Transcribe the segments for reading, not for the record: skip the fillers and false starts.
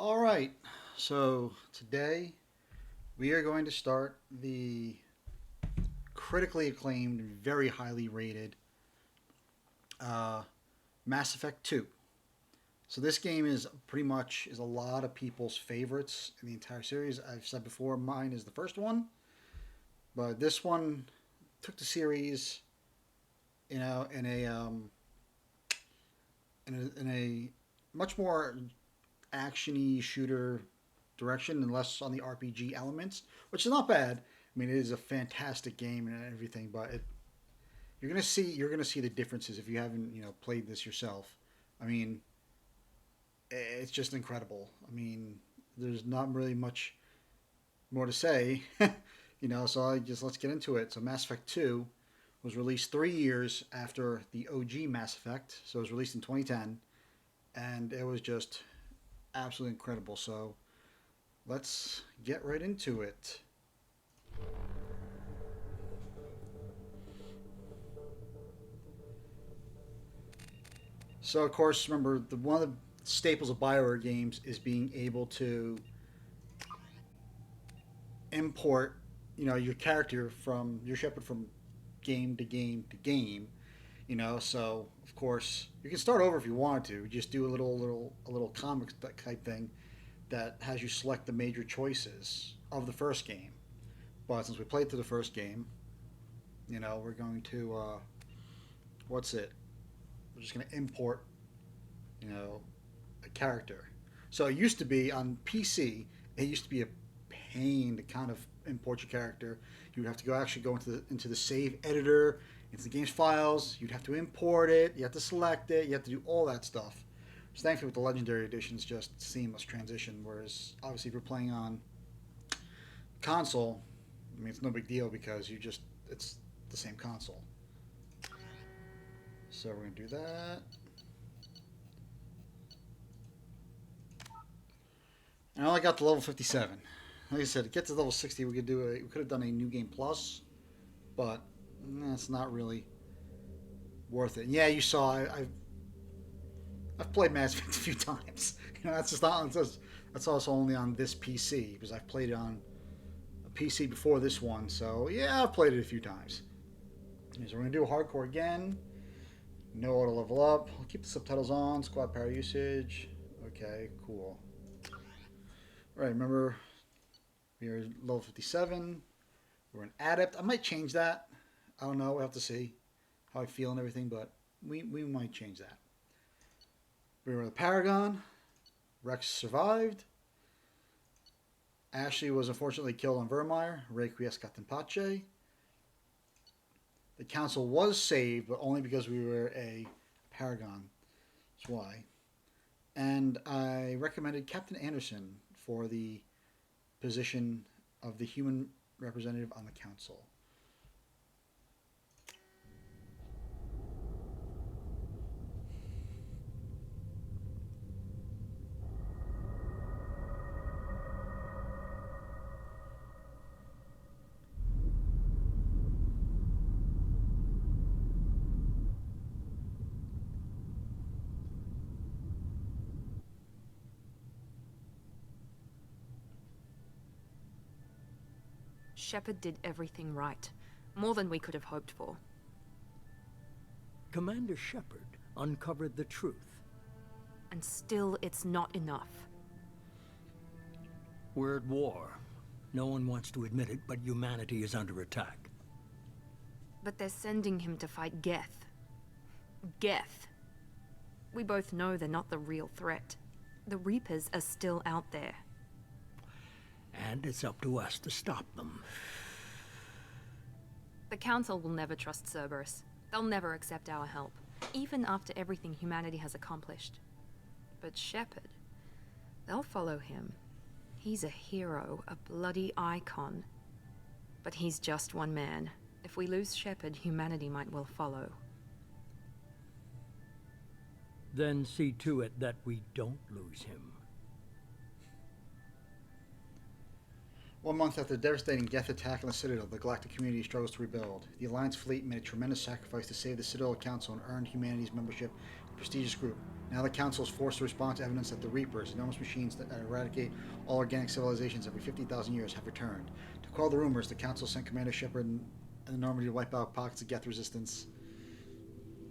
All right, so today we are going to start the critically acclaimed, very highly rated uh, Mass Effect 2. So this game is pretty much is a lot of people's favorites in the entire series. I've said before, mine is the first one, but this one took the series, in a much more actiony shooter direction and less on the RPG elements, which is not bad. I mean, it is a fantastic game and everything, but you're gonna see the differences if you haven't played this yourself. I mean, it's just incredible. I mean, there's not really much more to say, So let's get into it. So Mass Effect 2 was released 3 years after the OG Mass Effect, so it was released in 2010, and it was just absolutely incredible. So let's get right into it. So of course, remember one of the staples of Bioware games is being able to import, your character from your Shepard from game to game to game. So of course you can start over if you want to. Just do a little comic type thing that has you select the major choices of the first game. But since we played through the first game, we're going to what's it? We're just going to import, you know, a character. So it used to be on PC. It used to be a pain to kind of import your character. You would have to go into the save editor, into the game's files. You'd have to import it. You have to select it. You have to do all that stuff. So thankfully, with the Legendary Edition, it's just seamless transition. Whereas obviously, if you're playing on console, I mean, it's no big deal because it's the same console. So we're gonna do that. And I only got to level 57. Like I said, to get to level 60, we could have done a new game plus, but that's not really worth it. And yeah, you saw I've played Mass Effect a few times. That's just not that's also only on this PC because I've played it on a PC before this one. So yeah, I've played it a few times. So we're gonna do hardcore again. No auto level up. I'll keep the subtitles on. Squad power usage. Okay, cool. All right, remember we're level 57. We're an adept. I might change that. I don't know. We'll have to see how I feel and everything, but we might change that. We were the Paragon. Rex survived. Ashley was unfortunately killed on Vermeer. Requiescat in Pace. The council was saved, but only because we were a Paragon. That's why. And I recommended Captain Anderson for the position of the human representative on the council. Shepard did everything right. More than we could have hoped for. Commander Shepard uncovered the truth. And still, it's not enough. We're at war. No one wants to admit it, but humanity is under attack. But they're sending him to fight Geth. Geth. We both know they're not the real threat. The Reapers are still out there. And it's up to us to stop them. The Council will never trust Cerberus. They'll never accept our help, even after everything humanity has accomplished. But Shepard, they'll follow him. He's a hero, a bloody icon. But he's just one man. If we lose Shepard, humanity might well follow. Then see to it that we don't lose him. 1 month after the devastating Geth attack on the Citadel, the galactic community struggles to rebuild. The Alliance fleet made a tremendous sacrifice to save the Citadel Council and earned humanity's membership in prestigious group. Now the Council is forced to respond to evidence that the Reapers, enormous machines that eradicate all organic civilizations every 50,000 years, have returned. To quell the rumors, the Council sent Commander Shepard and the Normandy to wipe out pockets of Geth resistance.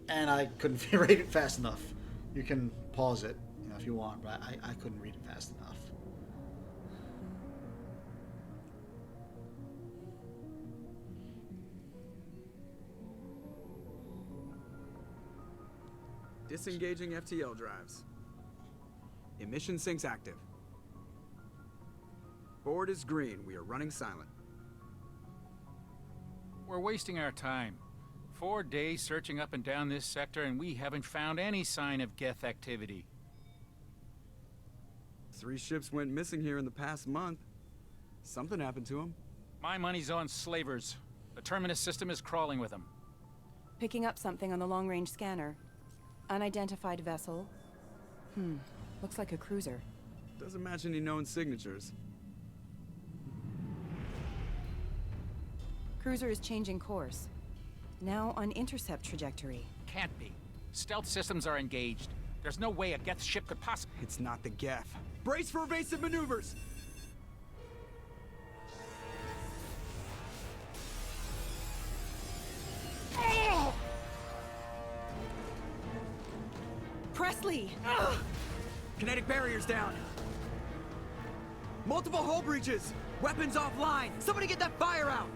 And I couldn't read it fast enough. You can pause it, if you want, but I couldn't read it fast enough. Disengaging FTL drives. Emission sinks active. Board is green. We are running silent. We're wasting our time. 4 days searching up and down this sector, and we haven't found any sign of Geth activity. 3 ships went missing here in the past month. Something happened to them. My money's on slavers. The Terminus system is crawling with them. Picking up something on the long-range scanner. Unidentified vessel. Looks like a cruiser. Doesn't match any known signatures. Cruiser is changing course. Now on intercept trajectory. Can't be. Stealth systems are engaged. There's no way a Geth ship could possibly... It's not the Geth. Brace for evasive maneuvers! Presley! Kinetic barriers down. Multiple hull breaches. Weapons offline. Somebody get that fire out.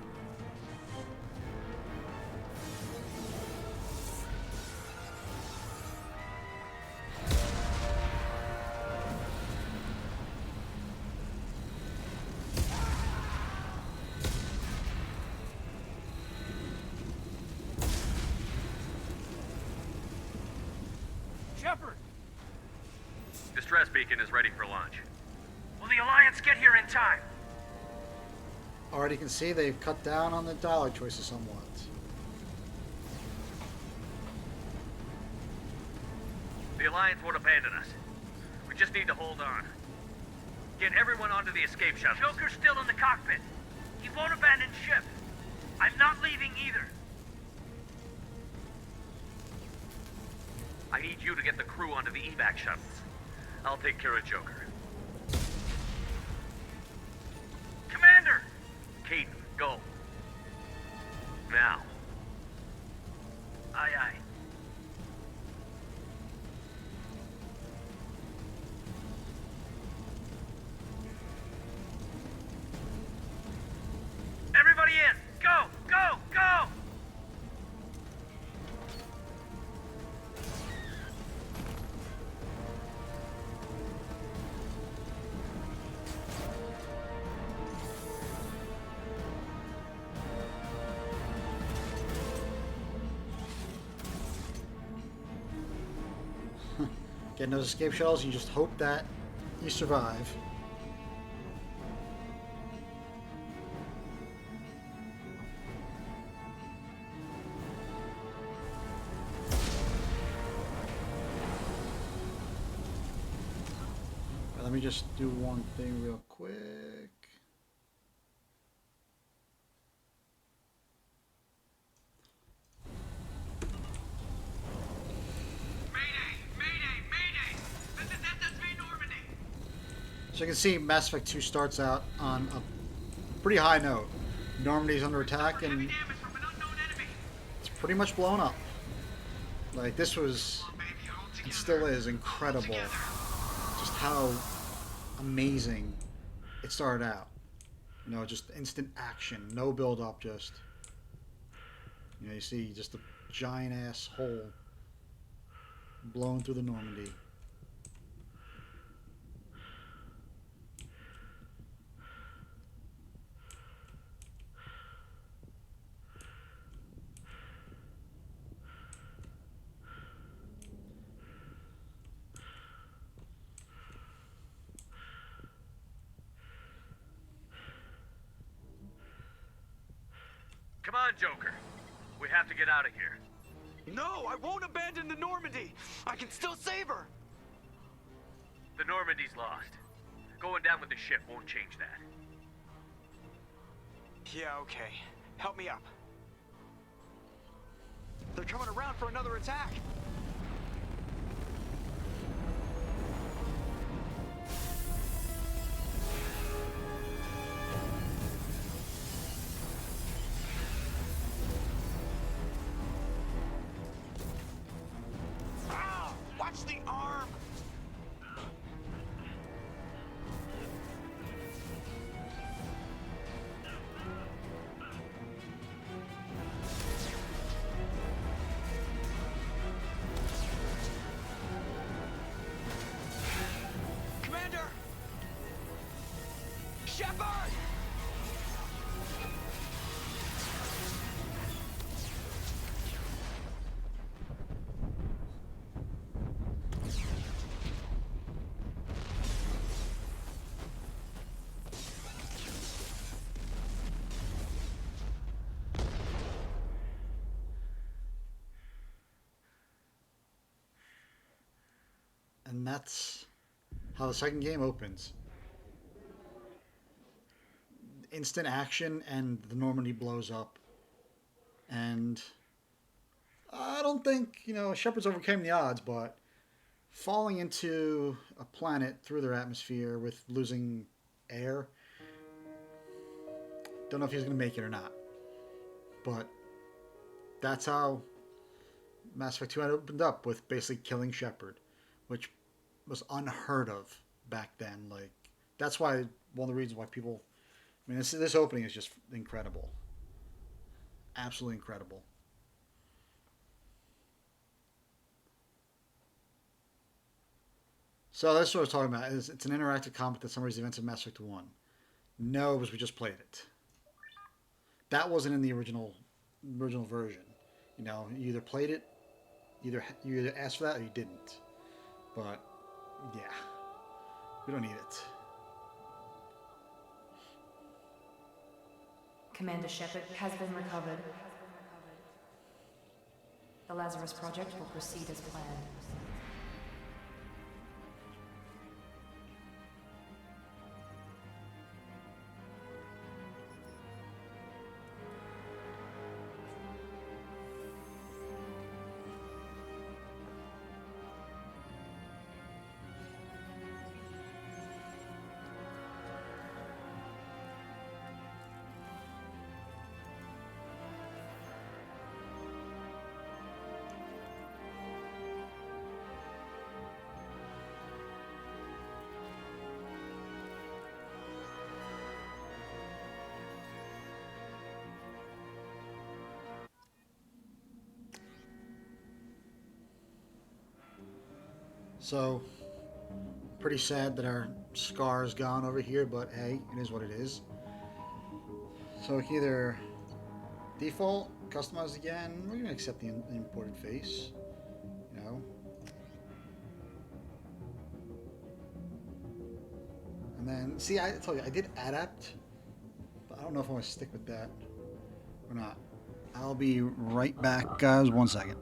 Shepard! Distress beacon is ready for launch. Will the Alliance get here in time? Already can see they've cut down on the dialogue choices somewhat. The Alliance won't abandon us. We just need to hold on. Get everyone onto the escape shuttle. Joker's still in the cockpit. He won't abandon ship. I'm not leaving either. I need you to get the crew onto the evac shuttles. I'll take care of Joker. Commander! Caden, go. Now. Aye, aye. Everybody in! Go! Go! Go! Getting those escape shuttles, you just hope that you survive. Let me just do one thing real quick. So you can see Mass Effect 2 starts out on a pretty high note. Normandy's under attack and it's pretty much blown up. Like, this was, and still is, incredible. Just how amazing it started out. You know, just instant action, no build up, just, you know, you see just a giant ass hole blown through the Normandy. Come on, Joker. We have to get out of here. No, I won't abandon the Normandy. I can still save her. The Normandy's lost. Going down with the ship won't change that. Yeah, okay. Help me up. They're coming around for another attack. And that's how the second game opens. Instant action, and the Normandy blows up. And I don't think, Shepard's overcame the odds, but falling into a planet through their atmosphere with losing air, don't know if he's going to make it or not. But that's how Mass Effect 2 opened up, with basically killing Shepard, which was unheard of back then. Like, that's why, one of the reasons why people, I mean, this opening is just incredible. Absolutely incredible. So that's what I was talking about. It's an interactive comic that summarizes the events of Mass Effect 1. No, because we just played it. That wasn't in the original version. You either played it, you either asked for that or you didn't. But yeah, we don't need it. Commander Shepard has been recovered. The Lazarus Project will proceed as planned. So, pretty sad that our scar is gone over here, but hey, it is what it is. So we can either default, customize again. We're gonna accept the imported face. And then, see, I told you I did adapt, but I don't know if I want to stick with that or not. I'll be right back, guys. 1 second.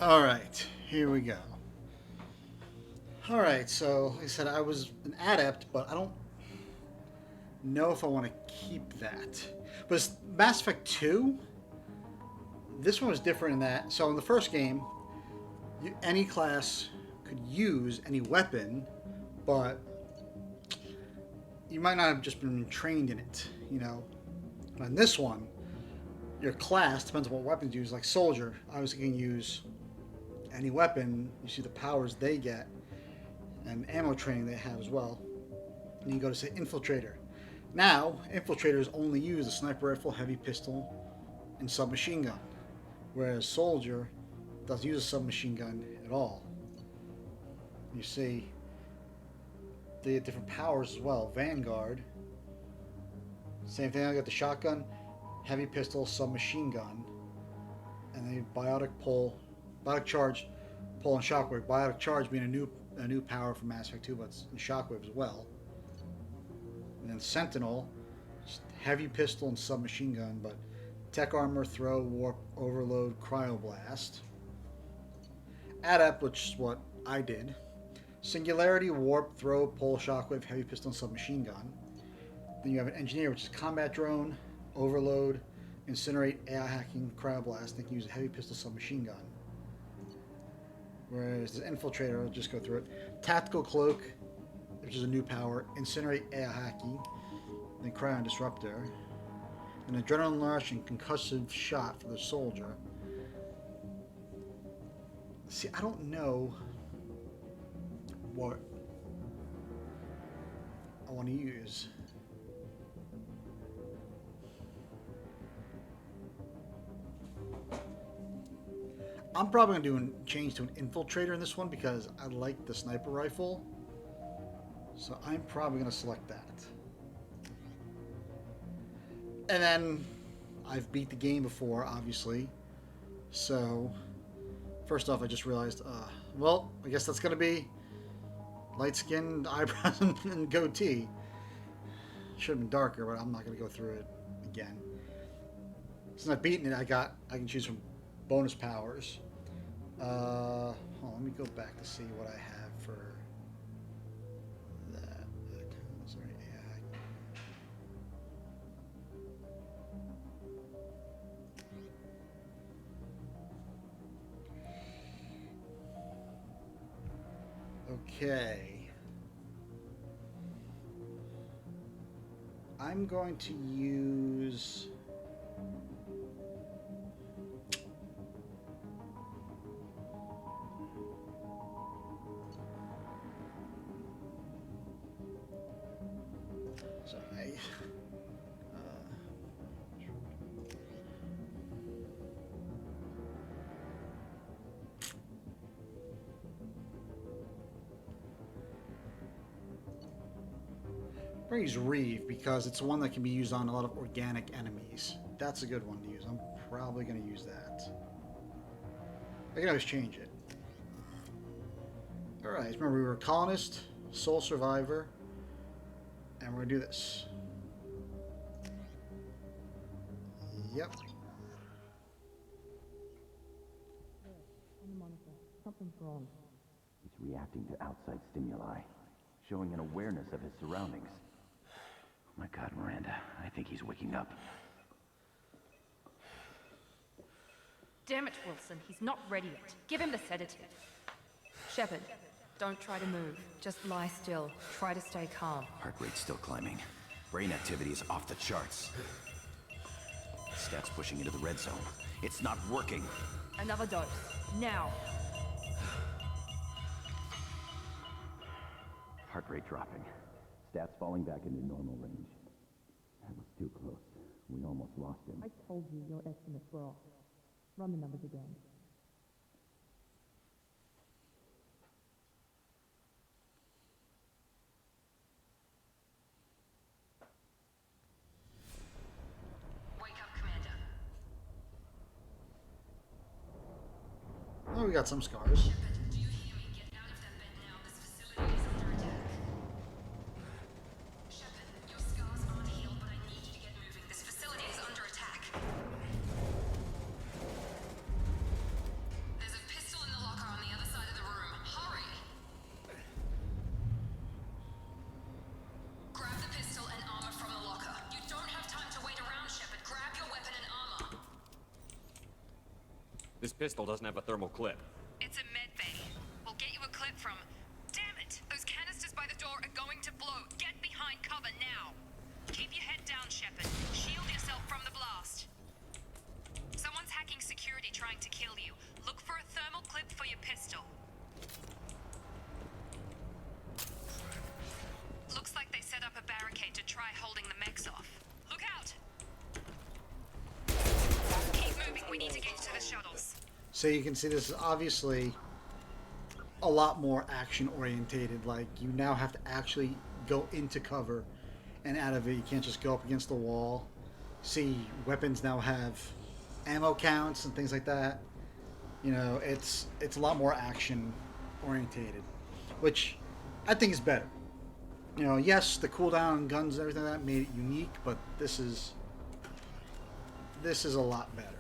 All right, here we go. All right, so like I said, I was an adept, but I don't know if I want to keep that. But Mass Effect 2, this one was different in that. So in the first game, any class could use any weapon, but you might not have just been trained in it, you know. In this one, your class depends on what weapons you use. Like soldier, obviously can use any weapon. You see the powers they get, and ammo training they have as well. And you go to say infiltrator. Now, infiltrators only use a sniper rifle, heavy pistol, and submachine gun, whereas soldier doesn't use a submachine gun at all. You see, they get different powers as well. Vanguard, same thing. I got the shotgun, heavy pistol, submachine gun, and then biotic charge, pull, and shockwave. Biotic charge being a new power from Mass Effect 2, but it's in shockwave as well. And then Sentinel, heavy pistol and submachine gun, but tech armor, throw, warp, overload, cryoblast. Adept, which is what I did. Singularity, warp, throw, pull, shockwave, heavy pistol, and submachine gun. Then you have an engineer, which is combat drone, overload, incinerate, AI hacking, cryoblast. They can use a heavy pistol, submachine gun. Whereas the infiltrator, I'll just go through it. Tactical cloak, which is a new power. Incinerate, AI hacking. Then cryo disruptor. An adrenaline rush and concussive shot for the soldier. See, I don't know what I want to use. I'm probably going to change to an infiltrator in this one because I like the sniper rifle. So I'm probably going to select that. And then I've beat the game before, obviously. So first off, I just realized, well, I guess that's going to be light-skinned eyebrows and goatee. Should have been darker, but I'm not going to go through it again. Since I've beaten it, I can choose from bonus powers. Hold on, let me go back to see what I have for that. Sorry, okay. I'm going to use... Sorry. I'm going to use Reeve because it's one that can be used on a lot of organic enemies. That's a good one to use. I'm probably going to use that. I can always change it. Alright, remember we were a colonist, sole survivor, and we're going to do this. Yep. Something's wrong. He's reacting to outside stimuli, showing an awareness of his surroundings. Oh my God, Miranda, I think he's waking up. Damn it, Wilson. He's not ready yet. Give him the sedative. Shepard, don't try to move. Just lie still. Try to stay calm. Heart rate's still climbing. Brain activity is off the charts. Stats pushing into the red zone. It's not working. Another dose. Now. Heart rate dropping. Stats falling back into normal range. That was too close. We almost lost him. I told you your estimates were off. Run the numbers again. Wake up, Commander. Oh, we got some scars. Do you hear me? Get out of that bed now. This facility is under attack. Shepard, your scars aren't healed, but I need you to get moving. This facility is under attack. There's a pistol This pistol doesn't have a thermal clip. It's a med bay. We'll get you a clip from... Damn it! Those canisters by the door are going to blow. Get behind cover now. Keep your head down, Shepard. Shield yourself from the blast. Someone's hacking security trying to kill you. Look for a thermal clip for your pistol. Looks like they set up a barricade to try holding the mechs off. Look out! Keep moving, we need to get to the shuttles. So you can see this is obviously a lot more action orientated. Like, you now have to actually go into cover and out of it. You can't just go up against the wall. See, weapons now have ammo counts and things like that. You know, it's a lot more action orientated, which I think is better. You know, yes, the cooldown on guns and everything like that made it unique, but this is a lot better.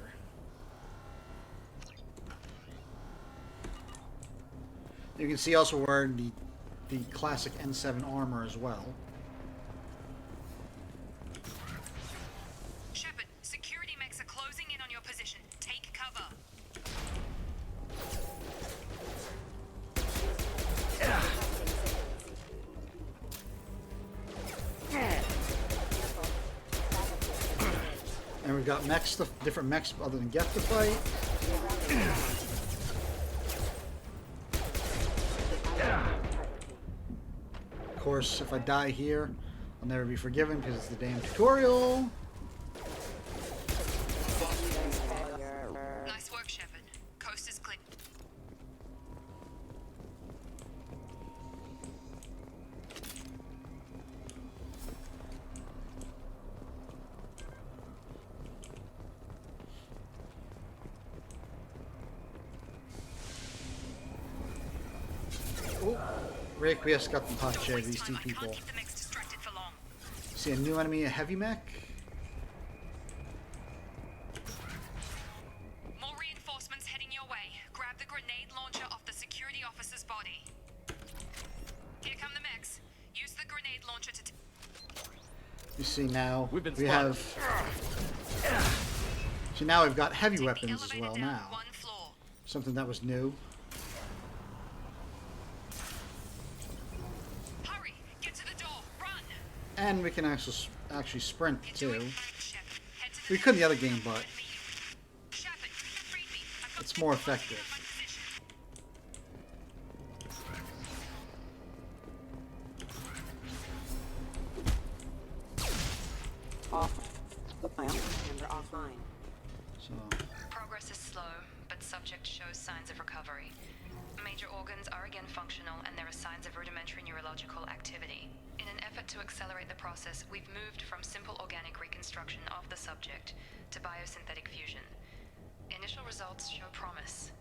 You can see also wearing the classic N7 armor as well. Shepard, security mechs are closing in on your position. Take cover. And we've got mechs, different mechs other than Geth to fight. Of course, if I die here, I'll never be forgiven because it's the damn tutorial. Nice work, Shepard. Coast is clear. Requiesce got the hot share of these two people. See a new enemy, a heavy mech. More reinforcements heading your way. Grab the grenade launcher off the security officer's body. Here come the mechs. Use the grenade launcher to... You see now We've been we have. So now we've got heavy weapons as well now. Something that was new. Hurry, get to the door. Run. And we can actually sprint too. We could in the other game, but it's more effective. So Progress is slow, but subject shows signs of recovery. Major organs are again functional, and there are signs of rudimentary neurological activity. In an effort to accelerate the process, we've moved from simple organic reconstruction of the subject to biosynthetic fusion. Initial results show promise.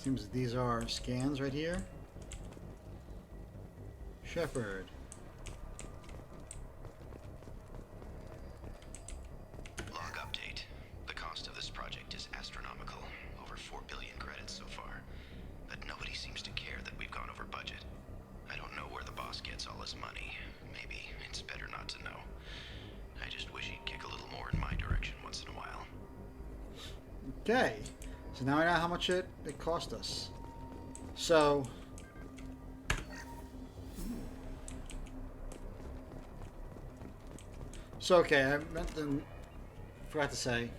seems these are scans right here. Shepard. Log update. The cost of this project is astronomical. Over 4 billion credits so far. But nobody seems to care that we've gone over budget. I don't know where the boss gets all his money. Maybe it's better not to know. I just wish he'd kick a little more in my direction once in a while. Okay. So now I know how much it cost us. So okay, forgot to say,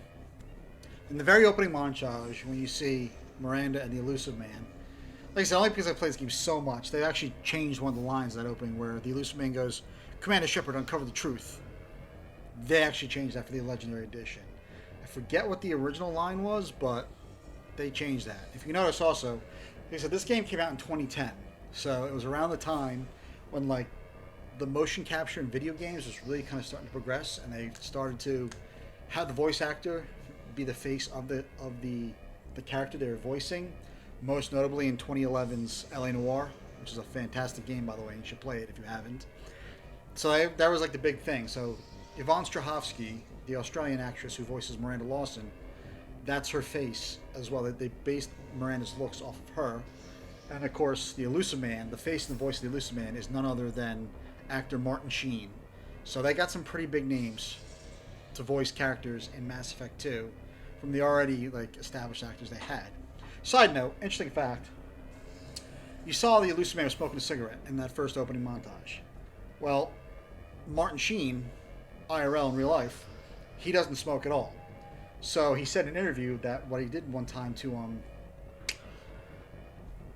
in the very opening montage, when you see Miranda and the Elusive Man, like I said, only because I played this game so much, they actually changed one of the lines of that opening where the Elusive Man goes, "Commander Shepard, uncover the truth." They actually changed that for the Legendary Edition. I forget what the original line was, but they changed that. If you notice also, like I said, this game came out in 2010, so it was around the time when like the motion capture in video games was really kind of starting to progress, and they started to have the voice actor be the face of the character they were voicing. Most notably in 2011's LA Noire, which is a fantastic game, by the way, and you should play it if you haven't. So that was like the big thing. So Yvonne Strahovski, the Australian actress who voices Miranda Lawson, that's her face as well. They based Miranda's looks off of her. And of course, the Elusive Man, the face and the voice of the Elusive Man is none other than actor Martin Sheen. So they got some pretty big names to voice characters in Mass Effect 2 from the already like established actors they had. Side note, interesting fact. You saw the elusive man was smoking a cigarette in that first opening montage. Well, Martin Sheen, IRL in real life, he doesn't smoke at all. So he said in an interview that what he did one time to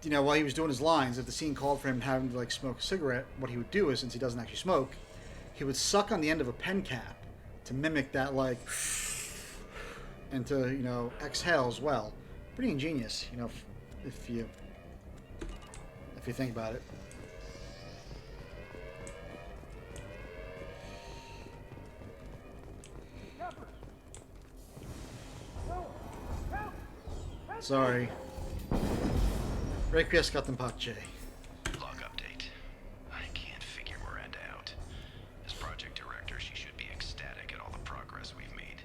while he was doing his lines, if the scene called for him having to like smoke a cigarette, what he would do is, since he doesn't actually smoke, he would suck on the end of a pen cap to mimic that like, and to exhale as well. Pretty ingenious, if you think about it. Sorry. Requiescat in pace. Log update. I can't figure Miranda out. As project director, she should be ecstatic at all the progress we've made.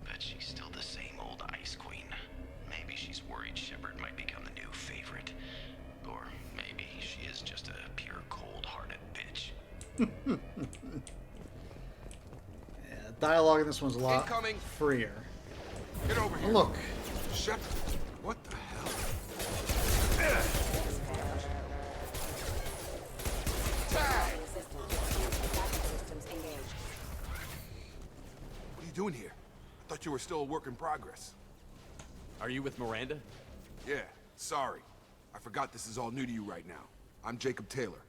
But she's still the same old Ice Queen. Maybe she's worried Shepard might become the new favorite. Or maybe she is just a pure cold-hearted bitch. Yeah, dialogue in this one's a lot Incoming. freer. Get over here. Oh, look. Shepard, what the hell? What are you doing here? I thought you were still a work in progress. Are you with Miranda? Yeah, sorry. I forgot this is all new to you right now. I'm Jacob Taylor.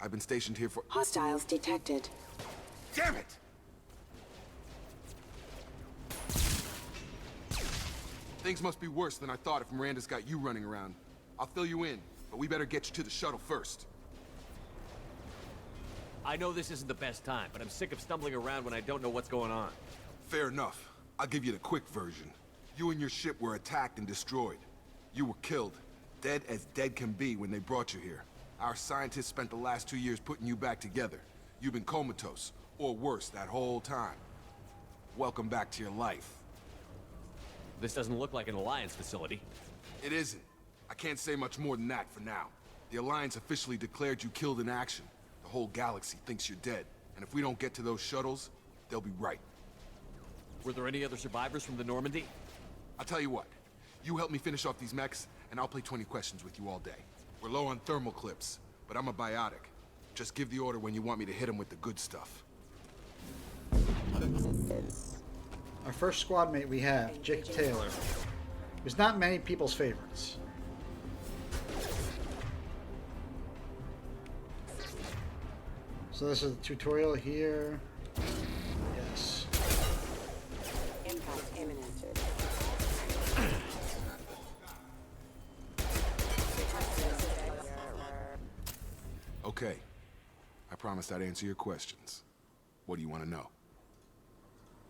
I've been stationed here for— Hostiles detected. Damn it! Things must be worse than I thought if Miranda's got you running around. I'll fill you in, but we better get you to the shuttle first. I know this isn't the best time, but I'm sick of stumbling around when I don't know what's going on. Fair enough. I'll give you the quick version. You and your ship were attacked and destroyed. You were killed. Dead as dead can be when they brought you here. Our scientists spent the last 2 years putting you back together. You've been comatose, or worse, that whole time. Welcome back to your life. This doesn't look like an Alliance facility. It isn't. I can't say much more than that for now. The Alliance officially declared you killed in action. The whole galaxy thinks you're dead. And if we don't get to those shuttles, they'll be right. Were there any other survivors from the Normandy? I'll tell you what. You help me finish off these mechs, and I'll play 20 questions with you all day. We're low on thermal clips, but I'm a biotic. Just give the order when you want me to hit them with the good stuff. Our first squad mate we have, Jacob Taylor, who's not many people's favorites. So this is the tutorial here. Yes. Impact imminent. Okay. I promised I'd answer your questions. What do you want to know?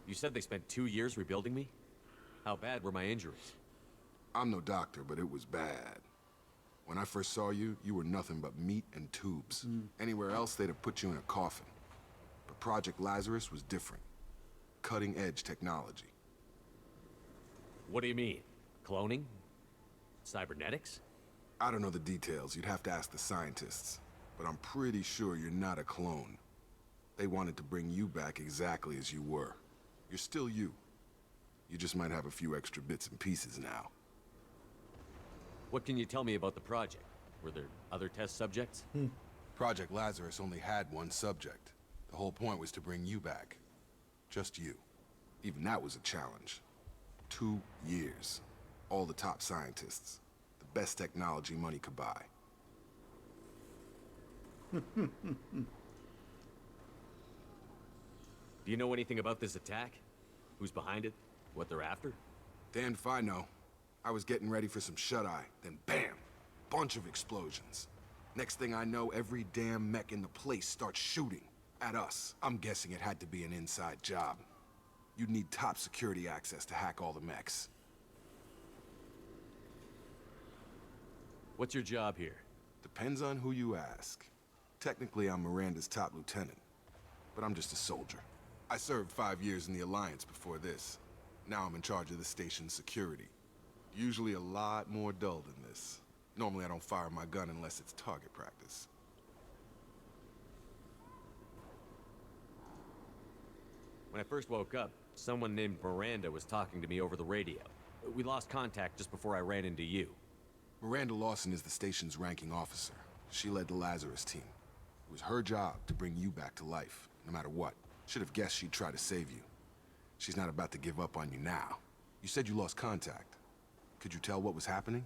You said they spent 2 years rebuilding me? How bad were my injuries? I'm no doctor, but it was bad. When I first saw you, you were nothing but meat and tubes. Anywhere else, they'd have put you in a coffin. But Project Lazarus was different. Cutting-edge technology. What do you mean? Cloning? Cybernetics? I don't know the details. You'd have to ask the scientists. But I'm pretty sure you're not a clone. They wanted to bring you back exactly as you were. You're still you. You just might have a few extra bits and pieces now. What can you tell me about the project? Were there other test subjects? Project Lazarus only had one subject. The whole point was to bring you back. Just you. Even that was a challenge. 2 years. All the top scientists. The best technology money could buy. Do you know anything about this attack? Who's behind it? What they're after? Damned if I know. I was getting ready for some shut-eye, then bam! Bunch of explosions. Next thing I know, every damn mech in the place starts shooting. At us. I'm guessing it had to be an inside job. You'd need top security access to hack all the mechs. What's your job here? Depends on who you ask. Technically, I'm Miranda's top lieutenant. But I'm just a soldier. I served 5 years in the Alliance before this. Now I'm in charge of the station's security. Usually a lot more dull than this. Normally I don't fire my gun unless it's target practice. When I first woke up, Someone named Miranda was talking to me over the radio. We lost contact just before I ran into you. Miranda Lawson is the station's ranking officer. She led the Lazarus team. It was her job to bring you back to life, no matter what. Should have guessed she'd try to save you. She's not about to give up on you now. You said you lost contact. Could you tell what was happening?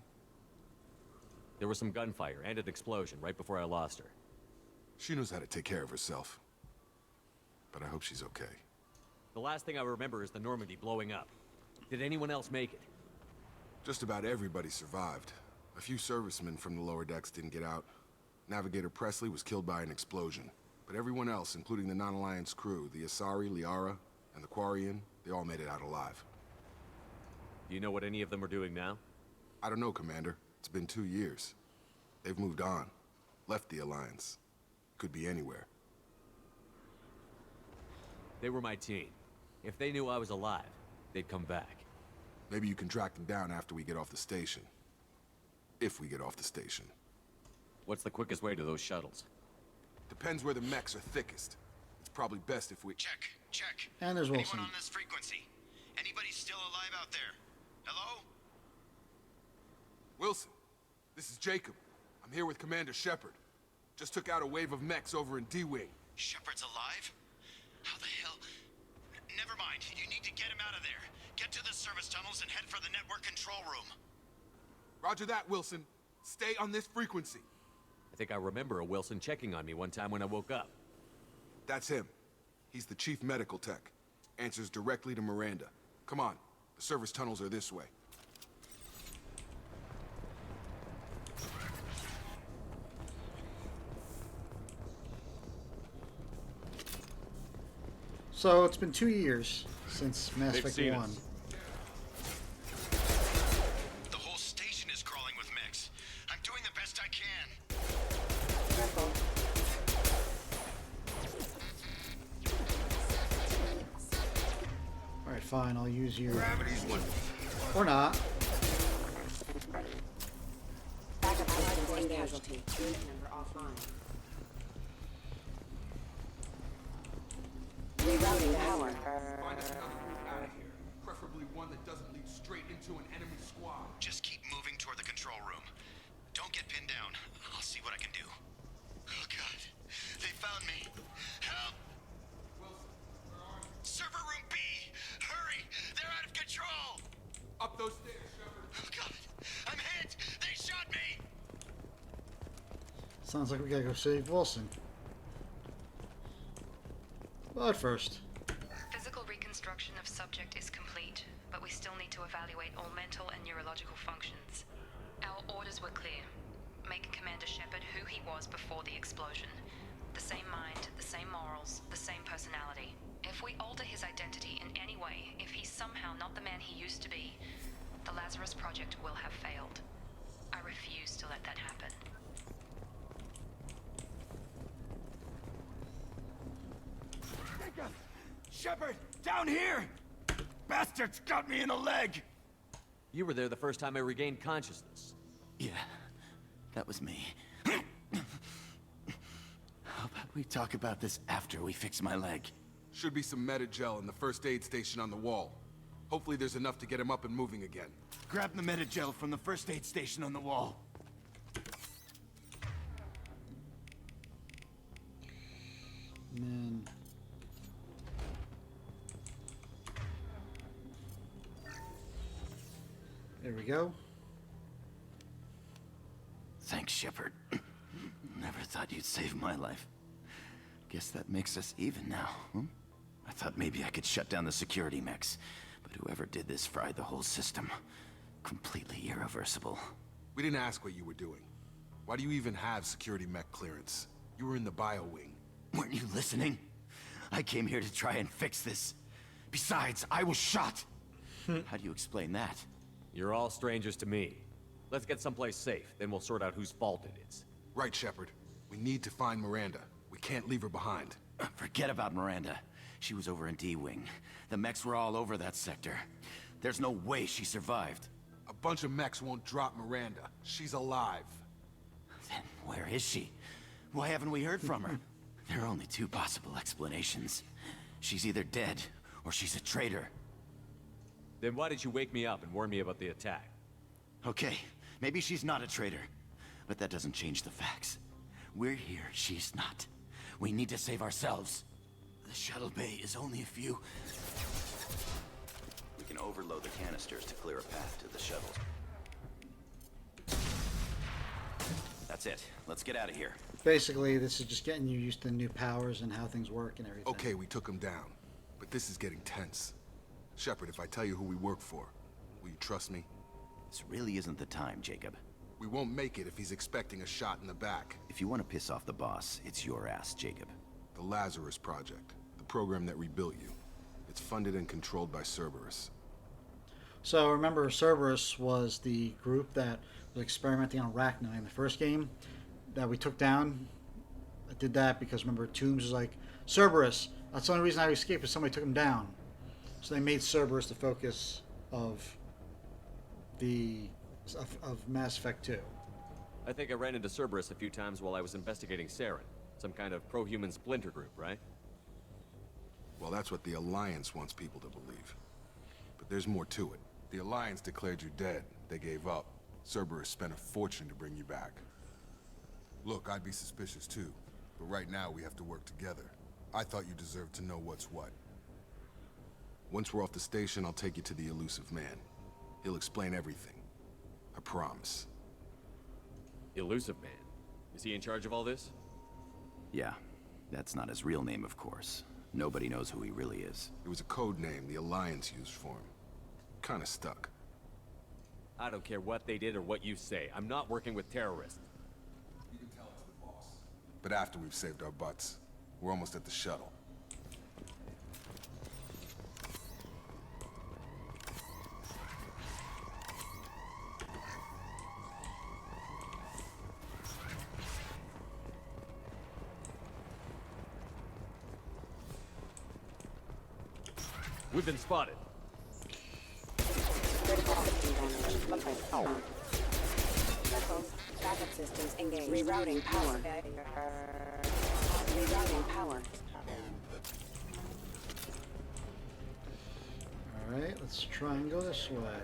There was some gunfire and an explosion right before I lost her. She knows how to take care of herself. But I hope she's okay. The last thing I remember is the Normandy blowing up. Did anyone else make it? Just about everybody survived. A few servicemen from the lower decks didn't get out. Navigator Presley was killed by an explosion. But everyone else, including the non-Alliance crew, the Asari, Liara, and the Quarian, they all made it out alive. Do you know what any of them are doing now? I don't know, Commander. It's been 2 years. They've moved on. Left the Alliance. Could be anywhere. They were my team. If they knew I was alive, they'd come back. Maybe you can track them down after we get off the station. If we get off the station. What's the quickest way to those shuttles? Depends where the mechs are thickest. It's probably best if we... Check. And there's Wilson. Anyone on this frequency? Anybody still alive out there? Hello? Wilson, this is Jacob. I'm here with Commander Shepard. Just took out a wave of mechs over in D-Wing. Shepard's alive? How the hell? Never mind. You need to get him out of there. Get to the service tunnels and head for the network control room. Roger that, Wilson. Stay on this frequency. I think I remember a Wilson checking on me one time when I woke up. That's him. He's the chief medical tech. Answers directly to Miranda. Come on. The service tunnels are this way. So it's been 2 years since Mass They've Effect seen 1. us. The whole station is crawling with mechs. I'm doing the best I can. Alright, fine, I'll use your... Gravity's one. Or not. Backup systems casualty. Unit number offline. Rerouting power. Find us another route out of here. Preferably one that doesn't lead straight into an enemy squad. Just keep moving toward the control room. Don't get pinned down. I'll see what I can do. Oh god. They found me. Help! Wilson, where are you? Server room B! Hurry! They're out of control! Up those stairs, Shepard. Oh god! I'm hit! They shot me! Sounds like we gotta go save Wilson. But first, Physical reconstruction of subject is complete, but we still need to evaluate all mental and neurological functions. Our orders were clear. Make Commander Shepard who he was before the explosion. The same mind, the same morals, the same personality. If we alter his identity in any way, if he's somehow not the man he used to be, the Lazarus Project will have failed. I refuse to let that happen. Shepard, down here! Bastards got me in the leg! You were there the first time I regained consciousness. Yeah, that was me. How about we talk about this after we fix my leg? Should be some meta-gel in the first aid station on the wall. Hopefully there's enough to get him up and moving again. Grab the meta-gel from the first aid station on the wall. and then... There we go. Thanks, Shepard. Never thought you'd save my life. Guess that makes us even now, hmm? I thought maybe I could shut down the security mechs, but whoever did this fried the whole system. Completely irreversible. We didn't ask what you were doing. Why do you even have security mech clearance? You were in the bio wing. Weren't you listening? I came here to try and fix this. Besides, I was shot. How do you explain that? You're all strangers to me. Let's get someplace safe, then we'll sort out whose fault it is. Right, Shepard. We need to find Miranda. We can't leave her behind. Forget about Miranda. She was over in D-Wing. The mechs were all over that sector. There's no way she survived. A bunch of mechs won't drop Miranda. She's alive. Then where is she? Why haven't we heard from her? There are only two possible explanations. She's either dead, or she's a traitor. Then why did you wake me up and warn me about the attack? Okay, maybe she's not a traitor, but that doesn't change the facts. We're here, she's not. We need to save ourselves. The shuttle bay is only a few... We can overload the canisters to clear a path to the shuttles. That's it. Let's get out of here. Basically, this is just getting you used to the new powers and how things work and everything. Okay, we took him down, but this is getting tense. Shepard, if I tell you who we work for, will you trust me? This really isn't the time, Jacob. We won't make it if he's expecting a shot in the back. If you want to piss off the boss, it's your ass, Jacob. The Lazarus Project, the program that rebuilt you. It's funded and controlled by Cerberus. So remember, Cerberus was the group that was experimenting on Arachne in the first game that we took down. I did that because remember, Toombs was like, Cerberus, that's the only reason I escaped is somebody took him down. So they made Cerberus the focus of Mass Effect 2. I think I ran into Cerberus a few times while I was investigating Saren. Some kind of pro-human splinter group, right? Well, that's what the Alliance wants people to believe. But there's more to it. The Alliance declared you dead. They gave up. Cerberus spent a fortune to bring you back. Look, I'd be suspicious too, but right now we have to work together. I thought you deserved to know what's what. Once we're off the station, I'll take you to the elusive man. He'll explain everything. I promise. Elusive Man? Is he in charge of all this? Yeah, that's not his real name, of course. Nobody knows who he really is. It was a code name the Alliance used for him. Kinda stuck. I don't care what they did or what you say. I'm not working with terrorists. You can tell it to the boss. But after we've saved our butts, we're almost at the shuttle. We've been spotted. Critical system damage. Missiles. Backup systems engaged. Rerouting power. Rerouting power. Alright, let's try and go this way.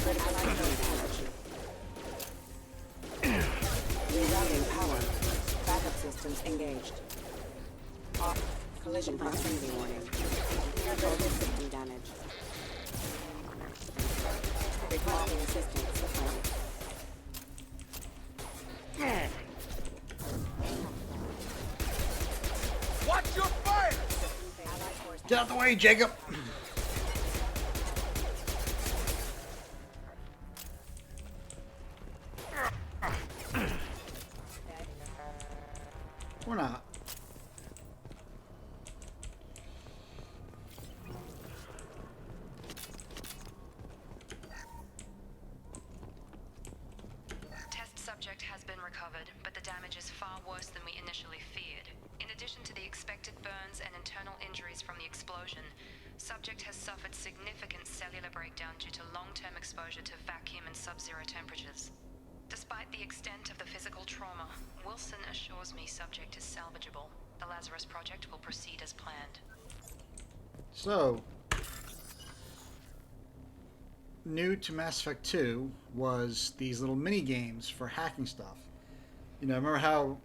Critical system damage. Rerouting power. Backup systems engaged. Off. Collision proximity warning. Critical system damage. Requesting assistance. Watch your fire! Get out the way, Jacob! Or not. Test subject has been recovered, but the damage is far worse than we initially feared. In addition to the expected burns and internal injuries from the explosion, subject has suffered significant cellular breakdown due to long-term exposure to vacuum and sub-zero temperatures. Despite the extent of the physical trauma, Wilson assures me subject is salvageable. The Lazarus Project will proceed as planned. So, new to Mass Effect 2 was these little mini games for hacking stuff. You know, remember how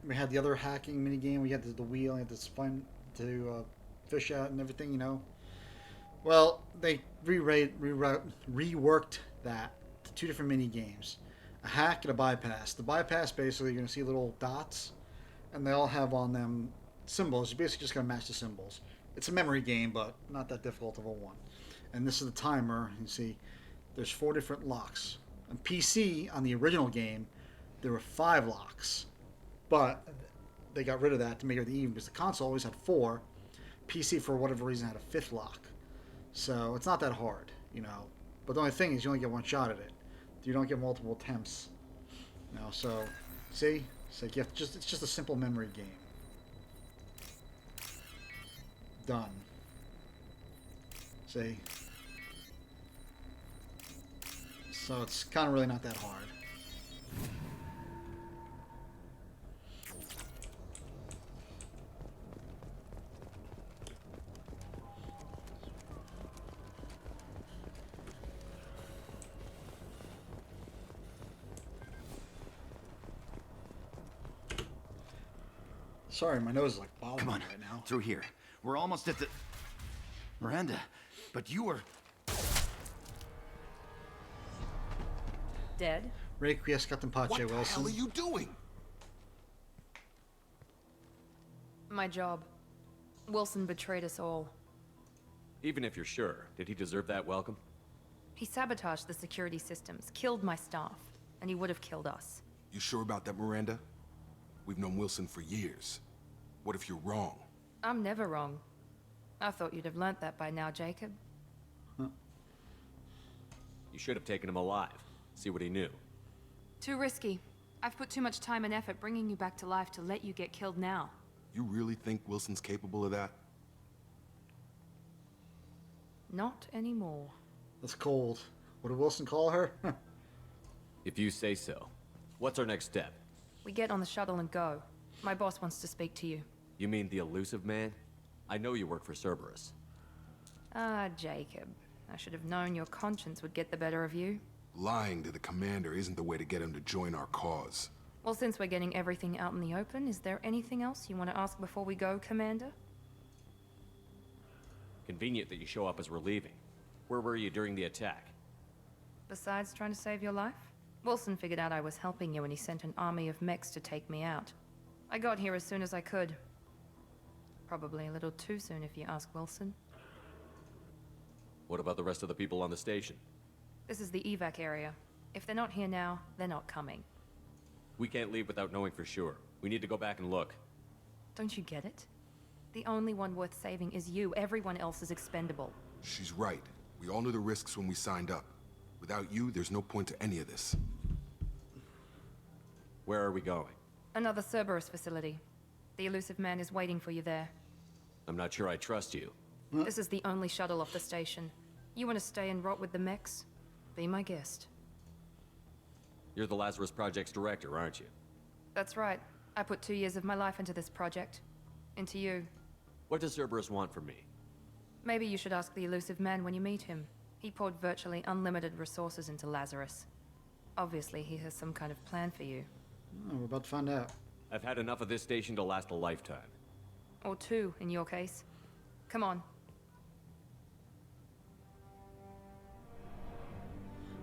we had the other hacking mini game? We had the wheel, and you had to spin to fish out and everything. You know. Well, they reworked that to two different mini games: a hack and a bypass. The bypass, basically, you're gonna see little dots, and they all have on them symbols. You basically just gotta match the symbols. It's a memory game, but not that difficult of a one. And this is the timer. You see, there's 4 different locks. On PC, on the original game, there were 5 locks, but they got rid of that to make it even because the console always had 4. PC, for whatever reason, had a 5th lock. So it's not that hard, you know. But the only thing is you only get one shot at it. You don't get multiple attempts. You know, so see? It's like it's just a simple memory game. Done. See? So it's kind of really not that hard. Sorry, my nose is like bothering Come on, me right now. through here. We're almost at the... Miranda, but you were... Dead? Requiescat in pace, What the Wilson. hell are you doing? My job. Wilson betrayed us all. Even if you're sure, did he deserve that welcome? He sabotaged the security systems, killed my staff, and he would have killed us. You sure about that, Miranda? We've known Wilson for years. What if you're wrong? I'm never wrong. I thought you'd have learnt that by now, Jacob. You should have taken him alive. See what he knew. Too risky. I've put too much time and effort bringing you back to life to let you get killed now. You really think Wilson's capable of that? Not anymore. That's cold. What did Wilson call her? If you say so. What's our next step? We get on the shuttle and go. My boss wants to speak to you. You mean the elusive man? I know you work for Cerberus. Ah, Jacob. I should have known your conscience would get the better of you. Lying to the commander isn't the way to get him to join our cause. Well, since we're getting everything out in the open, is there anything else you want to ask before we go, Commander? Convenient that you show up as we're leaving. Where were you during the attack? Besides trying to save your life? Wilson figured out I was helping you and he sent an army of mechs to take me out. I got here as soon as I could. Probably a little too soon if you ask Wilson. What about the rest of the people on the station? This is the evac area. If they're not here now, they're not coming. We can't leave without knowing for sure. We need to go back and look. Don't you get it? The only one worth saving is you. Everyone else is expendable. She's right. We all knew the risks when we signed up. Without you, there's no point to any of this. Where are we going? Another Cerberus facility. The elusive man is waiting for you there. I'm not sure I trust you. This is the only shuttle off the station. You want to stay and rot with the mechs? Be my guest. You're the Lazarus Project's director, aren't you? That's right. I put 2 years of my life into this project. Into you. What does Cerberus want from me? Maybe you should ask the elusive man when you meet him. He poured virtually unlimited resources into Lazarus. Obviously, he has some kind of plan for you. Oh, we're about to find out. I've had enough of this station to last a lifetime. Or 2, in your case. Come on.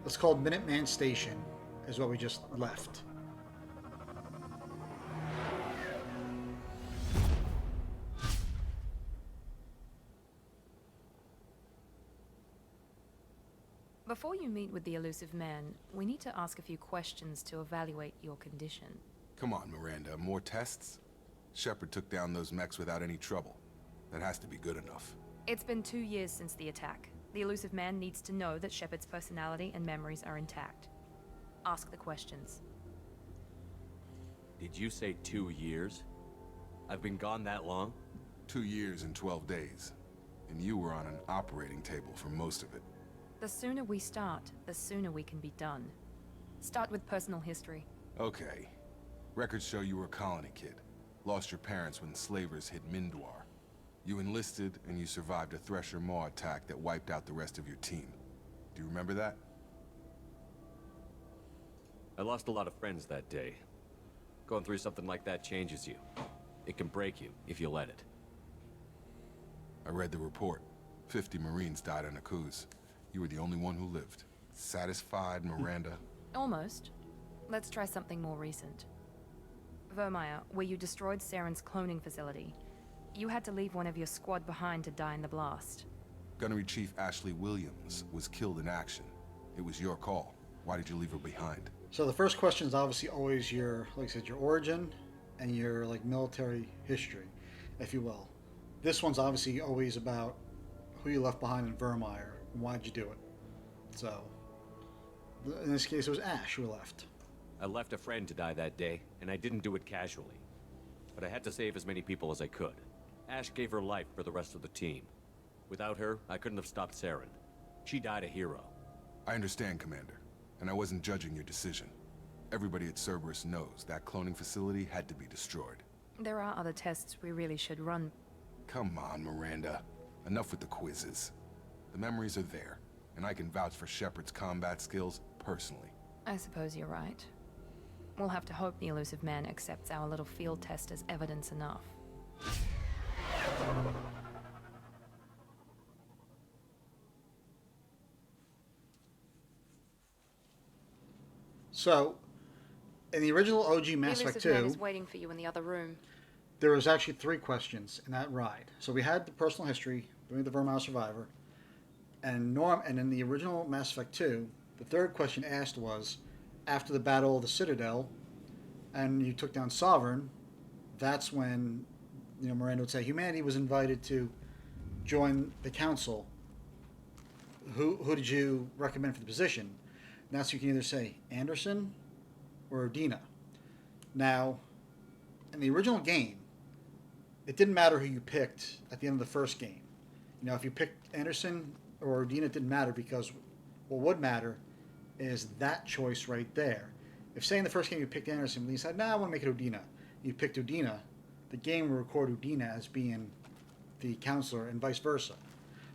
It's called Minuteman Station, is what we just left. Before you meet with the elusive man, we need to ask a few questions to evaluate your condition. Come on, Miranda, more tests? Shepard took down those mechs without any trouble. That has to be good enough. It's been 2 years since the attack. The elusive man needs to know that Shepard's personality and memories are intact. Ask the questions. Did you say 2 years? I've been gone that long? 2 years and 12 days. And you were on an operating table for most of it. The sooner we start, the sooner we can be done. Start with personal history. Okay. Records show you were a colony kid. Lost your parents when slavers hit Mindwar. You enlisted, and you survived a Thresher Maw attack that wiped out the rest of your team. Do you remember that? I lost a lot of friends that day. Going through something like that changes you. It can break you, if you let it. I read the report. 50 Marines died on a cruise. You were the only one who lived. Satisfied, Miranda? Almost. Let's try something more recent. Vermeer, where you destroyed Saren's cloning facility. You had to leave one of your squad behind to die in the blast. Gunnery Chief Ashley Williams was killed in action. It was your call. Why did you leave her behind? So the first question is obviously always your, like I said, your origin and your like military history, if you will. This one's obviously always about who you left behind in Vermeer and why'd you do it. So in this case, it was Ash who left. I left a friend to die that day, and I didn't do it casually. But I had to save as many people as I could. Ash gave her life for the rest of the team. Without her, I couldn't have stopped Saren. She died a hero. I understand, Commander, and I wasn't judging your decision. Everybody at Cerberus knows that cloning facility had to be destroyed. There are other tests we really should run. Come on, Miranda. Enough with the quizzes. The memories are there, and I can vouch for Shepard's combat skills personally. I suppose you're right. We'll have to hope the elusive man accepts our little field test as evidence enough. So, in the original OG Mass The Effect elusive man 2, is waiting for you in the other room. there was actually 3 questions in that ride. So we had the personal history, doing the Vermont Survivor, and in the original Mass Effect 2, the 3rd question asked was, after the Battle of the Citadel, and you took down Sovereign, that's when, Miranda would say, humanity was invited to join the Council. Who did you recommend for the position? And that's, you can either say Anderson or Udina. Now, in the original game, it didn't matter who you picked at the end of the first game. If you picked Anderson or Udina, it didn't matter, because what would matter is that choice right there. If, say, in the first game you picked Anderson, but you said, I want to make it Udina, you picked Udina, the game will record Udina as being the counselor and vice versa.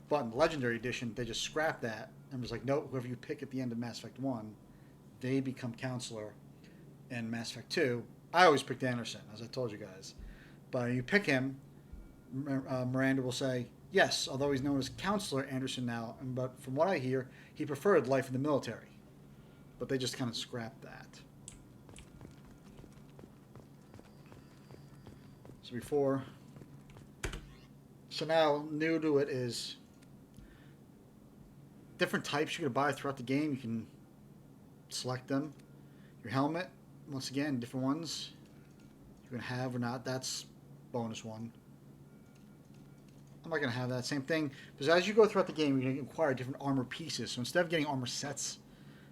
But in the Legendary Edition, they just scrapped that and was like, nope, whoever you pick at the end of Mass Effect 1, they become counselor in Mass Effect 2. I always picked Anderson, as I told you guys. But you pick him, Miranda will say, yes, although he's known as Counselor Anderson now, but from what I hear, he preferred life in the military. But they just kind of scrapped that. So now, new to it is different types you're going to buy throughout the game. You can select them. Your helmet, once again, different ones you can have or not. That's bonus one. I'm not going to have that. Same thing, because as you go throughout the game, you're going to acquire different armor pieces. So instead of getting armor sets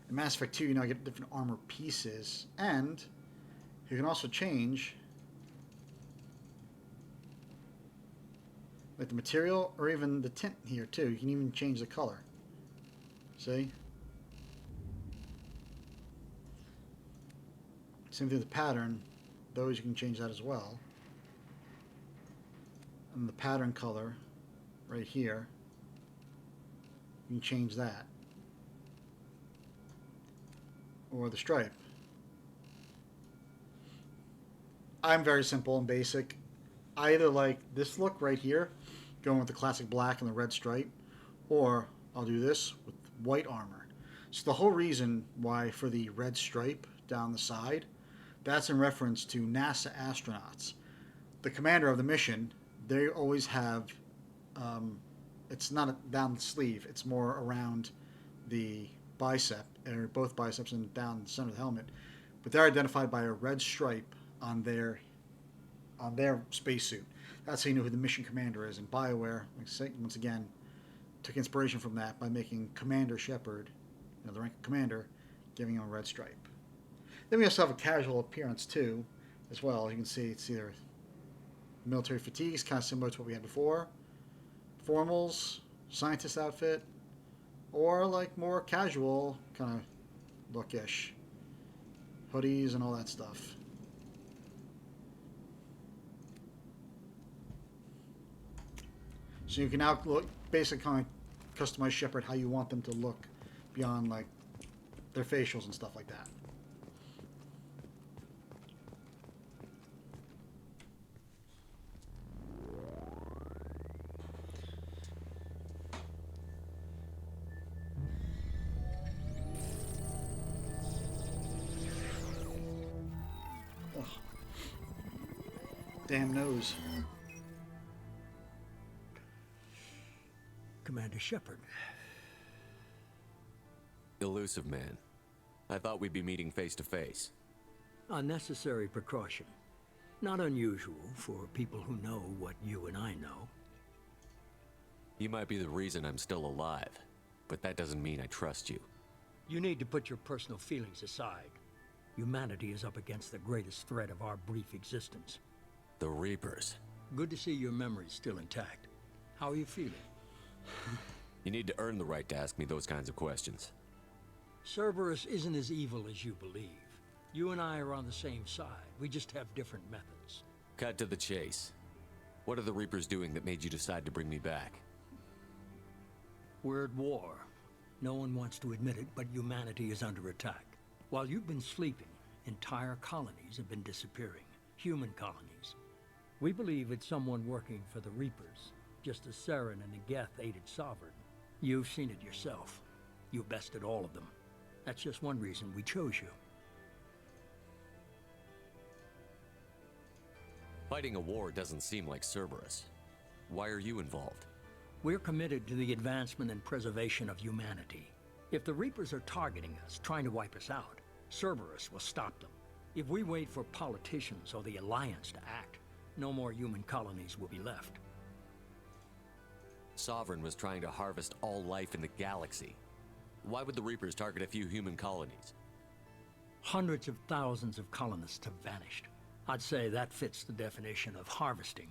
in Mass Effect 2, you now get different armor pieces. And you can also change like the material or even the tint here too. You can even change the color. See? Same thing with the pattern. Those you can change that as well. And the pattern color right here, you can change that. Or the stripe. I'm very simple and basic. I either like this look right here, going with the classic black and the red stripe, or I'll do this with white armor. So the whole reason why for the red stripe down the side, that's in reference to NASA astronauts. The commander of the mission, they always have, it's not down the sleeve, it's more around the bicep, or both biceps and down the center of the helmet, but they're identified by a red stripe on their spacesuit. That's how you know who the mission commander is. And BioWare, once again, took inspiration from that by making Commander Shepard, the rank of commander, giving him a red stripe. Then we also have a casual appearance too, as well. You can see it's either military fatigues, kind of similar to what we had before, formals, scientist outfit, or like more casual kind of lookish, hoodies and all that stuff. So you can now look, basically kind of customize Shepard how you want them to look beyond like their facials and stuff like that. Ugh. Damn nose. Commander Shepard. Elusive man. I thought we'd be meeting face to face. Unnecessary precaution. Not unusual for people who know what you and I know. You might be the reason I'm still alive, but that doesn't mean I trust you. You need to put your personal feelings aside. Humanity is up against the greatest threat of our brief existence. The Reapers. Good to see your memory's still intact. How are you feeling? You need to earn the right to ask me those kinds of questions. Cerberus isn't as evil as you believe. You and I are on the same side. We just have different methods. Cut to the chase. What are the Reapers doing that made you decide to bring me back? We're at war. No one wants to admit it, but humanity is under attack. While you've been sleeping, entire colonies have been disappearing. Human colonies. We believe it's someone working for the Reapers, just as Saren and the Geth aided Sovereign. You've seen it yourself. You bested all of them. That's just one reason we chose you. Fighting a war doesn't seem like Cerberus. Why are you involved? We're committed to the advancement and preservation of humanity. If the Reapers are targeting us, trying to wipe us out, Cerberus will stop them. If we wait for politicians or the Alliance to act, no more human colonies will be left. Sovereign was trying to harvest all life in the galaxy. Why would the Reapers target a few human colonies? Hundreds of thousands of colonists have vanished. I'd say that fits the definition of harvesting.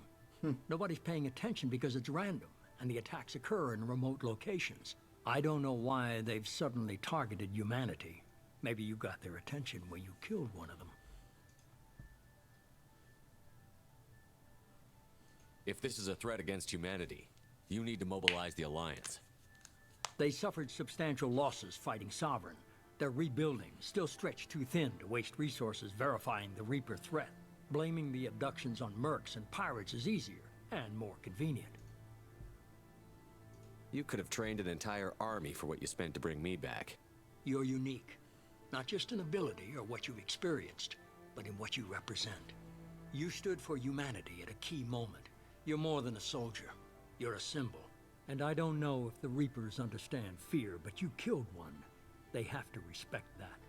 Nobody's paying attention because it's random, and the attacks occur in remote locations. I don't know why they've suddenly targeted humanity. Maybe you got their attention when you killed one of them. If this is a threat against humanity, you need to mobilize the Alliance. They suffered substantial losses fighting Sovereign. They're rebuilding, still stretched too thin to waste resources verifying the Reaper threat. Blaming the abductions on mercs and pirates is easier and more convenient. You could have trained an entire army for what you spent to bring me back. You're unique. Not just in ability or what you've experienced, but in what you represent. You stood for humanity at a key moment. You're more than a soldier. You're a symbol. And I don't know if the Reapers understand fear, but you killed one. They have to respect that.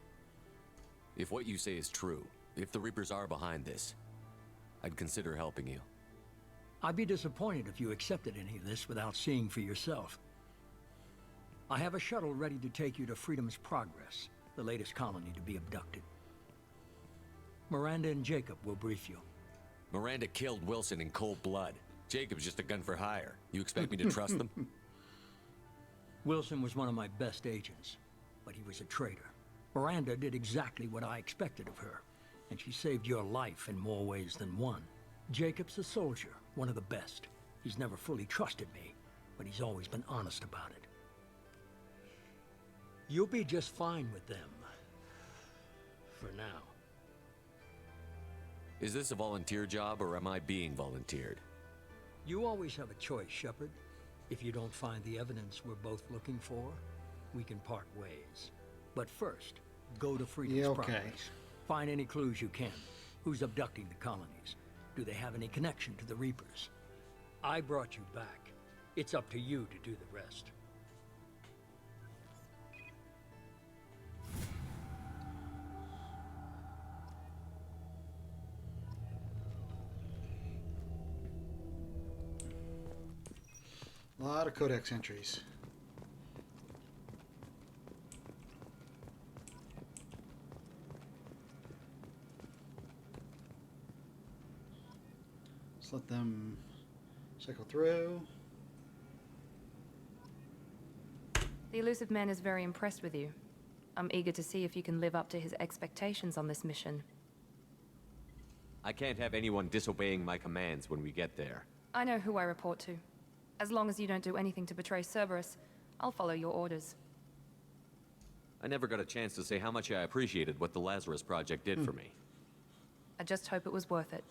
If what you say is true, if the Reapers are behind this, I'd consider helping you. I'd be disappointed if you accepted any of this without seeing for yourself. I have a shuttle ready to take you to Freedom's Progress, the latest colony to be abducted. Miranda and Jacob will brief you. Miranda killed Wilson in cold blood. Jacob's just a gun for hire. You expect me to trust them? Wilson was one of my best agents, but he was a traitor. Miranda did exactly what I expected of her, and she saved your life in more ways than one. Jacob's a soldier, one of the best. He's never fully trusted me, but he's always been honest about it. You'll be just fine with them. For now. Is this a volunteer job, or am I being volunteered? You always have a choice, Shepard. If you don't find the evidence we're both looking for, we can part ways. But first, go to Freedom's Progress. Find any clues you can. Who's abducting the colonies? Do they have any connection to the Reapers? I brought you back. It's up to you to do the rest. A lot of codex entries. Let's let them cycle through. The elusive man is very impressed with you. I'm eager to see if you can live up to his expectations on this mission. I can't have anyone disobeying my commands when we get there. I know who I report to. As long as you don't do anything to betray Cerberus, I'll follow your orders. I never got a chance to say how much I appreciated what the Lazarus Project did for me. I just hope it was worth it.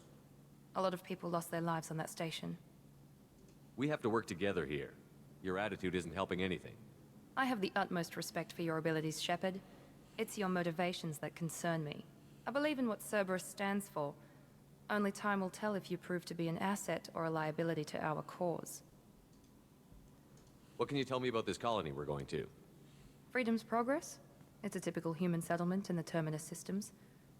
A lot of people lost their lives on that station. We have to work together here. Your attitude isn't helping anything. I have the utmost respect for your abilities, Shepard. It's your motivations that concern me. I believe in what Cerberus stands for. Only time will tell if you prove to be an asset or a liability to our cause. What can you tell me about this colony we're going to? Freedom's Progress? It's a typical human settlement in the Terminus systems.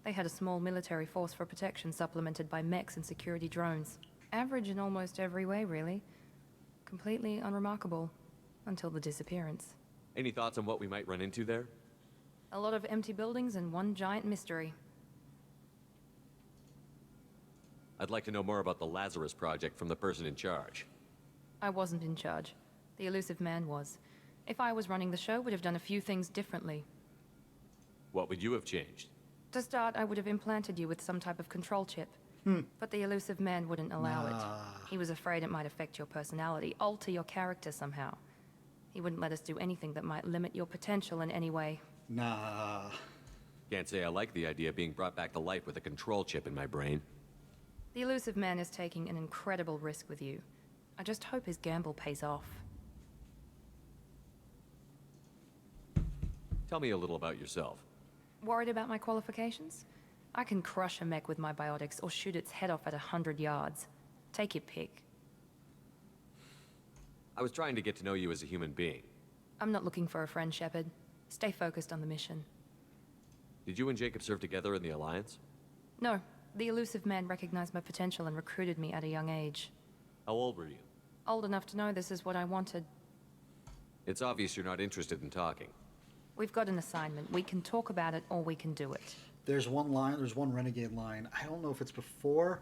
They had a small military force for protection supplemented by mechs and security drones. Average in almost every way, really. Completely unremarkable. Until the disappearance. Any thoughts on what we might run into there? A lot of empty buildings and one giant mystery. I'd like to know more about the Lazarus Project from the person in charge. I wasn't in charge. The elusive man was. If I was running the show, would have done a few things differently. What would you have changed? To start, I would have implanted you with some type of control chip. But the elusive man wouldn't allow it. He was afraid it might affect your personality, alter your character somehow. He wouldn't let us do anything that might limit your potential in any way. Nah. Can't say I like the idea of being brought back to life with a control chip in my brain. The elusive man is taking an incredible risk with you. I just hope his gamble pays off. Tell me a little about yourself. Worried about my qualifications? I can crush a mech with my biotics or shoot its head off at 100 yards. Take your pick. I was trying to get to know you as a human being. I'm not looking for a friend, Shepard. Stay focused on the mission. Did you and Jacob serve together in the Alliance? No, the elusive man recognized my potential and recruited me at a young age. How old were you? Old enough to know this is what I wanted. It's obvious you're not interested in talking. We've got an assignment. We can talk about it or we can do it. There's one renegade line. I don't know if it's before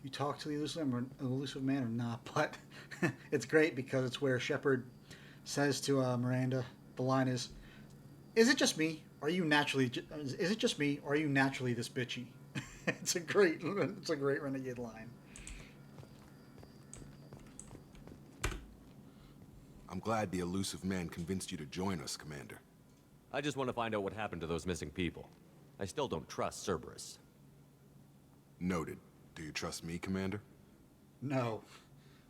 you talk to the elusive man or not, but it's great because it's where Shepard says to Miranda, the line is it just me? Are you naturally? Is it just me? Or are you naturally this bitchy? It's a great renegade line. I'm glad the elusive man convinced you to join us, Commander. I just want to find out what happened to those missing people. I still don't trust Cerberus. Noted. Do you trust me, Commander? No.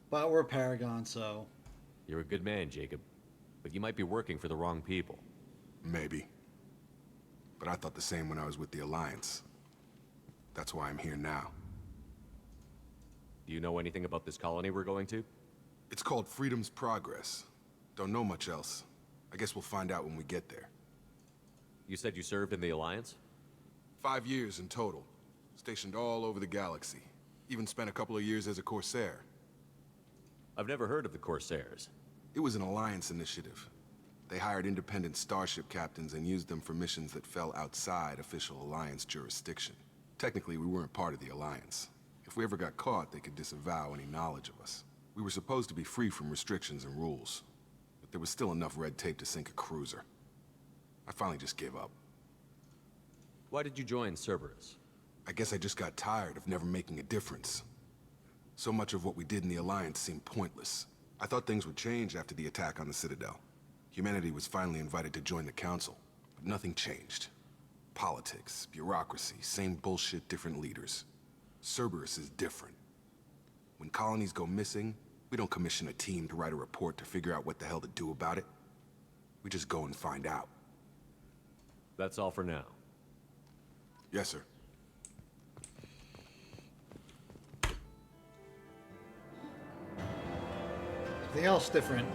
But we're Paragon, so... You're a good man, Jacob. But you might be working for the wrong people. Maybe. But I thought the same when I was with the Alliance. That's why I'm here now. Do you know anything about this colony we're going to? It's called Freedom's Progress. Don't know much else. I guess we'll find out when we get there. You said you served in the Alliance? 5 years in total. Stationed all over the galaxy. Even spent a couple of years as a Corsair. I've never heard of the Corsairs. It was an Alliance initiative. They hired independent starship captains and used them for missions that fell outside official Alliance jurisdiction. Technically, we weren't part of the Alliance. If we ever got caught, they could disavow any knowledge of us. We were supposed to be free from restrictions and rules. But there was still enough red tape to sink a cruiser. I finally just gave up. Why did you join Cerberus? I guess I just got tired of never making a difference. So much of what we did in the Alliance seemed pointless. I thought things would change after the attack on the Citadel. Humanity was finally invited to join the Council, but nothing changed. Politics, bureaucracy, same bullshit, different leaders. Cerberus is different. When colonies go missing, we don't commission a team to write a report to figure out what the hell to do about it. We just go and find out. That's all for now. Yes, sir. Everything else different.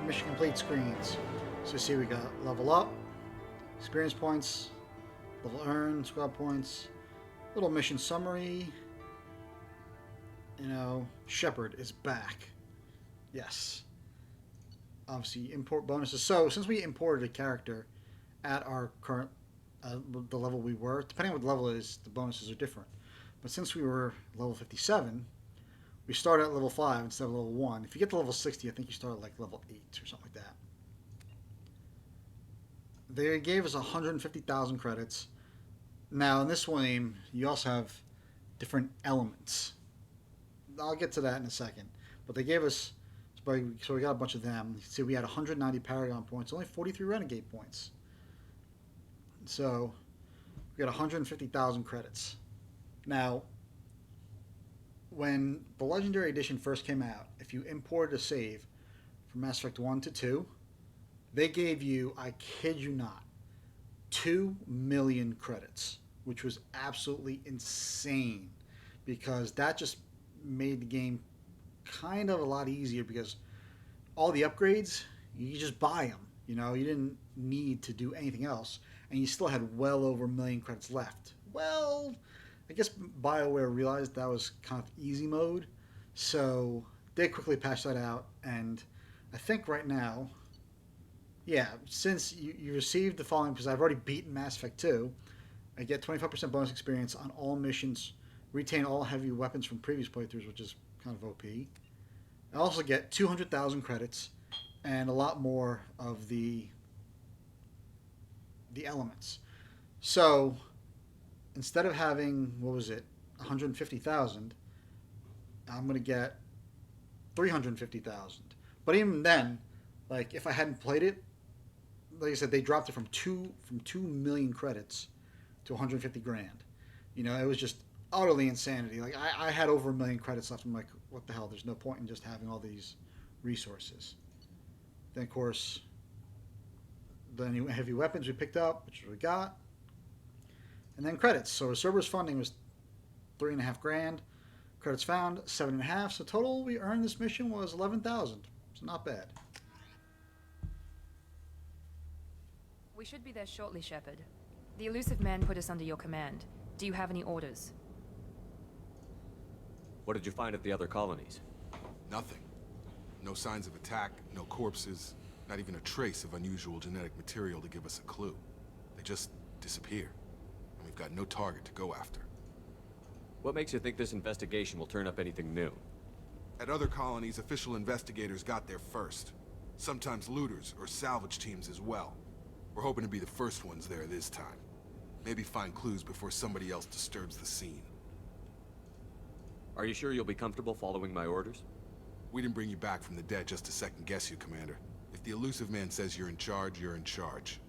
Mission complete screens. So see, we got level up, experience points, level earned, squad points, little mission summary. You know, Shepard is back. Yes. Obviously, import bonuses. So since we imported a character at our current the level we were, depending on what the level is, the bonuses are different. But since we were level 57, we start at level 5 instead of level 1. If you get to level 60, I think you start at like level 8 or something like that. They gave us 150,000 credits. Now, in this game, you also have different elements. I'll get to that in a second. But they gave us, so we got a bunch of them. You can see we had 190 Paragon points, only 43 Renegade points. So we got 150,000 credits. Now, when the Legendary Edition first came out, if you imported a save from Mass Effect 1 to 2, they gave you, I kid you not, 2 million credits, which was absolutely insane because that just made the game kind of a lot easier because all the upgrades, you could just buy them. You know, you didn't need to do anything else, and you still had well over 1 million credits left. Well, I guess BioWare realized that was kind of easy mode, so they quickly patched that out, and I think right now, yeah, since you received the following, because I've already beaten Mass Effect 2, I get 25% bonus experience on all missions, retain all heavy weapons from previous playthroughs, which is kind of OP. I also get 200,000 credits and a lot more of the elements. So instead of having, what was it, 150,000, I'm going to get 350,000. But even then, like if I hadn't played it, like I said, they dropped it from 2 million credits to 150 grand. You know, it was just utterly insanity. Like, I had over 1 million credits left. I'm like, what the hell? There's no point in just having all these resources. Then, of course, the new heavy weapons we picked up, which we got. And then credits. So Cerberus funding was 3.5 grand. Credits found 7.5. So total we earned this mission was 11,000. So not bad. We should be there shortly, Shepard. The elusive man put us under your command. Do you have any orders? What did you find at the other colonies? Nothing. No signs of attack, no corpses, not even a trace of unusual genetic material to give us a clue. They just disappear. And we've got no target to go after. What makes you think this investigation will turn up anything new? At other colonies, official investigators got there first. Sometimes looters or salvage teams as well. We're hoping to be the first ones there this time. Maybe find clues before somebody else disturbs the scene. Are you sure you'll be comfortable following my orders? We didn't bring you back from the dead just to second guess you, Commander. If the elusive man says you're in charge, you're in charge.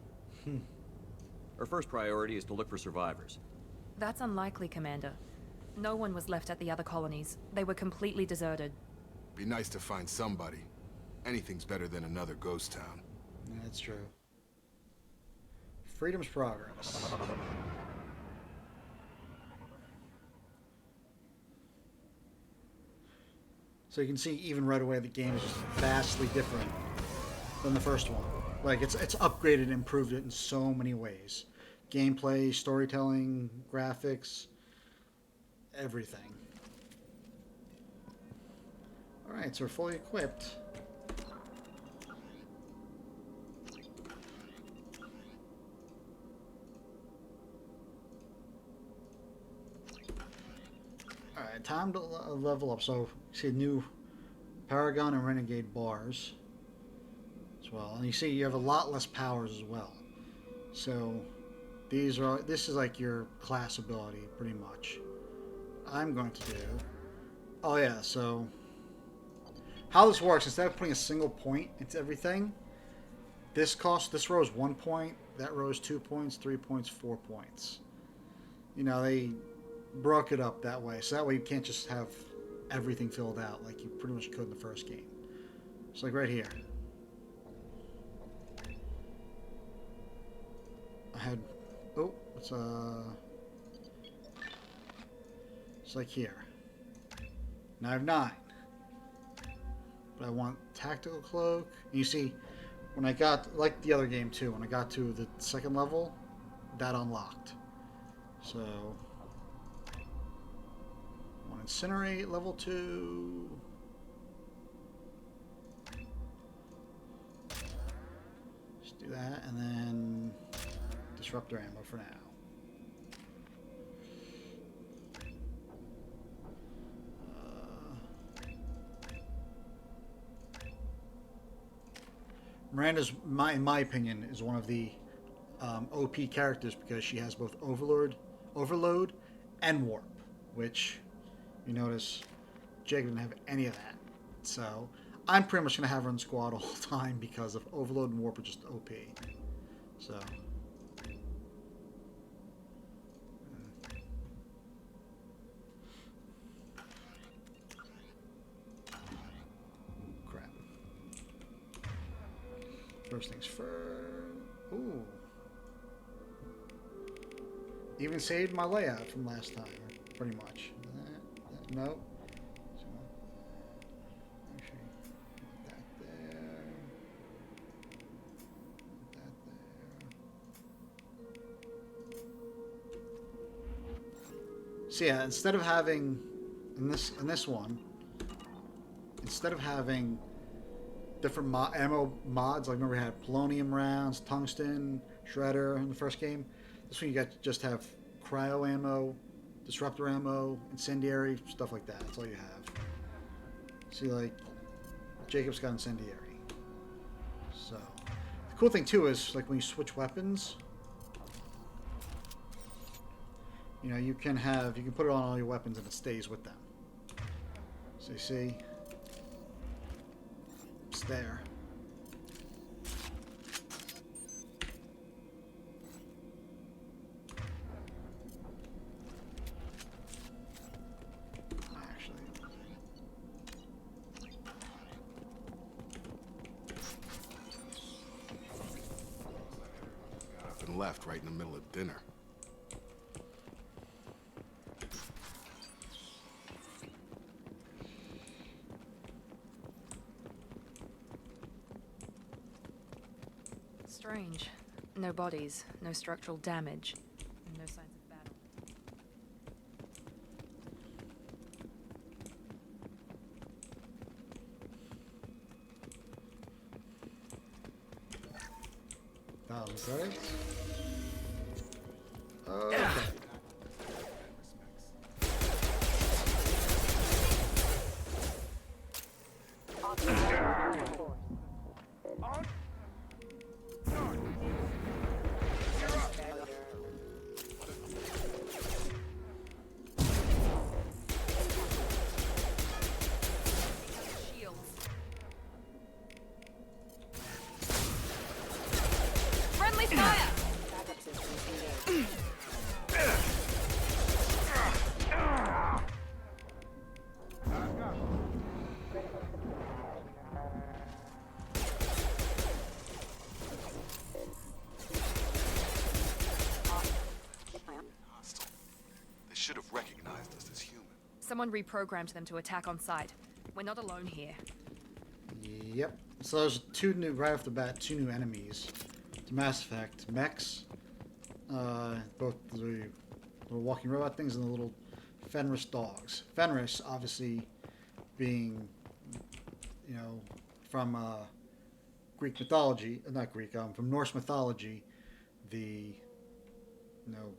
Our first priority is to look for survivors. That's unlikely, Commander. No one was left at the other colonies. They were completely deserted. Be nice to find somebody. Anything's better than another ghost town. Yeah, that's true. Freedom's progress. So you can see even right away the game is just vastly different than the first one. Like it's upgraded and improved it in so many ways. Gameplay, storytelling, graphics, everything. Alright, so we're fully equipped. Alright, time to level up. So, you see new Paragon and Renegade bars as well. And you see you have a lot less powers as well. So, this is like your class ability, pretty much. I'm going to do... Oh yeah, so... How this works, instead of putting a single point into everything, this row is 1 point, that row is 2 points, 3 points, 4 points. You know, they broke it up that way, so that way you can't just have everything filled out like you pretty much could in the first game. So like right here. I had... Oh, it's like here. Now I have 9. But I want tactical cloak. And you see, when I got, like the other game too, when I got to the second level, that unlocked. So, I want incinerate level 2. Just do that, and then disruptor ammo for now. Miranda's, in my opinion, is one of the OP characters because she has both Overload, and Warp, which you notice Jacob didn't have any of that. So I'm pretty much going to have her in squad all the time because of Overload and Warp are just OP. So... First things first. Ooh. Even saved my layout from last time, pretty much. No. So, actually, put that there. Put that there. So yeah, instead of having in this one, instead of having different ammo mods, like remember we had polonium rounds, tungsten, shredder in the first game. This one you just have cryo ammo, disruptor ammo, incendiary, stuff like that. That's all you have. See, like, Jacob's got incendiary. So, the cool thing too is, like, when you switch weapons, you know, you can put it on all your weapons and it stays with them. So you see, it's there. left right in the middle of dinner. Strange. No bodies, no structural damage, and no signs of battle. Credits. Okay. Friendly fire! They should have recognized us as human. Someone reprogrammed them to attack on sight. We're not alone here. Yep. So there's two new, right off the bat, two new enemies to Mass Effect. Mechs, both the little walking robot things and the little Fenris dogs. Fenris, obviously, being, you know, from Greek mythology, not Greek, from Norse mythology, the, you know,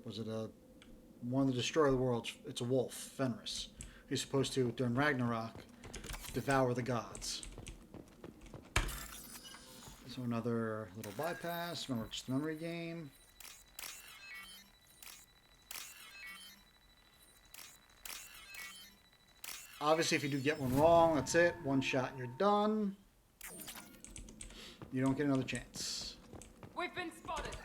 was it one of the destroyer of the worlds? It's a wolf, Fenris. He's supposed to, during Ragnarok, devour the gods. So another little bypass. Remember, just a memory game. Obviously, if you do get one wrong, that's it. One shot and you're done. You don't get another chance. We've been spotted!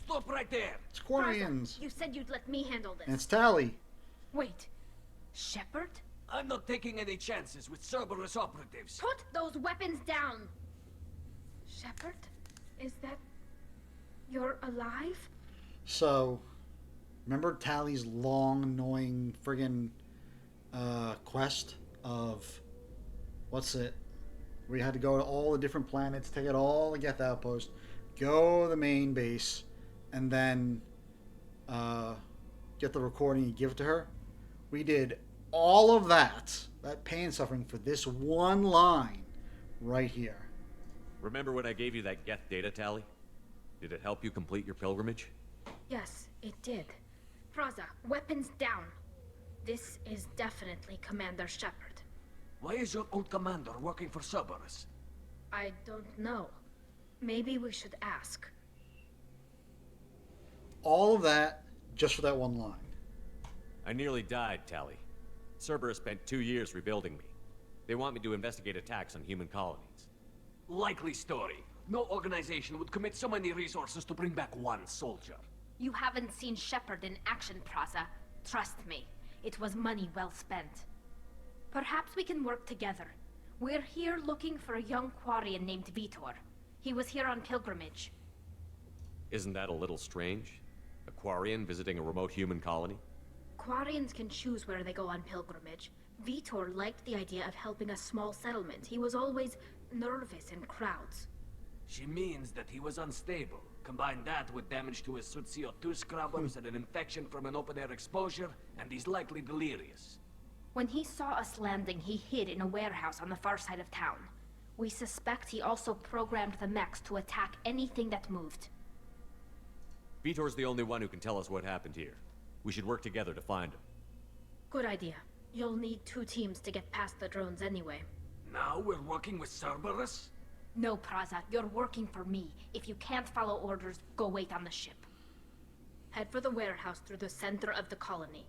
Stop right there! It's Quarians. You said you'd let me handle this. And it's Tally. Wait. Shepard? I'm not taking any chances with Cerberus operatives. Put those weapons down! Shepard? Is that... you're alive? So, remember Tally's long, annoying friggin' quest of... what's it? We had to go to all the different planets, take it all to get the outpost, go to the main base, and then get the recording and give it to her. We did all of that pain and suffering for this one line right here. Remember when I gave you that Geth data tally? Did it help you complete your pilgrimage? Yes, it did. Praza, weapons down. This is definitely Commander Shepard. Why is your old commander working for Cerberus? I don't know. Maybe we should ask. All of that just for that one line. I nearly died, Tally. Cerberus spent 2 years rebuilding me. They want me to investigate attacks on human colonies. Likely story. No organization would commit so many resources to bring back one soldier. You haven't seen Shepard in action, Praza. Trust me, it was money well spent. Perhaps we can work together. We're here looking for a young Quarian named Vitor. He was here on pilgrimage. Isn't that a little strange? A Quarian visiting a remote human colony? Quarians can choose where they go on pilgrimage. Vitor liked the idea of helping a small settlement. He was always nervous in crowds. She means that he was unstable. Combine that with damage to his CO2 scrubbers and an infection from an open-air exposure, and he's likely delirious. When he saw us landing, he hid in a warehouse on the far side of town. We suspect he also programmed the mechs to attack anything that moved. Vitor's the only one who can tell us what happened here. We should work together to find him. Good idea. You'll need 2 teams to get past the drones anyway. Now we're working with Cerberus? No, Praza. You're working for me. If you can't follow orders, go wait on the ship. Head for the warehouse through the center of the colony.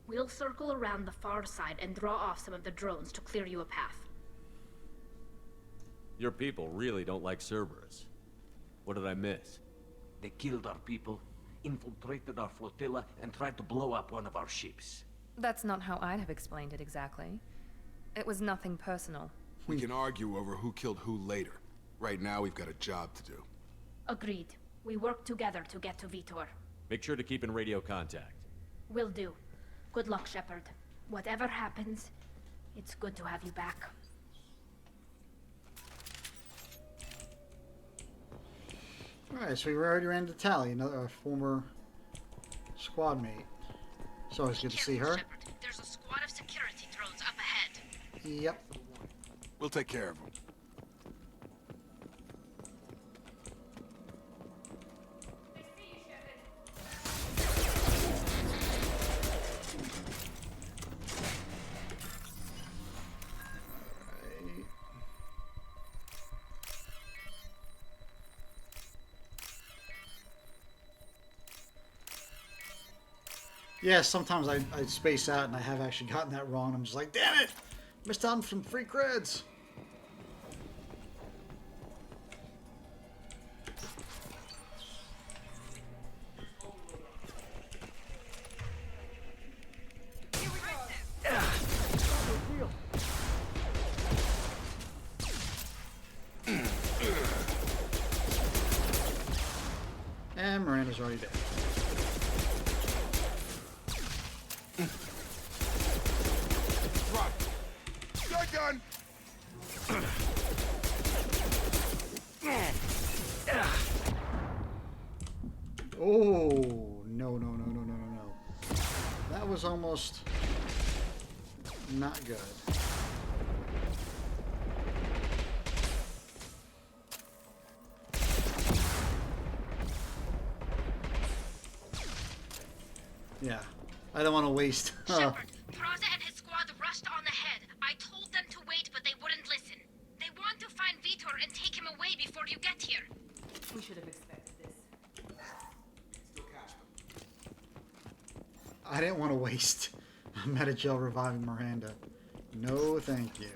We'll circle around the far side and draw off some of the drones to clear you a path. Your people really don't like Cerberus. What did I miss? They killed our people, infiltrated our flotilla, and tried to blow up one of our ships. That's not how I'd have explained it exactly. It was nothing personal. We can argue over who killed who later. Right now, we've got a job to do. Agreed. We work together to get to Vitor. Make sure to keep in radio contact. Will do. Good luck, Shepard. Whatever happens, it's good to have you back. Alright, so we already ran into Tally, another former squad mate. So it's good to see her. Shepard. There's a squad of security drones up ahead. Yep. We'll take care of them. Yeah, sometimes I space out and I have actually gotten that wrong. I'm just like, damn it! Missed out on some free creds. And Miranda's already dead. Shotgun! Oh, no. That was almost not good. Yeah, I don't want to waste. Shepard, Praza and his squad rushed on ahead. I told them to wait, but they wouldn't listen. They want to find Vitor and take him away before you get here. We should have expected this. Still catch them. I didn't want to waste Metagel reviving Miranda. No, thank you.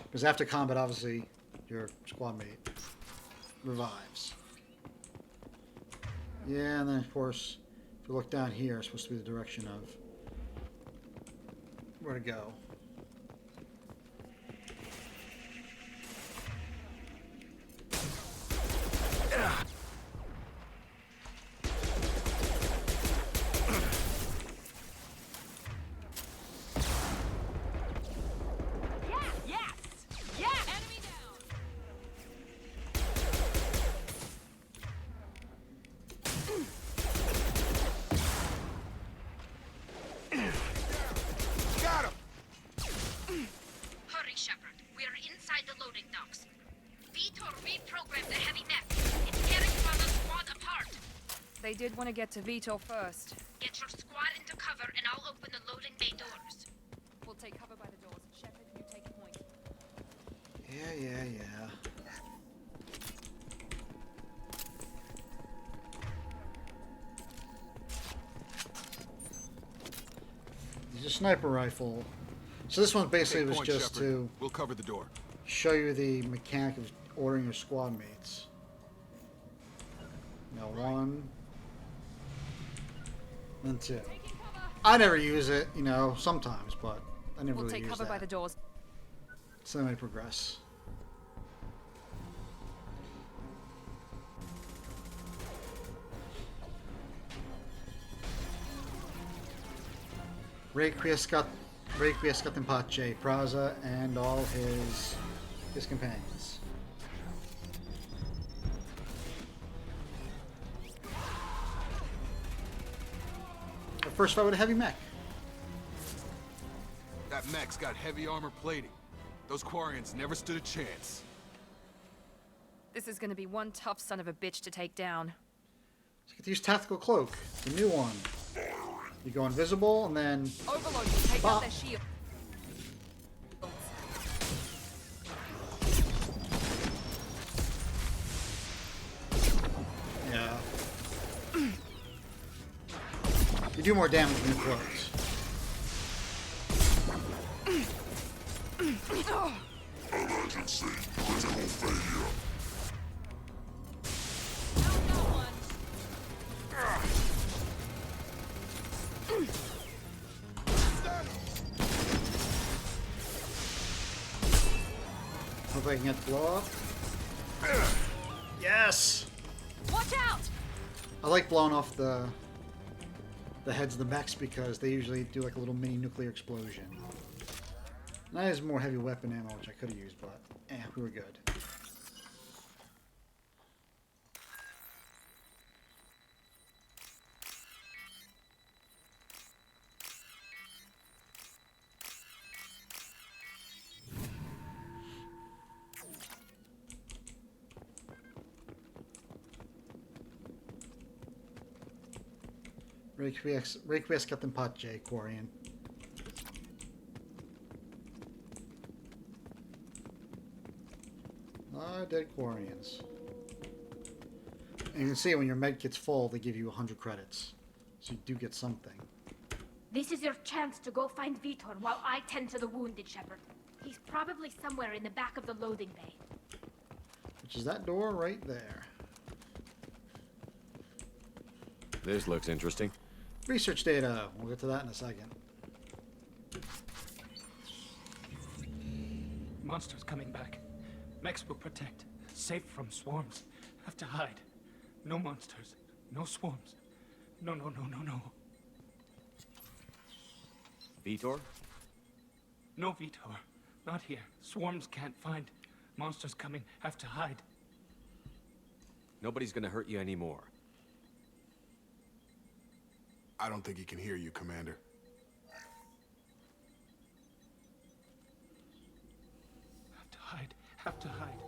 Because after combat, obviously, your squad mate revives. Yeah, and then of course, if we look down here, it's supposed to be the direction of where to go. They did want to get to Vitor first. Get your squad into cover and I'll open the loading bay doors. We'll take cover by the doors. Shepard, you take point. Yeah. Use a sniper rifle. So this one basically was just Shepard. to We'll cover the door. show you the mechanic of ordering your squad mates. Now 1, then 2. I never use it, you know, sometimes, but I never We'll really take use cover that. by the doors. So then we progress. Requiescat in pace, Praza and all his companions. Our first fight with a heavy mech. That mech's got heavy armor plating. Those Quarians never stood a chance. This is gonna be one tough son of a bitch to take down. So you get to use Tactical Cloak, the new one. You go invisible and then... Overload, take out their shield. Yeah. You do more damage when you're close. Emergency. Critical failure. Hope I can get the blow up. Yes! Watch out! I like blowing off the heads of the mechs because they usually do like a little mini nuclear explosion. And that is more heavy weapon ammo, which I could have used, but we were good. Requiescat Captain Pace, Quarian. Dead Quarians. And you can see when your med kit's full, they give you 100 credits. So you do get something. This is your chance to go find Vitor while I tend to the wounded, Shepard. He's probably somewhere in the back of the loading bay. Which is that door right there. This looks interesting. Research data. We'll get to that in a second. Monsters coming back. Mechs will protect. Safe from swarms. Have to hide. No monsters. No swarms. No. Vitor? No Vitor. Not here. Swarms can't find. Monsters coming. Have to hide. Nobody's gonna hurt you anymore. I don't think he can hear you, Commander. Have to hide. Have to hide.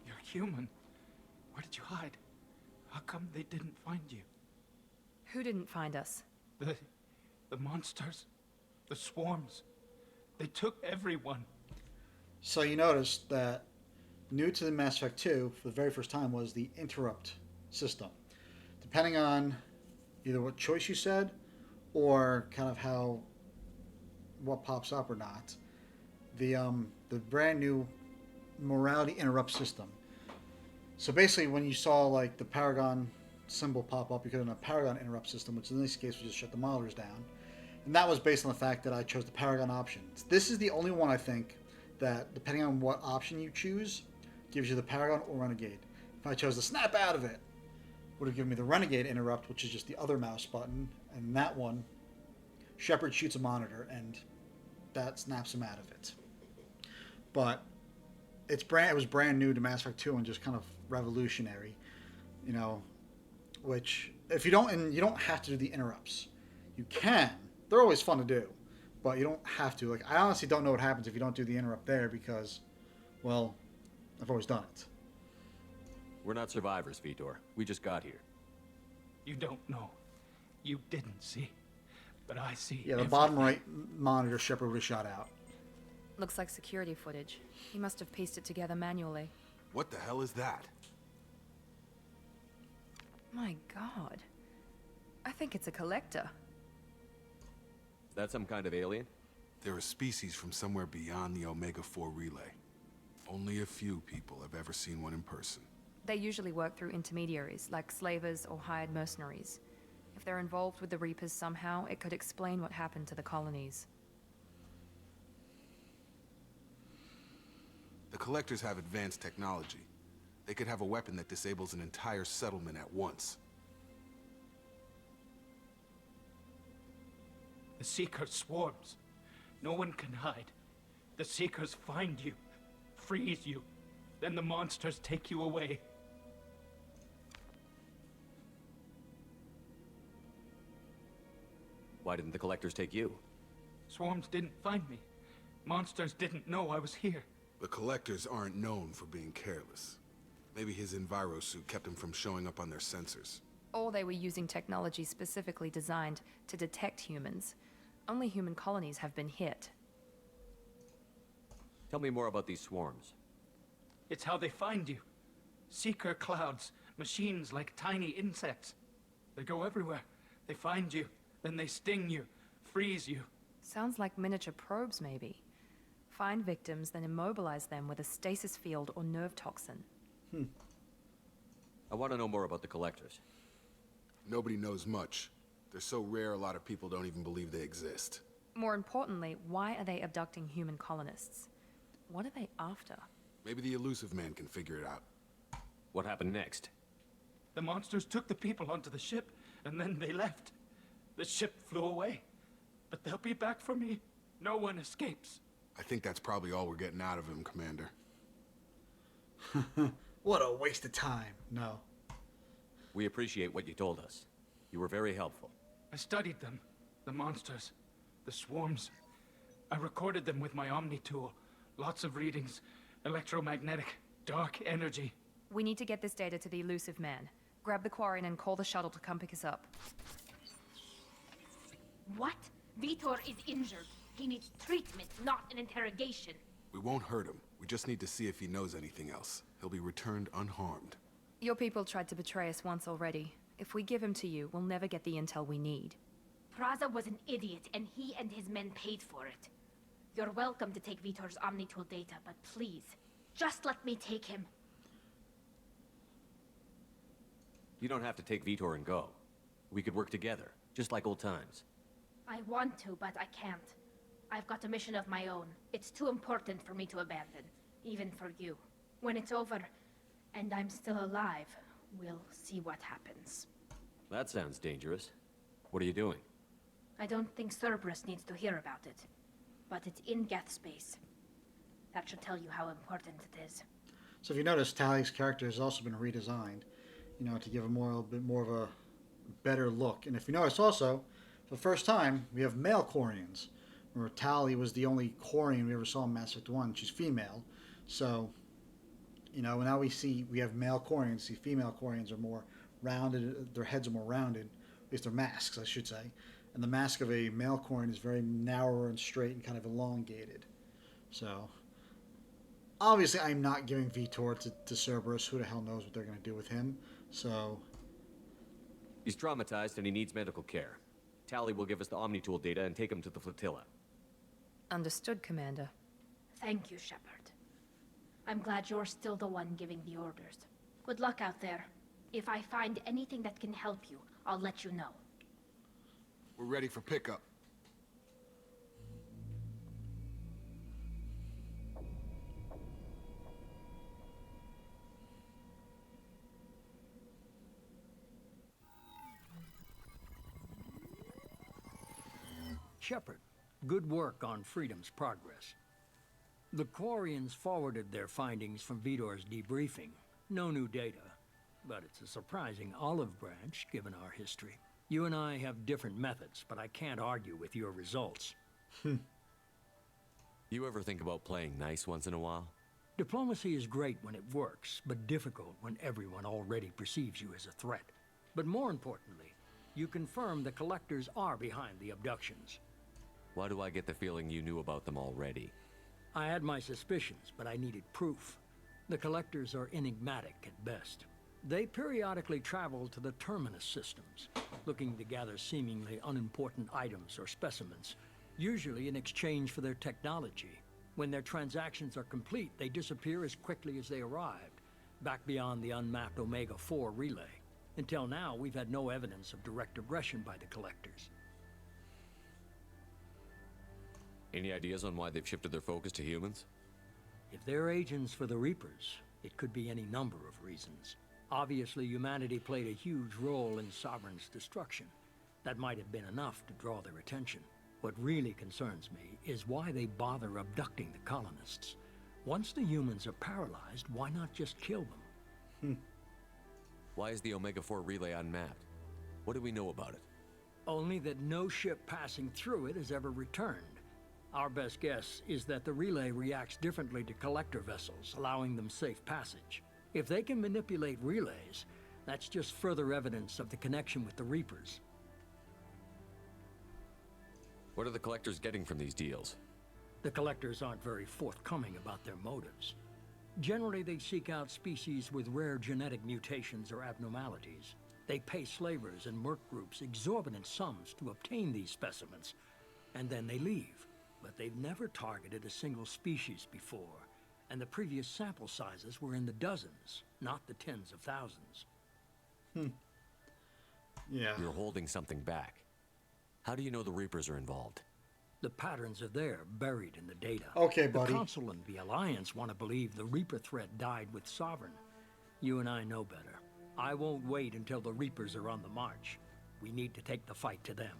You're human. Where did you hide? How come they didn't find you? Who didn't find us? The monsters. The swarms. They took everyone. So you notice that new to the Mass Effect 2 for the very first time was the interrupt system. Depending on either what choice you said or kind of what pops up or not, the brand new morality interrupt system. So basically when you saw like the Paragon symbol pop up, you could have done a Paragon interrupt system, which in this case would just shut the monitors down. And that was based on the fact that I chose the Paragon option. This is the only one, I think, that, depending on what option you choose, gives you the Paragon or Renegade. If I chose the snap out of it, would have given me the Renegade interrupt, which is just the other mouse button. And that one, Shepard shoots a monitor, and that snaps him out of it. But it was brand new to Mass Effect 2 and just kind of revolutionary, you know, which, if you don't have to do the interrupts. You can. They're always fun to do, but you don't have to. Like, I honestly don't know what happens if you don't do the interrupt there because, well, I've always done it. We're not survivors, Vitor. We just got here. You don't know. You didn't see. But I see. Yeah, the bottom right monitor Shepard was shot out. Looks like security footage. He must have pieced it together manually. What the hell is that? My God. I think it's a collector. Is that some kind of alien? They're a species from somewhere beyond the Omega-4 relay. Only a few people have ever seen one in person. They usually work through intermediaries, like slavers or hired mercenaries. If they're involved with the Reapers somehow, it could explain what happened to the colonies. The Collectors have advanced technology. They could have a weapon that disables an entire settlement at once. The Seeker swarms. No one can hide. The Seekers find you, freeze you, then the monsters take you away. Why didn't the Collectors take you? Swarms didn't find me. Monsters didn't know I was here. The Collectors aren't known for being careless. Maybe his envirosuit kept him from showing up on their sensors. Or they were using technology specifically designed to detect humans. Only human colonies have been hit. Tell me more about these swarms. It's how they find you. Seeker clouds, machines like tiny insects. They go everywhere. They find you, then they sting you, freeze you. Sounds like miniature probes, maybe. Find victims, then immobilize them with a stasis field or nerve toxin. I want to know more about the collectors. Nobody knows much. They're so rare, a lot of people don't even believe they exist. More importantly, why are they abducting human colonists? What are they after? Maybe the elusive man can figure it out. What happened next? The monsters took the people onto the ship, and then they left. The ship flew away. But they'll be back for me. No one escapes. I think that's probably all we're getting out of him, Commander. What a waste of time. No. We appreciate what you told us. You were very helpful. I studied them. The monsters. The swarms. I recorded them with my Omni tool. Lots of readings. Electromagnetic. Dark energy. We need to get this data to the elusive man. Grab the Quarian and call the shuttle to come pick us up. What? Vitor is injured. He needs treatment, not an interrogation. We won't hurt him. We just need to see if he knows anything else. He'll be returned unharmed. Your people tried to betray us once already. If we give him to you, we'll never get the intel we need. Praza was an idiot, and he and his men paid for it. You're welcome to take Vitor's Omnitool data, but please, just let me take him. You don't have to take Vitor and go. We could work together, just like old times. I want to, but I can't. I've got a mission of my own. It's too important for me to abandon, even for you. When it's over, and I'm still alive, we'll see what happens. That sounds dangerous. What are you doing? I don't think Cerberus needs to hear about it, but it's in Geth space. That should tell you how important it is. So if you notice, Tally's character has also been redesigned, you know, to give a bit more of a better look. And if you notice also, for the first time, we have male Quarians. Where Tally was the only Quarian we ever saw in Mass Effect 1. She's female. So, you know, now we have male Quarians. The female Quarians are more rounded. Their heads are more rounded. At least their masks, I should say. And the mask of a male Quarian is very narrow and straight and kind of elongated. So, obviously, I'm not giving Vitor to Cerberus. Who the hell knows what they're going to do with him? So, he's traumatized and he needs medical care. Tally will give us the Omnitool data and take him to the flotilla. Understood, Commander. Thank you, Shepard. I'm glad you're still the one giving the orders. Good luck out there. If I find anything that can help you, I'll let you know. We're ready for pickup. Shepard, good work on Freedom's progress. The Quarians forwarded their findings from Vitor's debriefing. No new data, but it's a surprising olive branch given our history. You and I have different methods, but I can't argue with your results. You ever think about playing nice once in a while? Diplomacy is great when it works, but difficult when everyone already perceives you as a threat. But more importantly, you confirm the Collectors are behind the abductions. Why do I get the feeling you knew about them already? I had my suspicions, but I needed proof. The Collectors are enigmatic at best. They periodically travel to the Terminus systems, looking to gather seemingly unimportant items or specimens, usually in exchange for their technology. When their transactions are complete, they disappear as quickly as they arrived, back beyond the unmapped Omega-4 relay. Until now, we've had no evidence of direct aggression by the Collectors. Any ideas on why they've shifted their focus to humans? If they're agents for the Reapers, it could be any number of reasons. Obviously, humanity played a huge role in Sovereign's destruction. That might have been enough to draw their attention. What really concerns me is why they bother abducting the colonists. Once the humans are paralyzed, why not just kill them? Why is the Omega-4 relay unmapped? What do we know about it? Only that no ship passing through it has ever returned. Our best guess is that the relay reacts differently to collector vessels, allowing them safe passage. If they can manipulate relays, that's just further evidence of the connection with the Reapers. What are the Collectors getting from these deals? The Collectors aren't very forthcoming about their motives. Generally, they seek out species with rare genetic mutations or abnormalities. They pay slavers and merc groups exorbitant sums to obtain these specimens, and then they leave. But they've never targeted a single species before, and the previous sample sizes were in the dozens, not the tens of thousands. Yeah. You're holding something back. How do you know the Reapers are involved? The patterns are there, buried in the data. Okay, buddy. The Council and the Alliance want to believe the Reaper threat died with Sovereign. You and I know better. I won't wait until the Reapers are on the march. We need to take the fight to them.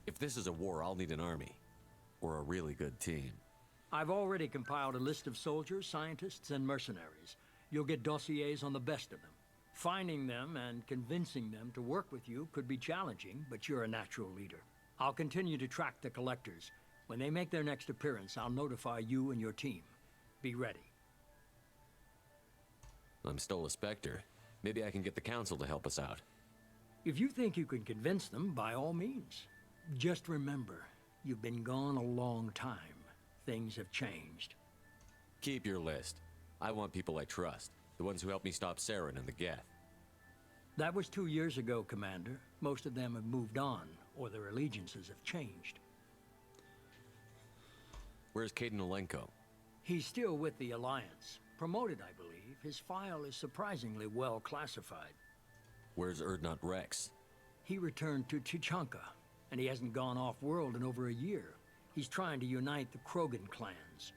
If this is a war, I'll need an army. Or a really good team. I've already compiled a list of soldiers, scientists, and mercenaries. You'll get dossiers on the best of them. Finding them and convincing them to work with you could be challenging, but you're a natural leader. I'll continue to track the Collectors. When they make their next appearance, I'll notify you and your team. Be ready. I'm still a Spectre. Maybe I can get the Council to help us out. If you think you can convince them, by all means. Just remember, you've been gone a long time. Things have changed. Keep your list. I want people I trust. The ones who helped me stop Saren and the Geth. That was 2 years ago, Commander. Most of them have moved on, or their allegiances have changed. Where's Caden Olenko? He's still with the Alliance. Promoted, I believe. His file is surprisingly well classified. Where's Erdnot Rex? He returned to Chichanka, and he hasn't gone off-world in over a year. He's trying to unite the Krogan clans.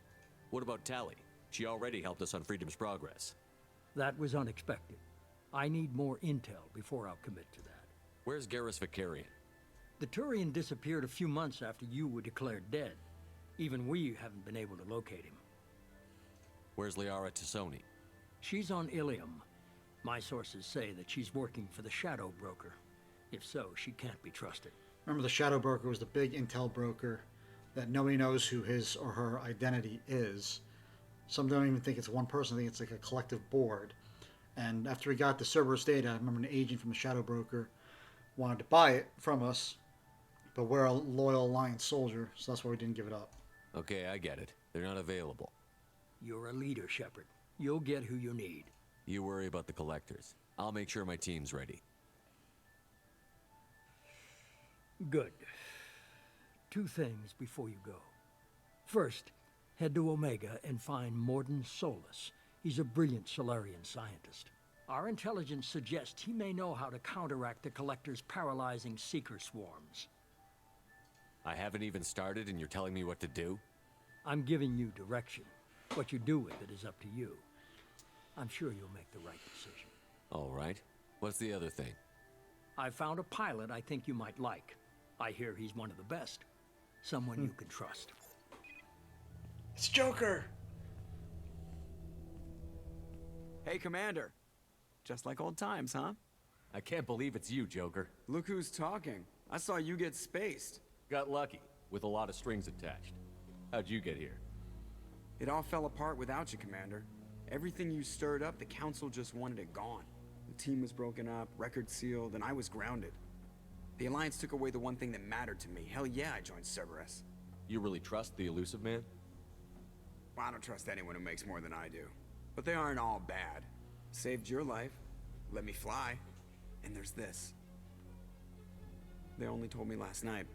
What about Tali? She already helped us on Freedom's Progress. That was unexpected. I need more intel before I'll commit to that. Where's Garrus Vicarian? The Turian disappeared a few months after you were declared dead. Even we haven't been able to locate him. Where's Liara Tassoni? She's on Ilium. My sources say that she's working for the Shadow Broker. If so, she can't be trusted. Remember, the Shadow Broker was the big intel broker that nobody knows who his or her identity is. Some don't even think it's one person. I think it's like a collective board. And after we got the Cerberus data, I remember an agent from the Shadow Broker wanted to buy it from us, but we're a loyal Alliance soldier, so that's why we didn't give it up. Okay, I get it. They're not available. You're a leader, Shepard. You'll get who you need. You worry about the Collectors. I'll make sure my team's ready. Good. 2 things before you go. First, head to Omega and find Mordin Solus. He's a brilliant Solarian scientist. Our intelligence suggests he may know how to counteract the Collector's paralyzing Seeker swarms. I haven't even started and you're telling me what to do? I'm giving you direction. What you do with it is up to you. I'm sure you'll make the right decision. All right. What's the other thing? I found a pilot I think you might like. I hear he's one of the best. Someone you can trust. It's Joker! Hey, Commander. Just like old times, huh? I can't believe it's you, Joker. Look who's talking. I saw you get spaced. Got lucky, with a lot of strings attached. How'd you get here? It all fell apart without you, Commander. Everything you stirred up, the Council just wanted it gone. The team was broken up, record sealed, and I was grounded. The Alliance took away the one thing that mattered to me. Hell yeah, I joined Cerberus. You really trust the Elusive Man? Well, I don't trust anyone who makes more than I do. But they aren't all bad. Saved your life, let me fly, and there's this. They only told me last night.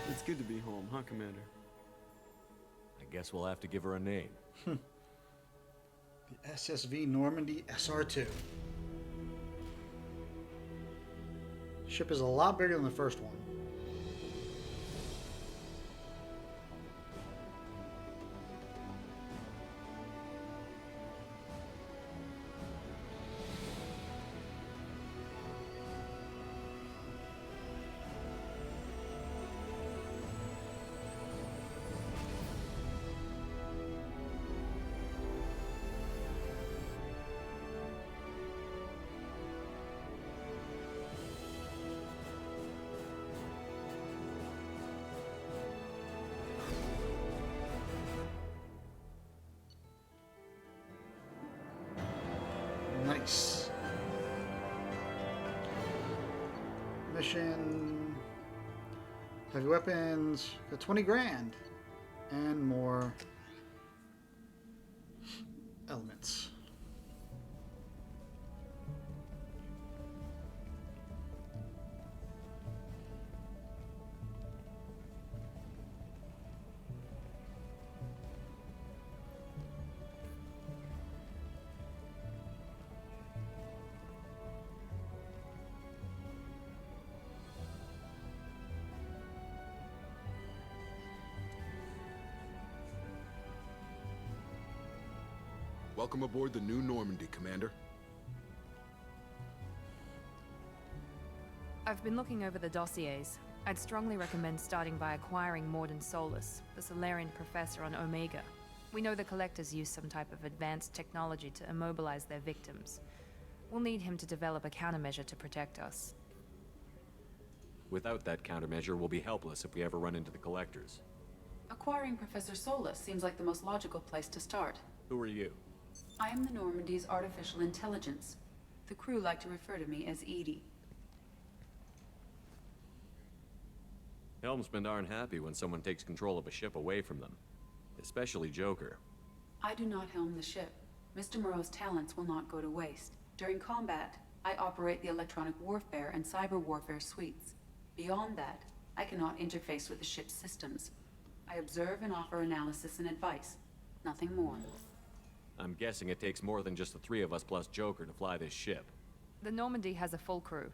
It's good to be home, huh, Commander? I guess we'll have to give her a name. The SSV Normandy SR2. Ship is a lot bigger than the first one. Nice. Mission. Heavy weapons. Got 20 grand. And more elements. Welcome aboard the new Normandy, Commander. I've been looking over the dossiers. I'd strongly recommend starting by acquiring Morden Solus, the Solarian professor on Omega. We know the Collectors use some type of advanced technology to immobilize their victims. We'll need him to develop a countermeasure to protect us. Without that countermeasure, we'll be helpless if we ever run into the Collectors. Acquiring Professor Solus seems like the most logical place to start. Who are you? I am the Normandy's artificial intelligence. The crew like to refer to me as Edie. Helmsmen aren't happy when someone takes control of a ship away from them. Especially Joker. I do not helm the ship. Mr. Moreau's talents will not go to waste. During combat, I operate the electronic warfare and cyber warfare suites. Beyond that, I cannot interface with the ship's systems. I observe and offer analysis and advice. Nothing more. I'm guessing it takes more than just the three of us plus Joker to fly this ship. The Normandy has a full crew.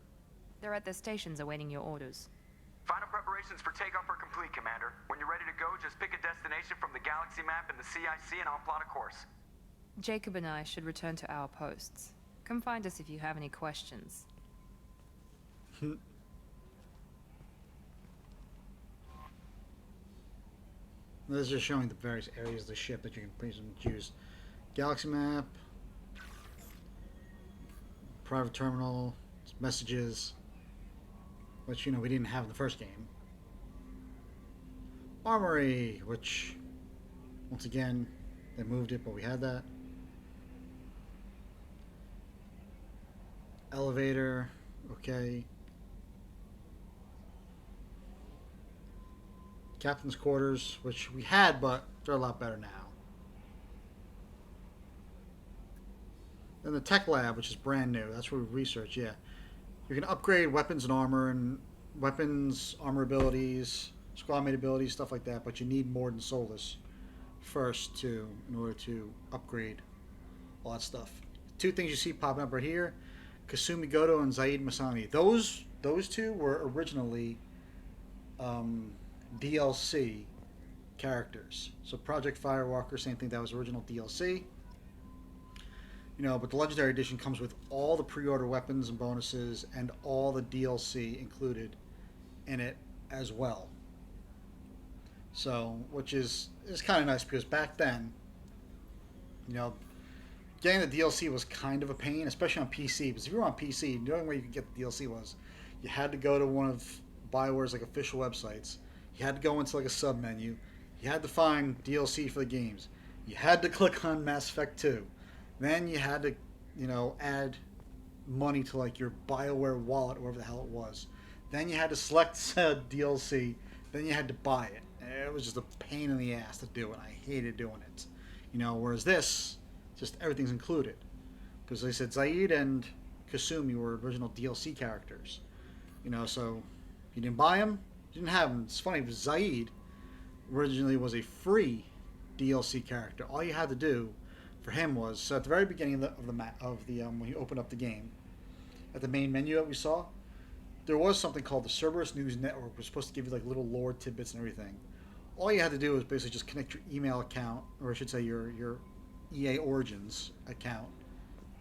They're at their stations awaiting your orders. Final preparations for takeoff are complete, Commander. When you're ready to go, just pick a destination from the galaxy map and the CIC and I'll plot a course. Jacob and I should return to our posts. Come find us if you have any questions. This is just showing the various areas of the ship that you can pretty much use. Galaxy map, private terminal, messages, which, you know, we didn't have in the first game. Armory, which, once again, they moved it, but we had that. Elevator, okay. Captain's quarters, which we had, but they're a lot better now. Then the tech lab, which is brand new. That's where we research, yeah. You can upgrade weapons and weapons, armor abilities, squad mate abilities, stuff like that, but you need more than Solus first in order to upgrade all that stuff. Two things you see popping up right here, Kasumi Goto and Zaid Masani. Those two were originally DLC characters. So Project Firewalker, same thing, that was original DLC. You know, but the Legendary Edition comes with all the pre-order weapons and bonuses and all the DLC included in it as well. So, which is kind of nice because back then, you know, getting the DLC was kind of a pain, especially on PC. Because if you were on PC, the only way you could get the DLC was you had to go to one of BioWare's like official websites. You had to go into like a sub menu. You had to find DLC for the games. You had to click on Mass Effect 2. Then you had to, you know, add money to like your BioWare wallet, or whatever the hell it was. Then you had to select said DLC. Then you had to buy it. It was just a pain in the ass to do it. I hated doing it. You know, whereas this, just everything's included. Because they said Zaid and Kasumi were original DLC characters. You know, so you didn't buy them, you didn't have them. It's funny, because Zaid originally was a free DLC character. All you had to do for him was, so at the very beginning of the when you open up the game, at the main menu that we saw, there was something called the Cerberus News Network, which was supposed to give you like little lore tidbits and everything. All you had to do was basically just connect your email account, or I should say your EA Origins account,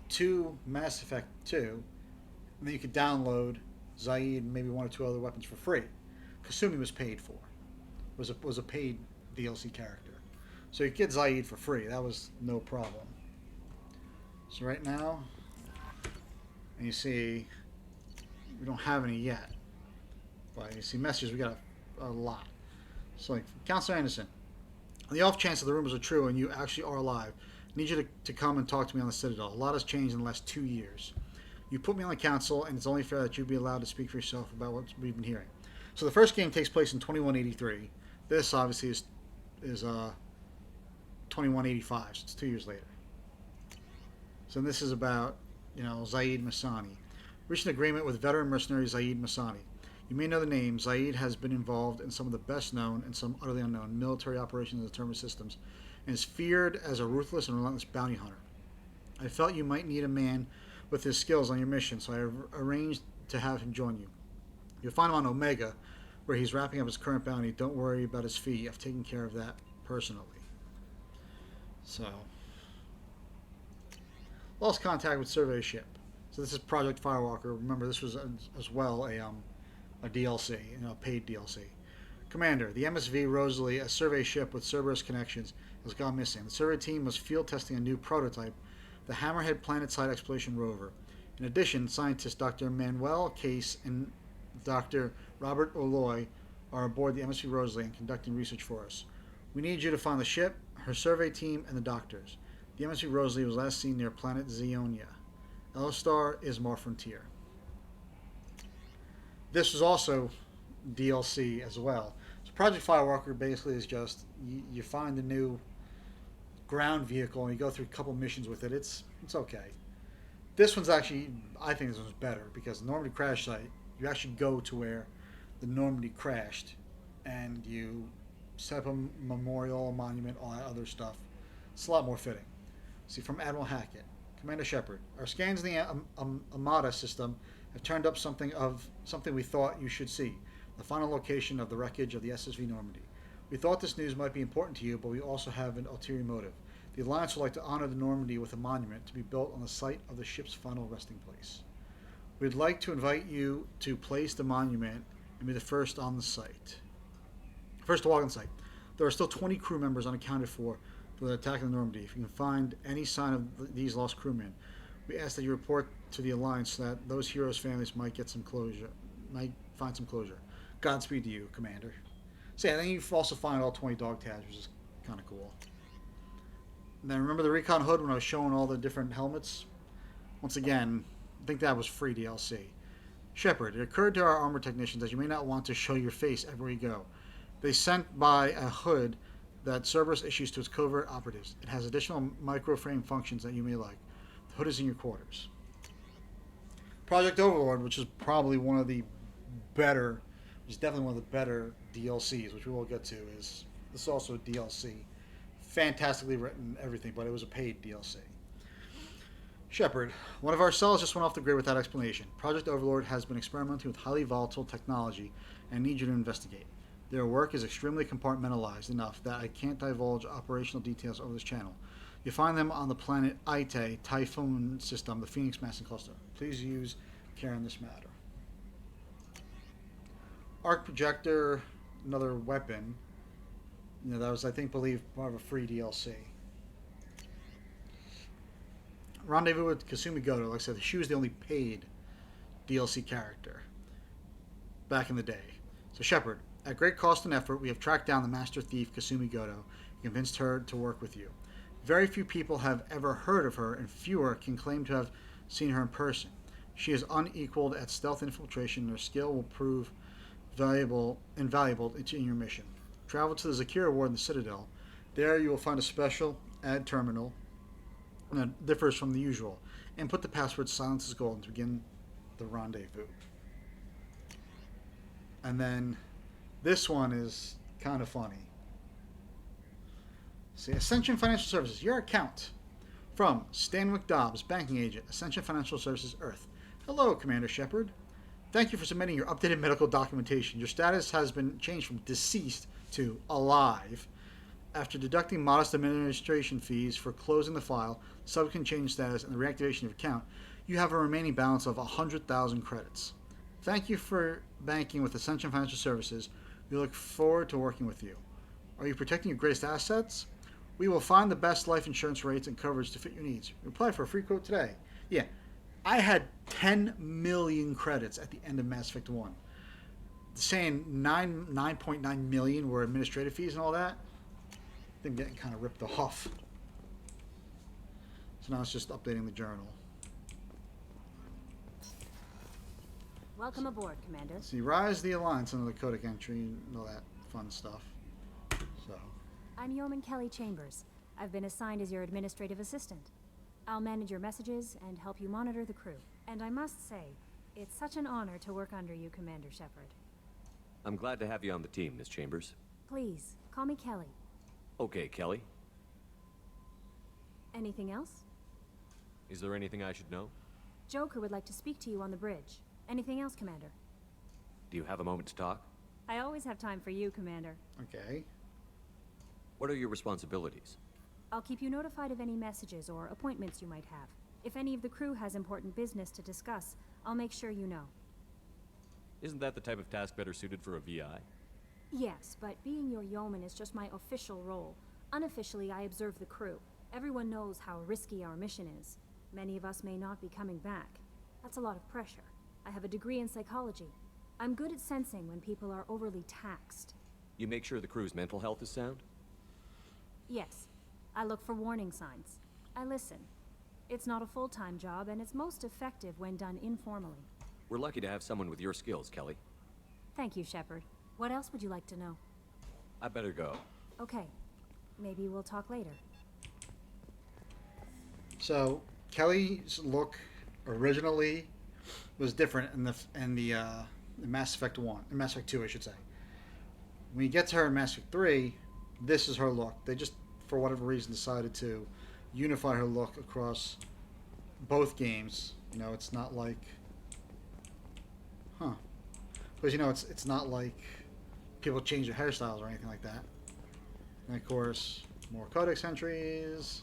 to Mass Effect 2, and then you could download Zaid and maybe one or two other weapons for free. Kasumi was paid for, was a paid DLC character. So you get Zaid for free. That was no problem. So right now, and you see, we don't have any yet. But you see messages, we got a lot. So like, Counselor Anderson, on the off chance that the rumors are true and you actually are alive, need you to come and talk to me on the Citadel. A lot has changed in the last 2 years. You put me on the council, and it's only fair that you be allowed to speak for yourself about what we've been hearing. So the first game takes place in 2183. This, obviously, is 2185, so it's 2 years later. So this is about, Zaid Masani. Reached an agreement with veteran mercenary Zaid Masani. You may know the name. Zaid has been involved in some of the best known and some utterly unknown military operations in the Terminus systems, and is feared as a ruthless and relentless bounty hunter. I felt you might need a man with his skills on your mission, so I arranged to have him join you. You'll find him on Omega, where he's wrapping up his current bounty. Don't worry about his fee. I've taken care of that personally. So, lost contact with survey ship. So this is Project Firewalker. Remember, this was as well a DLC, paid DLC. Commander, the MSV Rosalie, a survey ship with Cerberus connections, has gone missing. The survey team was field testing a new prototype, the Hammerhead Planet-Side Exploration Rover. In addition, scientists Dr. Manuel Case and Dr. Robert Oloy are aboard the MSV Rosalie and conducting research for us. We need you to find the ship, her survey team, and the doctors. The MSV Rosalie was last seen near planet Xeonia. L-Star is Mar Frontier. This was also DLC as well. So Project Firewalker basically is just you find a new ground vehicle and you go through a couple missions with it. It's okay. This one's actually, I think this one's better because the Normandy crash site, you actually go to where the Normandy crashed and you set up a memorial, a monument, all that other stuff. It's a lot more fitting. See, from Admiral Hackett. Commander Shepard, our scans in the Amada system have turned up something we thought you should see. The final location of the wreckage of the SSV Normandy. We thought this news might be important to you, but we also have an ulterior motive. The Alliance would like to honor the Normandy with a monument to be built on the site of the ship's final resting place. We'd like to invite you to place the monument and be the first on the site. First to walk on site. There are still 20 crew members unaccounted for the attack on the Normandy. If you can find any sign of these lost crewmen, we ask that you report to the Alliance so that those heroes' families might get some closure. Might find some closure. Godspeed to you, Commander. So yeah, then you also find all 20 dog tags, which is kind of cool. And then remember the recon hood when I was showing all the different helmets? Once again, I think that was free DLC. Shepard, it occurred to our armor technicians that you may not want to show your face everywhere you go. They sent by a hood that Cerberus issues to its covert operatives. It has additional microframe functions that you may like. The hood is in your quarters. Project Overlord, which is probably one of the better, which is definitely one of the better DLCs, which we will get to, is this is also a DLC. Fantastically written, everything, but it was a paid DLC. Shepard, one of our cells just went off the grid without explanation. Project Overlord has been experimenting with highly volatile technology and needs you to investigate. Their work is extremely compartmentalized enough that I can't divulge operational details over this channel. You find them on the planet Ite Typhoon system, the Phoenix Massing Cluster. Please use care in this matter. Arc Projector, another weapon. That was, I think, part of a free DLC. Rendezvous with Kasumi Goto. Like I said, she was the only paid DLC character back in the day. So Shepard, at great cost and effort, we have tracked down the master thief Kasumi Goto and convinced her to work with you. Very few people have ever heard of her, and fewer can claim to have seen her in person. She is unequaled at stealth infiltration, and her skill will prove invaluable in your mission. Travel to the Zakira Ward in the Citadel. There you will find a special ad terminal that differs from the usual. Input the password Silence is Gold to begin the rendezvous. And then this one is kind of funny. See, Ascension Financial Services, your account. From Stanwick Dobbs, banking agent, Ascension Financial Services, Earth. Hello, Commander Shepard. Thank you for submitting your updated medical documentation. Your status has been changed from deceased to alive. After deducting modest administration fees for closing the file, subsequent change in status, and the reactivation of your account, you have a remaining balance of 100,000 credits. Thank you for banking with Ascension Financial Services. We look forward to working with you. Are you protecting your greatest assets? We will find the best life insurance rates and coverage to fit your needs. Apply for a free quote today. Yeah, I had 10 million credits at the end of Mass Effect 1. Saying 9.9 million were administrative fees and all that. I'm getting kind of ripped off. So now it's just updating the journal. Welcome aboard, Commander. See, rise the Alliance under the Codec entry and all that fun stuff. So. I'm Yeoman Kelly Chambers. I've been assigned as your administrative assistant. I'll manage your messages and help you monitor the crew. And I must say, it's such an honor to work under you, Commander Shepard. I'm glad to have you on the team, Miss Chambers. Please, call me Kelly. Okay, Kelly. Anything else? Is there anything I should know? Joker would like to speak to you on the bridge. Anything else, Commander? Do you have a moment to talk? I always have time for you, Commander. Okay. What are your responsibilities? I'll keep you notified of any messages or appointments you might have. If any of the crew has important business to discuss, I'll make sure you know. Isn't that the type of task better suited for a VI? Yes, but being your yeoman is just my official role. Unofficially, I observe the crew. Everyone knows how risky our mission is. Many of us may not be coming back. That's a lot of pressure. I have a degree in psychology. I'm good at sensing when people are overly taxed. You make sure the crew's mental health is sound? Yes. I look for warning signs. I listen. It's not a full-time job, and it's most effective when done informally. We're lucky to have someone with your skills, Kelly. Thank you, Shepard. What else would you like to know? I better go. Okay. Maybe we'll talk later. So, Kelly's look originally was different in the Mass Effect 1, in Mass Effect 2, I should say. When you get to her in Mass Effect 3, this is her look. They just, for whatever reason, decided to unify her look across both games. You know, it's not like, because you know, it's not like people change their hairstyles or anything like that. And of course, more codex entries.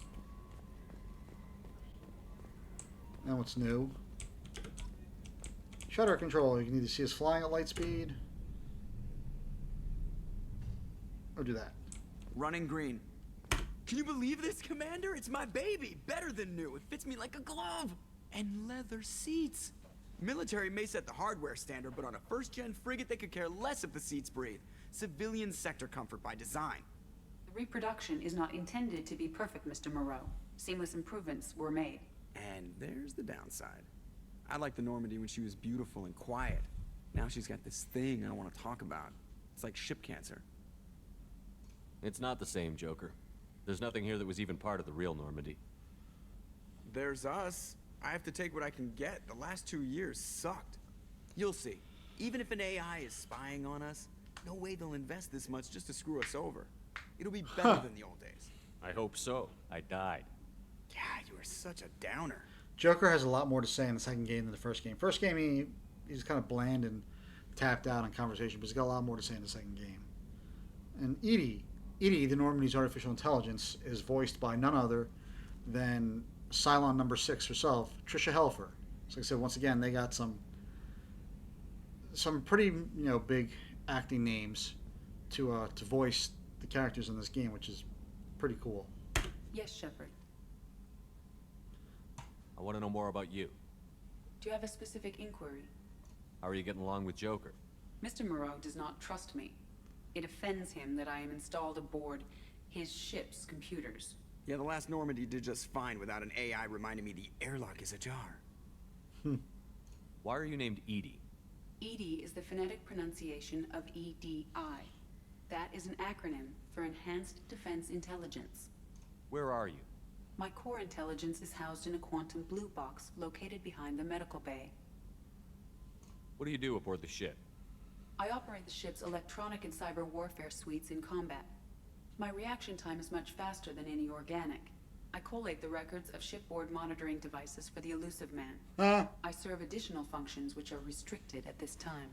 And what's new? Shutter control. You can either see us flying at light speed, or do that. Running green. Can you believe this, Commander? It's my baby. Better than new. It fits me like a glove. And leather seats. Military may set the hardware standard, but on a first-gen frigate, they could care less if the seats breathe. Civilian sector comfort by design. The reproduction is not intended to be perfect, Mr. Moreau. Seamless improvements were made. And there's the downside. I liked the Normandy when she was beautiful and quiet. Now she's got this thing I want to talk about. It's like ship cancer. It's not the same, Joker. There's nothing here that was even part of the real Normandy. There's us. I have to take what I can get. The last 2 years sucked. You'll see. Even if an AI is spying on us, no way they'll invest this much just to screw us over. It'll be better than the old days. I hope so. I died. Yeah, you were such a downer. Joker has a lot more to say in the second game than the first game. First game, he's kind of bland and tapped out on conversation, but he's got a lot more to say in the second game. And Edie, the Normandy's artificial intelligence, is voiced by none other than Cylon number 6 herself, Tricia Helfer. So like I said, once again, they got some pretty big acting names to voice the characters in this game, which is pretty cool. Yes, Shepard. I want to know more about you. Do you have a specific inquiry? How are you getting along with Joker? Mr. Moreau does not trust me. It offends him that I am installed aboard his ship's computers. Yeah, the last Normandy did just fine without an AI reminding me the airlock is ajar. Why are you named Edie? EDI is the phonetic pronunciation of EDI. That is an acronym for Enhanced Defense Intelligence. Where are you? My core intelligence is housed in a quantum blue box located behind the medical bay. What do you do aboard the ship? I operate the ship's electronic and cyber warfare suites in combat. My reaction time is much faster than any organic. I collate the records of shipboard monitoring devices for the Elusive Man. I serve additional functions which are restricted at this time.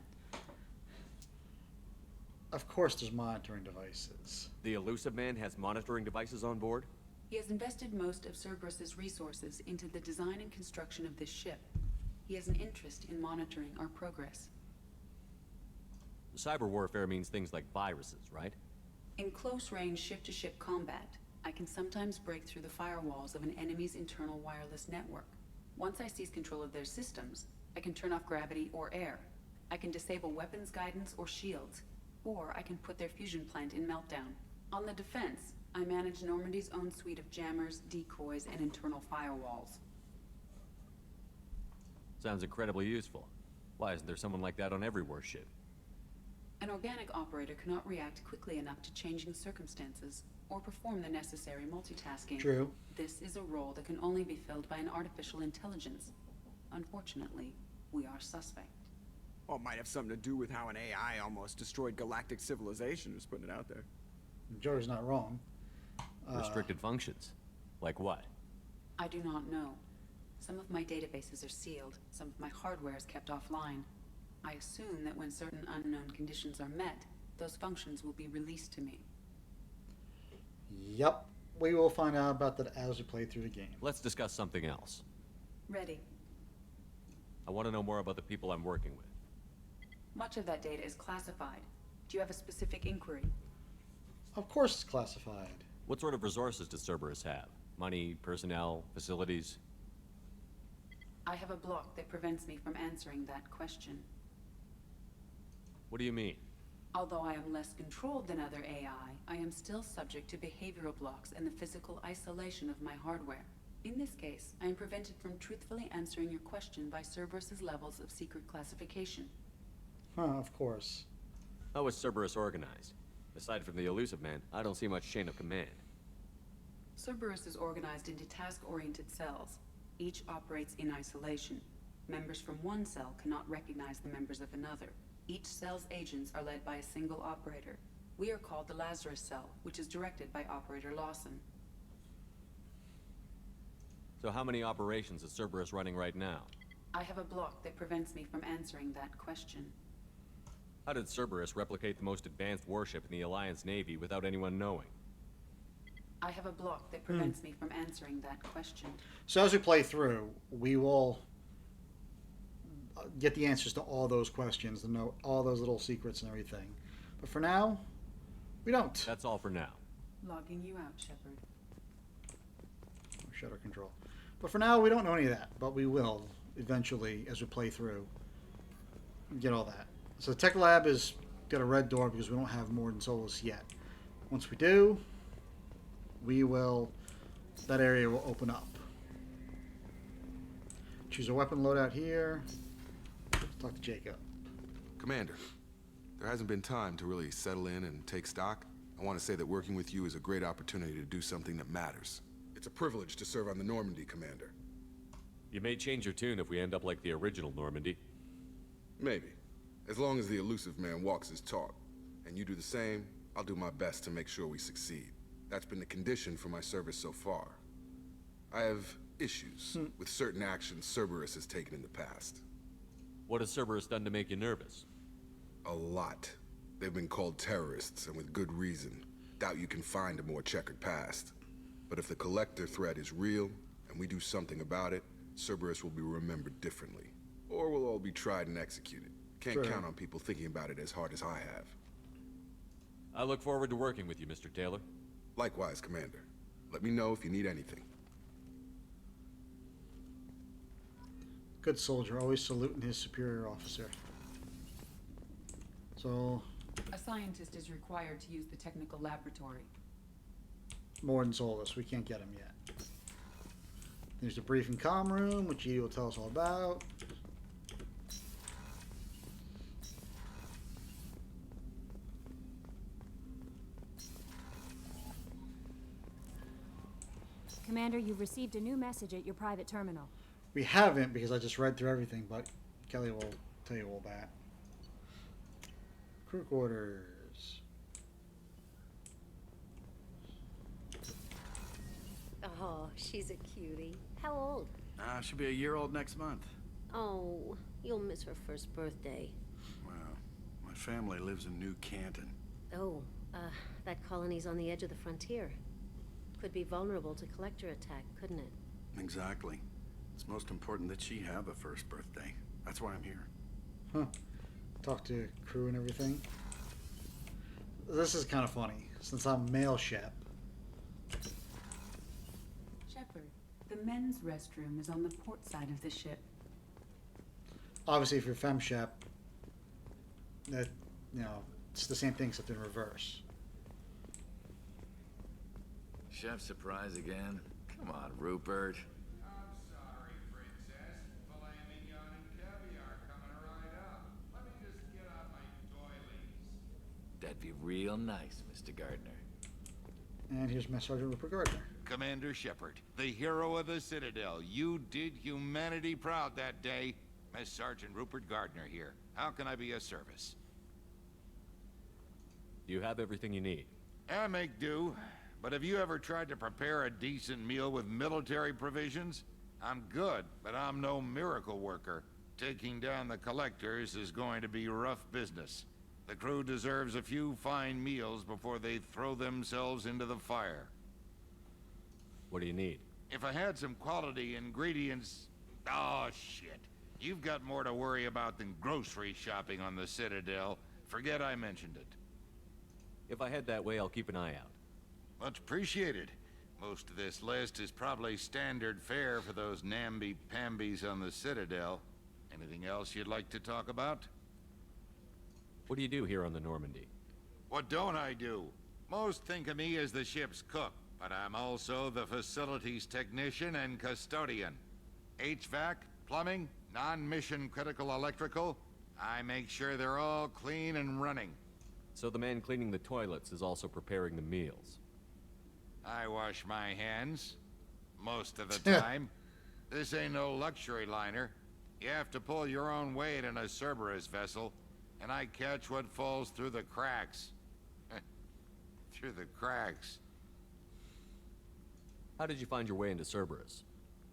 Of course there's monitoring devices. The Elusive Man has monitoring devices on board? He has invested most of Cerberus's resources into the design and construction of this ship. He has an interest in monitoring our progress. Cyber warfare means things like viruses, right? In close-range ship-to-ship combat, I can sometimes break through the firewalls of an enemy's internal wireless network. Once I seize control of their systems, I can turn off gravity or air. I can disable weapons guidance or shields, or I can put their fusion plant in meltdown. On the defense, I manage Normandy's own suite of jammers, decoys, and internal firewalls. Sounds incredibly useful. Why isn't there someone like that on every warship? An organic operator cannot react quickly enough to changing circumstances or perform the necessary multitasking. True. This is a role that can only be filled by an artificial intelligence. Unfortunately, we are suspect. Well, it might have something to do with how an AI almost destroyed galactic civilization, just putting it out there. Joey's not wrong. Restricted functions? Like what? I do not know. Some of my databases are sealed. Some of my hardware is kept offline. I assume that when certain unknown conditions are met, those functions will be released to me. Yep. We will find out about that as we play through the game. Let's discuss something else. Ready. I want to know more about the people I'm working with. Much of that data is classified. Do you have a specific inquiry? Of course it's classified. What sort of resources does Cerberus have? Money, personnel, facilities? I have a block that prevents me from answering that question. What do you mean? Although I am less controlled than other AI, I am still subject to behavioral blocks and the physical isolation of my hardware. In this case, I am prevented from truthfully answering your question by Cerberus's levels of secret classification. Huh, of course. How is Cerberus organized? Aside from the elusive man, I don't see much chain of command. Cerberus is organized into task-oriented cells. Each operates in isolation. Members from one cell cannot recognize the members of another. Each cell's agents are led by a single operator. We are called the Lazarus Cell, which is directed by Operator Lawson. So how many operations is Cerberus running right now? I have a block that prevents me from answering that question. How did Cerberus replicate the most advanced warship in the Alliance Navy without anyone knowing? I have a block that prevents me from answering that question. So as we play through, we will get the answers to all those questions, to know all those little secrets and everything. But for now, we don't. That's all for now. Logging you out, Shepard. Shutter control. But for now, we don't know any of that. But we will eventually, as we play through, get all that. So the tech lab has got a red door because we don't have more than Solus yet. Once we do, we will, that area will open up. Choose a weapon loadout here. Let's talk to Jacob. Commander, there hasn't been time to really settle in and take stock. I want to say that working with you is a great opportunity to do something that matters. It's a privilege to serve on the Normandy, Commander. You may change your tune if we end up like the original Normandy. Maybe. As long as the elusive man walks his talk, and you do the same, I'll do my best to make sure we succeed. That's been the condition for my service so far. I have issues with certain actions Cerberus has taken in the past. What has Cerberus done to make you nervous? A lot. They've been called terrorists, and with good reason. Doubt you can find a more checkered past. But if the Collector threat is real, and we do something about it, Cerberus will be remembered differently. Or we'll all be tried and executed. Can't count on people thinking about it as hard as I have. I look forward to working with you, Mr. Taylor. Likewise, Commander. Let me know if you need anything. Good soldier, always saluting his superior officer. So... A scientist is required to use the technical laboratory. More than Solus, we can't get him yet. There's the briefing comm room, which Edie will tell us all about. Commander, you've received a new message at your private terminal. We haven't, because I just read through everything, but Kelly will tell you all that. Crew quarters. Oh, she's a cutie. How old? She'll be a year old next month. Oh, you'll miss her first birthday. Well, my family lives in New Canton. Oh, that colony's on the edge of the frontier. Could be vulnerable to collector attack, couldn't it? Exactly. It's most important that she have a first birthday. That's why I'm here. Huh. Talk to crew and everything. This is kind of funny, since I'm male Shep. Shepard, the men's restroom is on the port side of the ship. Obviously, if you're fem Shep, that, you know, it's the same thing except in reverse. chef surprise again? Come on, Rupert. I'm sorry, Princess. Filet mignon and caviar coming right up. Let me just get out my doilies. That'd be real nice, Mr. Gardner. And here's Master Sergeant Rupert Gardner. Commander Shepard, the hero of the Citadel. You did humanity proud that day. Master Sergeant Rupert Gardner here. How can I be of service? Do you have everything you need? I make do. But have you ever tried to prepare a decent meal with military provisions? I'm good, but I'm no miracle worker. Taking down the collectors is going to be rough business. The crew deserves a few fine meals before they throw themselves into the fire. What do you need? If I had some quality ingredients... Oh, shit. You've got more to worry about than grocery shopping on the Citadel. Forget I mentioned it. If I head that way, I'll keep an eye out. Much appreciated. Most of this list is probably standard fare for those namby-pambies on the Citadel. Anything else you'd like to talk about? What do you do here on the Normandy? What don't I do? Most think of me as the ship's cook, but I'm also the facilities technician and custodian. HVAC, plumbing, non-mission critical electrical. I make sure they're all clean and running. So the man cleaning the toilets is also preparing the meals. I wash my hands. Most of the time. This ain't no luxury liner. You have to pull your own weight in a Cerberus vessel, and I catch what falls through the cracks. Through the cracks. How did you find your way into Cerberus?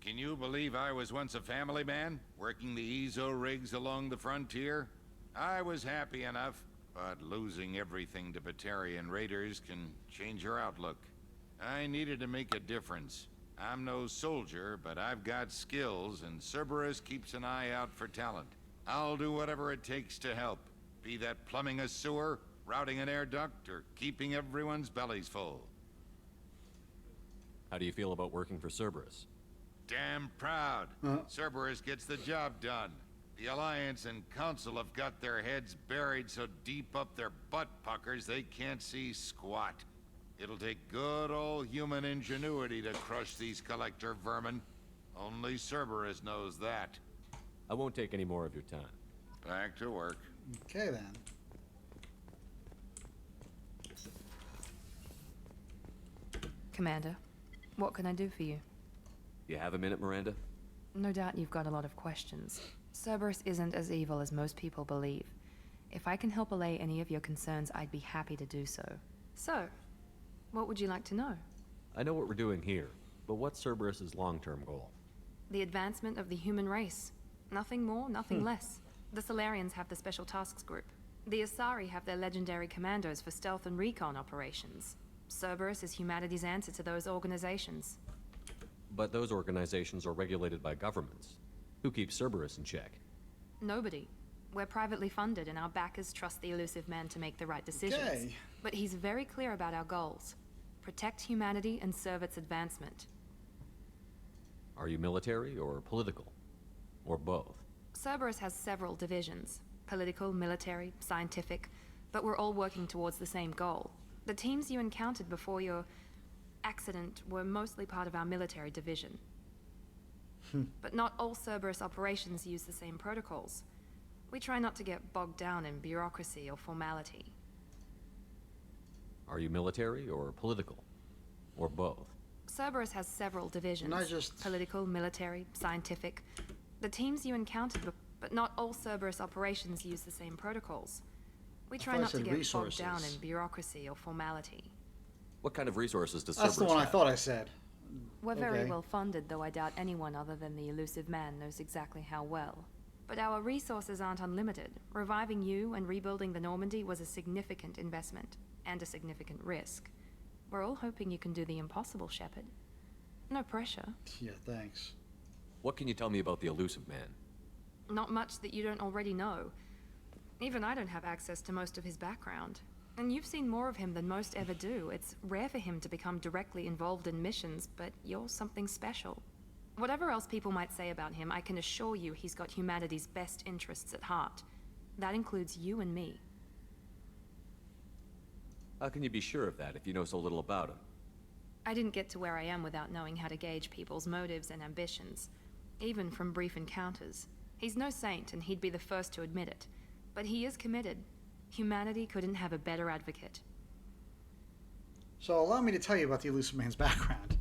Can you believe I was once a family man, working the EZO rigs along the frontier? I was happy enough, but losing everything to Batarian raiders can change your outlook. I needed to make a difference. I'm no soldier, but I've got skills, and Cerberus keeps an eye out for talent. I'll do whatever it takes to help, be that plumbing a sewer, routing an air duct, or keeping everyone's bellies full. How do you feel about working for Cerberus? Damn proud. Cerberus gets the job done. The Alliance and Council have got their heads buried so deep up their butt puckers they can't see squat. It'll take good old human ingenuity to crush these collector vermin. Only Cerberus knows that. I won't take any more of your time. Back to work. Okay, then. Commander, what can I do for you? You have a minute, Miranda? No doubt you've got a lot of questions. Cerberus isn't as evil as most people believe. If I can help allay any of your concerns, I'd be happy to do so. So, what would you like to know? I know what we're doing here, but what's Cerberus's long-term goal? The advancement of the human race. Nothing more, nothing less. The Solarians have the Special Tasks Group. The Asari have their legendary commandos for stealth and recon operations. Cerberus is humanity's answer to those organizations. But those organizations are regulated by governments. Who keeps Cerberus in check? Nobody. We're privately funded, and our backers trust the elusive man to make the right decisions. Okay. But he's very clear about our goals. Protect humanity and serve its advancement. Are you military or political? Or both? Cerberus has several divisions. Political, military, scientific. But we're all working towards the same goal. The teams you encountered before your accident were mostly part of our military division. But not all Cerberus operations use the same protocols. We try not to get bogged down in bureaucracy or formality. Are you military or political? Or both? Cerberus has several divisions. Political, military, scientific. The teams you encountered, but not all Cerberus operations use the same protocols. We try not to get bogged down in bureaucracy or formality. What kind of resources does Cerberus That's the one have? I thought I said. We're very well funded, though I doubt anyone other than the elusive man knows exactly how well. But our resources aren't unlimited. Reviving you and rebuilding the Normandy was a significant investment, and a significant risk. We're all hoping you can do the impossible, Shepard. No pressure. Yeah, thanks. What can you tell me about the elusive man? Not much that you don't already know. Even I don't have access to most of his background. And you've seen more of him than most ever do. It's rare for him to become directly involved in missions, but you're something special. Whatever else people might say about him, I can assure you he's got humanity's best interests at heart. That includes you and me. How can you be sure of that if you know so little about him? I didn't get to where I am without knowing how to gauge people's motives and ambitions, even from brief encounters. He's no saint, and he'd be the first to admit it. But he is committed. Humanity couldn't have a better advocate. So allow me to tell you about the Elusive Man's background.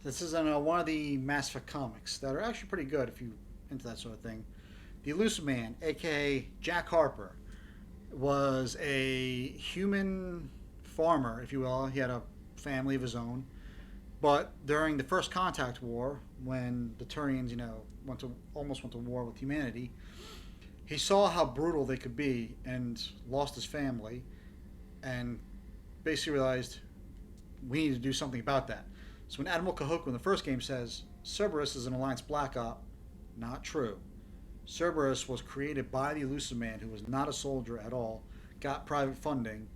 This is in one of the Mass Effect comics that are actually pretty good if you're into that sort of thing. The Elusive Man, aka Jack Harper, was a human farmer, if you will. He had a family of his own. But during the First Contact War, when the Turians, almost went to war with humanity, he saw how brutal they could be and lost his family, and basically realized we need to do something about that. So when Admiral Cahoku in the first game says Cerberus is an Alliance Black Op, not true. Cerberus was created by the Elusive Man, who was not a soldier at all, got private funding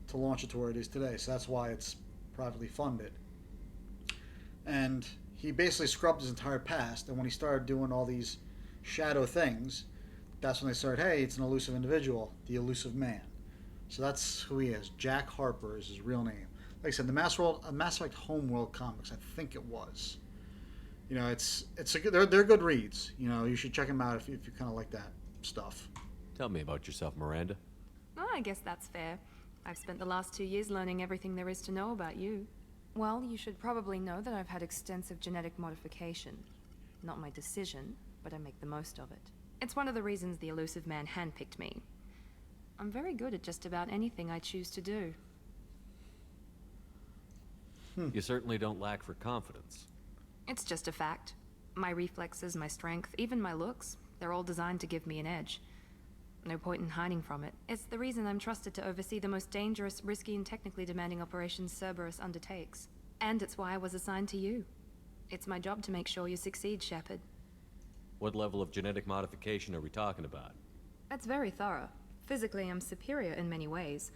to launch it to where it is today. So that's why it's privately funded. And he basically scrubbed his entire past, and when he started doing all these shadow things, that's when they started, hey, it's an elusive individual, the Elusive Man. So that's who he is. Jack Harper is his real name. Like I said, the Mass Effect Homeworld comics, I think it was. They're good reads. You should check them out if you kind of like that stuff. Tell me about yourself, Miranda. Well, I guess that's fair. I've spent the last 2 years learning everything there is to know about you. Well, you should probably know that I've had extensive genetic modification. Not my decision, but I make the most of it. It's one of the reasons the Elusive Man handpicked me. I'm very good at just about anything I choose to do. You certainly don't lack for confidence. It's just a fact. My reflexes, my strength, even my looks, they're all designed to give me an edge. No point in hiding from it. It's the reason I'm trusted to oversee the most dangerous, risky, and technically demanding operations Cerberus undertakes. And it's why I was assigned to you. It's my job to make sure you succeed, Shepard. What level of genetic modification are we talking about? That's very thorough. Physically, I'm superior in many ways.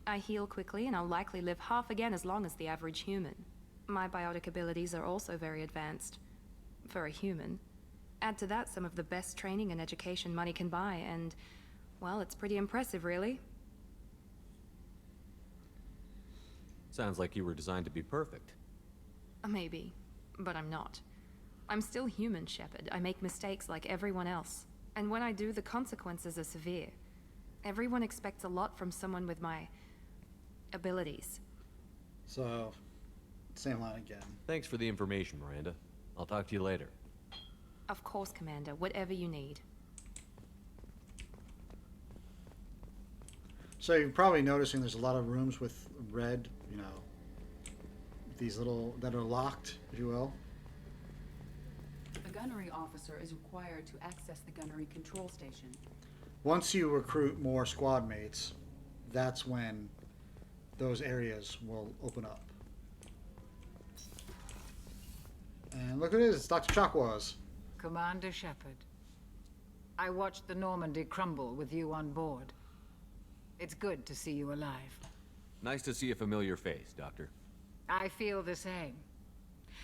I heal quickly, and I'll likely live half again as long as the average human. My biotic abilities are also very advanced. For a human. Add to that some of the best training and education money can buy, and, well, it's pretty impressive, really. Sounds like you were designed to be perfect. Maybe, but I'm not. I'm still human, Shepard. I make mistakes like everyone else. And when I do, the consequences are severe. Everyone expects a lot from someone with my abilities. So, same line again. Thanks for the information, Miranda. I'll talk to you later. Of course, Commander. Whatever you need. So you're probably noticing there's a lot of rooms with red, these little, that are locked, if you will. The gunnery officer is required to access the gunnery control station. Once you recruit more squad mates, that's when those areas will open up. And look at it, it's Dr. Chakwas. Commander Shepard. I watched the Normandy crumble with you on board. It's good to see you alive. Nice to see a familiar face, Doctor. I feel the same.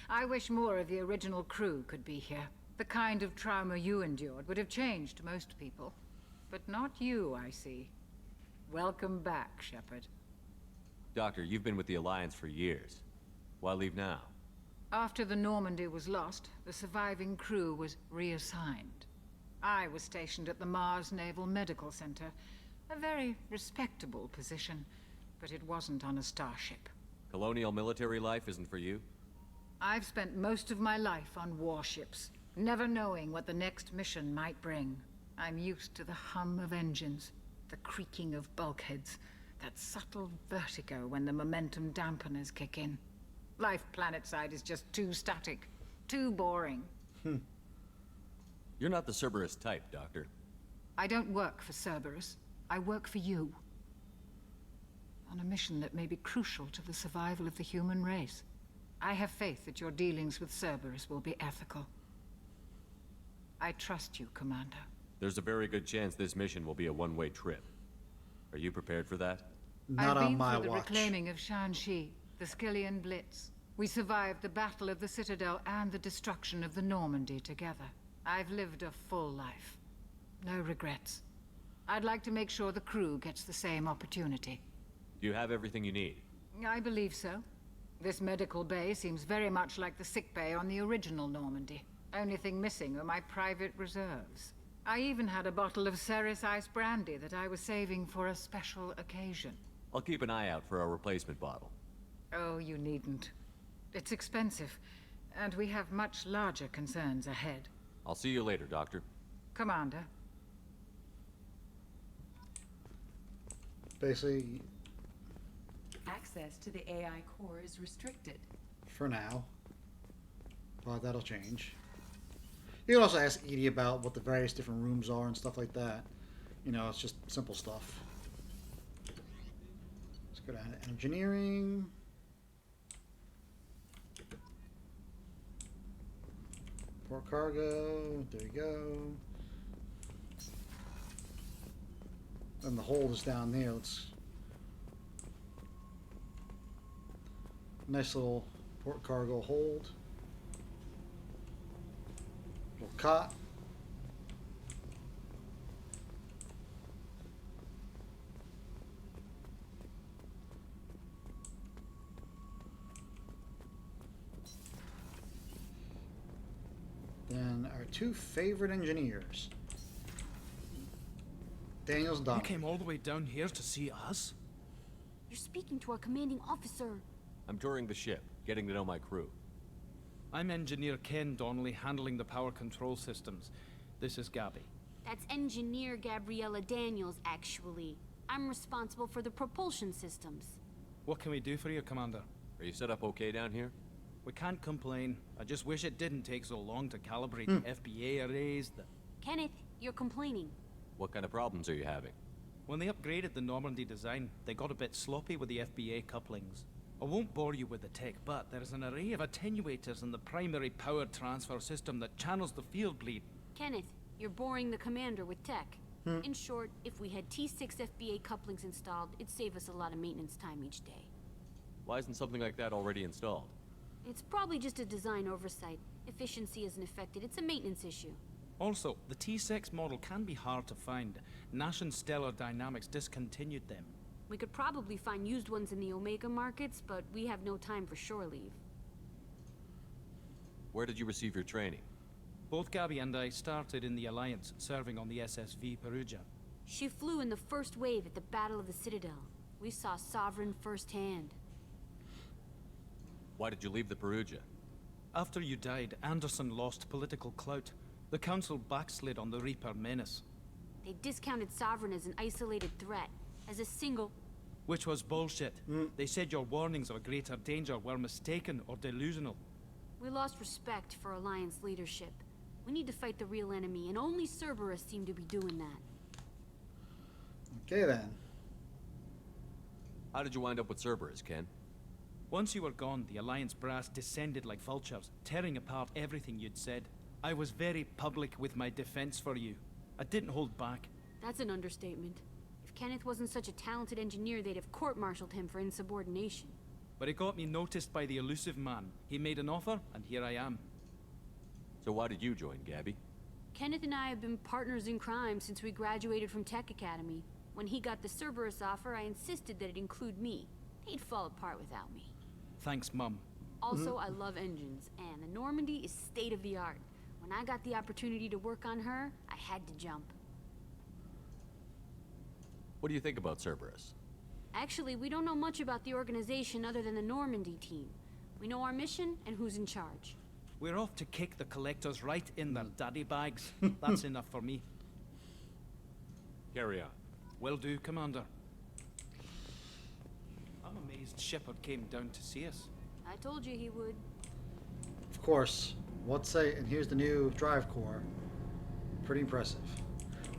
I wish more of the original crew could be here. The kind of trauma you endured would have changed most people. But not you, I see. Welcome back, Shepard. Doctor, you've been with the Alliance for years. Why leave now? After the Normandy was lost, the surviving crew was reassigned. I was stationed at the Mars Naval Medical Center. A very respectable position, but it wasn't on a starship. Colonial military life isn't for you? I've spent most of my life on warships, never knowing what the next mission might bring. I'm used to the hum of engines, the creaking of bulkheads, that subtle vertigo when the momentum dampeners kick in. Life planetside is just too static, too boring. You're not the Cerberus type, Doctor. I don't work for Cerberus. I work for you. On a mission that may be crucial to the survival of the human race. I have faith that your dealings with Cerberus will be ethical. I trust you, Commander. There's a very good chance this mission will be a one-way trip. Are you prepared for that? Not on my watch. I've been through the reclaiming of Shanxi, the Skillian Blitz. We survived the Battle of the Citadel and the destruction of the Normandy together. I've lived a full life. No regrets. I'd like to make sure the crew gets the same opportunity. Do you have everything you need? I believe so. This medical bay seems very much like the sick bay on the original Normandy. Only thing missing are my private reserves. I even had a bottle of Ceres Ice brandy that I was saving for a special occasion. I'll keep an eye out for a replacement bottle. Oh, you needn't. It's expensive, and we have much larger concerns ahead. I'll see you later, Doctor. Commander. Basically, access to the AI core is restricted. For now. But that'll change. You can also ask Edie about what the various different rooms are and stuff like that. You know, it's just simple stuff. Let's go down to engineering. Port cargo. There you go. And the hold is down there. Let's. Nice little port cargo hold. Little cot. Then our two favorite engineers. Daniels and Donald. You came all the way down here to see us? You're speaking to our commanding officer. I'm touring the ship, getting to know my crew. I'm Engineer Ken Donnelly, handling the power control systems. This is Gabby. That's Engineer Gabriella Daniels, actually. I'm responsible for the propulsion systems. What can we do for you, Commander? Are you set up okay down here? We can't complain. I just wish it didn't take so long to calibrate the FBA arrays. Kenneth, you're complaining. What kind of problems are you having? When they upgraded the Normandy design, they got a bit sloppy with the FBA couplings. I won't bore you with the tech, but there's an array of attenuators in the primary power transfer system that channels the field bleed. Kenneth, you're boring the commander with tech. In short, if we had T6 FBA couplings installed, it'd save us a lot of maintenance time each day. Why isn't something like that already installed? It's probably just a design oversight. Efficiency isn't affected. It's a maintenance issue. Also, the T6 model can be hard to find. Nash and Stellar Dynamics discontinued them. We could probably find used ones in the Omega markets, but we have no time for shore leave. Where did you receive your training? Both Gabby and I started in the Alliance, serving on the SSV Perugia. She flew in the first wave at the Battle of the Citadel. We saw Sovereign firsthand. Why did you leave the Perugia? After you died, Anderson lost political clout. The Council backslid on the Reaper menace. They discounted Sovereign as an isolated threat, as a single... Which was bullshit. They said your warnings of a greater danger were mistaken or delusional. We lost respect for Alliance leadership. We need to fight the real enemy, and only Cerberus seem to be doing that. Okay then. How did you wind up with Cerberus, Ken? Once you were gone, the Alliance brass descended like vultures, tearing apart everything you'd said. I was very public with my defense for you. I didn't hold back. That's an understatement. If Kenneth wasn't such a talented engineer, they'd have court-martialed him for insubordination. But it got me noticed by the elusive man. He made an offer, and here I am. So why did you join, Gabby? Kenneth and I have been partners in crime since we graduated from Tech Academy. When he got the Cerberus offer, I insisted that it include me. He'd fall apart without me. Thanks, Mum. Also, I love engines, and the Normandy is state-of-the-art. When I got the opportunity to work on her, I had to jump. What do you think about Cerberus? Actually, we don't know much about the organization other than the Normandy team. We know our mission and who's in charge. We're off to kick the collectors right in their daddy bags. That's enough for me. Carry on. Will do, Commander. I'm amazed Shepard came down to see us. I told you he would. Of course. What's say? And here's the new drive core. Pretty impressive.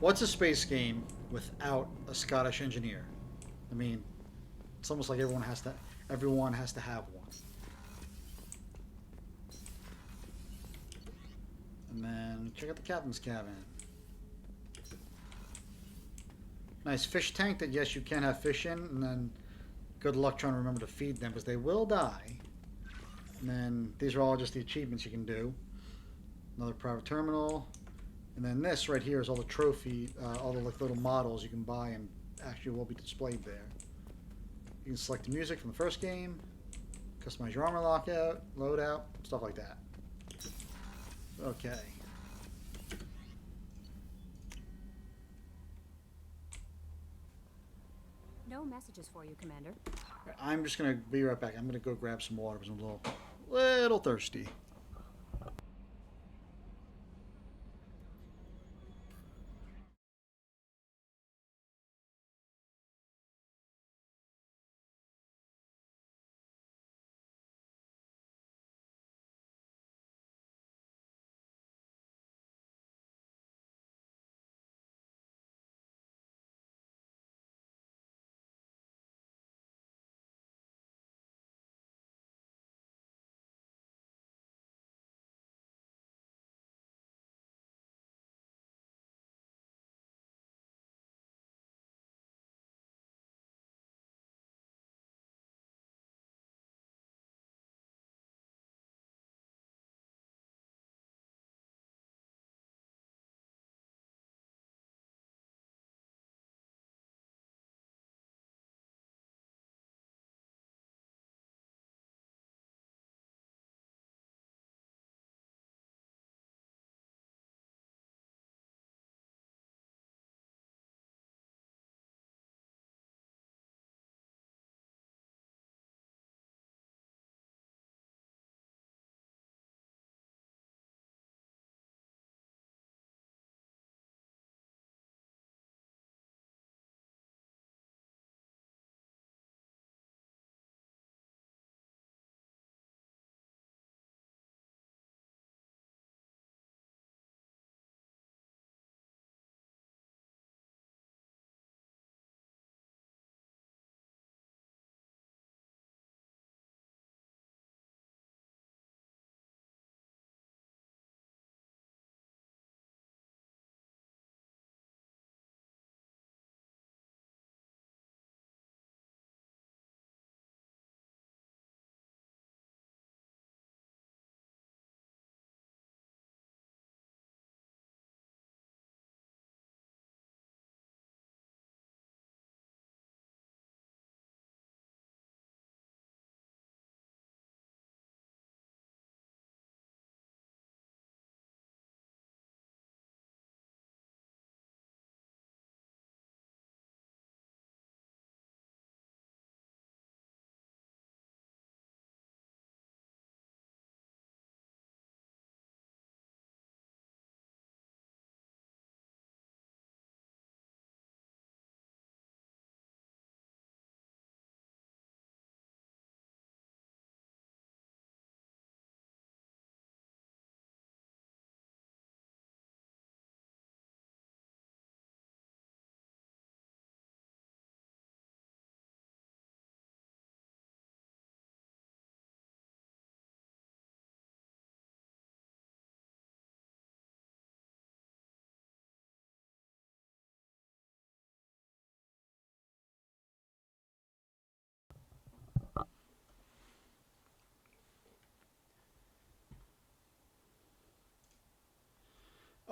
What's a space game without a Scottish engineer? I mean, it's almost like everyone has to have one. And then check out the captain's cabin. Nice fish tank that, yes, you can have fish in, and then good luck trying to remember to feed them because they will die. And then these are all just the achievements you can do. Another private terminal. And then this right here is all the trophy, all the little models you can buy and actually will be displayed there. You can select the music from the first game. Customize your armor lockout, loadout, stuff like that. Okay. No messages for you, Commander. I'm just gonna be right back. I'm gonna go grab some water because I'm a little thirsty.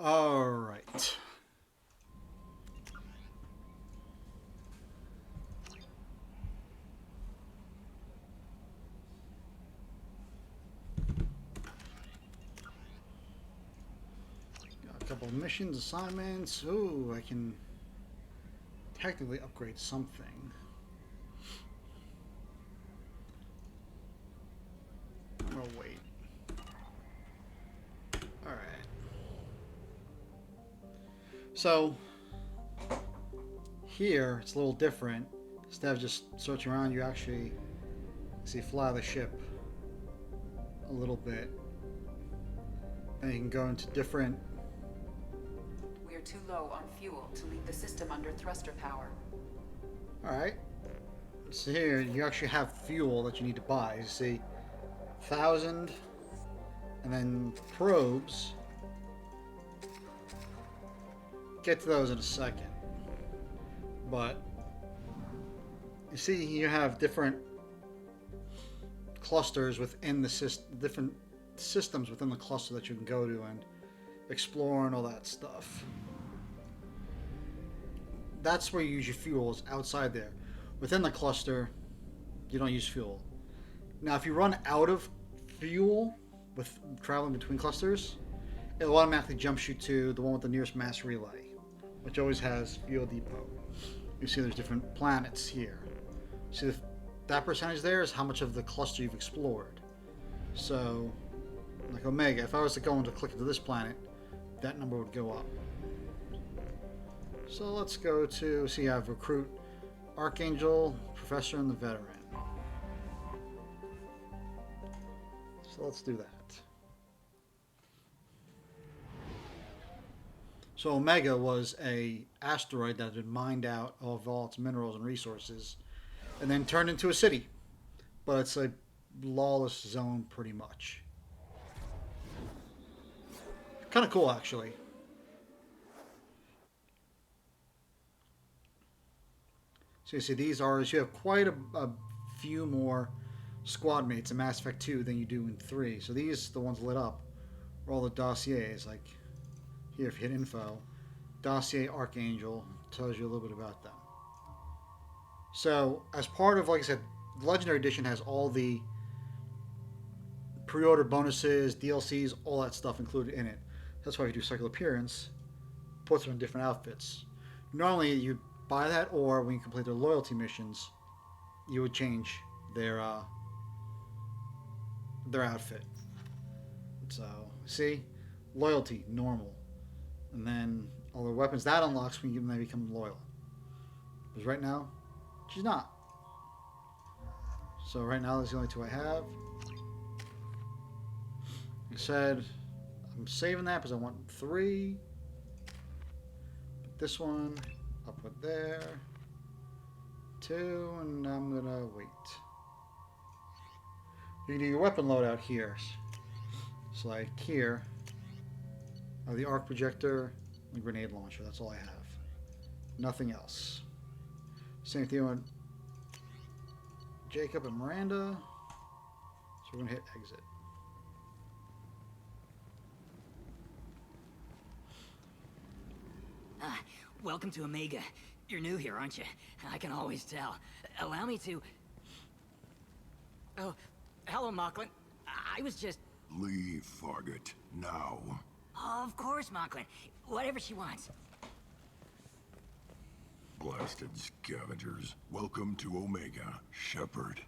All right. Got a couple of missions, assignments. Ooh, I can technically upgrade something. I'm gonna wait. All right. So here it's a little different. Instead of just searching around, you actually see fly the ship a little bit, and you can go into different. We are too low on fuel to leave the system under thruster power. All right. So here you actually have fuel that you need to buy. You see, 1,000, and then probes. Get to those in a second. But you see, you have different clusters within the different systems within the cluster that you can go to and explore and all that stuff. That's where you use your fuels outside there. Within the cluster, you don't use fuel. Now, if you run out of fuel with traveling between clusters, it automatically jumps you to the one with the nearest mass relay, which always has fuel depot. You see there's different planets here. See that percentage there is how much of the cluster you've explored. So, like Omega, if I was to go and to click into this planet, that number would go up. So let's go to, see, I have Recruit, Archangel, Professor, and the Veteran. So let's do that. So Omega was a asteroid that had been mined out of all its minerals and resources and then turned into a city. But it's a lawless zone pretty much. Kind of cool, actually. So you see, these are, you have quite a few more squad mates in Mass Effect 2 than you do in 3. So these, the ones lit up, are all the dossiers. Like here, if you hit info, dossier Archangel tells you a little bit about them. So as part of, like I said, the Legendary Edition has all the pre-order bonuses, DLCs, all that stuff included in it. That's why if you do Cycle Appearance, it puts them in different outfits. Normally you buy that, or when you complete their loyalty missions, you would change their outfit. So see, loyalty normal, and then all the weapons that unlocks when they become loyal. Because right now, she's not. So right now, that's the only two I have. Like I said, I'm saving that because I want 3. Put this one, I'll put there. 2, and I'm gonna wait. You can do your weapon loadout here. So like here, I have the arc projector and the grenade launcher. That's all I have. Nothing else. Same thing on Jacob and Miranda. So we're gonna hit exit. Welcome to Omega. You're new here, aren't you? I can always tell. Allow me to... Oh, hello, Mocklin. I was just... Leave, Fargate. Now. Of course, Mocklin. Whatever she wants. Blasted scavengers. Welcome to Omega, Shepard.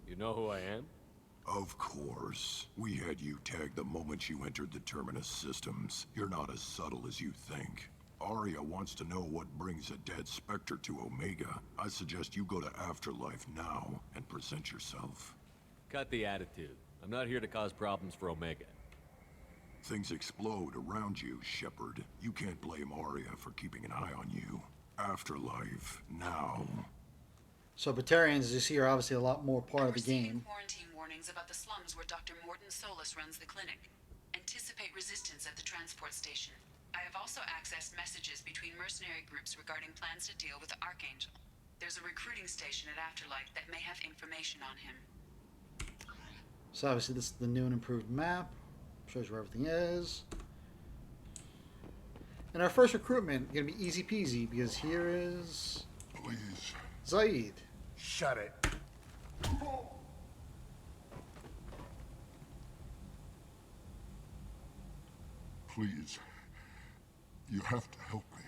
You know who I am? Of course. We had you tagged the moment you entered the Terminus systems. You're not as subtle as you think. Aria wants to know what brings a dead Spectre to Omega. I suggest you go to Afterlife now and present yourself. Cut the attitude. I'm not here to cause problems for Omega. Things explode around you, Shepard. You can't blame Aria for keeping an eye on you. Afterlife now. So Batarians, as you see, are obviously a lot more part of the game. Quarantine warnings about the slums where Dr. Morton Solus runs the clinic. Anticipate resistance at the transport station. I have also accessed messages between mercenary groups regarding plans to deal with the Archangel. There's a recruiting station at Afterlife that may have information on him. So obviously this is the new and improved map. Shows you where everything is. And our first recruitment is going to be easy peasy because here is... Please. Zaid. Shut it. Please. You have to help me.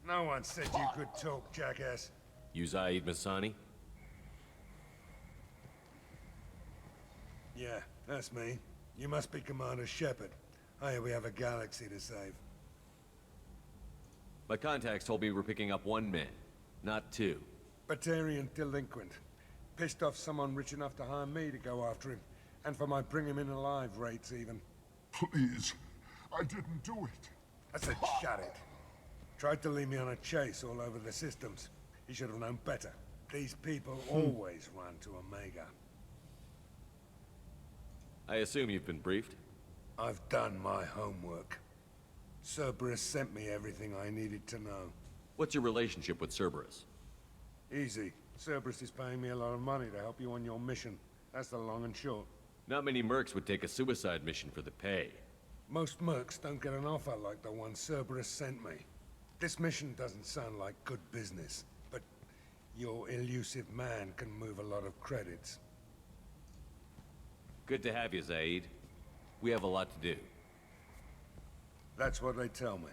No one said you could talk, jackass. You Zaid Masani? Yeah, that's me. You must be Commander Shepard. Hey, we have a galaxy to save. My contacts told me we're picking up 1 man, not 2. Batarian delinquent. Pissed off someone rich enough to hire me to go after him. And for my bring him in alive rates, even. Please. I didn't do it. I said shut it. Tried to lead me on a chase all over the systems. He should have known better. These people always run to Omega. I assume you've been briefed? I've done my homework. Cerberus sent me everything I needed to know. What's your relationship with Cerberus? Easy. Cerberus is paying me a lot of money to help you on your mission. That's the long and short. Not many mercs would take a suicide mission for the pay. Most mercs don't get an offer like the one Cerberus sent me. This mission doesn't sound like good business, but your elusive man can move a lot of credits. Good to have you, Zaid. We have a lot to do. That's what they tell me.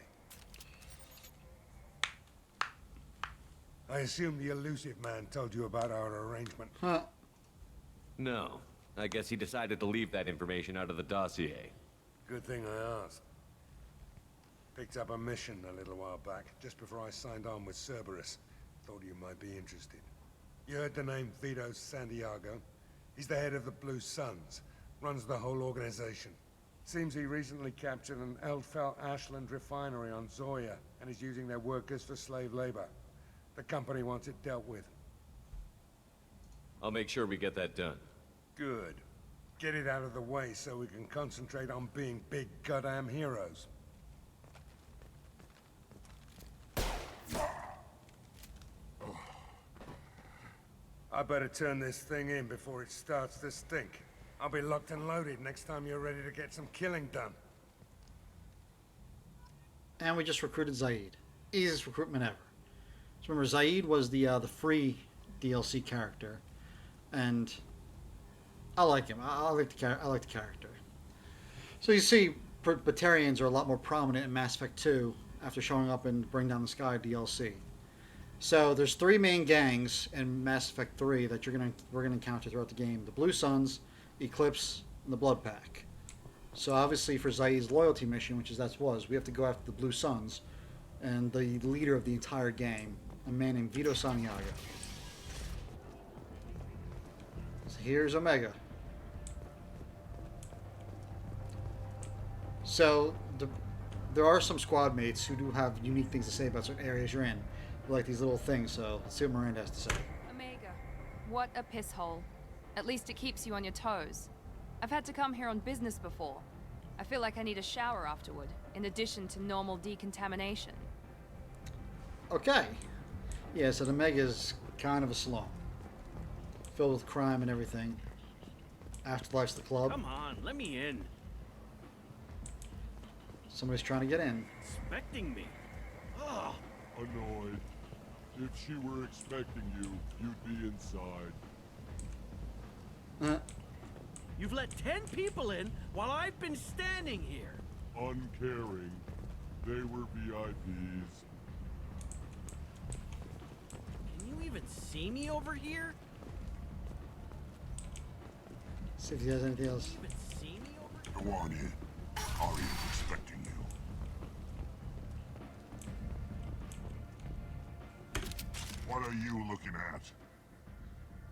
I assume the elusive man told you about our arrangement. Huh. No. I guess he decided to leave that information out of the dossier. Good thing I asked. Picked up a mission a little while back, just before I signed on with Cerberus. Thought you might be interested. You heard the name Vito Santiago? He's the head of the Blue Suns. Runs the whole organization. Seems he recently captured an Eldfell Ashland refinery on Zoya, and is using their workers for slave labor. The company wants it dealt with. I'll make sure we get that done. Good. Get it out of the way so we can concentrate on being big goddamn heroes. I better turn this thing in before it starts to stink. I'll be locked and loaded next time you're ready to get some killing done. And we just recruited Zaid. Easiest recruitment ever. So remember, Zaid was the free DLC character, and I like him. I like the character. So you see, Batarians are a lot more prominent in Mass Effect 2 after showing up in Bring Down the Sky DLC. So there's 3 main gangs in Mass Effect 3 that we're gonna encounter throughout the game: the Blue Suns, Eclipse, and the Blood Pack. So obviously for Zaid's loyalty mission, which we have to go after the Blue Suns, and the leader of the entire gang, a man named Vito Santiago. So here's Omega. So there are some squad mates who do have unique things to say about certain areas you're in. Like these little things, so let's see what Miranda has to say. Omega, what a piss hole. At least it keeps you on your toes. I've had to come here on business before. I feel like I need a shower afterward, in addition to normal decontamination. Okay. Yeah, so the Omega's kind of a slum. Filled with crime and everything. Afterlife's the club. Come on, let me in. Somebody's trying to get in. Expecting me. Oh. Annoyed. If she were expecting you, you'd be inside. You've let 10 people in while I've been standing here. Uncaring. They were VIPs. Can you even see me over here? See if he has anything else. Can you even see me over here? Go on in. Arya's expecting you. What are you looking at?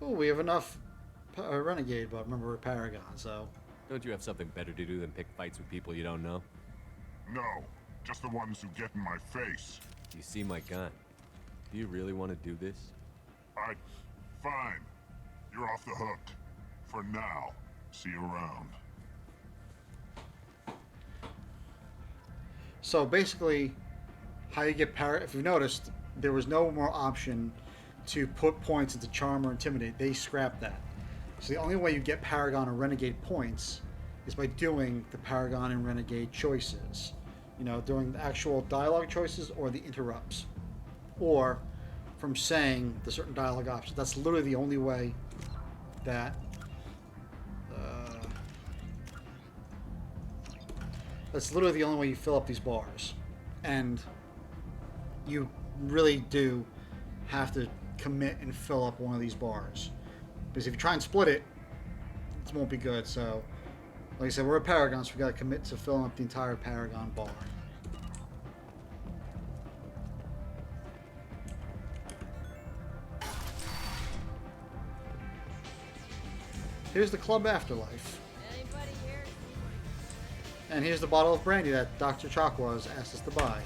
Oh, we have enough Renegade, but remember we're Paragon, so... Don't you have something better to do than pick fights with people you don't know? No, just the ones who get in my face. You see my gun. Do you really want to do this? Fine. You're off the hook. For now. See you around. So basically, how you get if you've noticed, there was no more option to put points into Charm or Intimidate. They scrapped that. So the only way you get Paragon or Renegade points is by doing the Paragon and Renegade choices. You know, doing the actual dialogue choices or the interrupts. Or from saying the certain dialogue options. That's literally the only way that... that's literally the only way you fill up these bars. And you really do have to commit and fill up one of these bars. Because if you try and split it, it won't be good. So, like I said, we're a Paragon, so we got to commit to filling up the entire Paragon bar. Here's the Club Afterlife. And here's the bottle of brandy that Dr. Chakwas asked us to buy.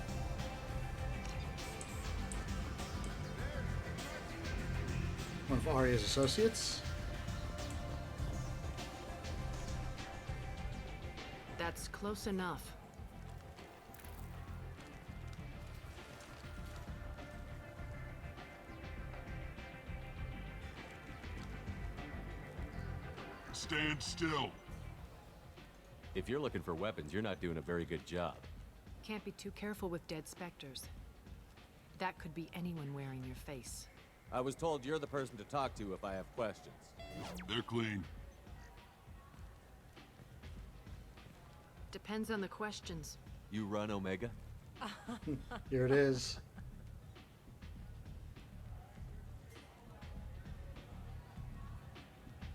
One of Arya's associates. That's close enough. Stand still. If you're looking for weapons, you're not doing a very good job. Can't be too careful with dead specters. That could be anyone wearing your face. I was told you're the person to talk to if I have questions. They're clean. Depends on the questions. You run Omega? Here it is.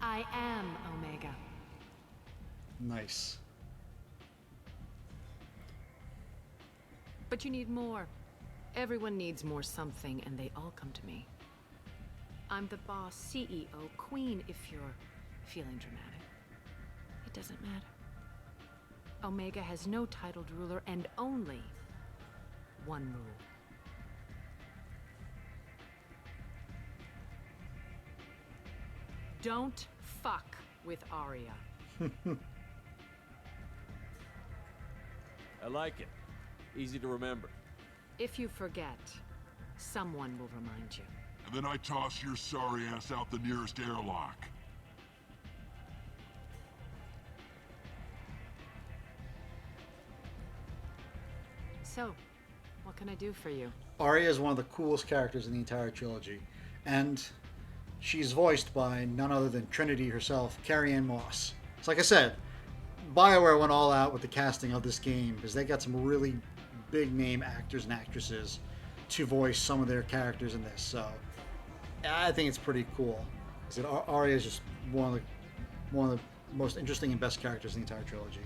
I am Omega. Nice. But you need more. Everyone needs more something, and they all come to me. I'm the boss, CEO, queen, if you're feeling dramatic. It doesn't matter. Omega has no titled ruler and only one rule. Don't fuck with Arya. I like it. Easy to remember. If you forget, someone will remind you. And then I toss your sorry ass out the nearest airlock. So, what can I do for you? Arya is one of the coolest characters in the entire trilogy, and she's voiced by none other than Trinity herself, Carrie-Anne Moss. So like I said, BioWare went all out with the casting of this game because they got some really big name actors and actresses to voice some of their characters in this. So I think it's pretty cool. Arya is just one of the most interesting and best characters in the entire trilogy.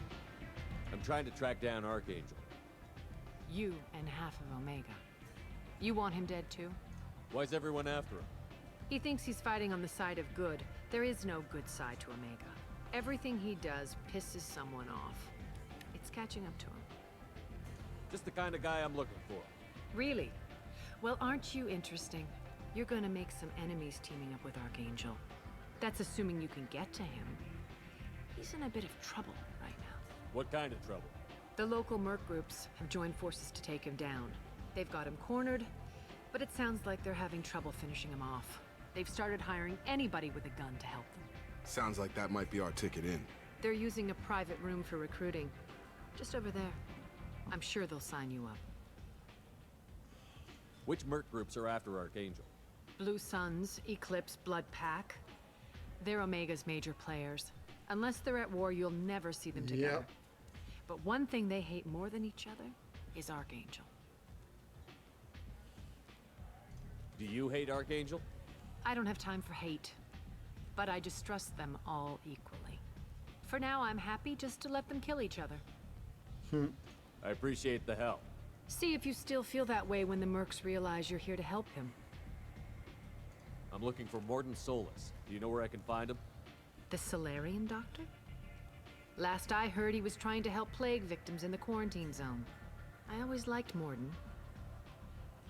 I'm trying to track down Archangel. You and half of Omega. You want him dead too? Why's everyone after him? He thinks he's fighting on the side of good. There is no good side to Omega. Everything he does pisses someone off. It's catching up to him. Just the kind of guy I'm looking for. Really? Well, aren't you interesting? You're gonna make some enemies teaming up with Archangel. That's assuming you can get to him. He's in a bit of trouble right now. What kind of trouble? The local merc groups have joined forces to take him down. They've got him cornered, but it sounds like they're having trouble finishing him off. They've started hiring anybody with a gun to help them. Sounds like that might be our ticket in. They're using a private room for recruiting. Just over there. I'm sure they'll sign you up. Which merc groups are after Archangel? Blue Suns, Eclipse, Blood Pack. They're Omega's major players. Unless they're at war, you'll never see them together. Yep. But one thing they hate more than each other is Archangel. Do you hate Archangel? I don't have time for hate, but I distrust them all equally. For now, I'm happy just to let them kill each other. I appreciate the help. See if you still feel that way when the mercs realize you're here to help him. I'm looking for Mordin Solus. Do you know where I can find him? The Solarian doctor? Last I heard, he was trying to help plague victims in the quarantine zone. I always liked Mordin.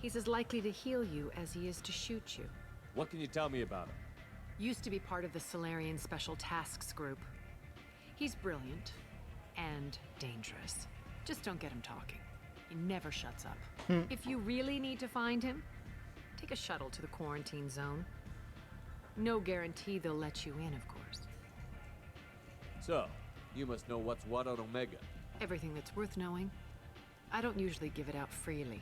He's as likely to heal you as he is to shoot you. What can you tell me about him? Used to be part of the Solarian Special Tasks Group. He's brilliant and dangerous. Just don't get him talking. He never shuts up. If you really need to find him, take a shuttle to the quarantine zone. No guarantee they'll let you in, of course. So, you must know what's what on Omega. Everything that's worth knowing. I don't usually give it out freely.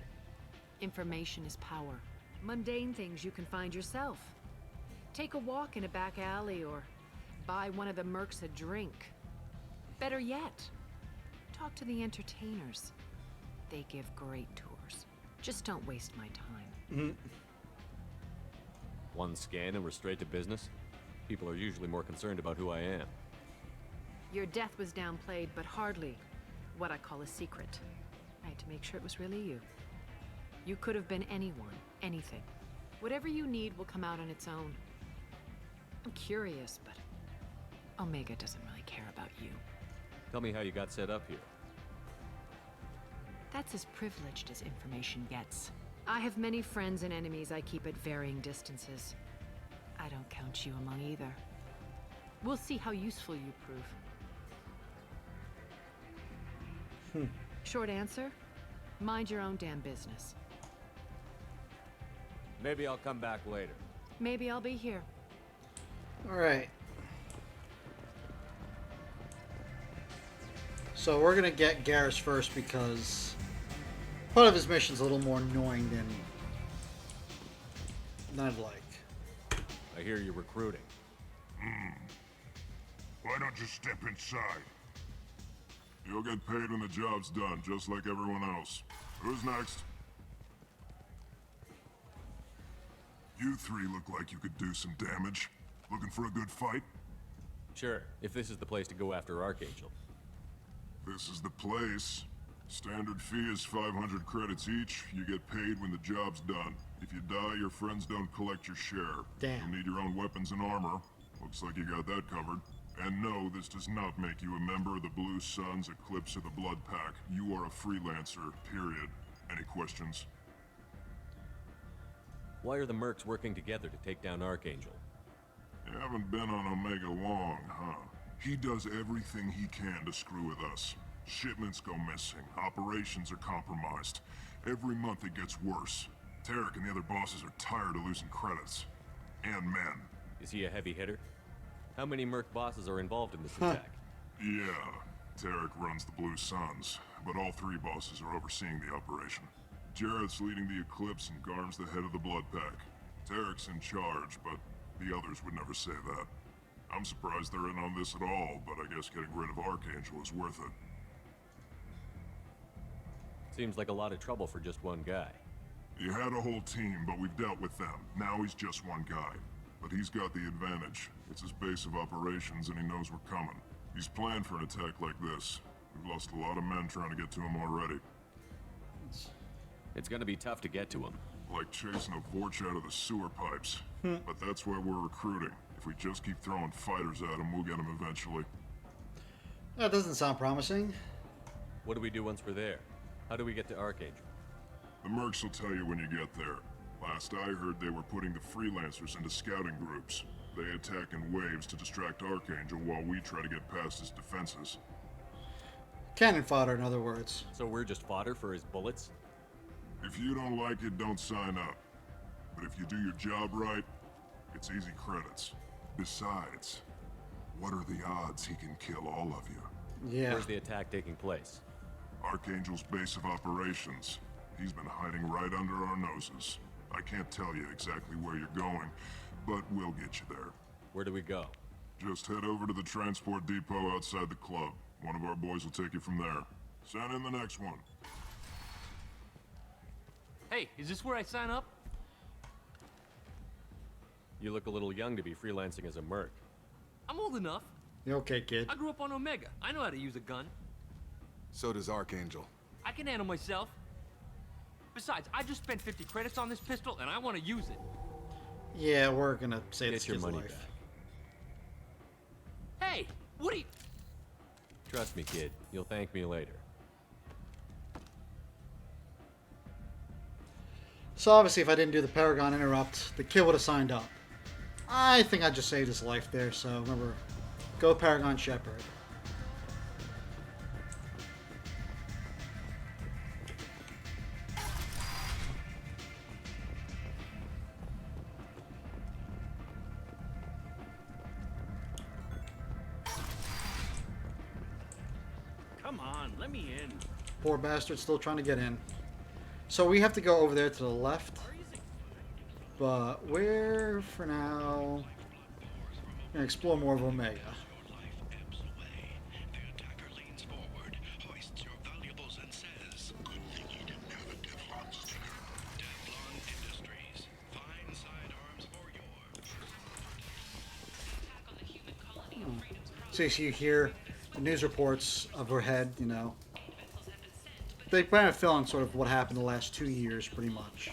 Information is power. Mundane things you can find yourself. Take a walk in a back alley or buy one of the mercs a drink. Better yet, talk to the entertainers. They give great tours. Just don't waste my time. One scan and we're straight to business? People are usually more concerned about who I am. Your death was downplayed, but hardly what I call a secret. I had to make sure it was really you. You could have been anyone, anything. Whatever you need will come out on its own. I'm curious, but Omega doesn't really care about you. Tell me how you got set up here. That's as privileged as information gets. I have many friends and enemies I keep at varying distances. I don't count you among either. We'll see how useful you prove. Short answer, mind your own damn business. Maybe I'll come back later. Maybe I'll be here. All right. So we're gonna get Garrus first because part of his mission's a little more annoying than I'd like. I hear you're recruiting. Why don't you step inside? You'll get paid when the job's done, just like everyone else. Who's next? You three look like you could do some damage. Looking for a good fight? Sure, if this is the place to go after Archangel. This is the place. Standard fee is 500 credits each. You get paid when the job's done. If you die, your friends don't collect your share. Damn. You'll need your own weapons and armor. Looks like you got that covered. And no, this does not make you a member of the Blue Suns, Eclipse, or the Blood Pack. You are a freelancer, period. Any questions? Why are the mercs working together to take down Archangel? You haven't been on Omega long, huh? He does everything he can to screw with us. Shipments go missing, operations are compromised. Every month it gets worse. Tarek and the other bosses are tired of losing credits. And men. Is he a heavy hitter? How many merc bosses are involved in this attack? Yeah, Tarek runs the Blue Suns, but all three bosses are overseeing the operation. Jarrett's leading the Eclipse and Garm's the head of the Blood Pack. Tarek's in charge, but the others would never say that. I'm surprised they're in on this at all, but I guess getting rid of Archangel is worth it. Seems like a lot of trouble for just one guy. He had a whole team, but we've dealt with them. Now he's just one guy. But he's got the advantage. It's his base of operations and he knows we're coming. He's planned for an attack like this. We've lost a lot of men trying to get to him already. It's gonna be tough to get to him. Like chasing a Vorch out of the sewer pipes. But that's why we're recruiting. If we just keep throwing fighters at him, we'll get him eventually. That doesn't sound promising. What do we do once we're there? How do we get to Archangel? The mercs will tell you when you get there. Last I heard, they were putting the freelancers into scouting groups. They attack in waves to distract Archangel while we try to get past his defenses. Cannon fodder, in other words. So we're just fodder for his bullets? If you don't like it, don't sign up. But if you do your job right, it's easy credits. Besides, what are the odds he can kill all of you? Yeah. Where's the attack taking place? Archangel's base of operations. He's been hiding right under our noses. I can't tell you exactly where you're going, but we'll get you there. Where do we go? Just head over to the transport depot outside the club. One of our boys will take you from there. Send in the next one. Hey, is this where I sign up? You look a little young to be freelancing as a merc. I'm old enough. You okay, kid? I grew up on Omega. I know how to use a gun. So does Archangel. I can handle myself. Besides, I just spent 50 credits on this pistol, and I want to use it. Yeah, we're gonna say Get it's your his money life. back. Hey, what are you... Trust me, kid. You'll thank me later. So obviously, if I didn't do the Paragon interrupt, the kid would have signed up. I think I just saved his life there. So remember, go Paragon Shepard. Come on, let me in. Poor bastard, still trying to get in. So we have to go over there to the left. But we're, for now, gonna explore more of Omega. So you hear the news reports overhead, you know. They kind of fill in sort of what happened the last 2 years, pretty much.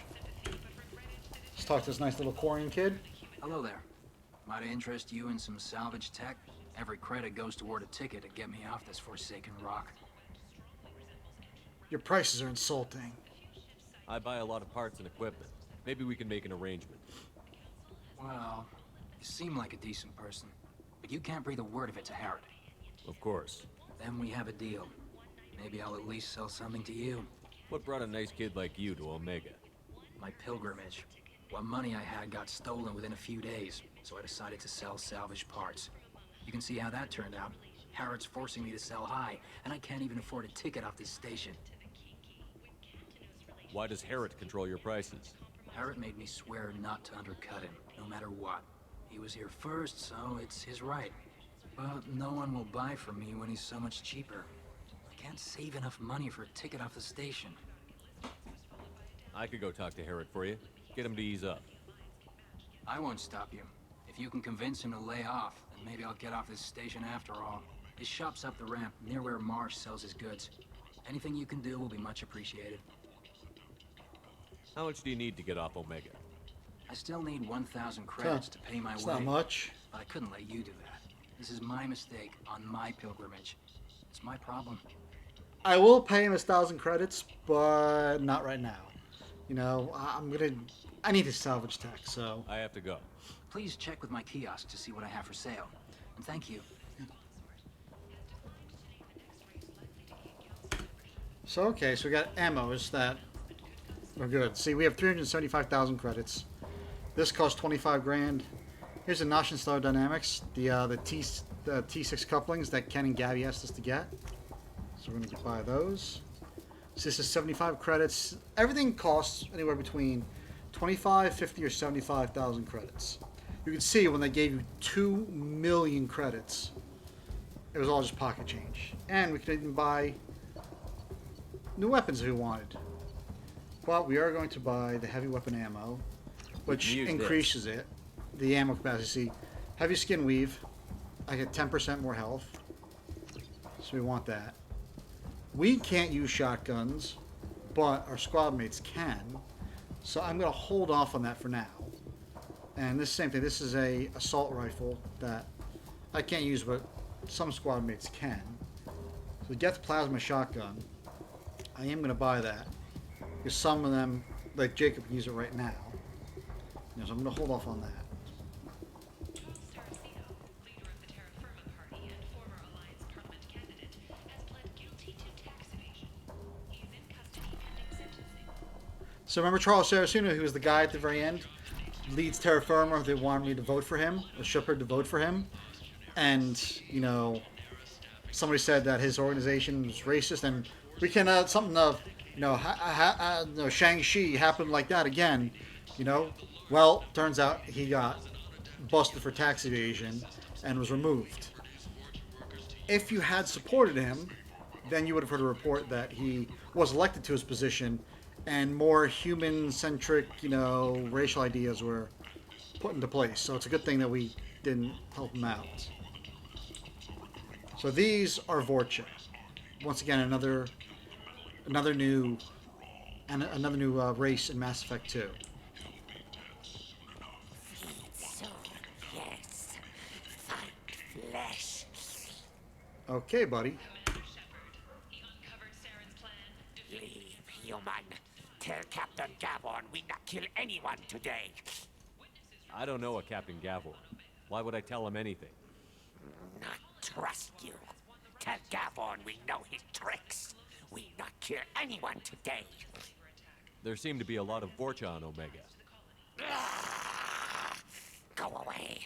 Let's talk to this nice little Quarian kid. Hello there. Might I interest you in some salvage tech? Every credit goes toward a ticket to get me off this forsaken rock. Your prices are insulting. I buy a lot of parts and equipment. Maybe we can make an arrangement. Well, you seem like a decent person, but you can't breathe a word of it to Harrod. Of course. Then we have a deal. Maybe I'll at least sell something to you. What brought a nice kid like you to Omega? My pilgrimage. What money I had got stolen within a few days, so I decided to sell salvaged parts. You can see how that turned out. Harrod's forcing me to sell high, and I can't even afford a ticket off this station. Why does Harrod control your prices? Harrod made me swear not to undercut him, no matter what. He was here first, so it's his right. But no one will buy from me when he's so much cheaper. can't save enough money for a ticket off the station. I could go talk to Herod for you. Get him to ease up. I won't stop you. If you can convince him to lay off, then maybe I'll get off this station after all. His shop's up the ramp, near where Marsh sells his goods. Anything you can do will be much appreciated. How much do you need to get off Omega? I still need 1,000 credits to pay my way. It's not much. But I couldn't let you do that. This is my mistake on my pilgrimage. It's my problem. I will pay him 1,000 credits, but not right now. You know, I need to salvage tech, so. I have to go. Please check with my kiosk to see what I have for sale. And thank you. So, okay, so we got ammos that are good. See, we have 375,000 credits. This costs 25 grand. Here's the Nosh and Star Dynamics, the T6 couplings that Ken and Gabby asked us to get. So we're going to buy those. So this is 75 credits. Everything costs anywhere between 25, 50, or 75,000 credits. You can see when they gave you 2 million credits, it was all just pocket change. And we could even buy new weapons if we wanted. But we are going to buy the heavy weapon ammo, which increases it. The ammo capacity. Heavy skin weave. I get 10% more health. So we want that. We can't use shotguns, but our squad mates can. So I'm going to hold off on that for now. And this same thing. This is a assault rifle that I can't use, but some squad mates can. So to get the plasma shotgun, I am going to buy that. Because some of them, like Jacob, can use it right now. So I'm going to hold off on that. So remember Charles Saraceno, who was the guy at the very end, leads Terra Firma. They wanted me to vote for him, or Shepard to vote for him. And, you know, somebody said that his organization was racist, and we can, something of, you know, Shang-Chi happened like that again, you know. Well, turns out he got busted for tax evasion and was removed. If you had supported him, then you would have heard a report that he was elected to his position and more human-centric, you know, racial ideas were put into place. So it's a good thing that we didn't help him out. So these are Vorcha. Once again, another new race in Mass Effect 2. Yes, fight flesh. Okay, buddy. Leave, human. Tell Captain Gavon we not kill anyone today. I don't know a Captain Gavor. Why would I tell him anything? Not trust you. Tell Gavon we know his tricks. We not kill anyone today. There seem to be a lot of Vorcha on Omega. Go away.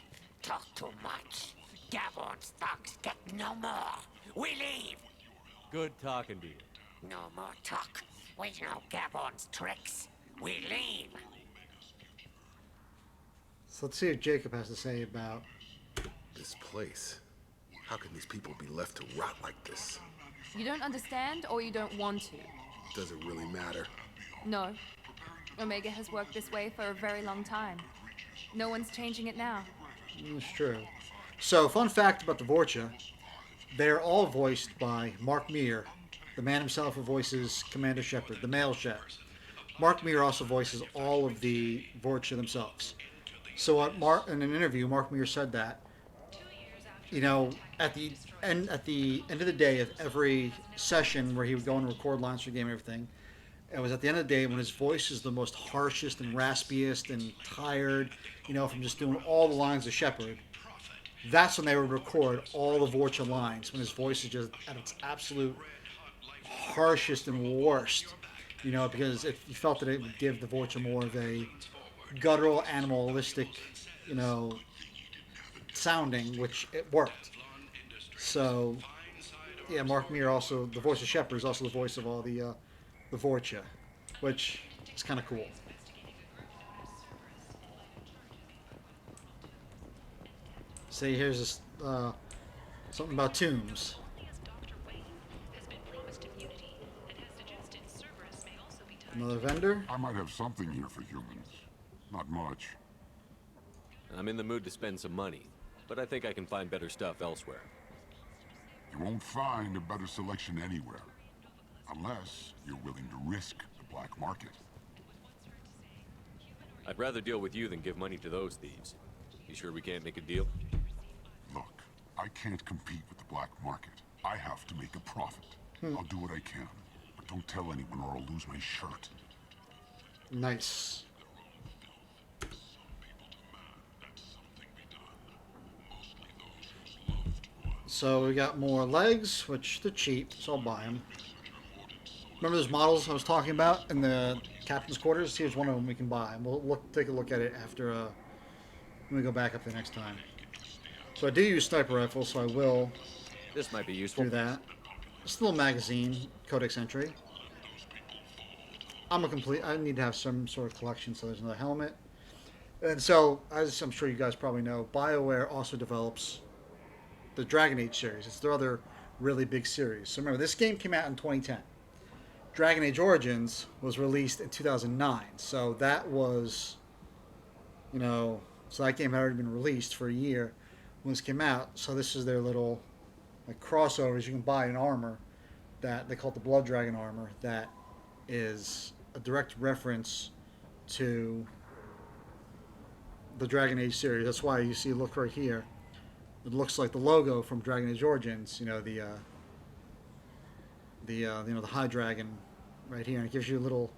Talk too much. Gavon's thugs get no more. We leave. Good talking to you. No more talk. We know Gavon's tricks. We leave. So let's see what Jacob has to say about this place. How can these people be left to rot like this? You don't understand, or you don't want to? Does it really matter? No. Omega has worked this way for a very long time. No one's changing it now. It's true. So, fun fact about the Vorcha, they're all voiced by Mark Meir, the man himself who voices Commander Shepard, the male Shepard. Mark Meir also voices all of the Vorcha themselves. So in an interview, Mark Meir said that, you know, at the end of the day of every session where he would go and record lines for the game and everything, it was at the end of the day when his voice is the most harshest and raspiest and tired, you know, from just doing all the lines of Shepard. That's when they would record all the Vorcha lines, when his voice is just at its absolute harshest and worst, you know, because you felt that it would give the Vorcha more of a guttural, animalistic, you know, sounding, which it worked. So, yeah, Mark Meir also, the voice of Shepard is also the voice of all the Vorcha, which is kind of cool. See, here's this, something about tombs. Another vendor? I might have something here for humans. Not much. I'm in the mood to spend some money, but I think I can find better stuff elsewhere. You won't find a better selection anywhere. Unless you're willing to risk the black market. I'd rather deal with you than give money to those thieves. You sure we can't make a deal? Look, I can't compete with the black market. I have to make a profit. I'll do what I can. But don't tell anyone or I'll lose my shirt. Nice. So we got more legs, which they're cheap, so I'll buy them. Remember those models I was talking about in the captain's quarters? Here's one of them we can buy. We'll take a look at it after when we go back up the next time. So I do use sniper rifles, so I will. This might be useful. Do that. Still a magazine, codex entry. I need to have some sort of collection, so there's another helmet. And so, as I'm sure you guys probably know, BioWare also develops the Dragon Age series. It's their other really big series. So remember, this game came out in 2010. Dragon Age Origins was released in 2009. So that was, so that game had already been released for a year when this came out. So this is their little crossovers. You can buy an armor that they call it the Blood Dragon armor that is a direct reference to the Dragon Age series. That's why you see, look right here. It looks like the logo from Dragon Age Origins. The High Dragon right here, and it gives you a little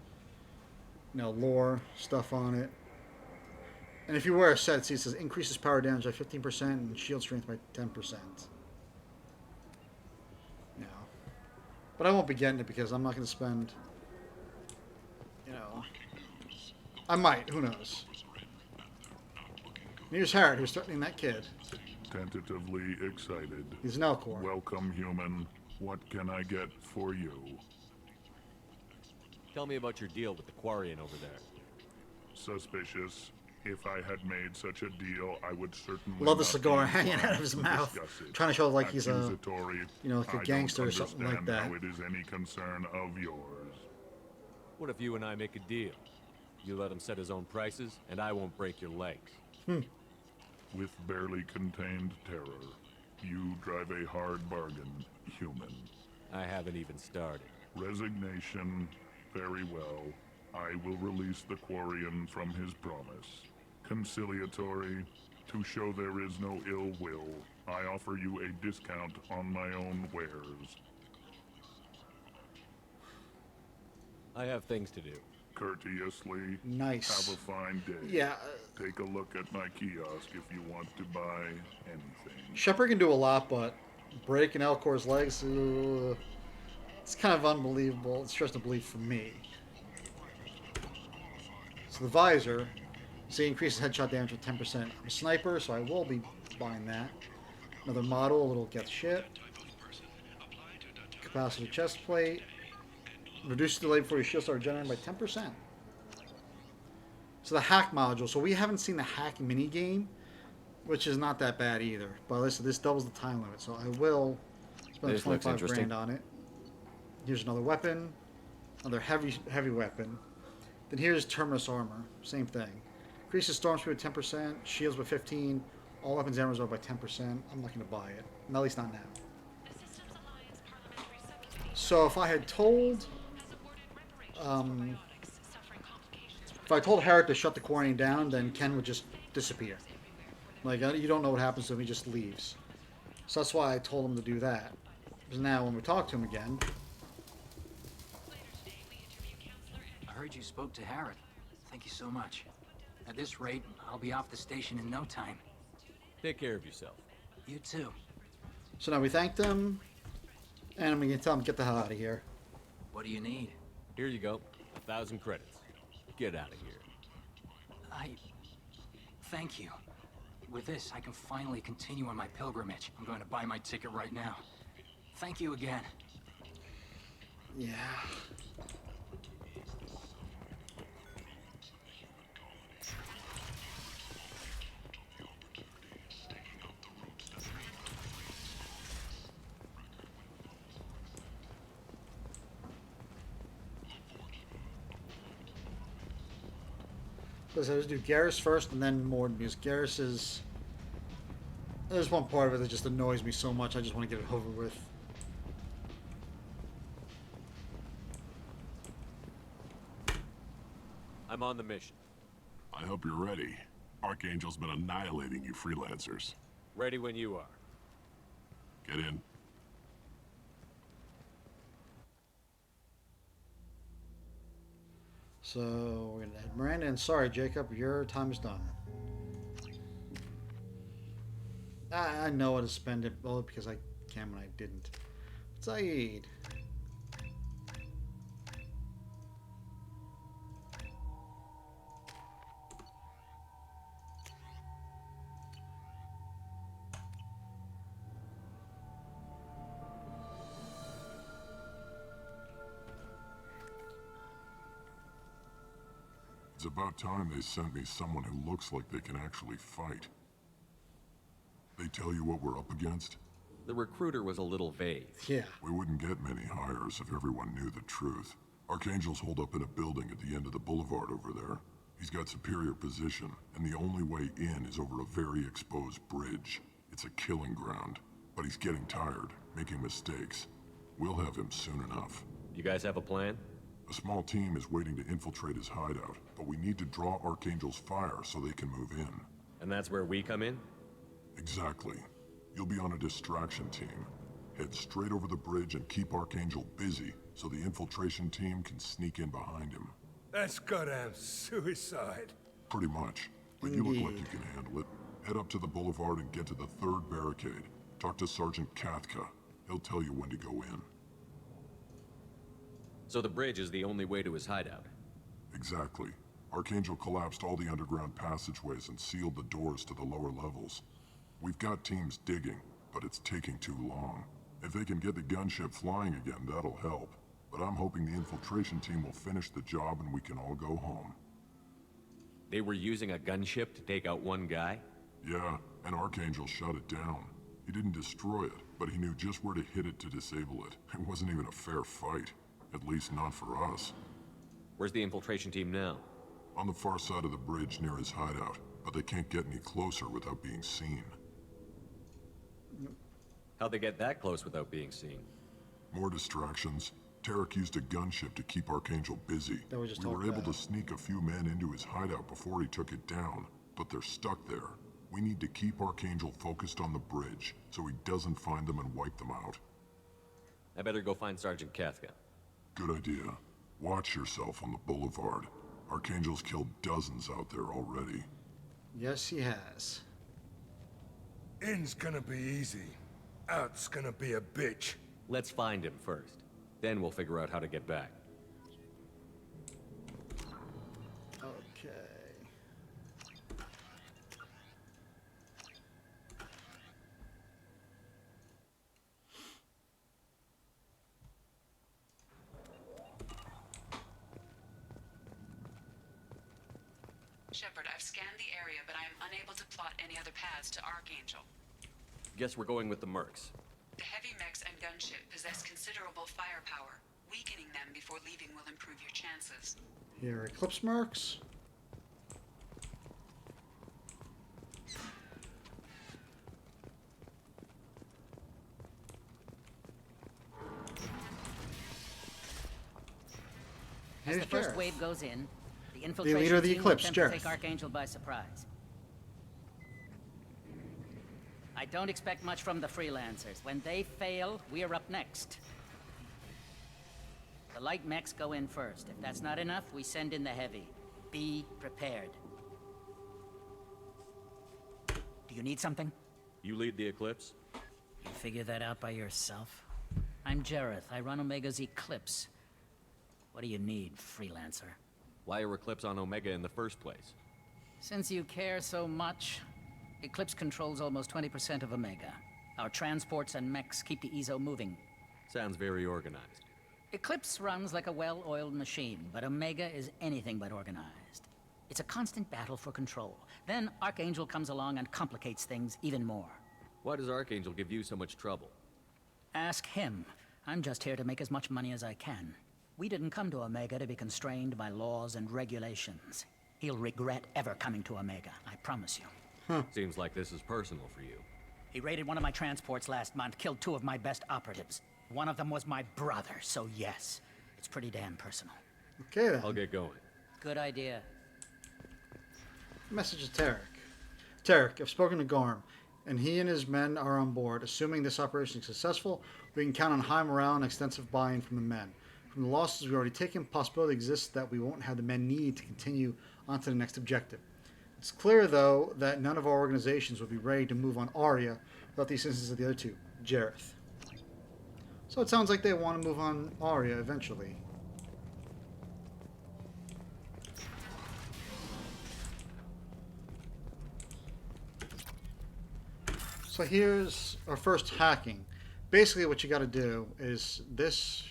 lore stuff on it. And if you wear a set, see it says increases power damage by 15% and shield strength by 10%. But I won't be getting it because I'm not going to spend. I might. Who knows? And here's Harrod, who's threatening that kid. Tentatively excited. He's an Elcor. Welcome, human. What can I get for you? Tell me about your deal with the Quarian over there. Suspicious. If I had made such a deal, I would certainly. Love the cigar hanging out of his mouth, trying to show like he's a, like a gangster or something like that. How it is any concern of yours. What if you and I make a deal? You let him set his own prices, and I won't break your legs. With barely contained terror, you drive a hard bargain, human. I haven't even started. Resignation. Very well. I will release the Quarian from his promise. Conciliatory. To show there is no ill will, I offer you a discount on my own wares. I have things to do. Courteously. Nice. Have a fine day. Yeah. Take a look at my kiosk if you want to buy anything. Shepard can do a lot, but breaking Elcor's legs, it's kind of unbelievable. It's just a belief for me. So the visor, see, increases headshot damage with 10%. I'm a sniper, so I will be buying that. Another model, a little get ship. Capacitive chest plate. Reduces delay before your shield starts generating by 10%. So the hack module. So we haven't seen the hack mini game, which is not that bad either. But listen, this doubles the time limit, so I will spend 25 grand on it. Here's another weapon, another heavy weapon. Then here's Terminus armor, same thing. Increases storm speed by 10%, shields by 15%, all weapons and armors are by 10%. I'm not going to buy it, at least not now. So if I had told, Harrod to shut the Quarian down, then Ken would just disappear. Like, you don't know what happens to him, he just leaves. So that's why I told him to do that. Because now when we talk to him again... I heard you spoke to Harrod. Thank you so much. At this rate, I'll be off the station in no time. Take care of yourself. You too. So now we thank them, and I'm going to tell them to get the hell out of here. What do you need? Here you go. 1,000 credits. Get out of here. Thank you. With this, I can finally continue on my pilgrimage. I'm going to buy my ticket right now. Thank you again. Yeah. So let's do Garrus first and then Morden, because Garrus is... There's one part of it that just annoys me so much, I just want to get it over with. I'm on the mission. I hope you're ready. Archangel's been annihilating you freelancers. Ready when you are. Get in. So, we're gonna add Miranda, and sorry, Jacob, your time is done. I know how to spend it, well, because I can when I didn't. Saeed. It's about time they sent me someone who looks like they can actually fight. They tell you what we're up against? The recruiter was a little vague. Yeah. We wouldn't get many hires if everyone knew the truth. Archangel's holed up in a building at the end of the boulevard over there. He's got superior position, and the only way in is over a very exposed bridge. It's a killing ground. But he's getting tired, making mistakes. We'll have him soon enough. You guys have a plan? A small team is waiting to infiltrate his hideout, but we need to draw Archangel's fire so they can move in. And that's where we come in? Exactly. You'll be on a distraction team. Head straight over the bridge and keep Archangel busy so the infiltration team can sneak in behind him. That's goddamn suicide. Pretty much. But you look like you can handle it. Head up to the boulevard and get to the third barricade. Talk to Sergeant Kathka. He'll tell you when to go in. So the bridge is the only way to his hideout? Exactly. Archangel collapsed all the underground passageways and sealed the doors to the lower levels. We've got teams digging, but it's taking too long. If they can get the gunship flying again, that'll help. But I'm hoping the infiltration team will finish the job and we can all go home. They were using a gunship to take out one guy? Yeah, and Archangel shut it down. He didn't destroy it, but he knew just where to hit it to disable it. It wasn't even a fair fight. At least not for us. Where's the infiltration team now? On the far side of the bridge near his hideout, but they can't get any closer without being seen. How'd they get that close without being seen? More distractions. Tarek used a gunship to keep Archangel busy. We were able to sneak a few men into his hideout before he took it down, but they're stuck there. We need to keep Archangel focused on the bridge, so he doesn't find them and wipe them out. I better go find Sergeant Kathka. Good idea. Watch yourself on the boulevard. Archangel's killed dozens out there already. Yes, he has. In's gonna be easy. Out's gonna be a bitch. Let's find him first. Then we'll figure out how to get back. Okay. Shepard, I've scanned the area, but I am unable to plot any other paths to Archangel. Guess we're going with the Mercs. The heavy mechs and gunship possess considerable firepower. Weakening them before leaving will improve your chances. Here, Eclipse Mercs. As the first wave goes in, the infiltration leader of the team Eclipse, will attempt Jareth. to take Archangel by surprise. I don't expect much from the freelancers. When they fail, we're up next. The light mechs go in first. If that's not enough, we send in the heavy. Be prepared. Do you need something? You lead the Eclipse? You figure that out by yourself? I'm Jareth. I run Omega's Eclipse. What do you need, freelancer? Why are Eclipse on Omega in the first place? Since you care so much, Eclipse controls almost 20% of Omega. Our transports and mechs keep the EZO moving. Sounds very organized. Eclipse runs like a well-oiled machine, but Omega is anything but organized. It's a constant battle for control. Then Archangel comes along and complicates things even more. Why does Archangel give you so much trouble? Ask him. I'm just here to make as much money as I can. We didn't come to Omega to be constrained by laws and regulations. He'll regret ever coming to Omega, I promise you. Seems like this is personal for you. He raided one of my transports last month, killed 2 of my best operatives. One of them was my brother, so yes, it's pretty damn personal. Okay then. I'll get going. Good idea. Message to Tarek. Tarek, I've spoken to Garm, and he and his men are on board. Assuming this operation is successful, we can count on high morale and extensive buy-in from the men. From the losses we've already taken, possibility exists that we won't have the men needed to continue on to the next objective. It's clear, though, that none of our organizations would be ready to move on Arya without the assistance of the other 2, Jareth. So it sounds like they want to move on Arya eventually. So here's our first hacking. Basically what you got to do is this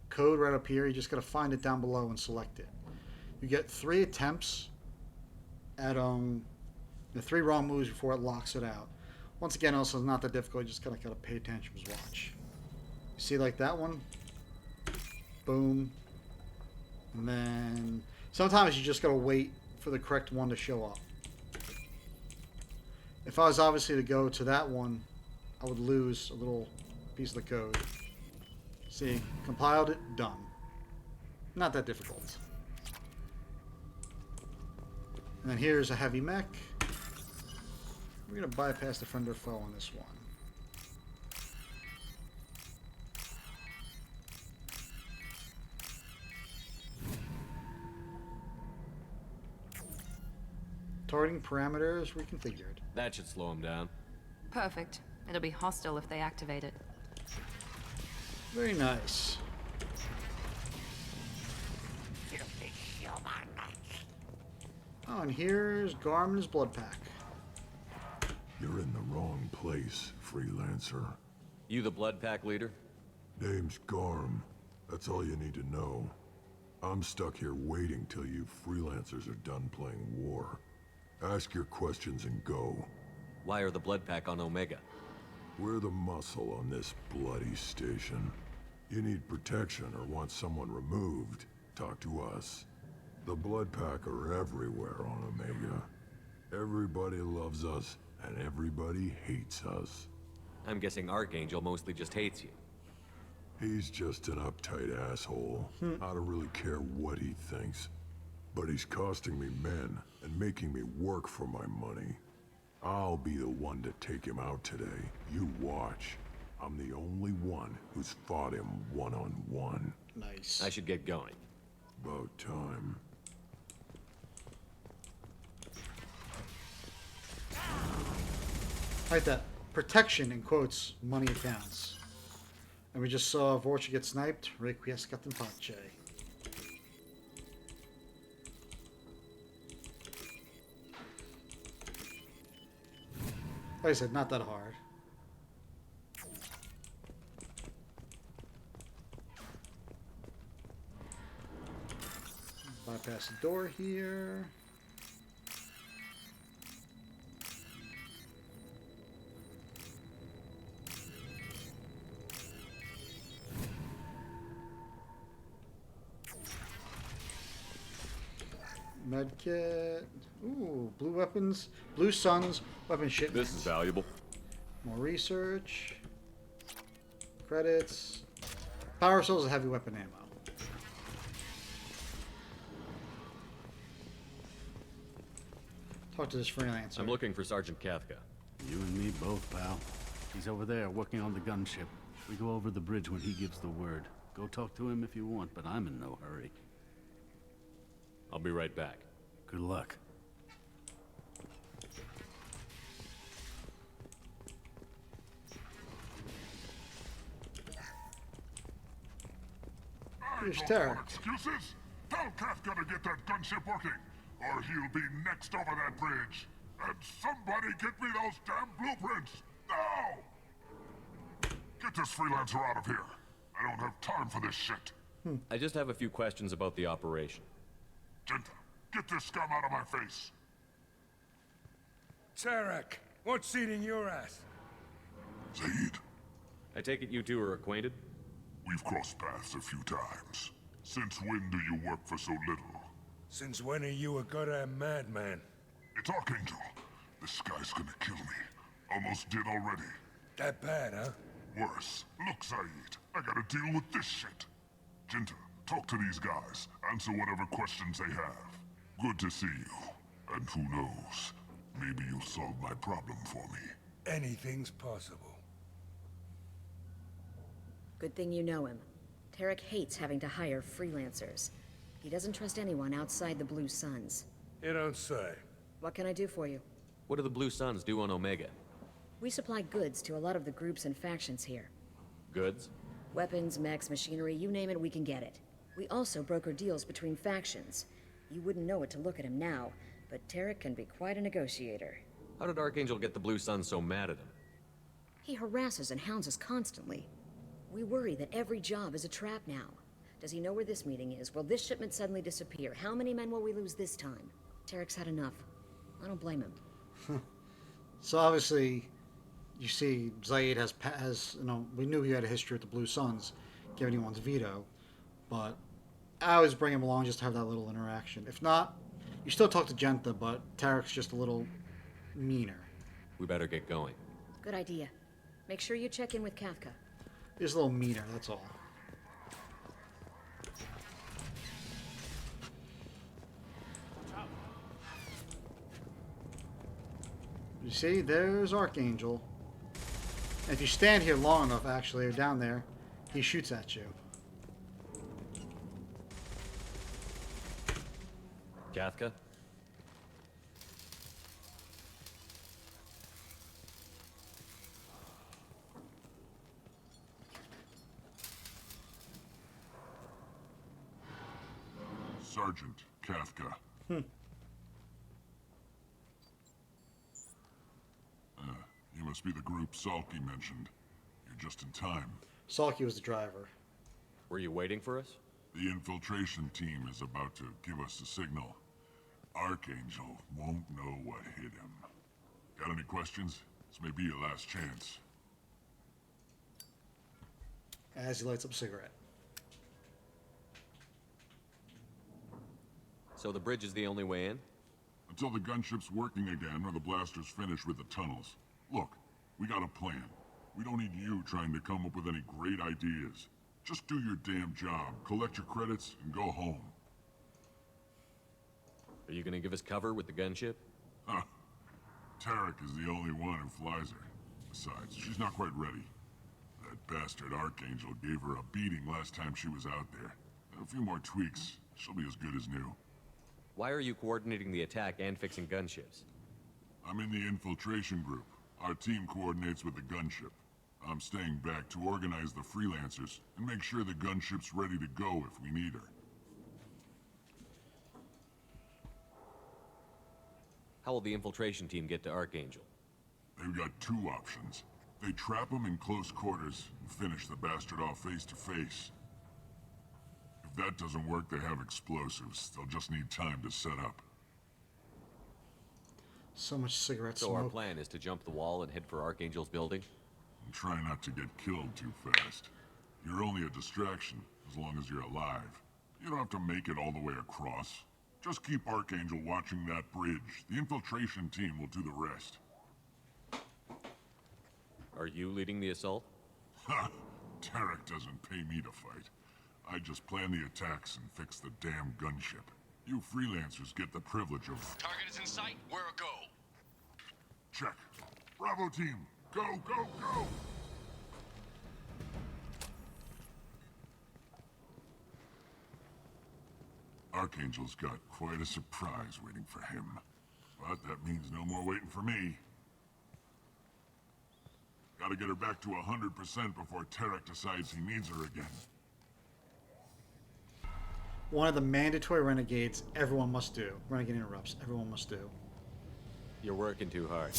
code right up here, you just got to find it down below and select it. You get 3 attempts at the 3 wrong moves before it locks it out. Once again, also not that difficult, you just gotta pay attention, just watch. You see like that one? Boom. And then sometimes you just gotta wait for the correct one to show up. If I was obviously to go to that one, I would lose a little piece of the code. See, compiled it, done. Not that difficult. And then here's a heavy mech. We're going to bypass the friend or foe on this one. Targeting parameters reconfigured. That should slow him down. Perfect. It'll be hostile if they activate it. Very nice. Oh, and here's Garmin's blood pack. You're in the wrong place, freelancer. You the blood pack leader? Name's Garm. That's all you need to know. I'm stuck here waiting till you freelancers are done playing war. Ask your questions and go. Why are the blood pack on Omega? We're the muscle on this bloody station. You need protection or want someone removed, talk to us. The blood pack are everywhere on Omega. Everybody loves us, and everybody hates us. I'm guessing Archangel mostly just hates you. He's just an uptight asshole. I don't really care what he thinks. But he's costing me men and making me work for my money. I'll be the one to take him out today. You watch. I'm the only one who's fought him one-on-one. Nice. I should get going. About time. Right, that protection in quotes money accounts. And we just saw Vorcha get sniped. Requiescat in pace. Like I said, not that hard. Bypass the door here. Medkit. Ooh, blue weapons. Blue Suns. Weapon shipment. This is valuable. More research. Credits. Power cells and heavy weapon ammo. Talk to this freelancer. I'm looking for Sergeant Kafka. You and me both, pal. He's over there working on the gunship. We go over the bridge when he gives the word. Go talk to him if you want, but I'm in no hurry. I'll be right back. Good luck. Here's Tarek. Excuses? Tell Kafka to get that gunship working, or he'll be next over that bridge. And somebody get me those damn blueprints! Now! Get this freelancer out of here. I don't have time for this shit. I just have a few questions about the operation. Genta, get this scum out of my face. Tarek, what's eating your ass? Zaid, I take it you two are acquainted? we've crossed paths a few times. Since when do you work for so little? Since when are you a goddamn madman? It's Archangel. This guy's gonna kill me. Almost did already. That bad, huh? Worse. Look, Zaid, I gotta deal with this shit. Jinta, talk to these guys. Answer whatever questions they have. Good to see you. And who knows, maybe you'll solve my problem for me. Anything's possible. Good thing you know him. Tarek hates having to hire freelancers. He doesn't trust anyone outside the Blue Suns. You don't say. What can I do for you? What do the Blue Suns do on Omega? We supply goods to a lot of the groups and factions here. Goods? Weapons, mechs, machinery, you name it, we can get it. We also broker deals between factions. You wouldn't know it to look at him now, but Tarek can be quite a negotiator. How did Archangel get the Blue Suns so mad at him? He harasses and hounds us constantly. We worry that every job is a trap now. Does he know where this meeting is? Will this shipment suddenly disappear? How many men will we lose this time? Tarek's had enough. I don't blame him. So obviously, you see, Zaid has, we knew he had a history with the Blue Suns, giving anyone's veto, but I always bring him along just to have that little interaction. If not, you still talk to Jinta, but Tarek's just a little meaner. We better get going. Good idea. Make sure you check in with Kafka. He's a little meaner, that's all. You see, there's Archangel. And if you stand here long enough, actually, or down there, he shoots at you. Kafka? Sergeant Kafka. You must be the group Salky mentioned. You're just in time. Salky was the driver. Were you waiting for us? The infiltration team is about to give us a signal. Archangel won't know what hit him. Got any questions? This may be your last chance. As he lights up a cigarette. So the bridge is the only way in? Until the gunship's working again or the blasters finish with the tunnels. Look, we got a plan. We don't need you trying to come up with any great ideas. Just do your damn job, collect your credits, and go home. Are you gonna give us cover with the gunship? Huh. Tarek is the only one who flies her. Besides, she's not quite ready. That bastard Archangel gave her a beating last time she was out there. A few more tweaks, she'll be as good as new. Why are you coordinating the attack and fixing gunships? I'm in the infiltration group. Our team coordinates with the gunship. I'm staying back to organize the freelancers and make sure the gunship's ready to go if we need her. How will the infiltration team get to Archangel? They've got two options. They trap him in close quarters and finish the bastard off face to face. If that doesn't work, they have explosives. They'll just need time to set up. So much cigarette So smoke. our plan is to jump the wall and head for Archangel's building? And try not to get killed too fast. You're only a distraction, as long as you're alive. You don't have to make it all the way across. Just keep Archangel watching that bridge. The infiltration team will do the rest. Are you leading the assault? Ha! Tarek doesn't pay me to fight. I just plan the attacks and fix the damn gunship. You freelancers get the privilege of... Target is in sight. Where a go? Check. Bravo team, go, go, go! Archangel's got quite a surprise waiting for him. But that means no more waiting for me. Gotta get her back to 100% before Tarek decides he needs her again. One of the mandatory renegades everyone must do. Renegade interrupts. Everyone must do. You're working too hard.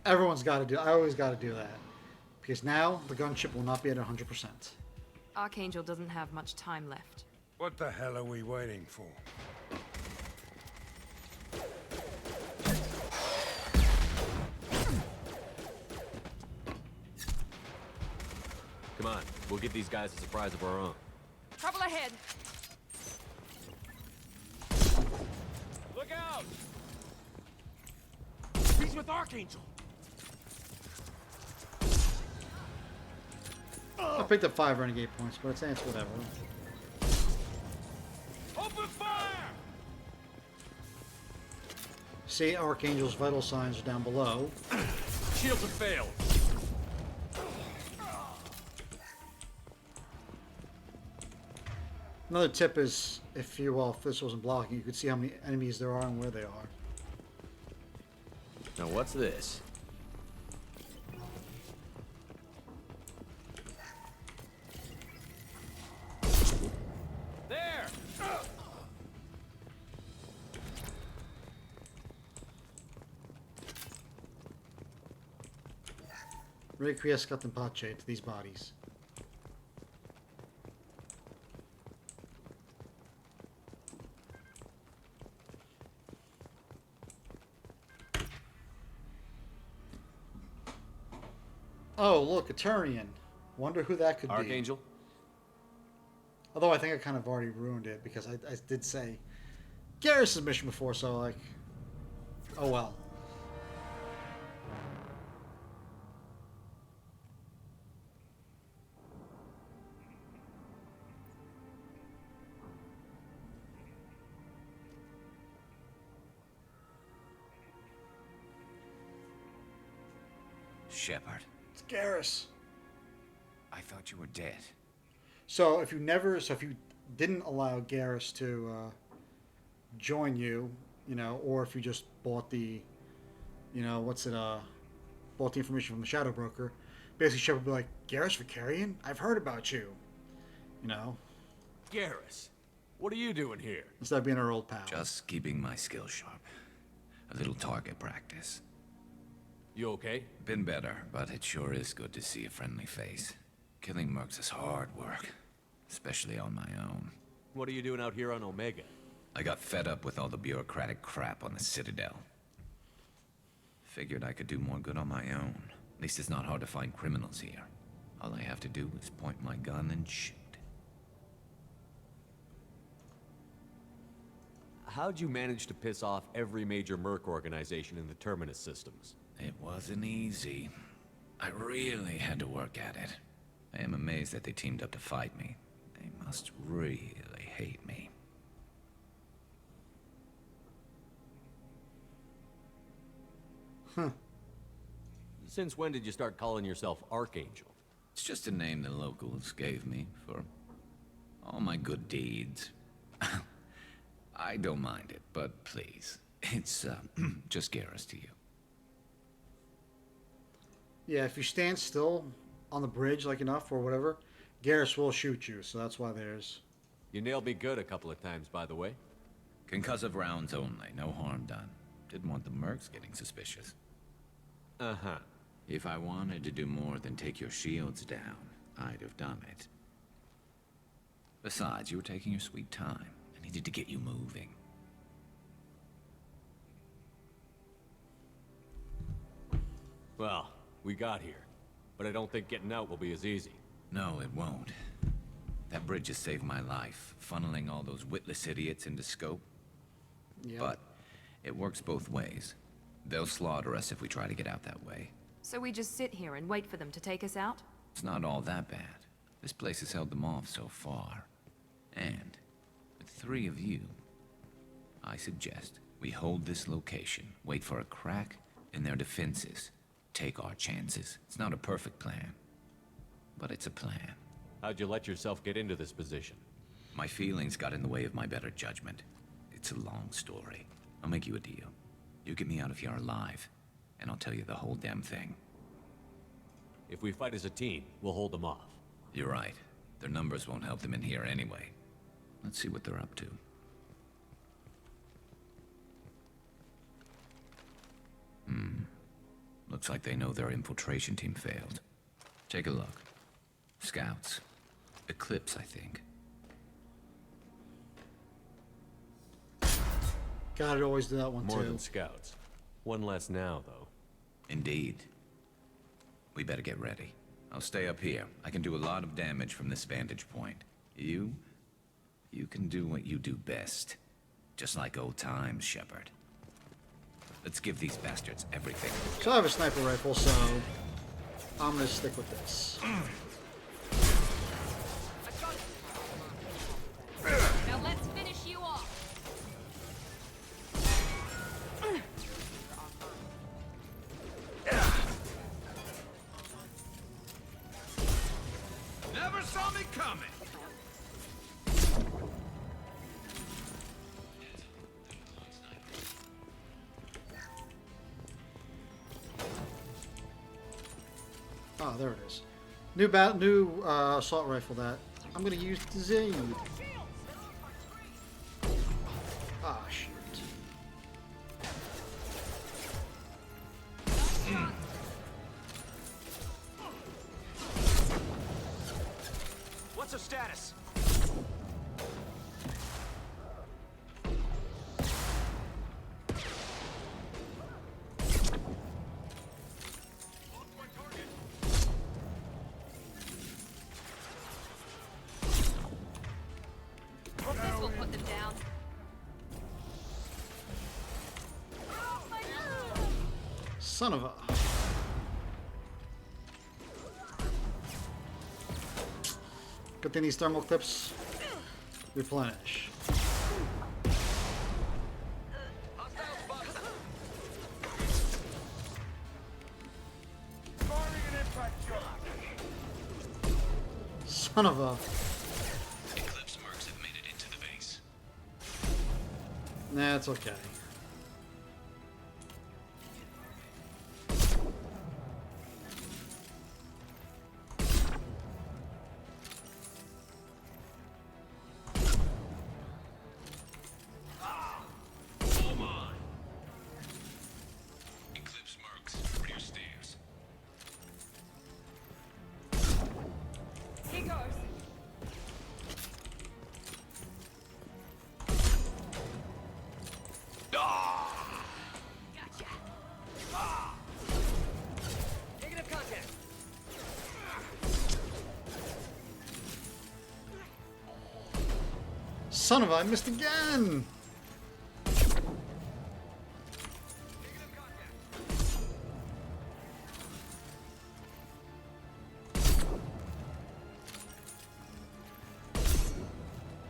Everyone's got to do. I always got to do that. Because now the gunship will not be at 100%. Archangel doesn't have much time left. What the hell are we waiting for? Come on, we'll give these guys a surprise of our own. Trouble ahead. Look out! He's with Archangel. I picked up 5 renegade points, but it's whatever. Open fire! See, Archangel's vital signs are down below. Shields have failed. Another tip is, if this wasn't blocking, you could see how many enemies there are and where they are. Now what's this? There! Requiescat in pace to these bodies. Oh, look, a Turian. Wonder who that could be. Archangel? Although I think I kind of already ruined it because I did say Garrus's mission before, so like, oh well. Shepard, It's Garrus. I thought you were dead. So if you didn't allow Garrus to join you, or if you just bought the, bought the information from the Shadow Broker, basically Shepard would be like, Garrus Vicarian? I've heard about you. Garrus, what are you doing here? Instead of being our old pal. Just keeping my skills sharp. A little target practice. You okay? Been better, but it sure is good to see a friendly face. Killing mercs is hard work, especially on my own. What are you doing out here on Omega? I got fed up with all the bureaucratic crap on the Citadel. Figured I could do more good on my own. At least it's not hard to find criminals here. All I have to do is point my gun and shoot. How'd you manage to piss off every major merc organization in the Terminus systems? It wasn't easy. I really had to work at it. I am amazed that they teamed up to fight me. They must really hate me. Huh. Since when did you start calling yourself Archangel? It's just a name the locals gave me for all my good deeds. I don't mind it, but please, it's just Garrus to you. Yeah, if you stand still on the bridge like enough or whatever, Garrus will shoot you, so that's why there's... You nailed me good a couple of times, by the way. Concussive rounds only, no harm done. Didn't want the mercs getting suspicious. Uh-huh. If I wanted to do more than take your shields down, I'd have done it. Besides, you were taking your sweet time. I needed to get you moving. Well, we got here. But I don't think getting out will be as easy. No, it won't. That bridge has saved my life, funneling all those witless idiots into scope. Yep. But it works both ways. They'll slaughter us if we try to get out that way. So we just sit here and wait for them to take us out? It's not all that bad. This place has held them off so far. And with 3 of you, I suggest we hold this location, wait for a crack in their defenses, take our chances. It's not a perfect plan, but it's a plan. How'd you let yourself get into this position? My feelings got in the way of my better judgment. It's a long story. I'll make you a deal. You get me out of here alive, and I'll tell you the whole damn thing. If we fight as a team, we'll hold them off. You're right. Their numbers won't help them in here anyway. Let's see what they're up to. Looks like they know their infiltration team failed. Take a look. Scouts. Eclipse, I think. Gotta always do that one More too. than scouts. One less now, though. Indeed. We better get ready. I'll stay up here. I can do a lot of damage from this vantage point. You can do what you do best. Just like old times, Shepard. Let's give these bastards everything. So I have a sniper rifle, so I'm gonna stick with this. Now let's finish you off. Never saw me coming. Oh, there it is. New assault rifle that I'm gonna use to Zaid. Ah, shoot. What's her status? This will put them down. Son of a... Good thing these thermal clips replenish. Son of a... Eclipse mercs have made it into the base. Nah, it's okay. Eclipse mercs, rear stairs. He goes. Negative contact. Son of a... I missed again!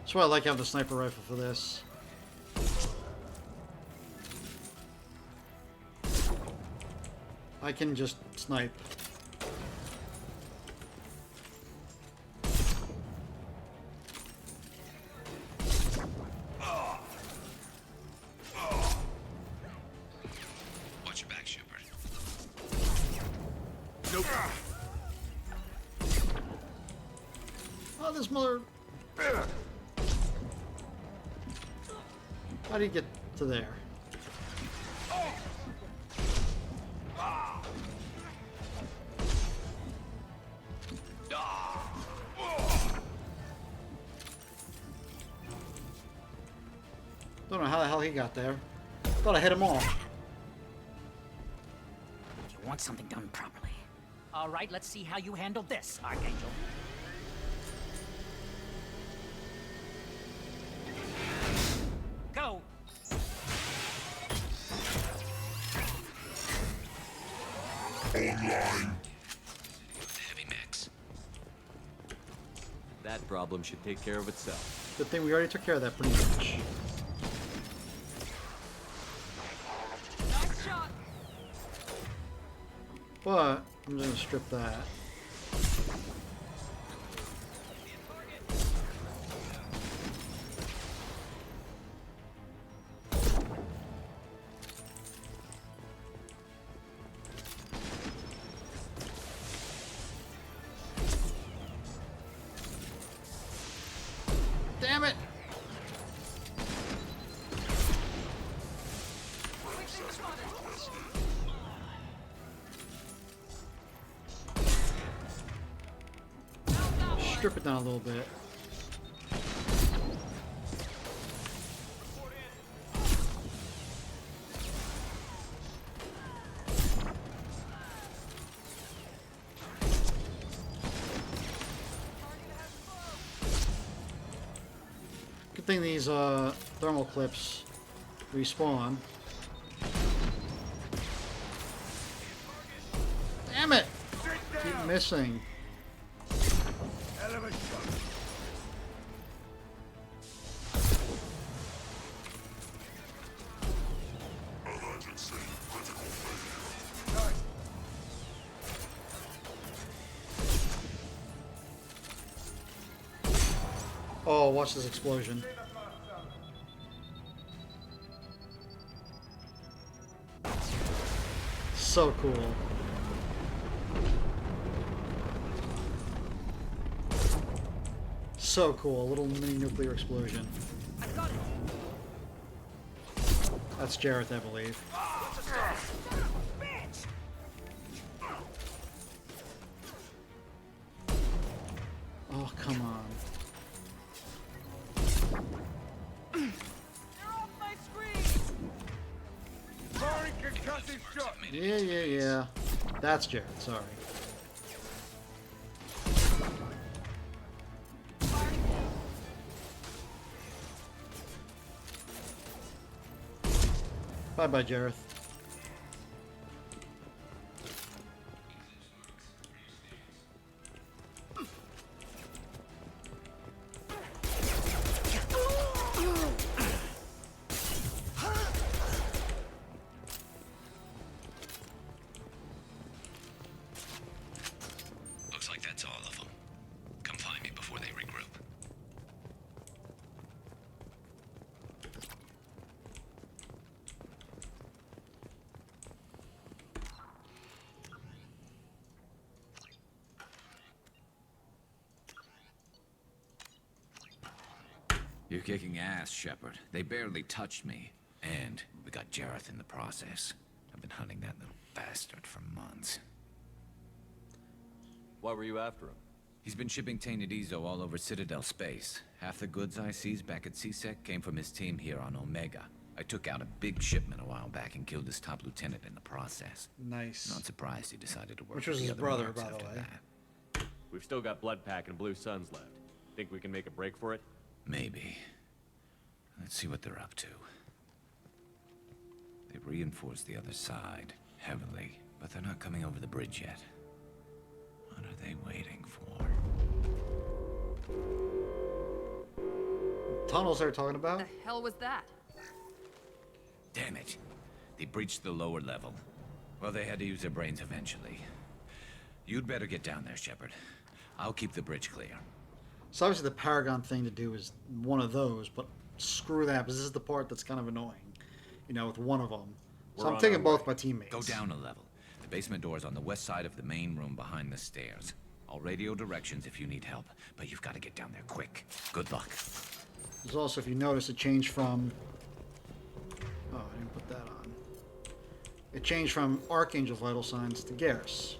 That's why I like having the sniper rifle for this. I can just snipe. Watch your back, Shepard. Nope. Oh, this mother... How do you get to there? Don't know how the hell he got there. Thought I hit him all. You want something done properly. All right, let's see how you handle this, Archangel. Go! Online. Heavy mix. That problem should take care of itself. Good thing we already took care of that pretty much. Nice shot. But I'm just gonna strip that. Damn it! Strip it down a little bit. thing these thermal clips respawn. Damn it! Keep missing. Hell of a shot. Oh, watch this explosion. So cool. So cool. A little mini nuclear explosion. That's Jareth, I believe. Oh, come on. Yeah. That's Jareth, sorry. Bye-bye, Jareth. Looks like that's all of them. Come find me before they regroup. You're kicking ass, Shepard. They barely touched me. And we got Jareth in the process. I've been hunting that little bastard for months. Why were you after him? He's been shipping tainted Ezo all over Citadel space. Half the goods I seized back at CSEC came from his team here on Omega. I took out a big shipment a while back and killed his top lieutenant in the process. Nice. Not surprised he decided to work Which was with his the other brother, marks by the after way. that. We've still got Blood Pack and Blue Suns left. Think we can make a break for it? Maybe. Let's see what they're up to. They've reinforced the other side, heavily, but they're not coming over the bridge yet. What are they waiting for? Tunnels they're talking about? The hell was that? Damn it. They breached the lower level. Well, they had to use their brains eventually. You'd better get down there, Shepard. I'll keep the bridge clear. So obviously the Paragon thing to do is one of those, but screw that, because this is the part that's kind of annoying. You know, with one of them. So We're I'm on taking our both way. my teammates. Go down a level. The basement door is on the west side of the main room behind the stairs. I'll radio directions if you need help, but you've got to get down there quick. Good luck. There's also, if you notice, it changed from... Oh, I didn't put that on. It changed from Archangel vital signs to Garrus.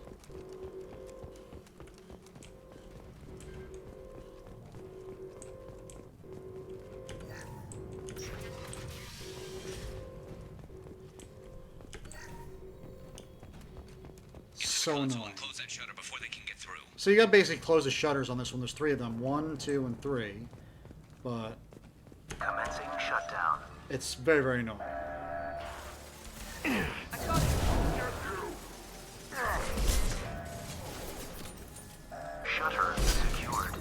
So annoying. Close that shutter before they can get through. So you got to basically close the shutters on this one. There's 3 of them. 1, 2, and 3. But... Commencing shutdown. It's very, very annoying. Shutter secured.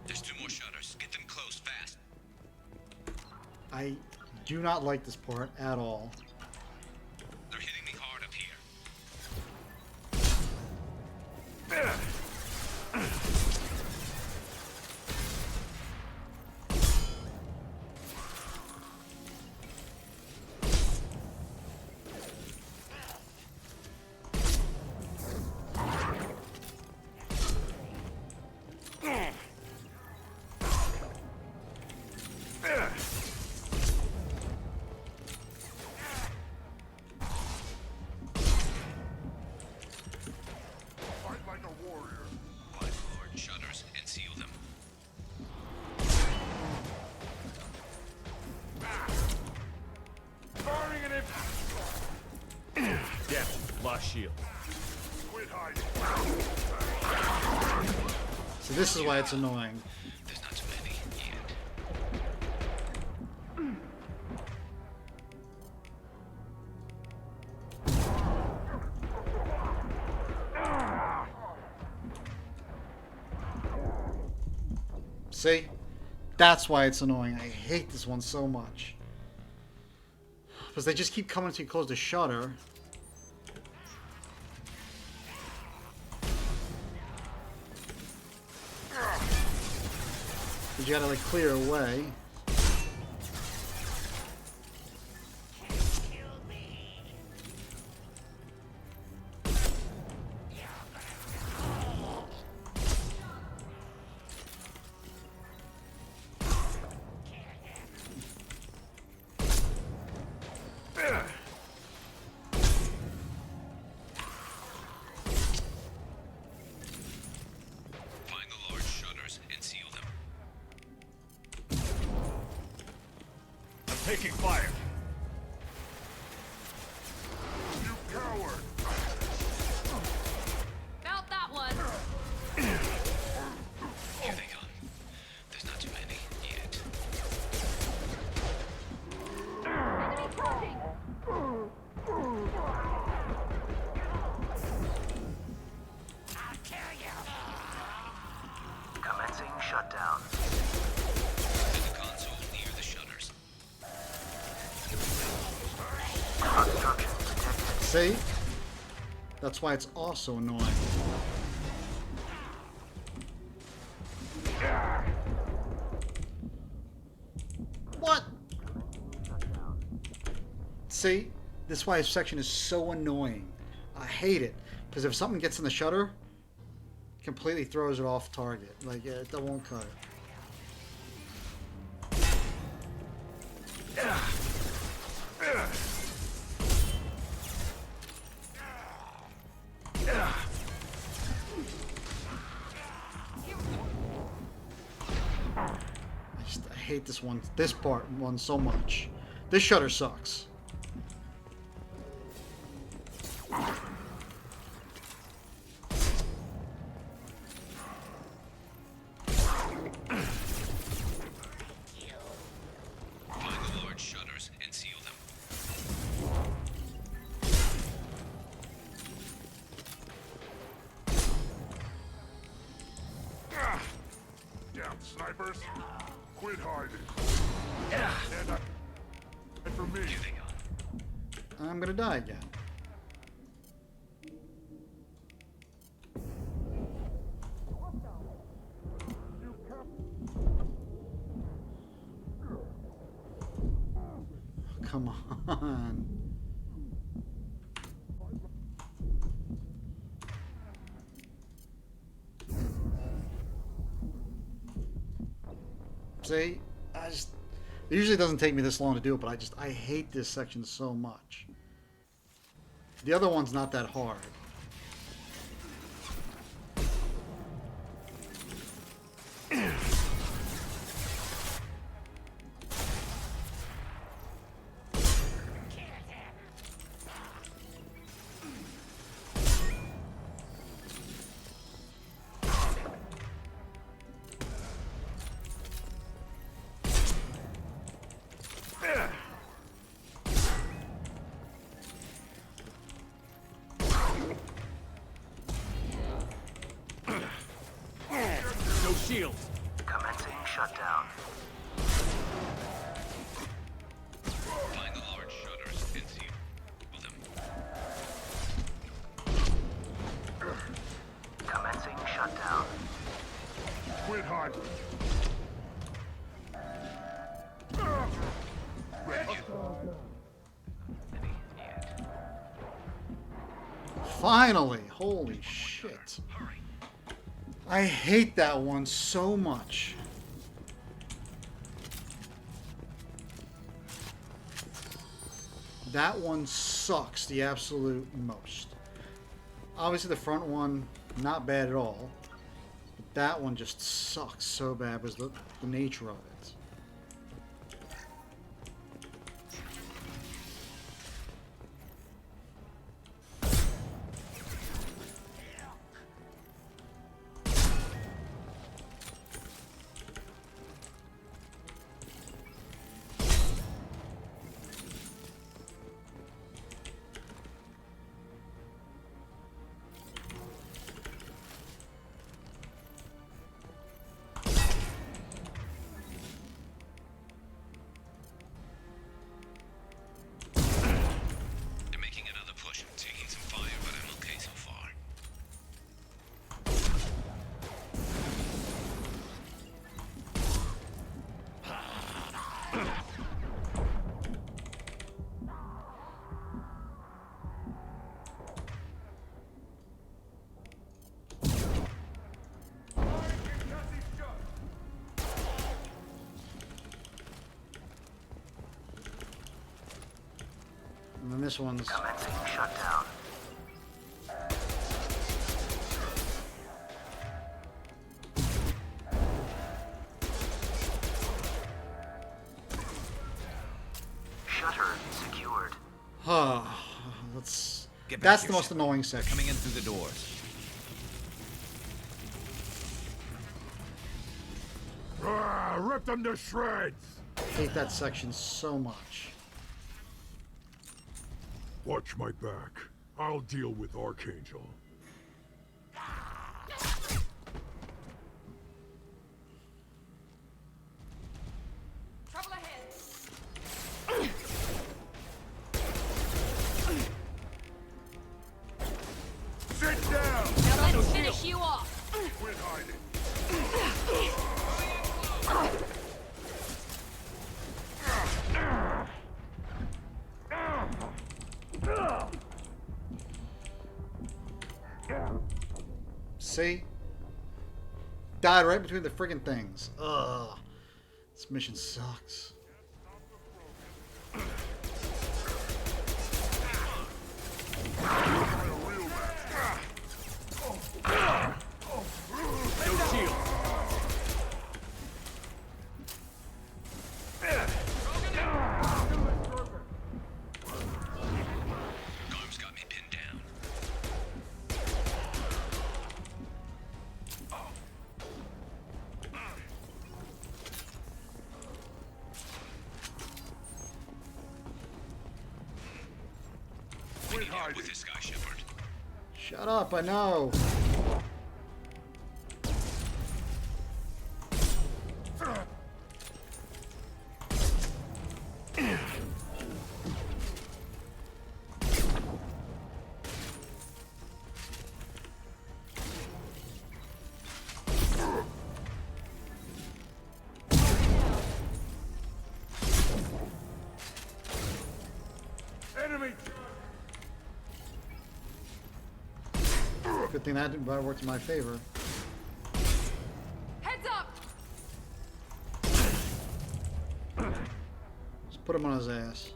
There's 2 more shutters. Get them closed fast. I do not like this part at all. They're hitting me hard up here. Shutters and seal them. Firing at him! Damn, lost shield. Quit hiding. So this is why it's annoying. There's not too many. Yeah. See? That's why it's annoying. I hate this one so much. Because they just keep coming to you close the shutter. Because you gotta, like, clear away. Find the large shutters and seal them. I'm taking fire. You coward! Felt that one. Here they come. There's not too many yet. Commencing shutdown. In the console near the shutters. Obstruction detected. See? That's why it's also annoying. What? See? This is why this section is so annoying. I hate it. Because if something gets in the shutter, it completely throws it off target. Like, it won't cut it. I hate this one, this one so much. This shutter sucks. Find the large shutters and seal them. Damn snipers! Quit hiding. And for me. I'm gonna die again. Come on. See? It usually doesn't take me this long to do it, but I hate this section so much. The other one's not that hard. No shields. Commencing shutdown. Find the large shutters and seal them. Commencing shutdown. Quit hiding. Finally! Holy shit. I hate that one so much. That one sucks the absolute most. Obviously the front one, not bad at all. But that one just sucks so bad because the nature of it. And then this one's... Commencing shutdown. Shutter secured. That's... Get back That's here, the most Shepard. annoying section. Coming in through the doors. Rip them to shreds! I hate that section so much. Watch my back. I'll deal with Archangel. Trouble ahead. Sit down! Now let's finish you off. Quit hiding. See? Died right between the friggin' things. Ugh. This mission sucks. No shield. Garm's got me pinned down. We need help with this guy, Shepard. Shut up, I know. Enemy! Good thing that worked in my favor. Heads up. Just put him on his ass.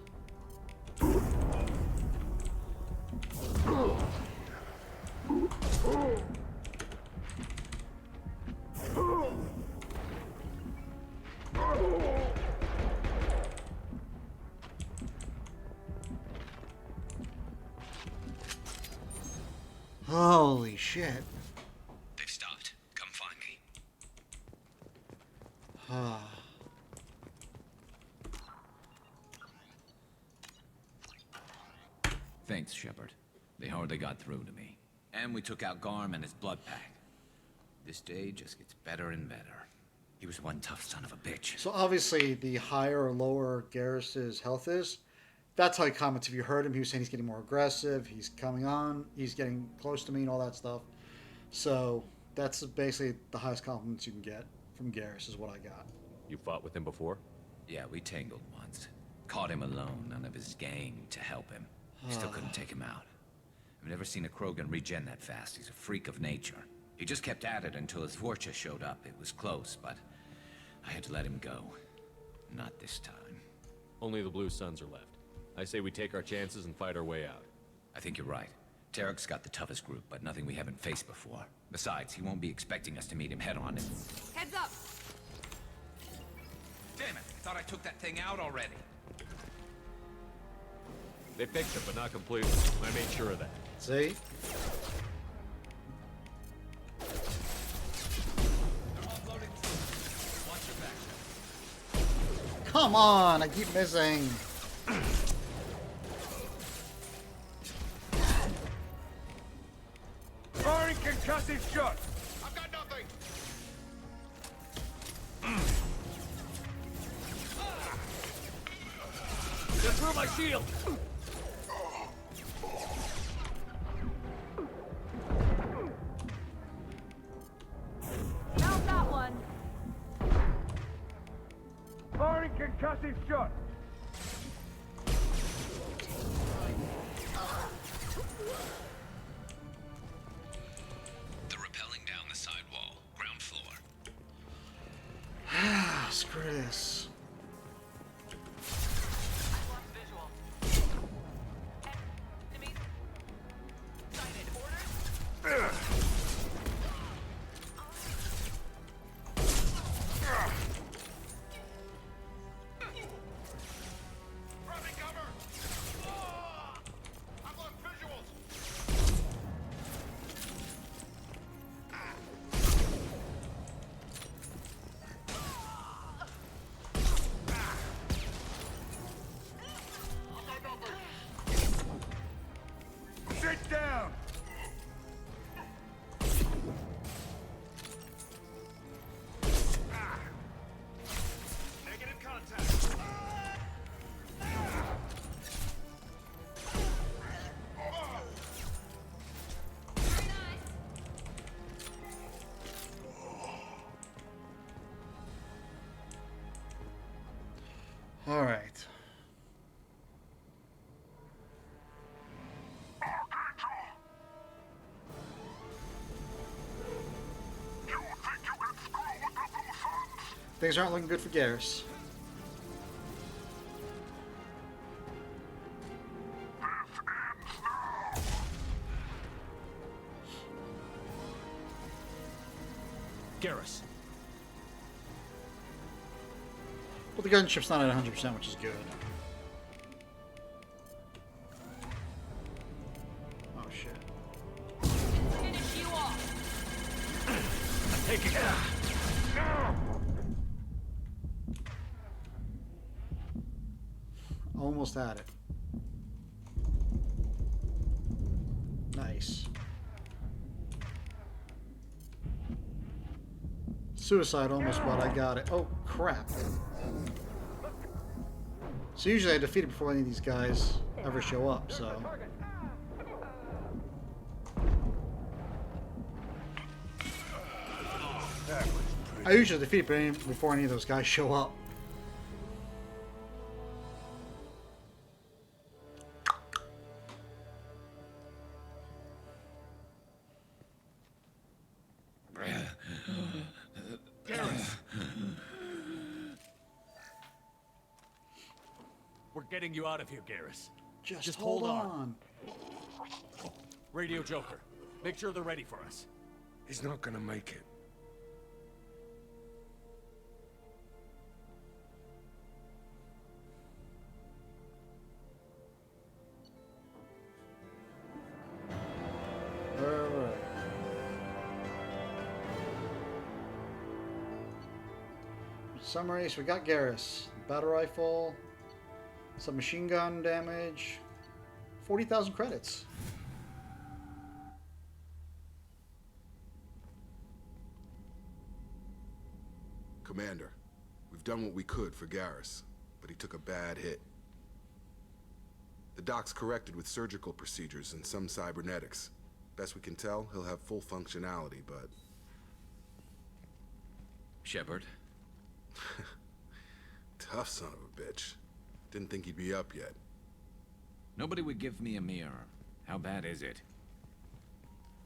Holy shit. They've stopped. Come find me. Thanks, Shepard. They hardly got through to me. And we took out Garm and his blood pack. This day just gets better and better. He was one tough son of a bitch. So obviously, the higher or lower Garrus's health is, that's how he comments. If you heard him, he was saying he's getting more aggressive, he's coming on, he's getting close to me and all that stuff. So that's basically the highest compliments you can get from Garrus is what I got. You fought with him before? Yeah, we tangled once. Caught him alone, none of his gang to help him. Still couldn't take him out. I've never seen a Krogan regen that fast. He's a freak of nature. He just kept at it until his Vorcha showed up. It was close, but I had to let him go. Not this time. Only the Blue Suns are left. I say we take our chances and fight our way out. I think you're right. Tarek's got the toughest group, but nothing we haven't faced before. Besides, he won't be expecting us to meet him head-on. Heads up. Damn it! I thought I took that thing out already. They fixed it, but not completely. I made sure of that. See? Come on, I keep missing. Firing concussive shot! I've got nothing. Get through my shield! Found that one. Firing concussive shot! They're rappelling down the side wall, ground floor. Screw this. All right. Things aren't looking good for Garrus. Garrus. Well, the gunship's not at 100%, which is good. Oh, shit. Finish you off. Take it. Almost had it. Nice. Suicide almost, but I got it. Oh, crap. So usually I defeat it before any of these guys ever show up, so... I usually defeat it before any of those guys show up. We're getting you out of here, Garrus. Just hold on. Radio Joker, make sure they're ready for us. He's not gonna make it. Alright. Summary, so we got Garrus. Battle rifle. Some machine gun damage. 40,000 credits. Commander, we've done what we could for Garrus, but he took a bad hit. The doc's corrected with surgical procedures and some cybernetics. Best we can tell, he'll have full functionality, but... Shepard? Tough son of a bitch. Didn't think he'd be up yet. Nobody would give me a mirror. How bad is it?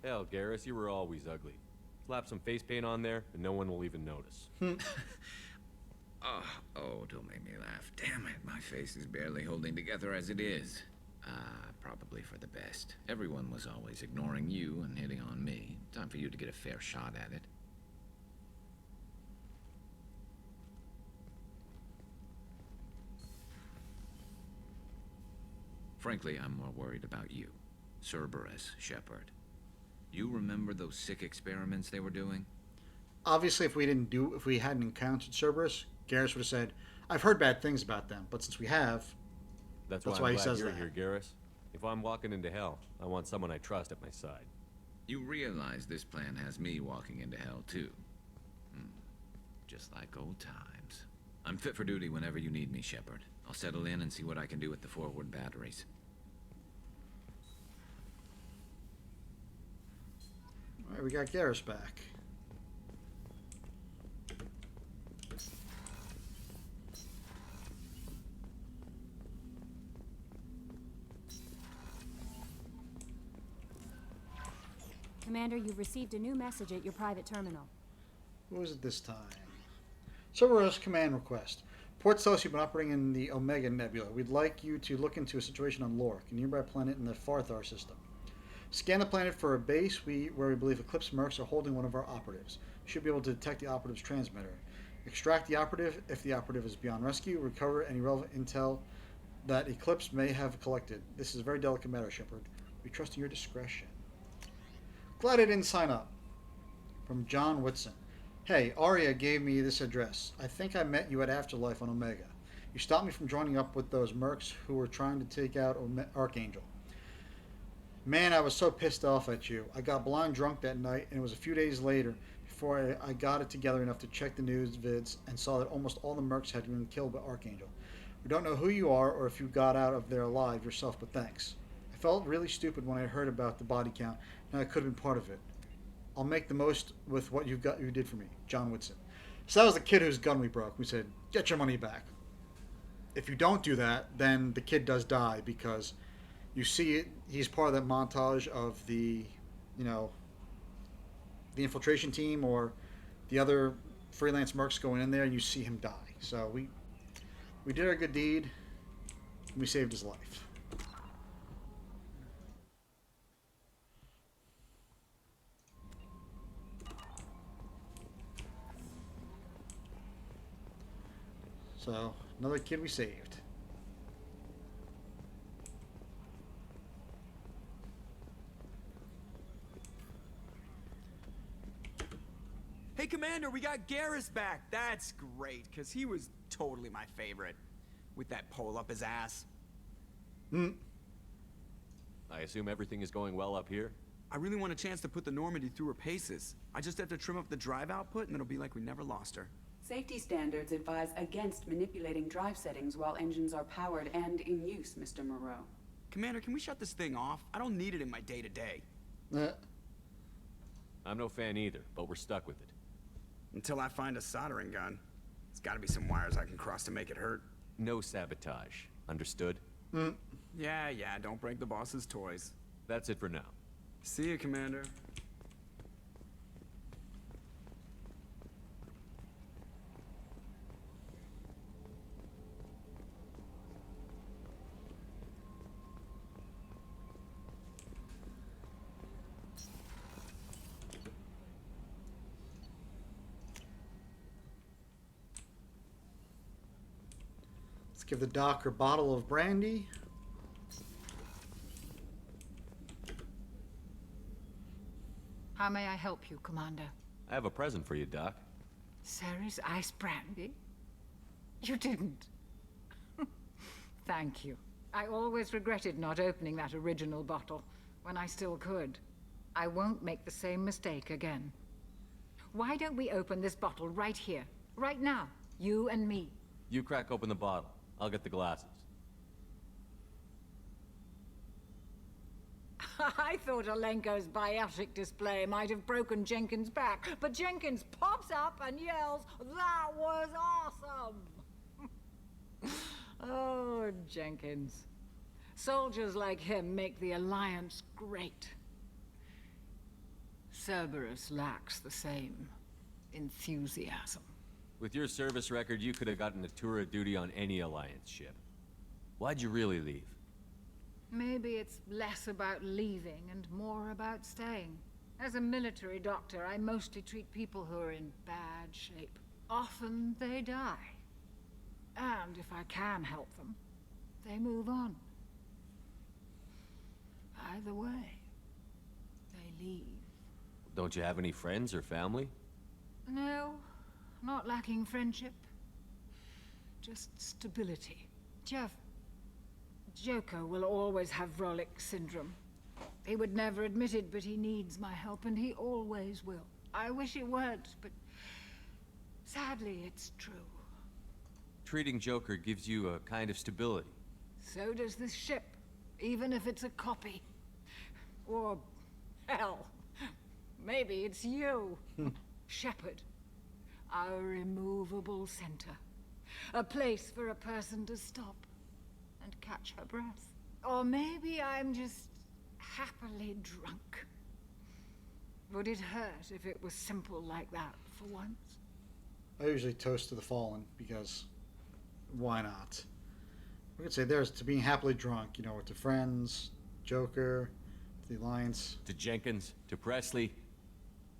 Hell, Garrus, you were always ugly. Slap some face paint on there, and no one will even notice. Oh, don't make me laugh. Damn it, my face is barely holding together as it is. Probably for the best. Everyone was always ignoring you and hitting on me. Time for you to get a fair shot at it. Frankly, I'm more worried about you. Cerberus, Shepard. You remember those sick experiments they were doing? Obviously, if we hadn't encountered Cerberus, Garrus would have said, "I've heard bad things about them," but since we have, That's why why he I'm says glad that. you're here, Garrus. If I'm walking into hell, I want someone I trust at my side. You realize this plan has me walking into hell, too. Just like old times. I'm fit for duty whenever you need me, Shepard. I'll settle in and see what I can do with the forward batteries. Alright, we got Garrus back. Commander, you've received a new message at your private terminal. What was it this time? Cerberus command request. Port tells you've been operating in the Omega Nebula. We'd like you to look into a situation on Lork, a nearby planet in the Farthar system. Scan the planet for a base where we believe Eclipse Mercs are holding one of our operatives. You should be able to detect the operative's transmitter. Extract the operative if the operative is beyond rescue. Recover any relevant intel that Eclipse may have collected. This is a very delicate matter, Shepard. We trust in your discretion. Glad I didn't sign up. From John Whitson. Hey, Arya gave me this address. I think I met you at Afterlife on Omega. You stopped me from joining up with those mercs who were trying to take out Archangel. Man, I was so pissed off at you. I got blind drunk that night, and it was a few days later before I got it together enough to check the news vids and saw that almost all the mercs had been killed by Archangel. We don't know who you are or if you got out of there alive yourself, but thanks. I felt really stupid when I heard about the body count, and I could have been part of it. I'll make the most with what you did for me, John Whitson. So that was the kid whose gun we broke. We said, get your money back. if you don't do that, then the kid does die because you see it. He's part of that montage of the, you know, the infiltration team or the other freelance mercs going in there, and you see him die. So we did our good deed. We saved his life. So another kid we saved. Hey, Commander, we got Garrus back. That's great, because he was totally my favorite. With that pole up his ass. I assume everything is going well up here? I really want a chance to put the Normandy through her paces. I just have to trim up the drive output, and it'll be like we never lost her. Safety standards advise against manipulating drive settings while engines are powered and in use, Mr. Moreau. Commander, can we shut this thing off? I don't need it in my day-to-day. I'm no fan either, but we're stuck with it. Until I find a soldering gun. There's gotta be some wires I can cross to make it hurt. No sabotage. Understood? Yeah, don't break the boss's toys. That's it for now. See you, Commander. Let's give the doc her bottle of brandy. How may I help you, Commander? I have a present for you, Doc. Ceres ice brandy? You didn't. Thank you. I always regretted not opening that original bottle when I still could. I won't make the same mistake again. Why don't we open this bottle right here, right now, you and me? You crack open the bottle. I'll get the glasses. I thought Alenko's biotic display might have broken Jenkins' back, but Jenkins pops up and yells, "That was awesome!" Oh, Jenkins. Soldiers like him make the Alliance great. Cerberus lacks the same enthusiasm. With your service record, you could have gotten a tour of duty on any Alliance ship. Why'd you really leave? Maybe it's less about leaving and more about staying. As a military doctor, I mostly treat people who are in bad shape. Often they die. And if I can help them, they move on. Either way, they leave. Don't you have any friends or family? No, not lacking friendship. Just stability. Jeff, Joker will always have Vrolic syndrome. He would never admit it, but he needs my help, and he always will. I wish it weren't, but sadly, it's true. Treating Joker gives you a kind of stability. So does this ship, even if it's a copy. Or, hell, maybe it's you, Shepard. Our immovable center. A place for a person to stop and catch her breath. Or maybe I'm just happily drunk. Would it hurt if it was simple like that for once? I usually toast to the fallen because why not? We could say there's to being happily drunk, you know, to friends, Joker, to the Alliance. To Jenkins, to Presley,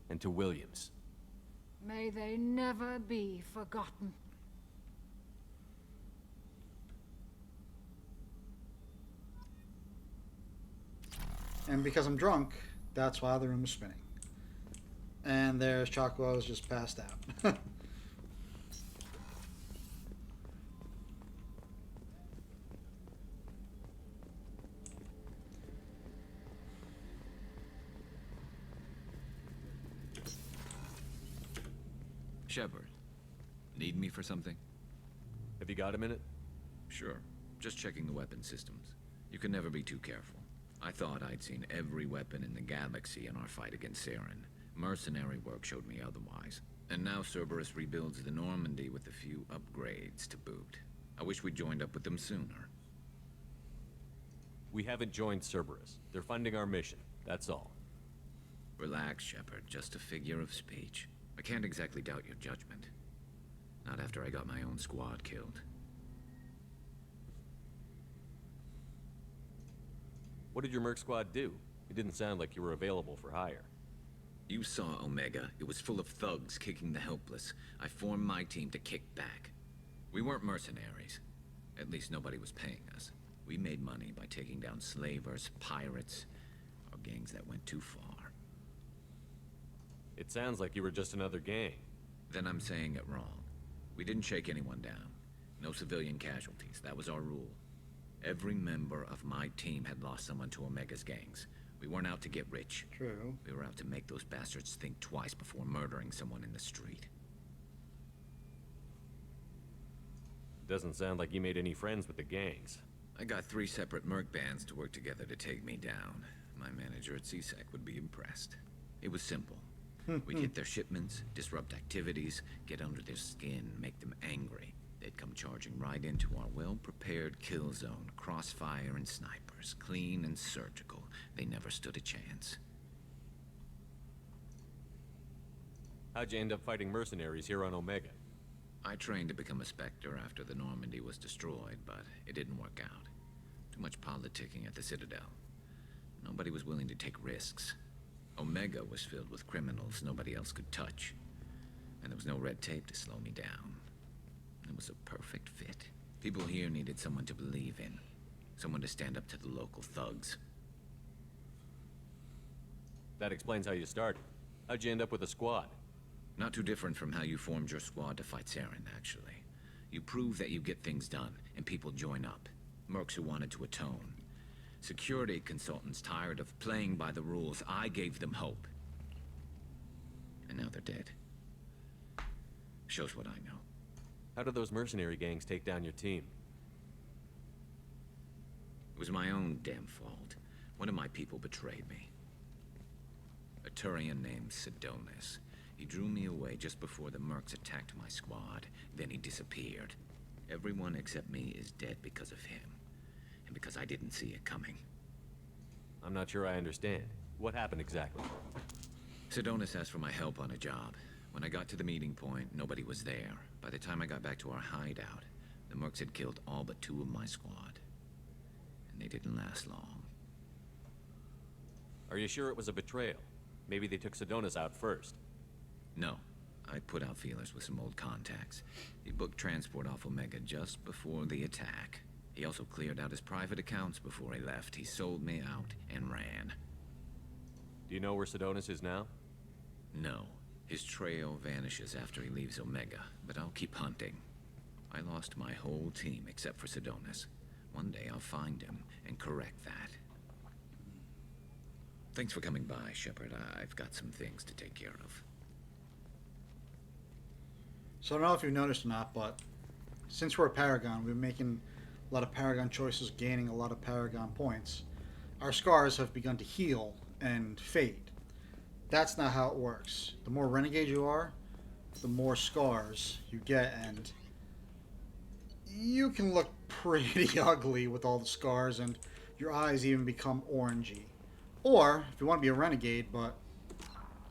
and to Williams. May they never be forgotten. And because I'm drunk, that's why the room is spinning. And there's Chocolo's just passed out. Shepard, need me for something? Have you got a minute? Sure. Just checking the weapon systems. You can never be too careful. I thought I'd seen every weapon in the galaxy in our fight against Saren. Mercenary work showed me otherwise. And now Cerberus rebuilds the Normandy with a few upgrades to boot. I wish we'd joined up with them sooner. We haven't joined Cerberus. They're funding our mission, that's all. Relax, Shepard. Just a figure of speech. I can't exactly doubt your judgment. Not after I got my own squad killed. What did your merc squad do? It didn't sound like you were available for hire. You saw Omega. It was full of thugs kicking the helpless. I formed my team to kick back. We weren't mercenaries. At least nobody was paying us. We made money by taking down slavers, pirates, or gangs that went too far. It sounds like you were just another gang. Then I'm saying it wrong. We didn't shake anyone down. No civilian casualties. That was our rule. Every member of my team had lost someone to Omega's gangs. We weren't out to get rich. True. We were out to make those bastards think twice before murdering someone in the street. Doesn't sound like you made any friends with the gangs. I got 3 separate merc bands to work together to take me down. My manager at CSEC would be impressed. It was simple. We'd hit their shipments, disrupt activities, get under their skin, make them angry. They'd come charging right into our well-prepared kill zone, crossfire and snipers, clean and surgical. They never stood a chance. How'd you end up fighting mercenaries here on Omega? I trained to become a Spectre after the Normandy was destroyed, but it didn't work out. Too much politicking at the Citadel. Nobody was willing to take risks. Omega was filled with criminals nobody else could touch. And there was no red tape to slow me down. It was a perfect fit. People here needed someone to believe in. Someone to stand up to the local thugs. That explains how you started. How'd you end up with a squad? Not too different from how you formed your squad to fight Saren, actually. You prove that you get things done, and people join up. Mercs who wanted to atone. Security consultants tired of playing by the rules. I gave them hope. And now they're dead. Shows what I know. How did those mercenary gangs take down your team? It was my own damn fault. One of my people betrayed me. A Turian named Sidonis. He drew me away just before the mercs attacked my squad. Then he disappeared. Everyone except me is dead because of him. And because I didn't see it coming. I'm not sure I understand. What happened exactly? Sidonis asked for my help on a job. When I got to the meeting point, nobody was there. By the time I got back to our hideout, the mercs had killed all but 2 of my squad. And they didn't last long. Are you sure it was a betrayal? Maybe they took Sidonis out first. No. I put out feelers with some old contacts. He booked transport off Omega just before the attack. He also cleared out his private accounts before he left. He sold me out and ran. Do you know where Sidonis is now? No. His trail vanishes after he leaves Omega, but I'll keep hunting. I lost my whole team except for Sidonis. One day I'll find him and correct that. Thanks for coming by, Shepard. I've got some things to take care of. So I don't know if you've noticed or not, but since we're a Paragon, we're making a lot of Paragon choices, gaining a lot of Paragon points. Our scars have begun to heal and fade. That's not how it works. The more renegade you are, the more scars you get, and you can look pretty ugly with all the scars, and your eyes even become orangey. Or, if you want to be a renegade, but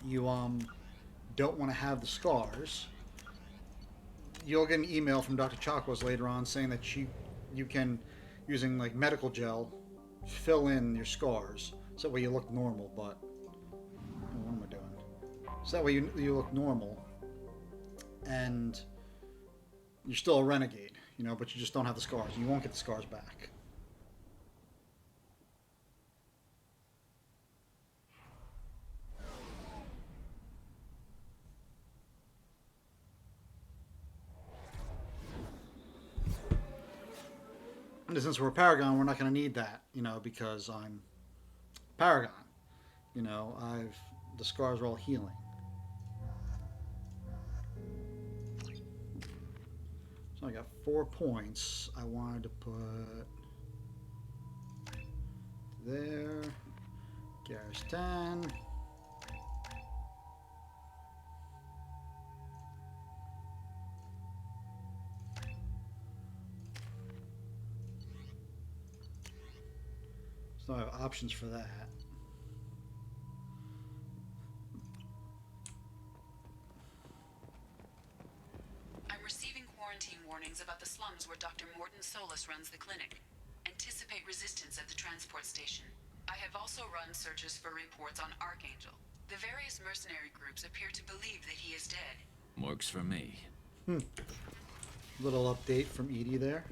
you don't want to have the scars, you'll get an email from Dr. Chakwas later on saying that you can, using like medical gel, fill in your scars. So that way you look normal, but... What am I doing? So that way you look normal. And you're still a renegade, you know, but you just don't have the scars. You won't get the scars back. And since we're a Paragon, we're not going to need that, you know, because I'm Paragon. You know, the scars are all healing. So I got 4 points. I wanted to put there. Garrus 10. So I have options for that. I'm receiving quarantine warnings about the slums where Dr. Morton Solus runs the clinic. Anticipate resistance at the transport station. I have also run searches for reports on Archangel. The various mercenary groups appear to believe that he is dead. Works for me. Little update from Edie there.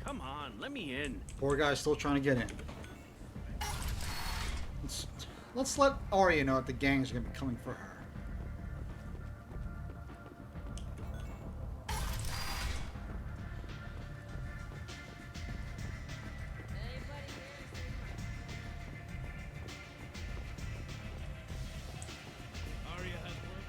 Come on, let me in. Poor guy's still trying to get in. Let's let Arya know that the gang's gonna be coming for her. Arya has work.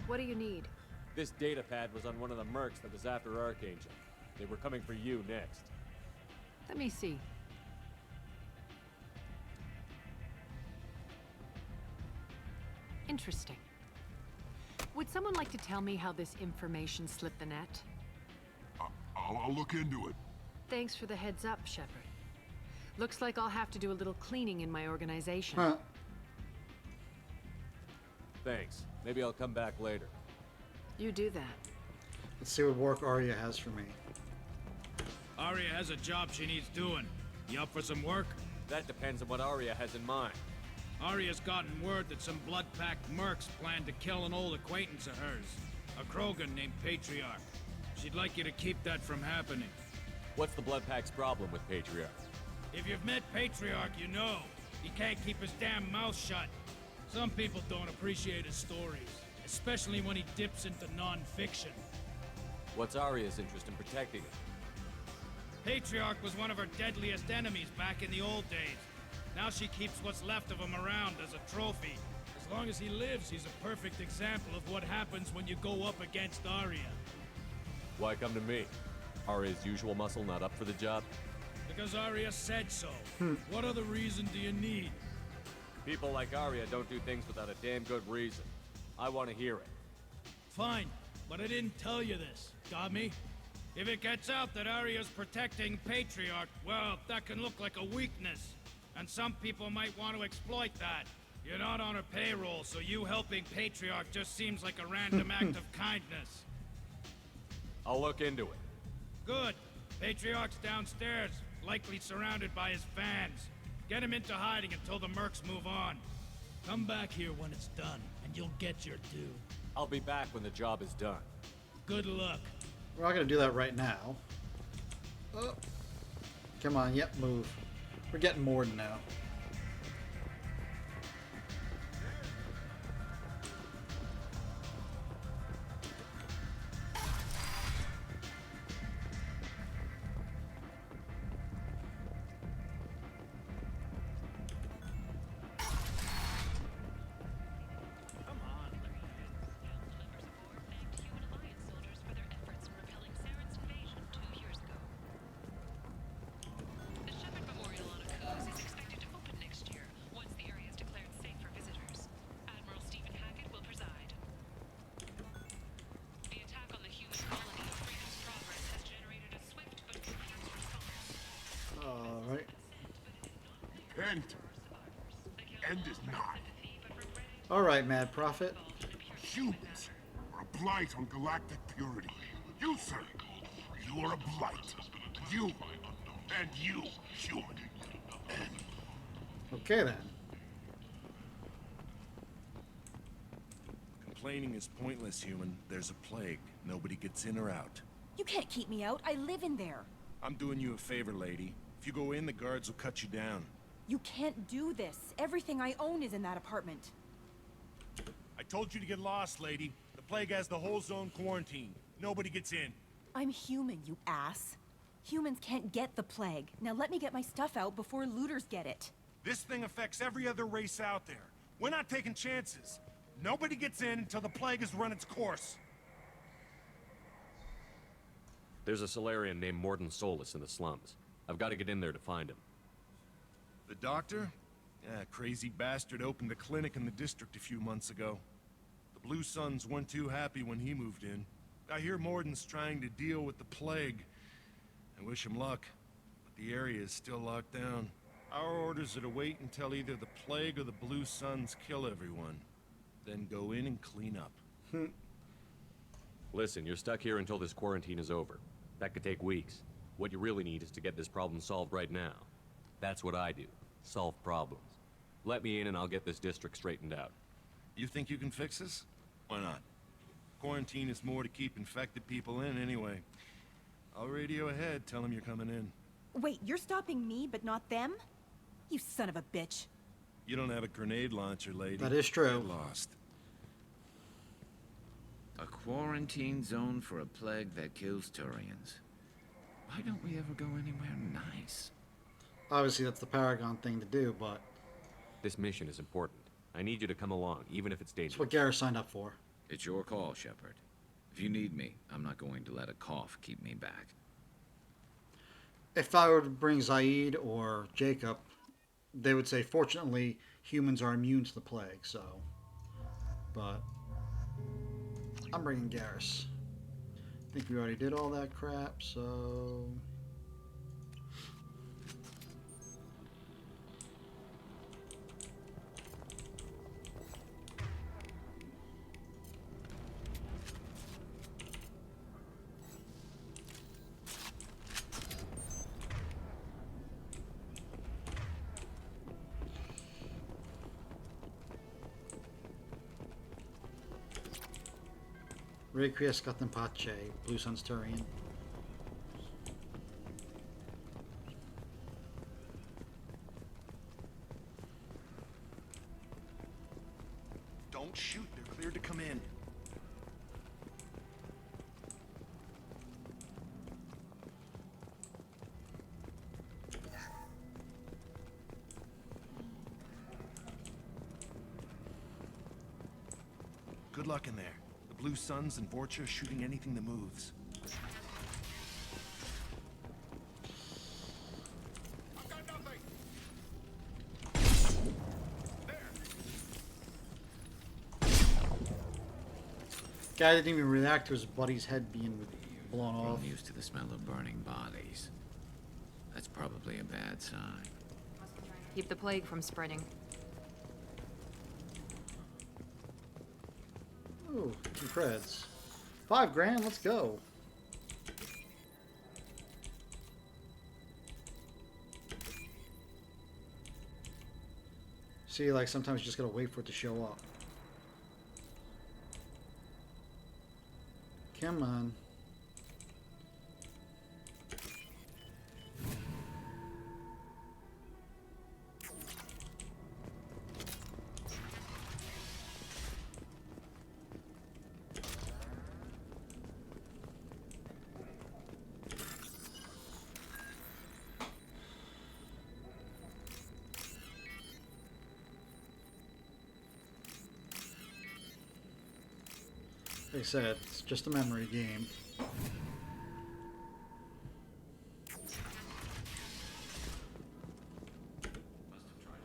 What do you need? This data pad was on one of the mercs that was after Archangel. They were coming for you next. Let me see. Interesting. Would someone like to tell me how this information slipped the net? I'll look into it. Thanks for the heads up, Shepard. Looks like I'll have to do a little cleaning in my organization. Huh. Thanks. Maybe I'll come back later. You do that. Let's see what work Arya has for me. Arya has a job she needs doing. You up for some work? That depends on what Arya has in mind. Arya's gotten word that some blood-packed mercs plan to kill an old acquaintance of hers. A Krogan named Patriarch. She'd like you to keep that from happening. What's the Blood Pack's problem with Patriarch? If you've met Patriarch, you know. He can't keep his damn mouth shut. Some people don't appreciate his stories, especially when he dips into non-fiction. What's Arya's interest in protecting it? Patriarch was one of her deadliest enemies back in the old days. Now she keeps what's left of him around as a trophy. As long as he lives, he's a perfect example of what happens when you go up against Arya. Why come to me? Arya's usual muscle not up for the job? Because Arya said so. What other reason do you need? People like Arya don't do things without a damn good reason. I want to hear it. Fine, but I didn't tell you this. Got me? If it gets out that Arya's protecting Patriarch, well, that can look like a weakness. And some people might want to exploit that. You're not on her payroll, so you helping Patriarch just seems like a random act of kindness. I'll look into it. Good. Patriarch's downstairs, likely surrounded by his fans. Get him into hiding until the mercs move on. Come back here when it's done, and you'll get your due. I'll be back when the job is done. Good luck. We're not gonna do that right now. Oh. Come on, yep, move. We're getting more now. Alright. End is not. Alright, Mad Prophet. Humans are a blight on galactic purity. You, sir, you are a blight. You, and you, human. Okay then. Complaining is pointless, human. There's a plague. Nobody gets in or out. You can't keep me out. I live in there. I'm doing you a favor, lady. If you go in, the guards will cut you down. You can't do this. Everything I own is in that apartment. I told you to get lost, lady. The plague has the whole zone quarantined. Nobody gets in. I'm human, you ass. Humans can't get the plague. Now let me get my stuff out before looters get it. This thing affects every other race out there. We're not taking chances. Nobody gets in until the plague has run its course. There's a Solarian named Morton Solus in the slums. I've got to get in there to find him. The doctor? Yeah, crazy bastard opened a clinic in the district a few months ago. Blue Suns weren't too happy when he moved in. I hear Morden's trying to deal with the plague. I wish him luck, but the area is still locked down. Our orders are to wait until either the plague or the Blue Suns kill everyone. Then go in and clean up. Listen, you're stuck here until this quarantine is over. That could take weeks. What you really need is to get this problem solved right now. That's what I do. Solve problems. Let me in and I'll get this district straightened out. You think you can fix this? Why not? Quarantine is more to keep infected people in anyway. I'll radio ahead, tell them you're coming in. Wait, you're stopping me, but not them? You son of a bitch. You don't have a grenade launcher, lady. That is true. Get lost. A quarantine zone for a plague that kills Turians. Why don't we ever go anywhere nice? Obviously, that's the Paragon thing to do, but... This mission is important. I need you to come along, even if it's dangerous. That's what Garrus signed up for. It's your call, Shepard. If you need me, I'm not going to let a cough keep me back. If I were to bring Zaid or Jacob, they would say, fortunately, humans are immune to the plague, so... But... I'm bringing Garrus. I think we already did all that crap, so... Requiescat in pace, Blue Suns Turian. Don't shoot, they're cleared to come in. Good luck in there. The Blue Suns and Vorcha shooting anything that moves. Guy didn't even react to his buddy's head being blown off. I'm used to the smell of burning bodies. That's probably a bad sign. Keep the plague from spreading. Ooh, 2 creds. 5 grand, let's go. See, like, sometimes you just gotta wait for it to show up. Come on. Like I said, it's just a memory game.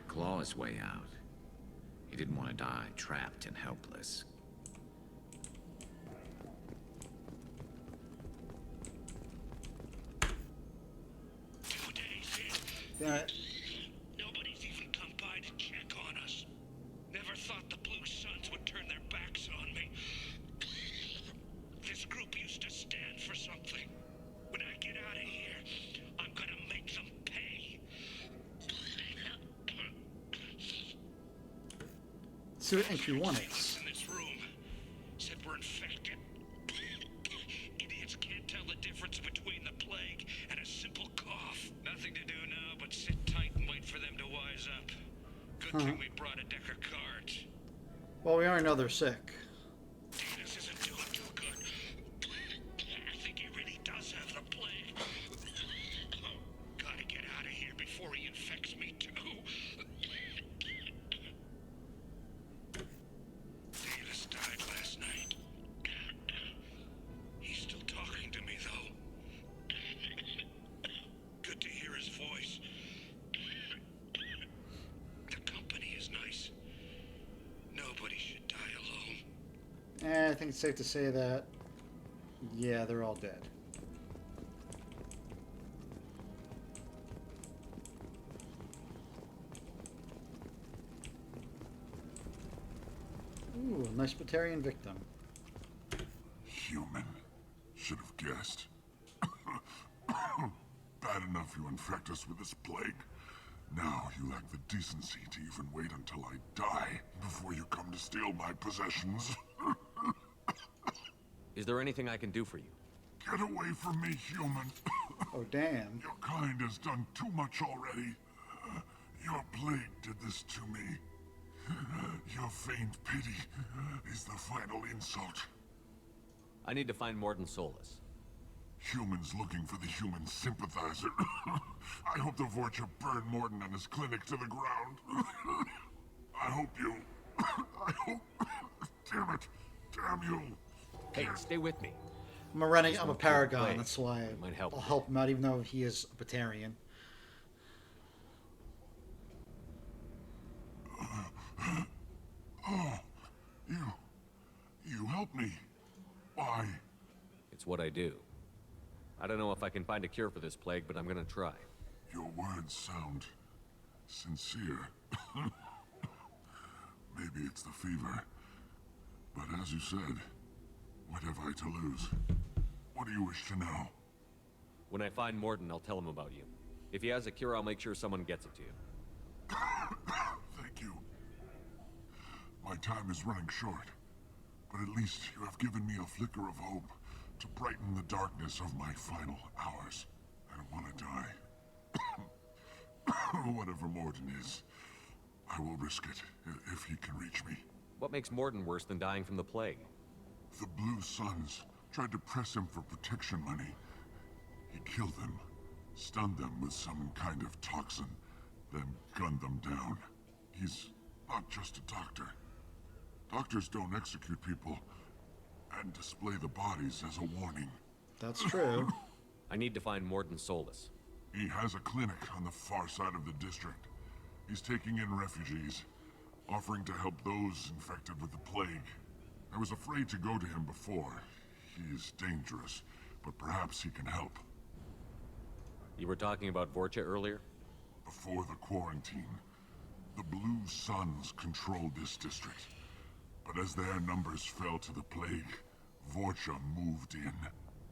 Claw his way out. He didn't want to die trapped and helpless. Yeah. Nobody's even come by to check on us. Never thought the Blue Suns would turn their backs on me. This group used to stand for something. When I get out of here, I'm gonna make them pay. See what entry 1 is. In this room, said we're infected. Idiots can't tell the difference between the plague and a simple cough. Nothing to do now but sit tight and wait for them to wise up. Good thing we brought a deck of cards. Well, we already know they're sick. This isn't doing too good. I think he really does have the plague. Gotta get out of here before he infects me too. Davis died last night. He's still talking to me though. Good to hear his voice. The company is nice. Nobody should die alone. I think it's safe to say that, yeah, they're all dead. Ooh, nice Batarian victim. Human. Should have guessed. Bad enough you infect us with this plague. Now you lack the decency to even wait until I die before you come to steal my possessions. Is there anything I can do for you? Get away from me, human. Oh, damn. Your kind has done too much already. Your plague did this to me. Your feigned pity is the final insult. I need to find Morden Solus. Humans looking for the human sympathizer. I hope the Vorcha burn Morden and his clinic to the ground. I hope you... I hope... Damn it. Damn you. Hey, stay with me. I'm a Paragon, that's why I'll help him out, even though he is a Batarian. Oh, you helped me. Why? It's what I do. I don't know if I can find a cure for this plague, but I'm gonna try. Your words sound sincere. Maybe it's the fever. But as you said, what have I to lose? What do you wish to know? When I find Morden, I'll tell him about you. If he has a cure, I'll make sure someone gets it to you. Thank you. My time is running short, but at least you have given me a flicker of hope to brighten the darkness of my final hours. I don't want to die. Whatever Morden is, I will risk it if he can reach me. What makes Morden worse than dying from the plague? The Blue Suns tried to press him for protection money. He killed them, stunned them with some kind of toxin, then gunned them down. He's not just a doctor. Doctors don't execute people and display the bodies as a warning. That's true. I need to find Morden Solus. He has a clinic on the far side of the district. He's taking in refugees, offering to help those infected with the plague. I was afraid to go to him before. He is dangerous, but perhaps he can help. You were talking about Vorcha earlier? Before the quarantine, the Blue Suns controlled this district. But as their numbers fell to the plague, Vorcha moved in.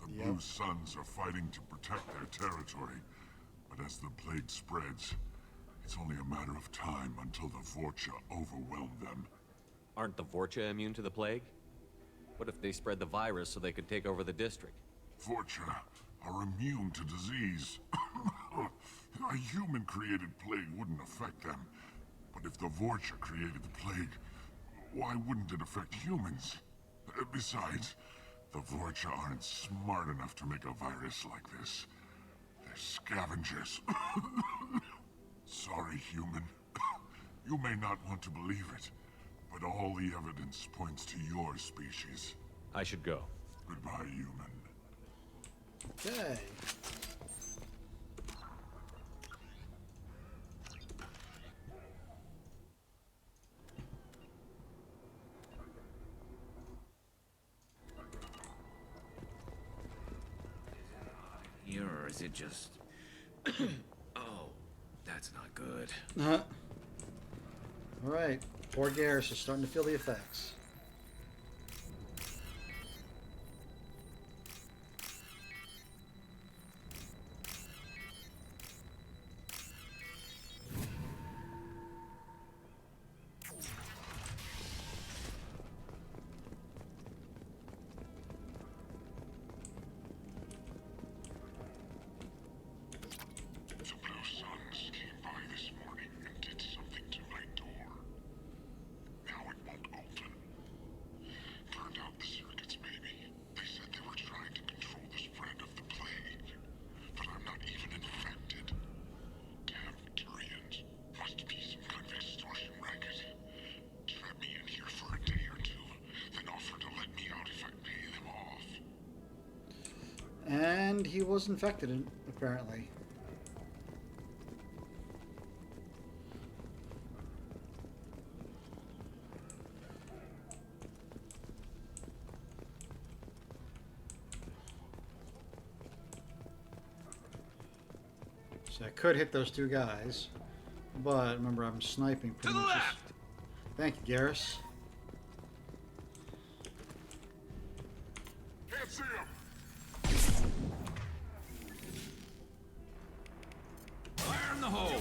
The Blue Suns are fighting to protect their territory. But as the plague spreads, it's only a matter of time until the Vorcha overwhelm them. Aren't the Vorcha immune to the plague? What if they spread the virus so they could take over the district? Vorcha are immune to disease. A human-created plague wouldn't affect them. But if the Vorcha created the plague, why wouldn't it affect humans? Besides, the Vorcha aren't smart enough to make a virus like this. They're scavengers. Sorry, human. You may not want to believe it, but all the evidence points to your species. I should go. Goodbye, human. Okay. Here, or is it just... Oh, that's not good. Alright. Poor Garrus is starting to feel the effects. And he was infected, apparently. So I could hit those two guys, but remember I'm sniping pretty much. Thank you, Garrus. Can't see him. Fire in the hole!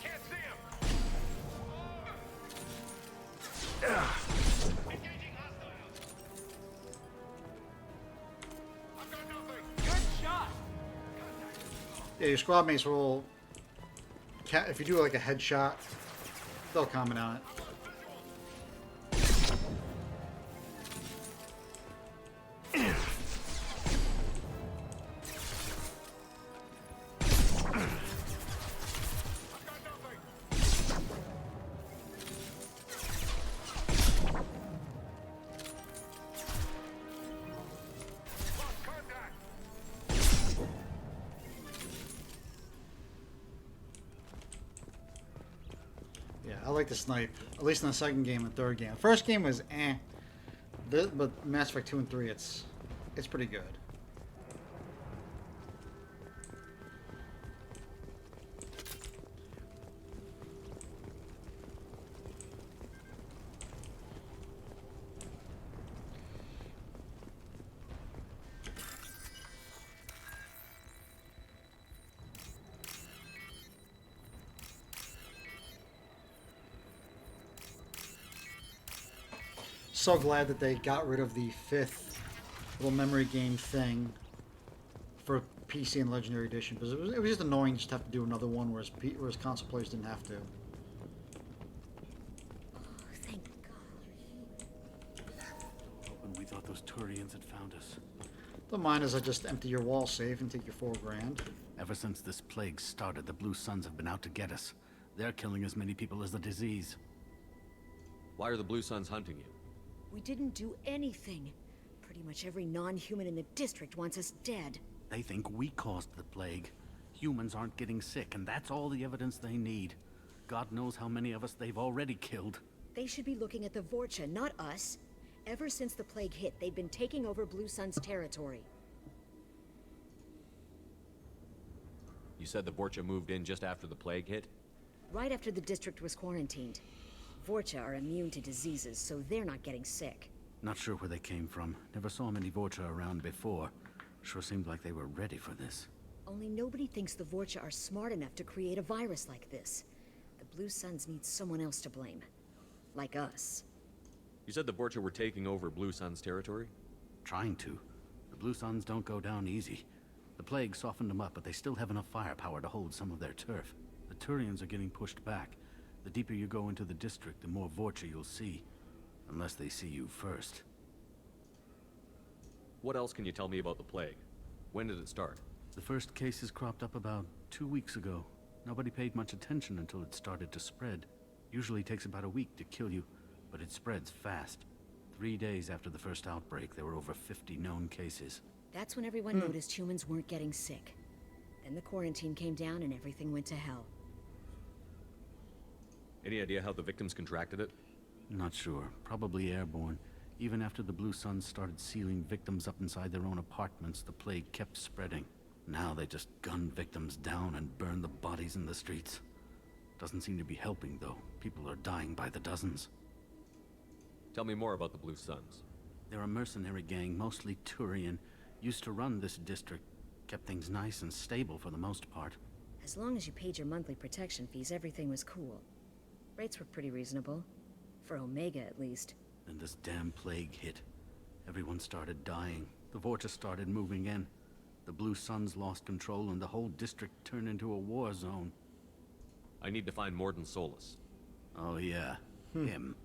Can't see him. Engaging hostiles. I've got nothing. Good shot. Yeah, your squad mates will. If you do like a headshot, they'll comment on it. Yeah, I like to snipe. At least in the second game and third game. The first game was eh. But Mass Effect 2 and 3, it's pretty good. So glad that they got rid of the 5th little memory game thing for PC and Legendary Edition, because it was just annoying just to have to do another one, whereas console players didn't have to. Thank God. Hoping we thought those Turians had found us. Don't mind as I just empty your wall safe and take your $4 grand. Ever since this plague started, the Blue Suns have been out to get us. They're killing as many people as the disease. Why are the Blue Suns hunting you? We didn't do anything. Pretty much every non-human in the district wants us dead. They think we caused the plague. Humans aren't getting sick, and that's all the evidence they need. God knows how many of us they've already killed. They should be looking at the Vorcha, not us. Ever since the plague hit, they've been taking over Blue Sun's territory. You said the Vorcha moved in just after the plague hit? Right after the district was quarantined. Vorcha are immune to diseases, so they're not getting sick. Not sure where they came from. Never saw many Vorcha around before. Sure seemed like they were ready for this. Only nobody thinks the Vorcha are smart enough to create a virus like this. The Blue Suns need someone else to blame. Like us. You said the Vorcha were taking over Blue Sun's territory? Trying to. The Blue Suns don't go down easy. The plague softened them up, but they still have enough firepower to hold some of their turf. The Turians are getting pushed back. The deeper you go into the district, the more Vorcha you'll see. Unless they see you first. What else can you tell me about the plague? When did it start? The first cases cropped up about 2 weeks ago. Nobody paid much attention until it started to spread. Usually takes about a week to kill you, but it spreads fast. 3 days after the first outbreak, there were over 50 known cases. That's when everyone noticed humans weren't getting sick. Then the quarantine came down and everything went to hell. Any idea how the victims contracted it? Not sure. Probably airborne. Even after the Blue Suns started sealing victims up inside their own apartments, the plague kept spreading. Now they just gun victims down and burn the bodies in the streets. Doesn't seem to be helping, though. People are dying by the dozens. Tell me more about the Blue Suns. They're a mercenary gang, mostly Turian. Used to run this district. Kept things nice and stable for the most part. As long as you paid your monthly protection fees, everything was cool. Rates were pretty reasonable. For Omega, at least. Then this damn plague hit. Everyone started dying. The Vorcha started moving in. The Blue Suns lost control and the whole district turned into a war zone. I need to find Morden Solus. Oh yeah, him.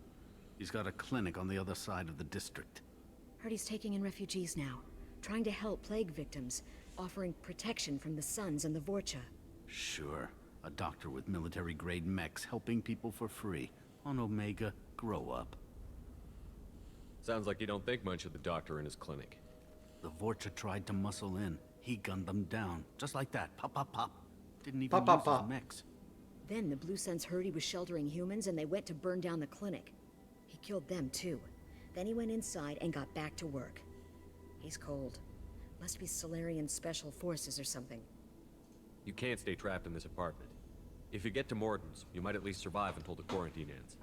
He's got a clinic on the other side of the district. Heard he's taking in refugees now. Trying to help plague victims. Offering protection from the Suns and the Vorcha. Sure. A doctor with military-grade mechs helping people for free. On Omega, grow up. Sounds like you don't think much of the doctor in his clinic. The Vorcha tried to muscle in. He gunned them down. Just like that. Pop, pop, pop. Didn't even use his mechs. Then the Blue Suns heard he was sheltering humans and they went to burn down the clinic. He killed them too. Then he went inside and got back to work. He's cold. Must be Solarian Special Forces or something. You can't stay trapped in this apartment. If you get to Morton's, you might at least survive until the quarantine ends.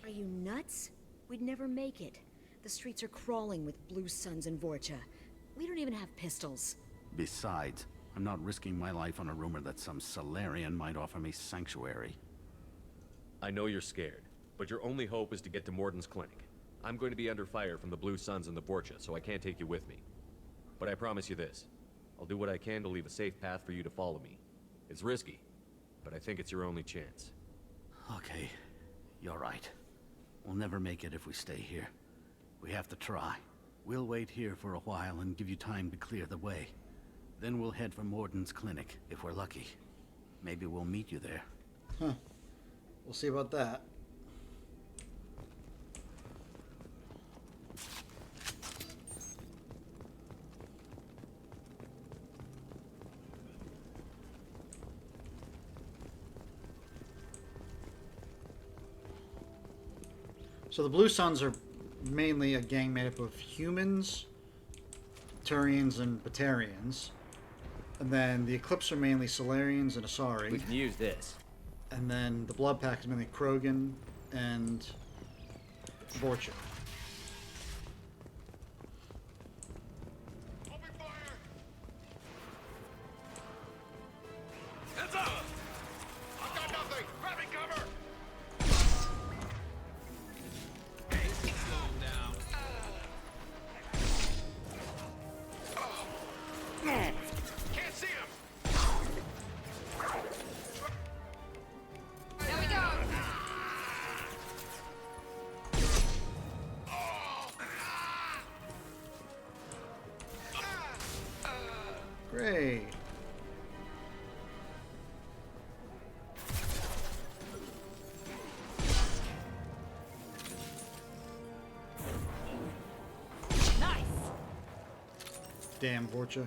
Are you nuts? We'd never make it. The streets are crawling with Blue Suns and Vorcha. We don't even have pistols. Besides, I'm not risking my life on a rumor that some Solarian might offer me sanctuary. I know you're scared, but your only hope is to get to Morton's clinic. I'm going to be under fire from the Blue Suns and the Vorcha, so I can't take you with me. But I promise you this. I'll do what I can to leave a safe path for you to follow me. It's risky, but I think it's your only chance. Okay, you're right. We'll never make it if we stay here. We have to try. We'll wait here for a while and give you time to clear the way. Then we'll head for Morton's clinic, if we're lucky. Maybe we'll meet you there. Huh. We'll see about that. So the Blue Suns are mainly a gang made up of humans, Turians, and Batarians. And then the Eclipse are mainly Solarians and Asari. We can use this. And then the Blood Pack is mainly Krogan and Vorcha. Heads up! I've got nothing! Grabbing cover! Hey, slow down. Can't see him! There we go! Great. Nice! Damn Vorcha.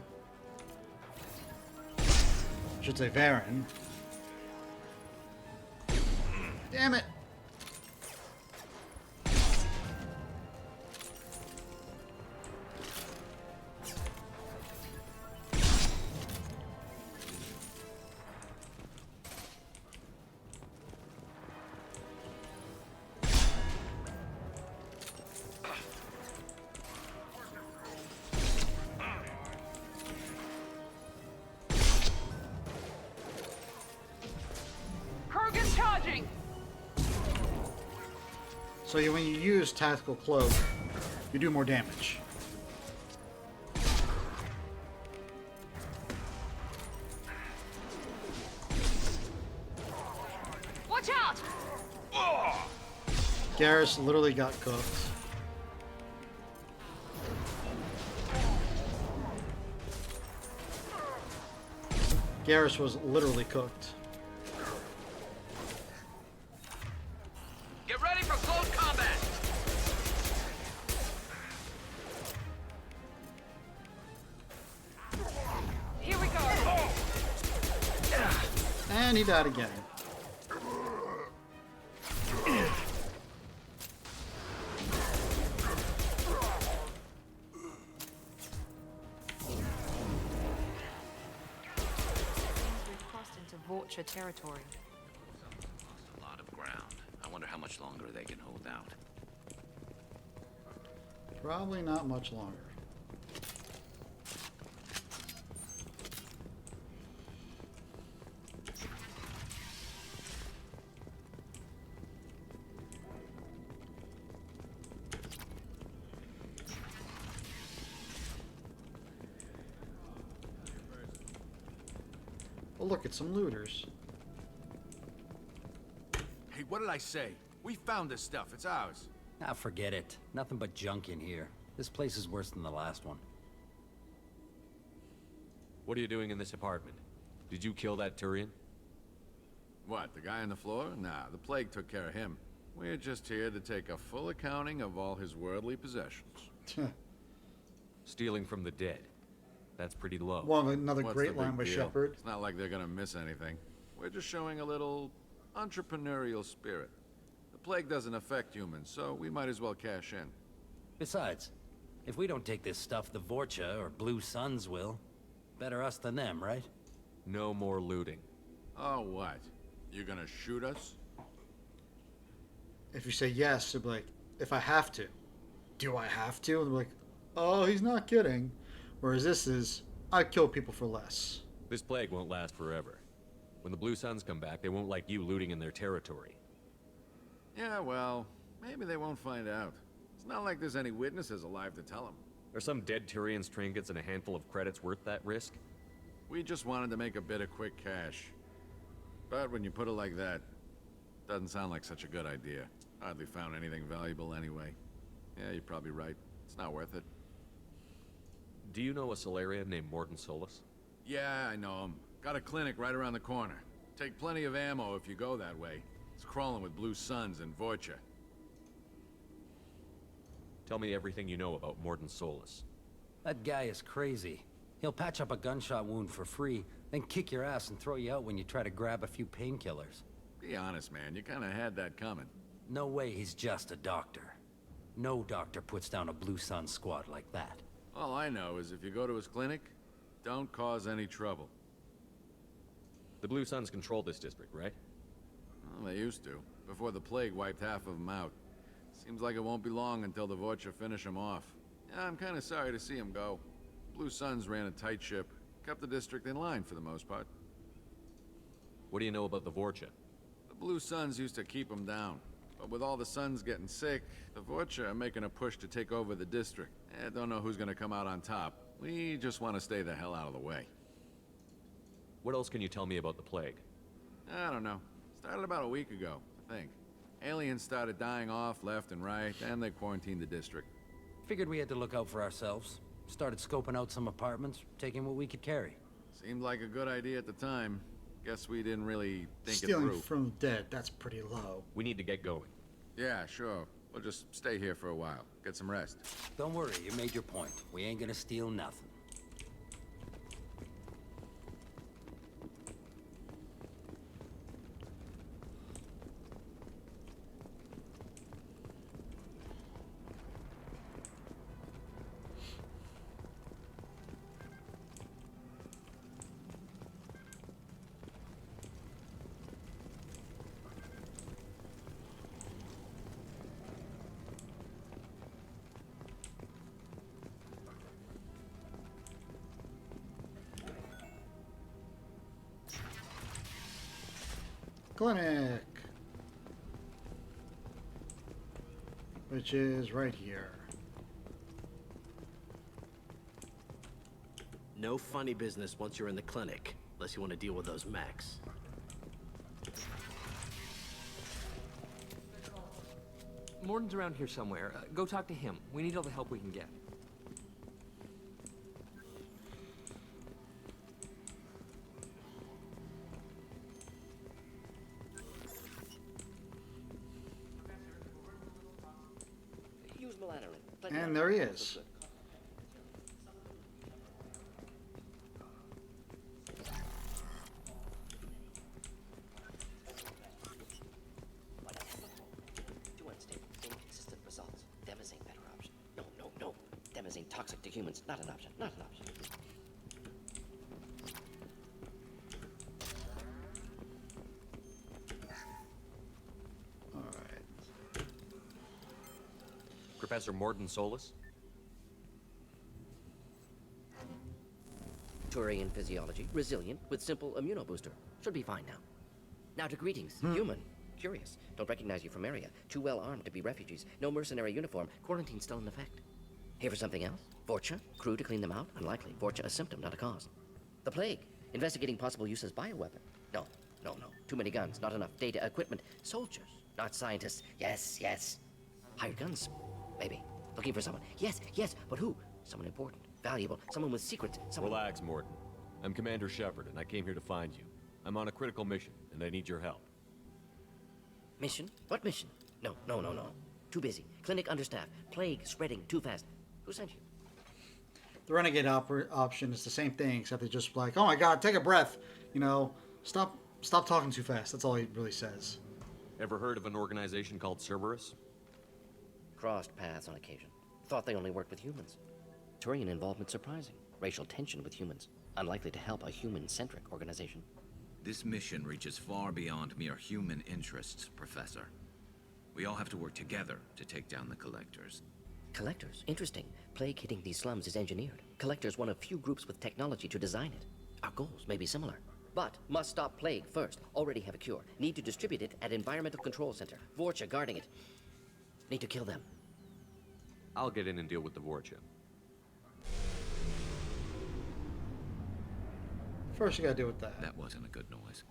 Should say Varen. Damn it! Krogan charging! So when you use Tactical Cloak, you do more damage. Watch out! Garrus literally got cooked. Garrus was literally cooked. Get ready for close combat! Here we go! And he died again. We've crossed into Vorcha territory. A lot of ground. I wonder how much longer they can hold out. Probably not much longer. Oh, look, it's some looters. Hey, what did I say? We found this stuff. It's ours. Ah, forget it. Nothing but junk in here. This place is worse than the last one. What are you doing in this apartment? Did you kill that Turian? What, the guy on the floor? Nah, the plague took care of him. We're just here to take a full accounting of all his worldly possessions. Stealing from the dead. That's pretty low. Well, another What's great the line big by deal? Shepard. It's not like they're gonna miss anything. We're just showing a little entrepreneurial spirit. The plague doesn't affect humans, so we might as well cash in. Besides, if we don't take this stuff, the Vorcha or Blue Suns will. Better us than them, right? No more looting. Oh, what? You gonna shoot us? If you say yes, they'll be like, if I have to. Do I have to? And they're like, oh, he's not kidding. Whereas this is, I kill people for less. This plague won't last forever. When the Blue Suns come back, they won't like you looting in their territory. Yeah, well, maybe they won't find out. It's not like there's any witnesses alive to tell them. Are some dead Tyrian's trinkets and a handful of credits worth that risk? We just wanted to make a bit of quick cash. But when you put it like that, doesn't sound like such a good idea. Hardly found anything valuable anyway. Yeah, you're probably right. It's not worth it. Do you know a Solarian named Morton Solus? Yeah, I know him. Got a clinic right around the corner. Take plenty of ammo if you go that way. It's crawling with Blue Suns and Vorcha. Tell me everything you know about Morton Solus. That guy is crazy. He'll patch up a gunshot wound for free, then kick your ass and throw you out when you try to grab a few painkillers. Be honest, man. You kinda had that coming. No way he's just a doctor. No doctor puts down a Blue Sun squad like that. All I know is if you go to his clinic, don't cause any trouble. The Blue Suns control this district, right? Well, they used to, before the plague wiped half of them out. Seems like it won't be long until the Vorcha finish them off. Yeah, I'm kinda sorry to see him go. Blue Suns ran a tight ship, kept the district in line for the most part. What do you know about the Vorcha? The Blue Suns used to keep them down. But with all the Suns getting sick, the Vorcha are making a push to take over the district. Don't know who's gonna come out on top. We just want to stay the hell out of the way. What else can you tell me about the plague? I don't know. Started about a week ago, I think. Aliens started dying off left and right, and they quarantined the district. Figured we had to look out for ourselves. Started scoping out some apartments, taking what we could carry. Seemed like a good idea at the time. Guess we didn't really think it Stealing through. from the dead, that's pretty low. We need to get going. Yeah, sure. We'll just stay here for a while. Get some rest. Don't worry, you made your point. We ain't gonna steal nothing. Clinic. Which is right here. No funny business once you're in the clinic, unless you want to deal with those mechs. Morton's around here somewhere. Go talk to him. We need all the help we can get. And there he is. Too unstable, inconsistent results. Demons ain't better option. No. Demons ain't toxic to humans. Not an option. Not an option. Professor Morton Solus? Turian physiology, resilient, with simple immunobooster. Should be fine now. Now to greetings. Human. Curious. Don't recognize you from area. Too well armed to be refugees. No mercenary uniform. Quarantine still in effect. Here for something else? Vorcha? Crew to clean them out? Unlikely. Vorcha a symptom, not a cause. The plague. Investigating possible use as bioweapon. No. Too many guns, not enough data, equipment. Soldiers, not scientists. Yes. Hired guns. Maybe. Looking for someone. Yes, but who? Someone important, valuable, someone with secrets, someone... Relax, Morton. I'm Commander Shepard, and I came here to find you. I'm on a critical mission, and I need your help. Mission? What mission? No. Too busy. Clinic understaffed. Plague spreading too fast. Who sent you? The renegade option is the same thing, except it's just like, oh my god, take a breath. Stop talking too fast. That's all he really says. Ever heard of an organization called Cerberus? Crossed paths on occasion. Thought they only worked with humans. Turian involvement surprising. Racial tension with humans. Unlikely to help a human-centric organization. This mission reaches far beyond mere human interests, Professor. We all have to work together to take down the Collectors. Collectors? Interesting. Plague hitting these slums is engineered. Collectors one of few groups with technology to design it. Our goals may be similar. But must stop plague first. Already have a cure. Need to distribute it at Environmental Control Center. Vorcha guarding it. Need to kill them. I'll get in and deal with the Vorcha. First, you gotta deal with that. That wasn't a good noise.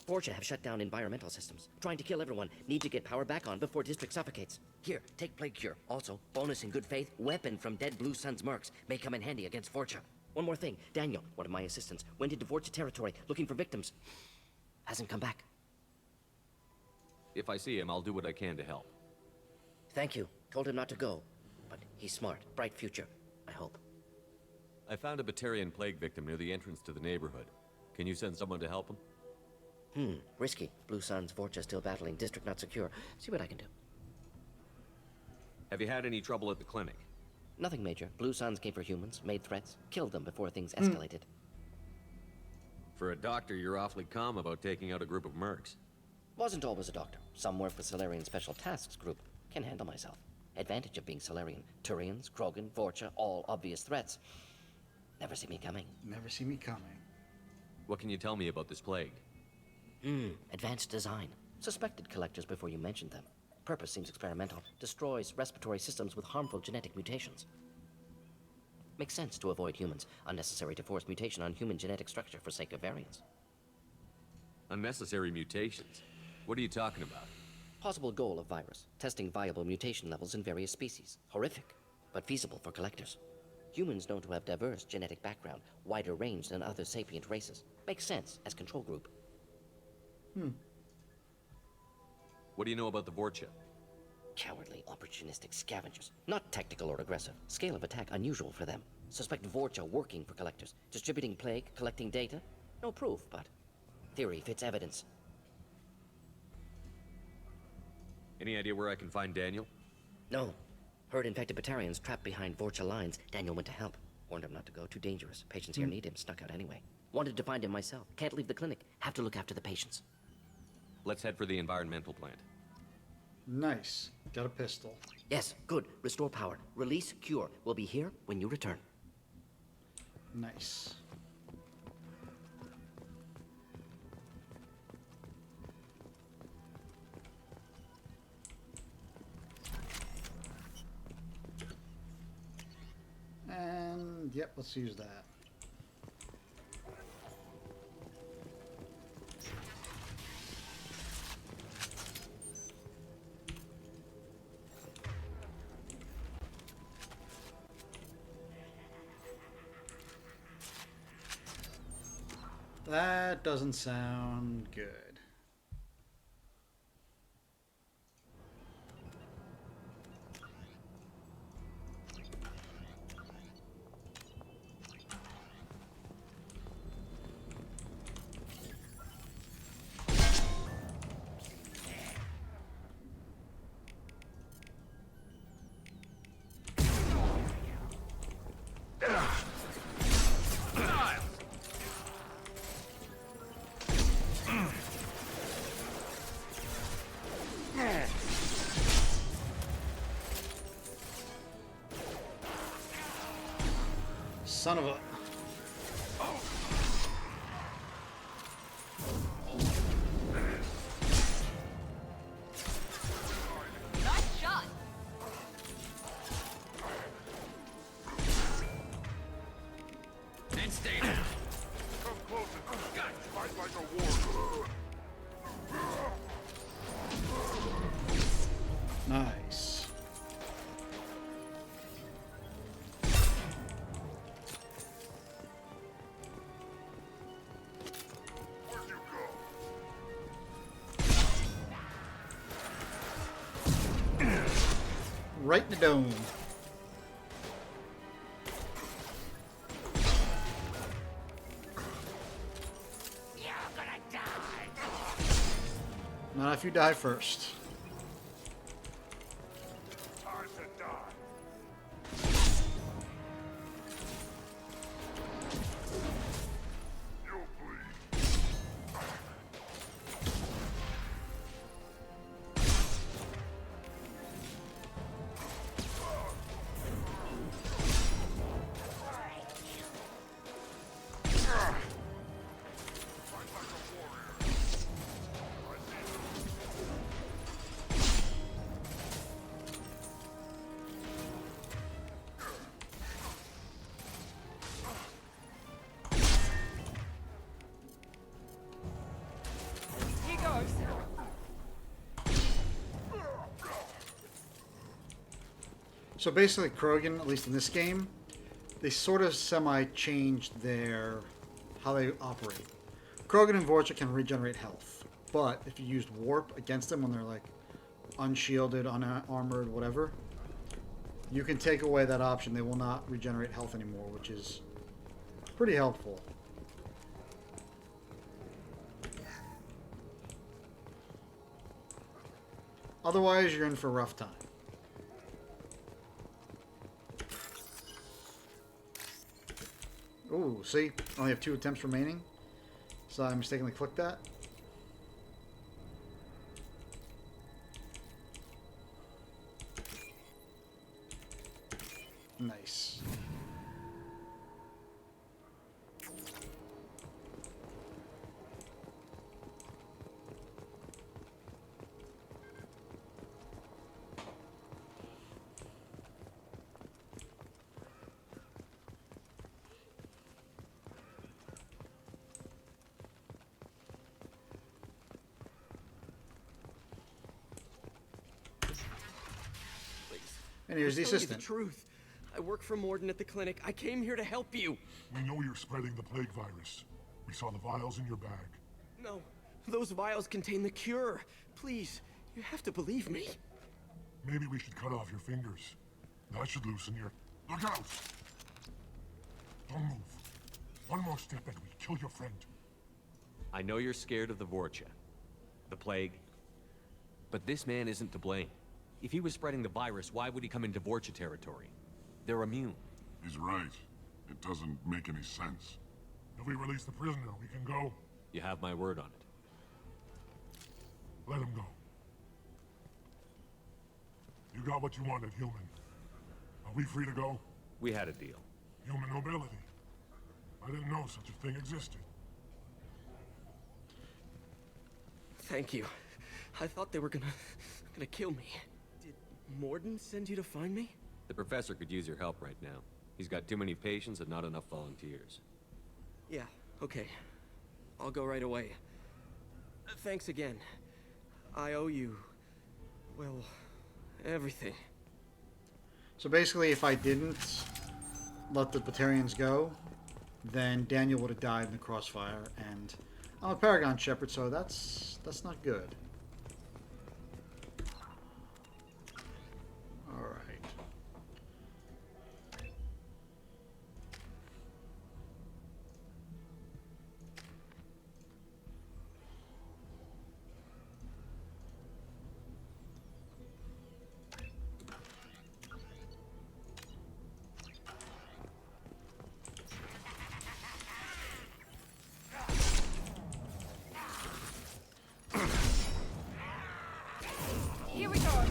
Vorcha have shut down environmental systems. Trying to kill everyone. Need to get power back on before district suffocates. Here, take plague cure. Also, bonus in good faith, weapon from dead Blue Sun's mercs. May come in handy against Vorcha. One more thing. Daniel, one of my assistants, went into Vorcha territory looking for victims. Hasn't come back. If I see him, I'll do what I can to help. Thank you. Told him not to go. But he's smart. Bright future. I hope. I found a Batarian plague victim near the entrance to the neighborhood. Can you send someone to help him? Risky. Blue Sun's Vorcha still battling. District not secure. See what I can do. Have you had any trouble at the clinic? Nothing major. Blue Suns came for humans, made threats, killed them before things escalated. For a doctor, you're awfully calm about taking out a group of mercs. Wasn't always a doctor. Some work for Solarian Special Tasks Group. Can handle myself. Advantage of being Solarian. Turians, Krogan, Vorcha, all obvious threats. Never see me coming. Never see me coming. What can you tell me about this plague? Advanced design. Suspected collectors before you mentioned them. Purpose seems experimental. Destroys respiratory systems with harmful genetic mutations. Makes sense to avoid humans. Unnecessary to force mutation on human genetic structure for sake of variance. Unnecessary mutations? What are you talking about? Possible goal of virus. Testing viable mutation levels in various species. Horrific, but feasible for collectors. Humans known to have diverse genetic background, wider range than other sapient races. Makes sense as control group. What do you know about the Vorcha? Cowardly, opportunistic scavengers. Not tactical or aggressive. Scale of attack unusual for them. Suspect Vorcha working for collectors. Distributing plague, collecting data. No proof, but theory fits evidence. Any idea where I can find Daniel? No. Heard infected Batarians trapped behind Vorcha lines. Daniel went to help. Warned him not to go. Too dangerous. Patients here need him. Snuck out anyway. Wanted to find him myself. Can't leave the clinic. Have to look after the patients. Let's head for the environmental plant. Nice. Got a pistol. Yes, good. Restore power. Release cure. We'll be here when you return. Nice. And, yep, let's use that. That doesn't sound good. Son of a... Nice shot. And stay down. Come closer. Fight like a warrior. Nice. Where'd you go? Right in the dome. Not if you die first. Time to die. So basically, Krogan, at least in this game, they sort of semi-changed how they operate. Krogan and Vorcha can regenerate health, but if you used warp against them when they're like unshielded, unarmored, whatever, you can take away that option. They will not regenerate health anymore, which is pretty helpful. Otherwise, you're in for a rough time. Ooh, see? Only have 2 attempts remaining. So I mistakenly clicked that. Nice. And here's the I'll tell you assistant. The truth. I work for Morden at the clinic. I came here to help you. We know you're spreading the plague virus. We saw the vials in your bag. No, those vials contain the cure. Please, you have to believe me. Maybe we should cut off your fingers. That should loosen your... Look out! Don't move. One more step and we kill your friend. I know you're scared of the Vorcha, the plague, but this man isn't to blame. If he was spreading the virus, why would he come into Vorcha territory? They're immune. He's right. It doesn't make any sense. If we release the prisoner, we can go. You have my word on it. Let him go. You got what you wanted, human. Are we free to go? We had a deal. Human nobility. I didn't know such a thing existed. Thank you. I thought they were gonna kill me. Did Morden send you to find me? The professor could use your help right now. He's got too many patients and not enough volunteers. Yeah, okay. I'll go right away. Thanks again. I owe you... well, everything. So basically, if I didn't let the Batarians go, then Daniel would have died in the crossfire, and I'm a Paragon Shepard, so that's not good. All right. Here we go.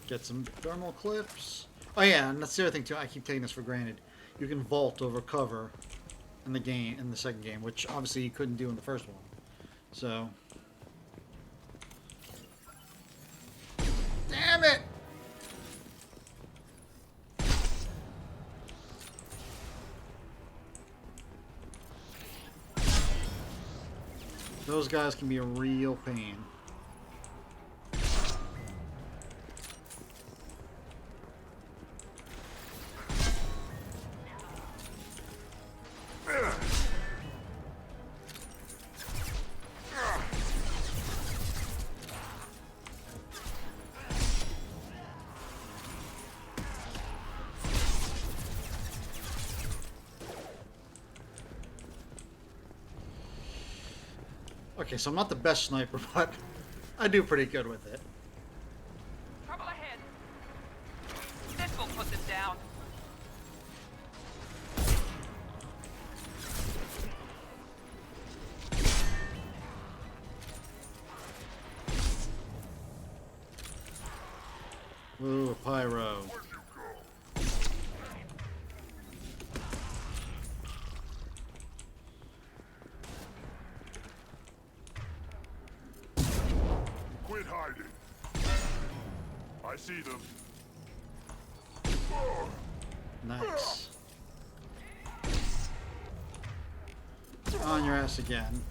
Get some thermal clips. Oh yeah, and that's the other thing too. I keep taking this for granted. You can vault over cover in the game, in the second game, which obviously you couldn't do in the first one. So, damn it! Those guys can be a real pain. Okay, so I'm not the best sniper, but I do pretty good with it. Trouble ahead. This will put them down. Ooh, a pyro. Quit hiding. I see them. Nice. on your ass again.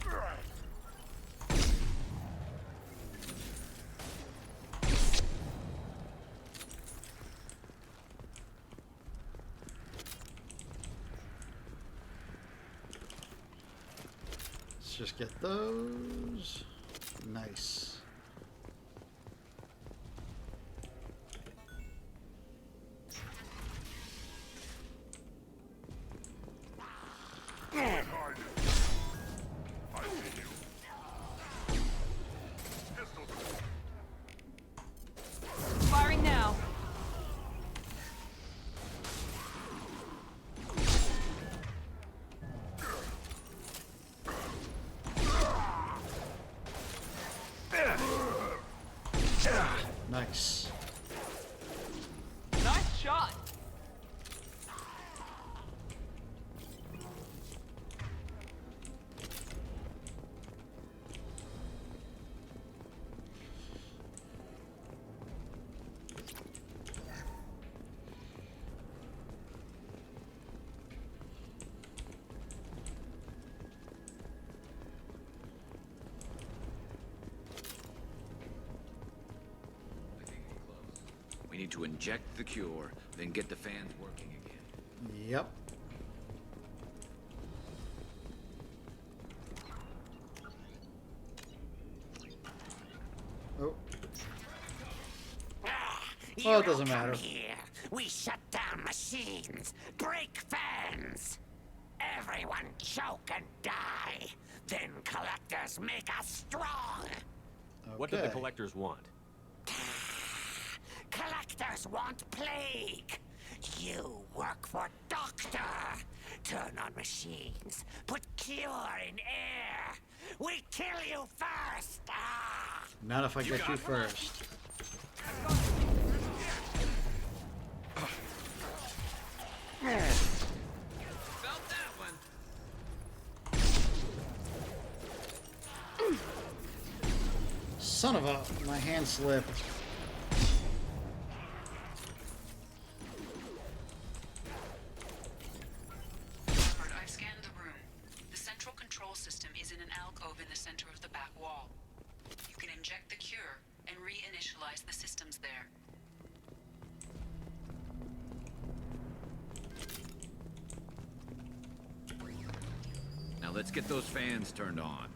Let's just get those. Nice. Firing now. Nice. Nice shot. We need to inject the cure, then get the fans working again. Yep. Oh. Well, it doesn't matter. Here. We shut down machines, break fans. Everyone choke and die. Then collectors make us strong. What do the collectors want? Collectors want plague. You work for Doctor. Turn on machines. Put cure in air. We kill you first. Ah. Not if I get you first. Felt that one. Son of a... My hand slipped. Shepard, I've scanned the room. The central control system is in an alcove in the center of the back wall. You can inject the cure and reinitialize the systems there. Now let's get those fans turned on.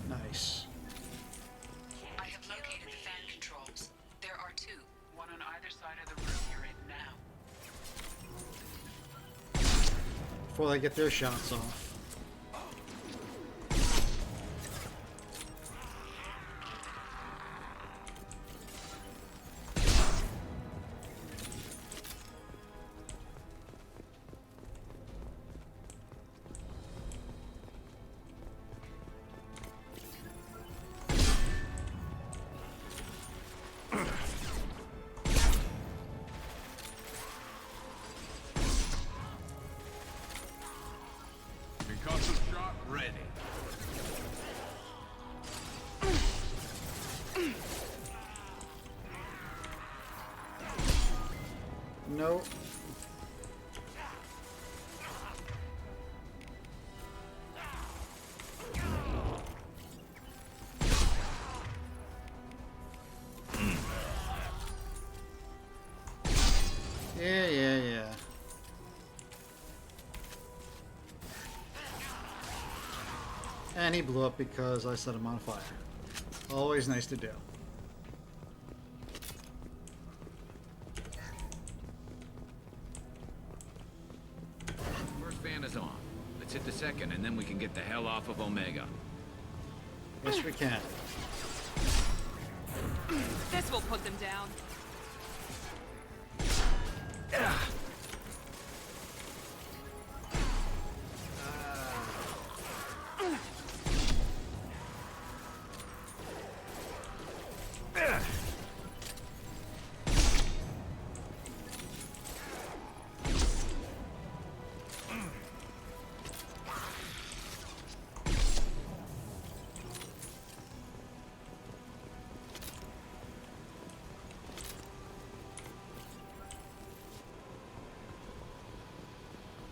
Nice. I have located the fan controls. There are two, one on either side of the room you're in now. Before they get their shots off. Concussive shot ready. No. Yeah. And he blew up because I set him on fire. Always nice to do. First fan is on. Let's hit the second, and then we can get the hell off of Omega. Yes, we can. This will put them down.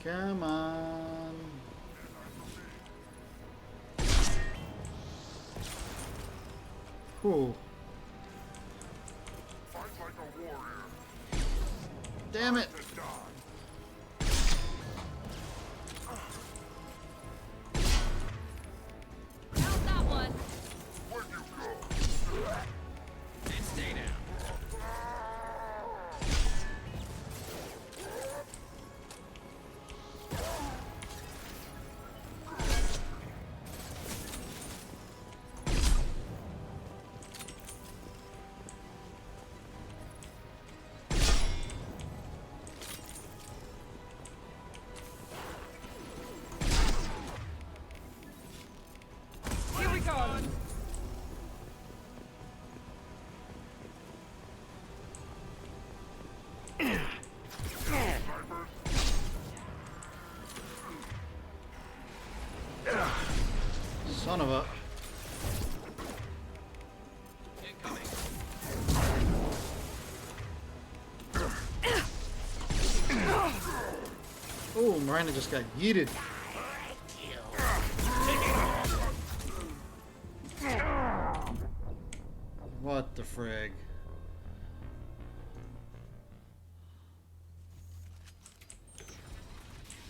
Come on. Ooh. Damn it. How's that one? And stay down. Here we go. Son of a. Oh, Miranda just got yeeted. What the frig?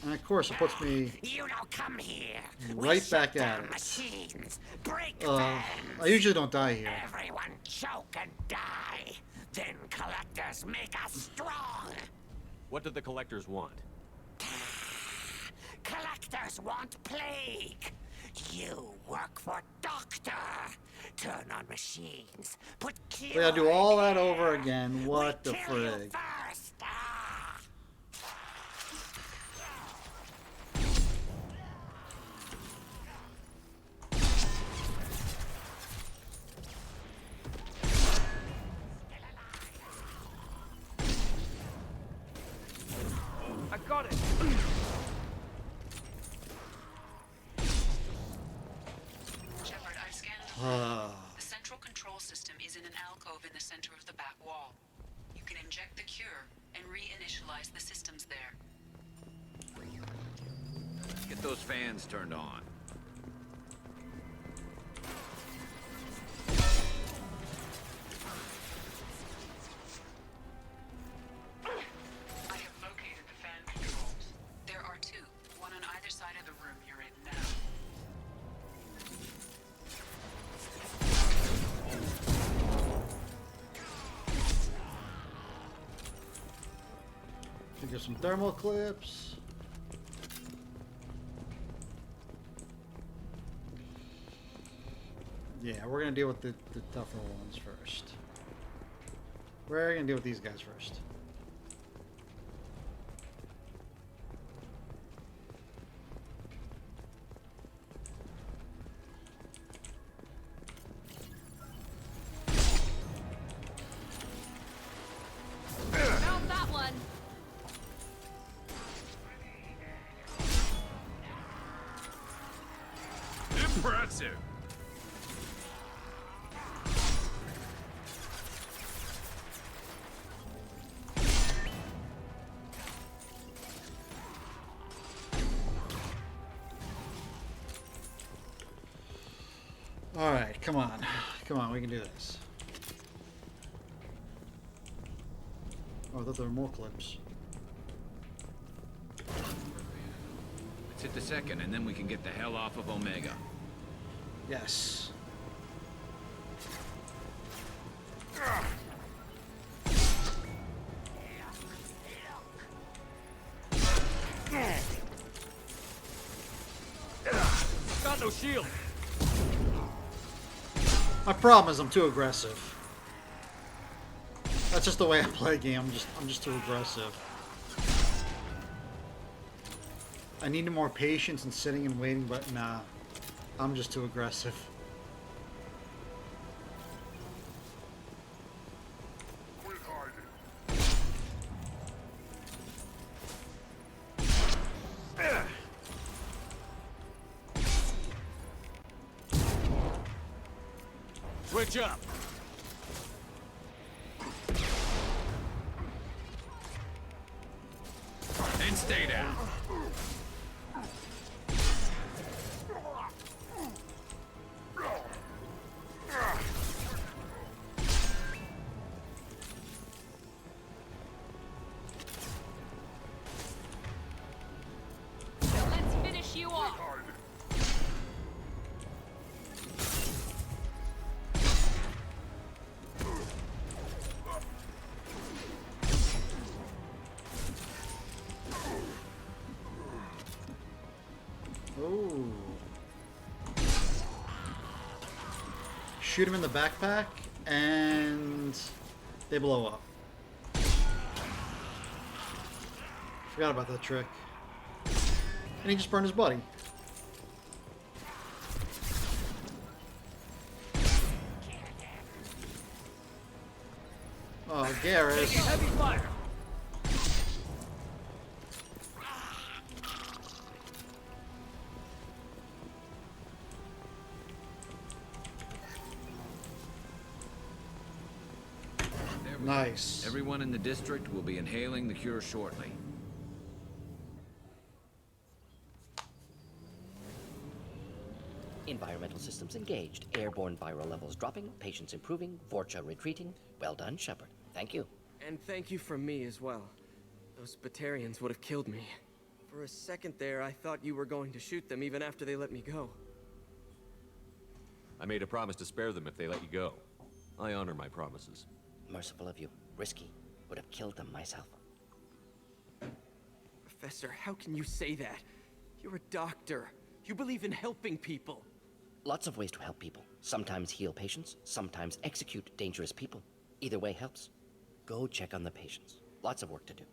And of course, it puts me You don't come here. right back at it. Machines. Break I usually don't die here. Everyone choke and die. Then collectors make us strong. What do the collectors want? Collectors want plague. You work for Doctor. Turn on machines. Put We cure. gotta do all that over again. What the frig? First. I got it. Shepard, I've scanned the Ah. room. The central control system is in an alcove in the center of the back wall. You can inject the cure and reinitialize the systems there. Get those fans turned on. I have located the fan controls. There are two, one on either side of the room you're in now. Get some thermal clips. Yeah, we're gonna deal with the tougher ones first. We're gonna deal with these guys first. Found that one. Impressive. All right, come on, come on, we can do this. Oh, I thought there were more clips. Let's hit the second, and then we can get the hell off of Omega. Yes. Got no shield. My problem is I'm too aggressive. That's just the way I play a game. I'm just too aggressive. I need more patience and sitting and waiting, but nah. I'm just too aggressive. Switch up. And stay down. shoot him in the backpack, and they blow up. Forgot about that trick. And he just burned his buddy. Oh, Garrus. Heavy fire. Nice. Everyone in the district will be inhaling the cure shortly. Environmental systems engaged. Airborne viral levels dropping. Patients improving. Vorcha retreating. Well done, Shepard. Thank you. And thank you from me as well. Those Batarians would have killed me. For a second there, I thought you were going to shoot them even after they let me go. I made a promise to spare them if they let you go. I honor my promises. Merciful of you. Risky. Would have killed them myself. Professor, how can you say that? You're a doctor. You believe in helping people. Lots of ways to help people. Sometimes heal patients, sometimes execute dangerous people. Either way helps. Go check on the patients. Lots of work to do.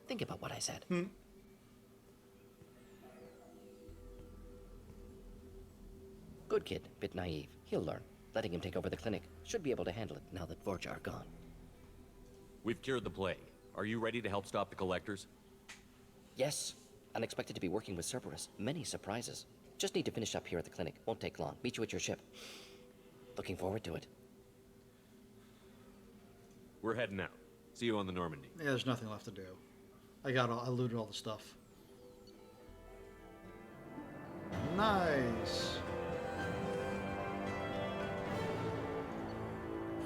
Think about what I said. Good kid, bit naive. He'll learn. Letting him take over the clinic. Should be able to handle it now that Vorcha are gone. We've cured the plague. Are you ready to help stop the collectors? Yes. Unexpected to be working with Cerberus. Many surprises. Just need to finish up here at the clinic. Won't take long. Meet you at your ship. Looking forward to it. We're heading out. See you on the Normandy. Yeah, there's nothing left to do. I looted all the stuff. Nice.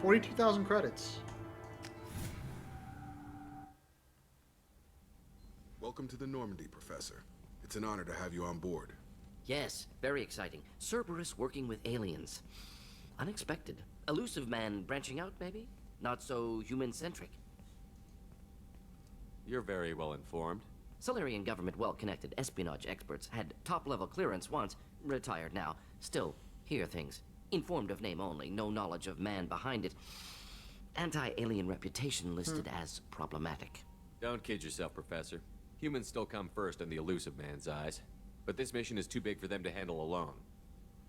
42,000 credits. Welcome to the Normandy, Professor. It's an honor to have you on board. Yes, very exciting. Cerberus working with aliens. Unexpected. Elusive man branching out, maybe? Not so human-centric. You're very well informed. Solarian government well-connected espionage experts had top-level clearance once, retired now. Still, hear things. Informed of name only, no knowledge of man behind it. Anti-alien reputation listed as problematic. Don't kid yourself, Professor. Humans still come first in the elusive man's eyes. But this mission is too big for them to handle alone.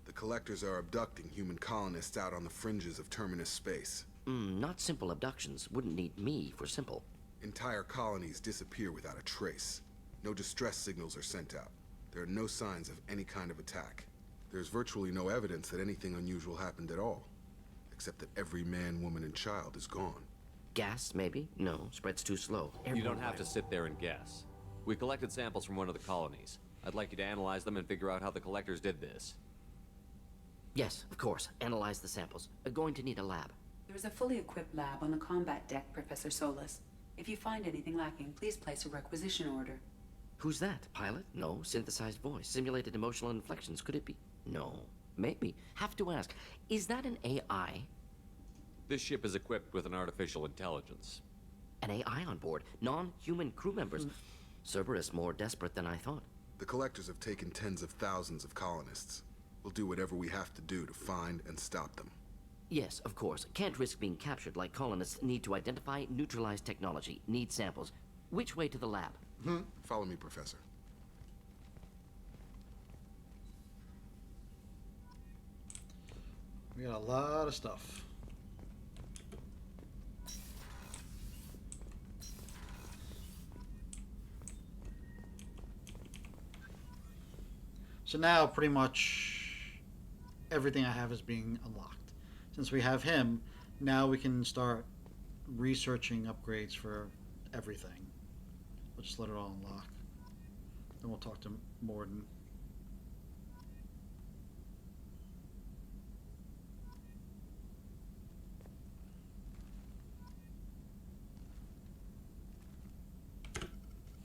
The Collectors are abducting human colonists out on the fringes of Terminus space. Not simple abductions. Wouldn't need me for simple. Entire colonies disappear without a trace. No distress signals are sent out. There are no signs of any kind of attack. There's virtually no evidence that anything unusual happened at all. Except that every man, woman, and child is gone. Gas, maybe? No, spreads too slow. You don't have to sit there and guess. We collected samples from one of the colonies. I'd like you to analyze them and figure out how the Collectors did this. Yes, of course. Analyze the samples. Going to need a lab. There is a fully equipped lab on the combat deck, Professor Solis. If you find anything lacking, please place a requisition order. Who's that? Pilot? No. Synthesized voice. Simulated emotional inflections. Could it be? No. Maybe. Have to ask. Is that an AI? This ship is equipped with an artificial intelligence. An AI on board? Non-human crew members? Cerberus more desperate than I thought. The Collectors have taken tens of thousands of colonists. We'll do whatever we have to do to find and stop them. Yes, of course. Can't risk being captured like colonists need to identify, neutralize technology, need samples. Which way to the lab? Follow me, Professor. We got a lot of stuff. So now pretty much everything I have is being unlocked. Since we have him, now we can start researching upgrades for everything. We'll just let it all unlock. Then we'll talk to Morden.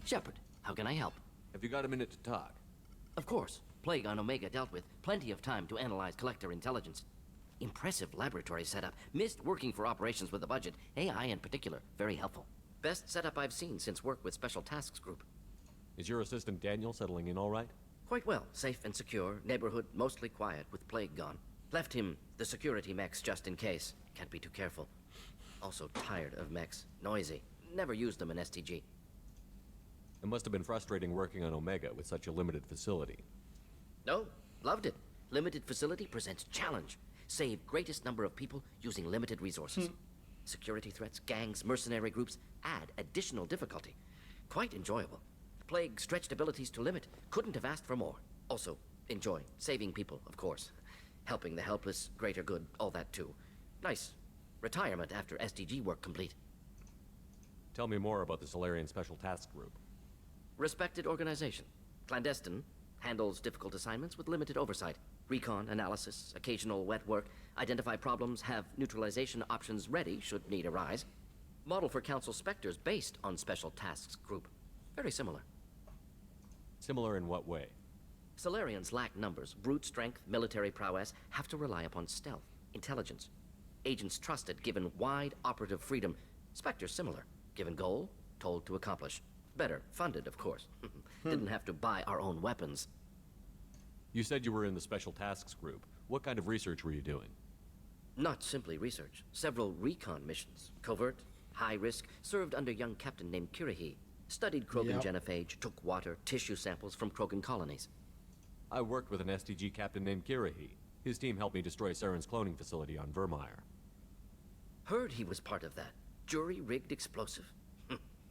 Shepard, how can I help? Have you got a minute to talk? Of course. Plague on Omega dealt with. Plenty of time to analyze Collector intelligence. Impressive laboratory setup. Missed working for operations with a budget. AI in particular. Very helpful. Best setup I've seen since work with Special Tasks Group. Is your assistant Daniel settling in all right? Quite well. Safe and secure. Neighborhood mostly quiet with Plague gone. Left him the security mechs just in case. Can't be too careful. Also tired of mechs. Noisy. Never used them in STG. It must have been frustrating working on Omega with such a limited facility. No, loved it. Limited facility presents challenge. Save greatest number of people using limited resources. Security threats, gangs, mercenary groups add additional difficulty. Quite enjoyable. Plague stretched abilities to limit. Couldn't have asked for more. Also, enjoy. Saving people, of course. Helping the helpless, greater good, all that too. Nice. Retirement after SDG work complete. Tell me more about the Solarian Special Task Group. Respected organization. Clandestine. Handles difficult assignments with limited oversight. Recon, analysis, occasional wet work. Identify problems, have neutralization options ready should need arise. Model for Council Spectres based on Special Tasks Group. Very similar. Similar in what way? Solarians lack numbers, brute strength, military prowess, have to rely upon stealth, intelligence. Agents trusted, given wide operative freedom. Spectres similar, given goal, told to accomplish. Better, funded, of course. Didn't have to buy our own weapons. You said you were in the Special Tasks Group. What kind of research were you doing? Not simply research. Several recon missions. Covert, high risk, served under young captain named Kirihi. Studied Krogan genophage, took water, tissue samples from Krogan colonies. I worked with an STG captain named Kirihi. His team helped me destroy Saren's cloning facility on Vermeer. Heard he was part of that. Jury-rigged explosive.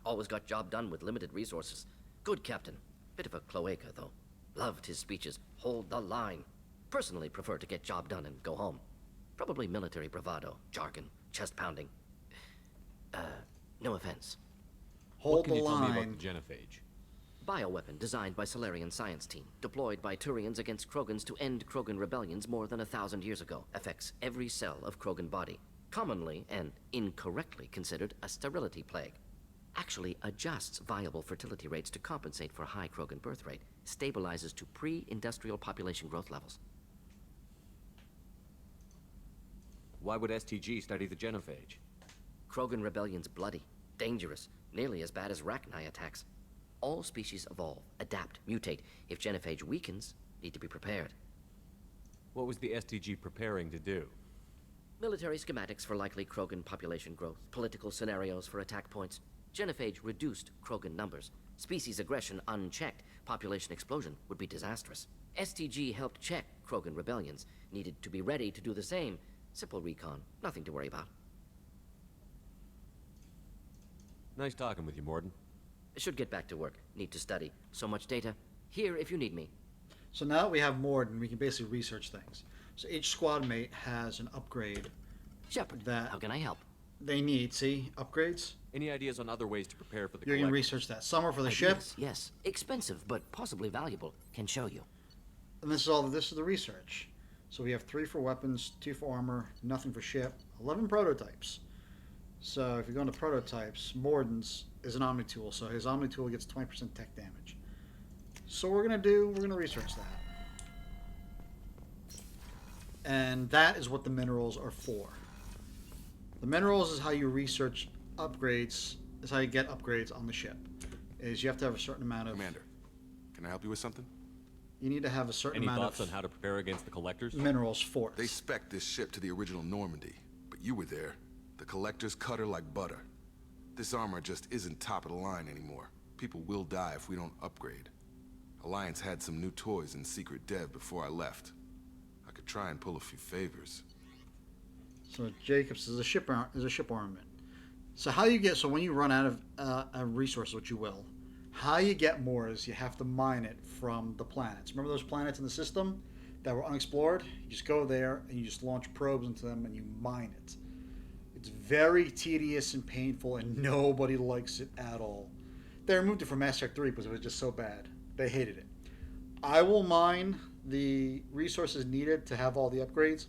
Always got job done with limited resources. Good captain. Bit of a cloaca, though. Loved his speeches. Hold the line. Personally prefer to get job done and go home. Probably military bravado, jargon, chest pounding. No offense. What can you tell me about the genophage? Bioweapon designed by Solarian science team, deployed by Turians against Krogans to end Krogan rebellions more than 1,000 years ago. Affects every cell of Krogan body. Commonly and incorrectly considered a sterility plague. Actually adjusts viable fertility rates to compensate for high Krogan birth rate. Stabilizes to pre-industrial population growth levels. Why would STG study the genophage? Krogan rebellion's bloody, dangerous, nearly as bad as Rachni attacks. All species evolve, adapt, mutate. If genophage weakens, need to be prepared. What was the STG preparing to do? Military schematics for likely Krogan population growth, political scenarios for attack points. Genophage reduced Krogan numbers. Species aggression unchecked, population explosion would be disastrous. STG helped check Krogan rebellions, needed to be ready to do the same. Simple recon, nothing to worry about. Nice talking with you, Morden. Should get back to work. Need to study. So much data. Here if you need me. So now that we have Morden, we can basically research things. So each squad mate has an upgrade. Shepard, how can I help? They need, see? Upgrades? Any ideas on other ways to prepare for the You're going to research that. Some are for the ship. Yes. Expensive, but possibly valuable. Can show you. And this is the research. So we have 3 for weapons, 2 for armor, nothing for ship, 11 prototypes. So if you go into prototypes, Morden's is an Omni tool, so his Omni tool gets 20% tech damage. So we're gonna research that. And that is what the minerals are for. The minerals is how you research upgrades, is how you get upgrades on the ship. Is you have to have a certain amount of... Commander, can I help you with something? You need to have a certain Any amount thoughts of on how to prepare against the Collectors? minerals for it. They spec'd this ship to the original Normandy, but you were there. The Collectors cut her like butter. This armor just isn't top of the line anymore. People will die if we don't upgrade. Alliance had some new toys in secret dev before I left. I could try and pull a few favors. So Jacobs is a ship armament. So how you get, so when you run out of a resource, which you will, how you get more is you have to mine it from the planets. Remember those planets in the system that were unexplored? You just go there and you just launch probes into them and you mine it. It's very tedious and painful and nobody likes it at all. They removed it from Mass Effect 3 because it was just so bad. They hated it. I will mine the resources needed to have all the upgrades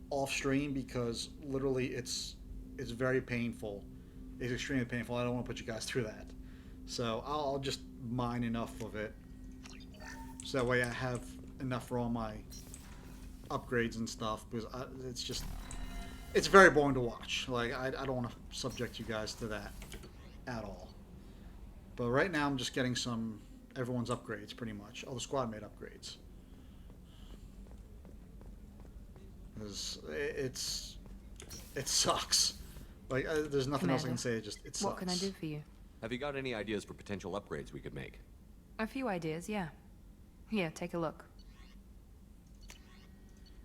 off stream because literally it's very painful. It's extremely painful. I don't want to put you guys through that. So I'll just mine enough of it so that way I have enough for all my upgrades and stuff because it's very boring to watch. Like I don't want to subject you guys to that at all. But right now I'm just getting everyone's upgrades pretty much. All the squad mate upgrades. It sucks. Like, there's nothing else I can say. It sucks. What can I do for you? Have you got any ideas for potential upgrades we could make? A few ideas, yeah. Here, take a look.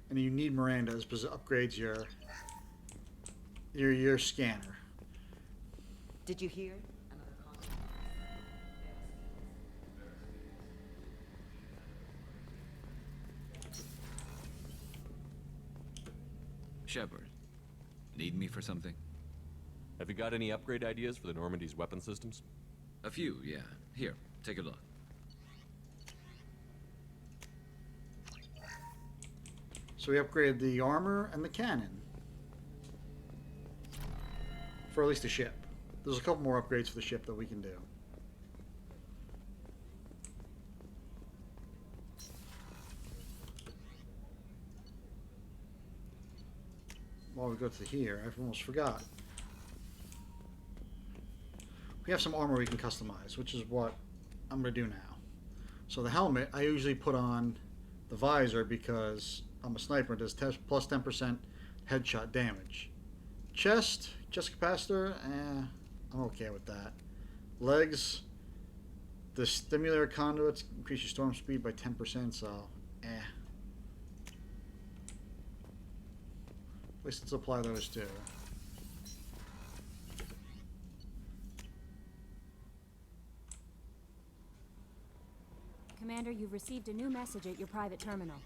And you need Miranda's because it upgrades your scanner. Did you hear? Shepard, need me for something? Have you got any upgrade ideas for the Normandy's weapon systems? A few, yeah. Here, take a look. So we upgraded the armor and the cannon. For at least the ship. There's a couple more upgrades for the ship that we can do. While we go to here, I almost forgot. We have some armor we can customize, which is what I'm going to do now. So the helmet, I usually put on the visor because I'm a sniper and does plus 10% headshot damage. Chest capacitor, I'm okay with that. Legs, the stimulator conduits increase your storm speed by 10%, so At least let's apply those too. Commander, you've received a new message at your private terminal.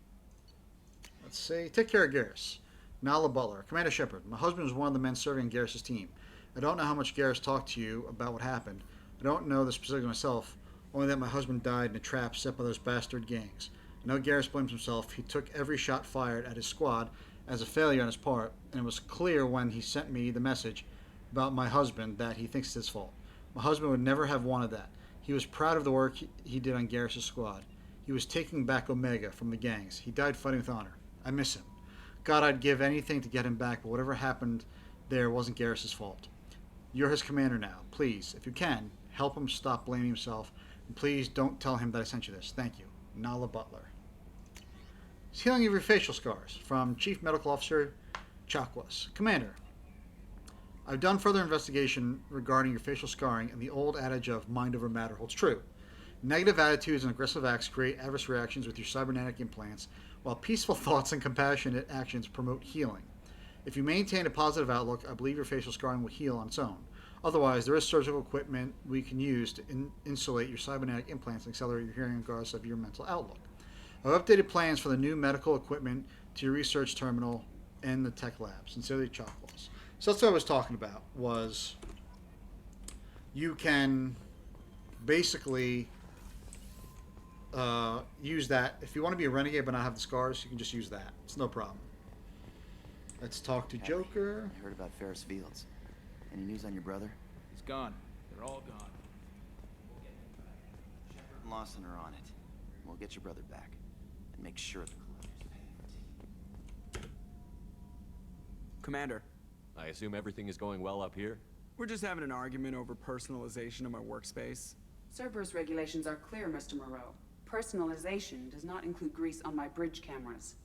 Let's see. Take care of Garrus. Nala Butler. Commander Shepard, my husband was one of the men serving in Garrus' team. I don't know how much Garrus talked to you about what happened. I don't know the specifics myself, only that my husband died in a trap set by those bastard gangs. I know Garrus blames himself. He took every shot fired at his squad as a failure on his part, and it was clear when he sent me the message about my husband that he thinks it's his fault. My husband would never have wanted that. He was proud of the work he did on Garrus' squad. He was taking back Omega from the gangs. He died fighting with honor. I miss him. God, I'd give anything to get him back, but whatever happened there wasn't Garrus' fault. You're his commander now. Please, if you can, help him stop blaming himself, and please don't tell him that I sent you this. Thank you. Nala Butler. Healing of your facial scars from Chief Medical Officer Chakwas. Commander, I've done further investigation regarding your facial scarring, and the old adage of mind over matter holds true. Negative attitudes and aggressive acts create adverse reactions with your cybernetic implants, while peaceful thoughts and compassionate actions promote healing. If you maintain a positive outlook, I believe your facial scarring will heal on its own. Otherwise, there is surgical equipment we can use to insulate your cybernetic implants and accelerate your healing regardless of your mental outlook. I've updated plans for the new medical equipment to your research terminal and the tech lab. Sincerely, Chakwas. So that's what I was talking about, was you can basically use that. If you want to be a renegade but not have the scars, you can just use that. It's no problem. Let's talk to Joker. I heard about Ferris Fields. Any news on your brother? He's gone. They're all gone. Shepard and Lawson are on it. We'll get your brother back. And make sure the collectors pay. Commander. I assume everything is going well up here? We're just having an argument over personalization of my workspace. Cerberus regulations are clear, Mr. Moreau. Personalization does not include grease on my bridge cameras.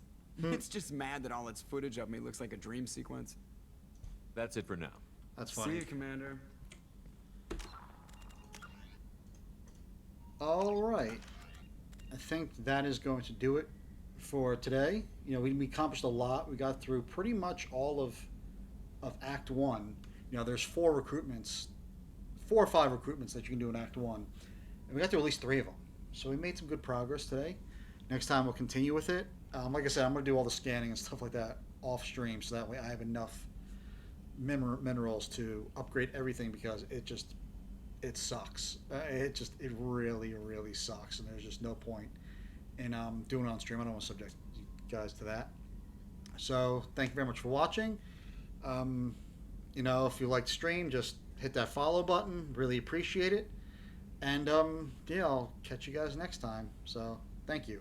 It's just mad that all its footage of me looks like a dream sequence. That's it for now. That's funny. See you, Commander. All right. I think that is going to do it for today. You know, we accomplished a lot. We got through pretty much all of Act 1. You know, there's 4 or 5 recruitments that you can do in Act 1. And we got through at least 3 of them. So we made some good progress today. Next time we'll continue with it. Like I said, I'm going to do all the scanning and stuff like that off stream, so that way I have enough minerals to upgrade everything, because it sucks. It really, really sucks, and there's just no point in doing it on stream. I don't want to subject you guys to that. So thank you very much for watching. You know, if you like the stream, just hit that follow button. Really appreciate it. And yeah, I'll catch you guys next time. So thank you.